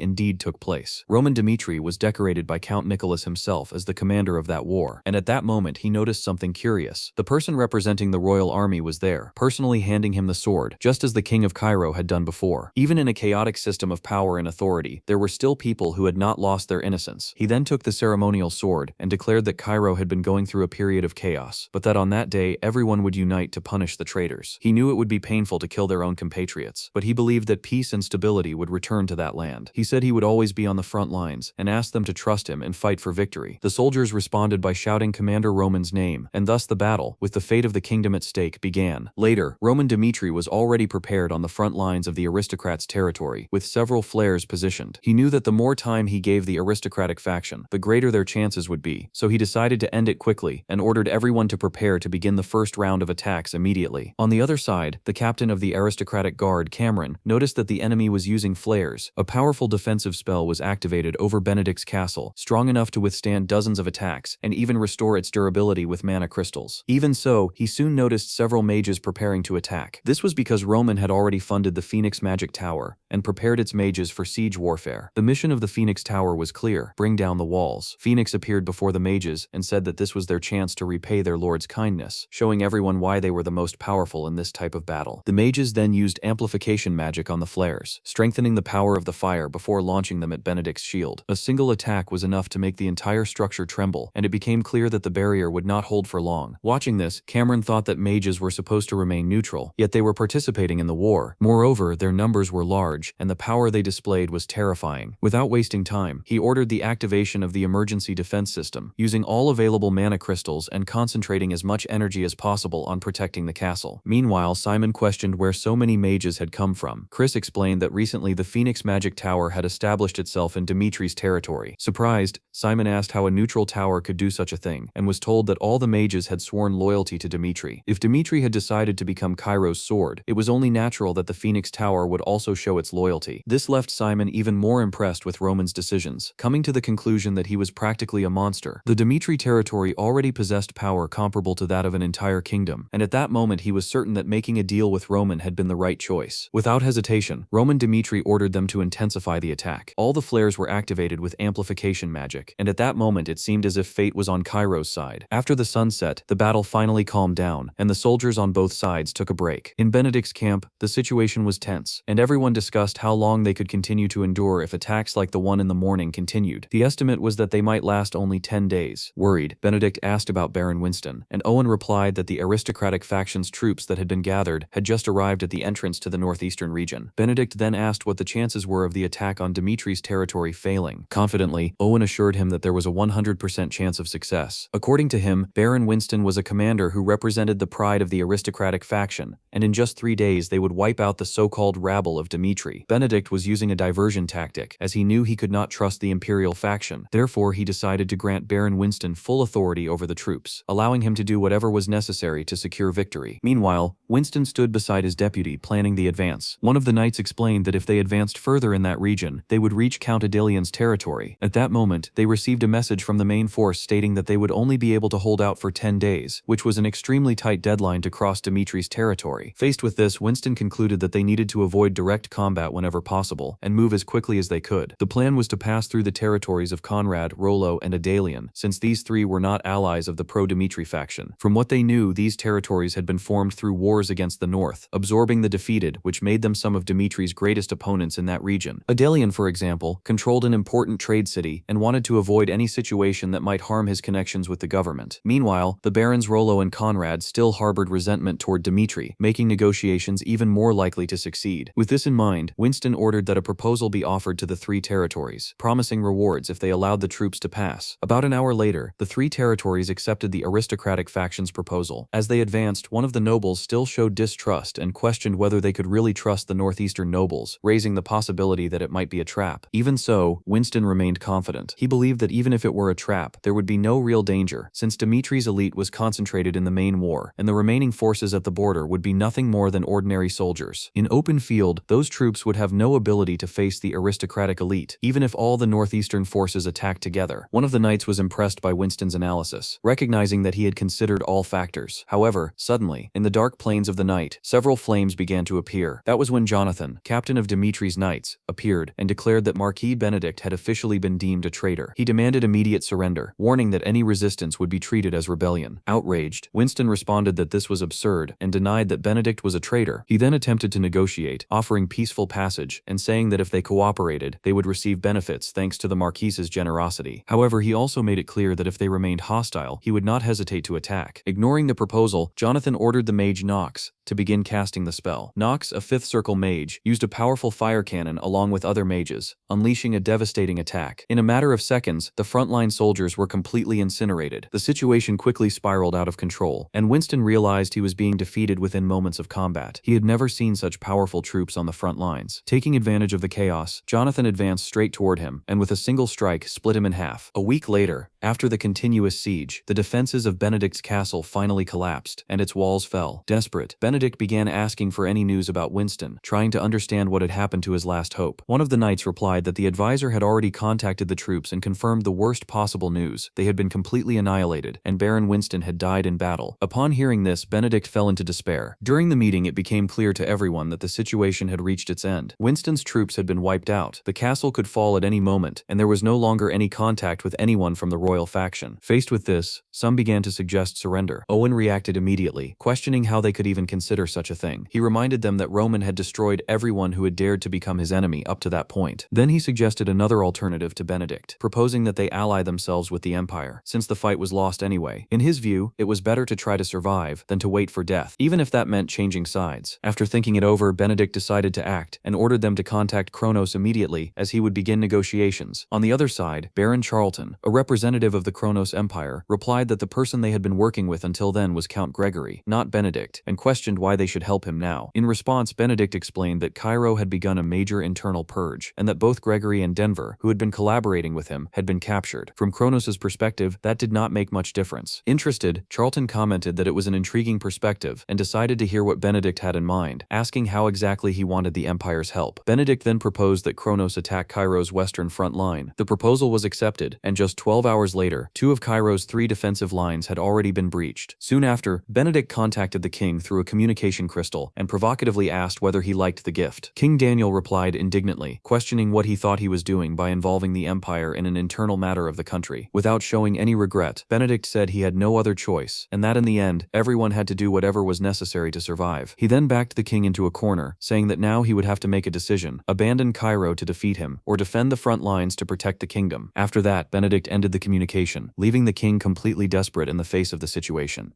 indeed took place. Roman Dmitri was decorated by Count Nicholas himself as the commander of that war, and at that moment he noticed something curious. The person representing the royal army was there, personally handing him the sword, just as the king of Cairo had done before. Even in a chaotic system of power and authority, there were still people who had not lost their innocence. He then took the ceremonial sword, and declared that Cairo had been going through a period of chaos, but that on that day everyone would unite to punish the traitors. He knew it would be painful to kill their own compatriots, but he believed that peace and stability would return to that land. He said he would always be on the front lines, and asked them to trust him and fight for victory. The soldiers responded by shouting Commander Roman's name, and thus the battle, with the fate of the kingdom at stake, began. Later, Roman Dmitri was already prepared on the front lines of the aristocrats' territory, with several flares positioned. He knew that the more time he gave the aristocratic faction, the greater their chances would be, so he decided to end it quickly, and ordered everyone to prepare to begin the first round of attacks immediately. On the other side, the captain of the aristocratic guard, Cameron, noticed that the enemy was using flares. A powerful defensive spell was activated over Benedict's castle, strong enough to withstand dozens of attacks, and even restore its durability with mana crystals. Even so, he soon noticed several mages preparing to attack. This was because Roman had already funded the Phoenix Magic Tower, and prepared its mages for siege warfare. The mission of the Phoenix Tower was clear: bring down the walls. Phoenix appeared before the mages, and said that this was their chance to repay their lord's kindness, showing everyone why they were the most powerful in this type of battle. The mages then used amplification magic on the flares, strengthening the power of the fire before launching them at Benedict's shield. A single attack was enough to make the entire structure tremble, and it became clear that the barrier would not hold for long. Watching this, Cameron thought that mages were supposed to remain neutral, yet they were participating in the war. Moreover, their numbers were large, and the power they displayed was terrifying. Without wasting time, he ordered the activation of the emergency defense system, using all available mana crystals and concentrating as much energy as possible on protecting the castle. Meanwhile, Simon questioned where so many mages had come from. Chris explained that recently the Phoenix Magic Tower had established itself in Dimitri's territory. Surprised, Simon asked how a neutral tower could do such a thing, and was told that all the mages had sworn loyalty to Dmitri. If Dmitri had decided to become Cairo's sword, it was only natural that the Phoenix Tower would also show its loyalty. This left Simon even more impressed with Roman Roman's decisions, coming to the conclusion that he was practically a monster. The Dmitri territory already possessed power comparable to that of an entire kingdom, and at that moment he was certain that making a deal with Roman had been the right choice. Without hesitation, Roman Dmitri ordered them to intensify the attack. All the flares were activated with amplification magic, and at that moment it seemed as if fate was on Cairo's side. After the sunset, the battle finally calmed down, and the soldiers on both sides took a break. In Benedict's camp, the situation was tense, and everyone discussed how long they could continue to endure if attacks like the one in the morning continued. The estimate was that they might last only 10 days. Worried, Benedict asked about Baron Winston, and Owen replied that the aristocratic faction's troops that had been gathered had just arrived at the entrance to the northeastern region. Benedict then asked what the chances were of the attack on Dimitri's territory failing. Confidently, Owen assured him that there was a 100% chance of success. According to him, Baron Winston was a commander who represented the pride of the aristocratic faction, and in just 3 days they would wipe out the so-called rabble of Dmitri. Benedict was using a diversion tactic, as he knew he could not trust the imperial faction. Therefore, he decided to grant Baron Winston full authority over the troops, allowing him to do whatever was necessary to secure victory. Meanwhile, Winston stood beside his deputy, planning the advance. One of the knights explained that if they advanced further in that region, they would reach Count Adelian's territory. At that moment, they received a message from the main force stating that they would only be able to hold out for 10 days, which was an extremely tight deadline to cross Dimitri's territory. Faced with this, Winston concluded that they needed to avoid direct combat whenever possible, and move as quickly as they could. The plan was to pass through the territories of Conrad, Rollo, and Adelian, since these three were not allies of the pro-Dmitri faction. From what they knew, these territories had been formed through wars against the north, absorbing the defeated, which made them some of Dimitri's greatest opponents in that region. Adelian, for example, controlled an important trade city and wanted to avoid any situation that might harm his connections with the government. Meanwhile, the barons Rollo and Conrad still harbored resentment toward Dmitri, making negotiations even more likely to succeed. With this in mind, Winston ordered that a proposal be offered to the three territories, promising rewards if they allowed the troops to pass. About an hour later, the three territories accepted the aristocratic faction's proposal. As they advanced, one of the nobles still showed distrust and questioned whether they could really trust the northeastern nobles, raising the possibility that it might be a trap. Even so, Winston remained confident. He believed that even if it were a trap, there would be no real danger, since Dimitri's elite was concentrated in the main war, and the remaining forces at the border would be nothing more than ordinary soldiers. In open field, those troops would have no ability to face the aristocratic elite, even if all the northeastern forces attacked together. One of the knights was impressed by Winston's analysis, recognizing that he had considered all factors. However, suddenly, in the dark plains of the night, several flames began to appear. That was when Jonathan, captain of Dimitri's knights, appeared and declared that Marquis Benedict had officially been deemed a traitor. He demanded immediate surrender, warning that any resistance would be treated as rebellion. Outraged, Winston responded that this was absurd and denied that Benedict was a traitor. He then attempted to negotiate, offering peaceful passage and saying that if they cooperated, they would receive benefits thanks to the Marquise's generosity. However, he also made it clear that if they remained hostile, he would not hesitate to attack. Ignoring the proposal, Jonathan ordered the mage Nox to begin casting the spell. Nox, a 5th circle mage, used a powerful fire cannon along with other mages, unleashing a devastating attack. In a matter of seconds, the frontline soldiers were completely incinerated. The situation quickly spiraled out of control, and Winston realized he was being defeated within moments of combat. He had never seen such powerful troops on the front lines. Taking advantage of the chaos, Jonathan advanced straight toward him, and with a single strike split him in half. A week later, after the continuous siege, the defenses of Benedict's castle finally collapsed, and its walls fell. Desperate, Benedict began asking for any news about Winston, trying to understand what had happened to his last hope. One of the knights replied that the advisor had already contacted the troops and confirmed the worst possible news. They had been completely annihilated, and Baron Winston had died in battle. Upon hearing this, Benedict fell into despair. During the meeting, it became clear to everyone that the situation had reached its end. Winston's troops had been wiped out. The castle could fall at any moment, and there was no longer any contact with anyone from the royal faction. Faced with this, some began to suggest surrender. Owen reacted immediately, questioning how they could even consider such a thing. He reminded them that Roman had destroyed everyone who had dared to become his enemy up to that point. Then he suggested another alternative to Benedict, proposing that they ally themselves with the Empire, since the fight was lost anyway. In his view, it was better to try to survive than to wait for death, even if that meant changing sides. After thinking it over, Benedict decided to act and ordered them to contact Kronos immediately, as he would begin negotiations. On the other side, Baron Charlton, a representative representative of the Kronos Empire, replied that the person they had been working with until then was Count Gregory, not Benedict, and questioned why they should help him now. In response, Benedict explained that Cairo had begun a major internal purge, and that both Gregory and Denver, who had been collaborating with him, had been captured. From Kronos' perspective, that did not make much difference. Interested, Charlton commented that it was an intriguing perspective and decided to hear what Benedict had in mind, asking how exactly he wanted the Empire's help. Benedict then proposed that Kronos attack Cairo's western front line. The proposal was accepted, and just 12 hours later, 2 of Cairo's 3 defensive lines had already been breached. Soon after, Benedict contacted the king through a communication crystal and provocatively asked whether he liked the gift. King Daniel replied indignantly, questioning what he thought he was doing by involving the Empire in an internal matter of the country. Without showing any regret, Benedict said he had no other choice, and that in the end, everyone had to do whatever was necessary to survive. He then backed the king into a corner, saying that now he would have to make a decision: abandon Cairo to defeat him, or defend the front lines to protect the kingdom. After that, Benedict ended the communication, leaving the king completely desperate in the face of the situation.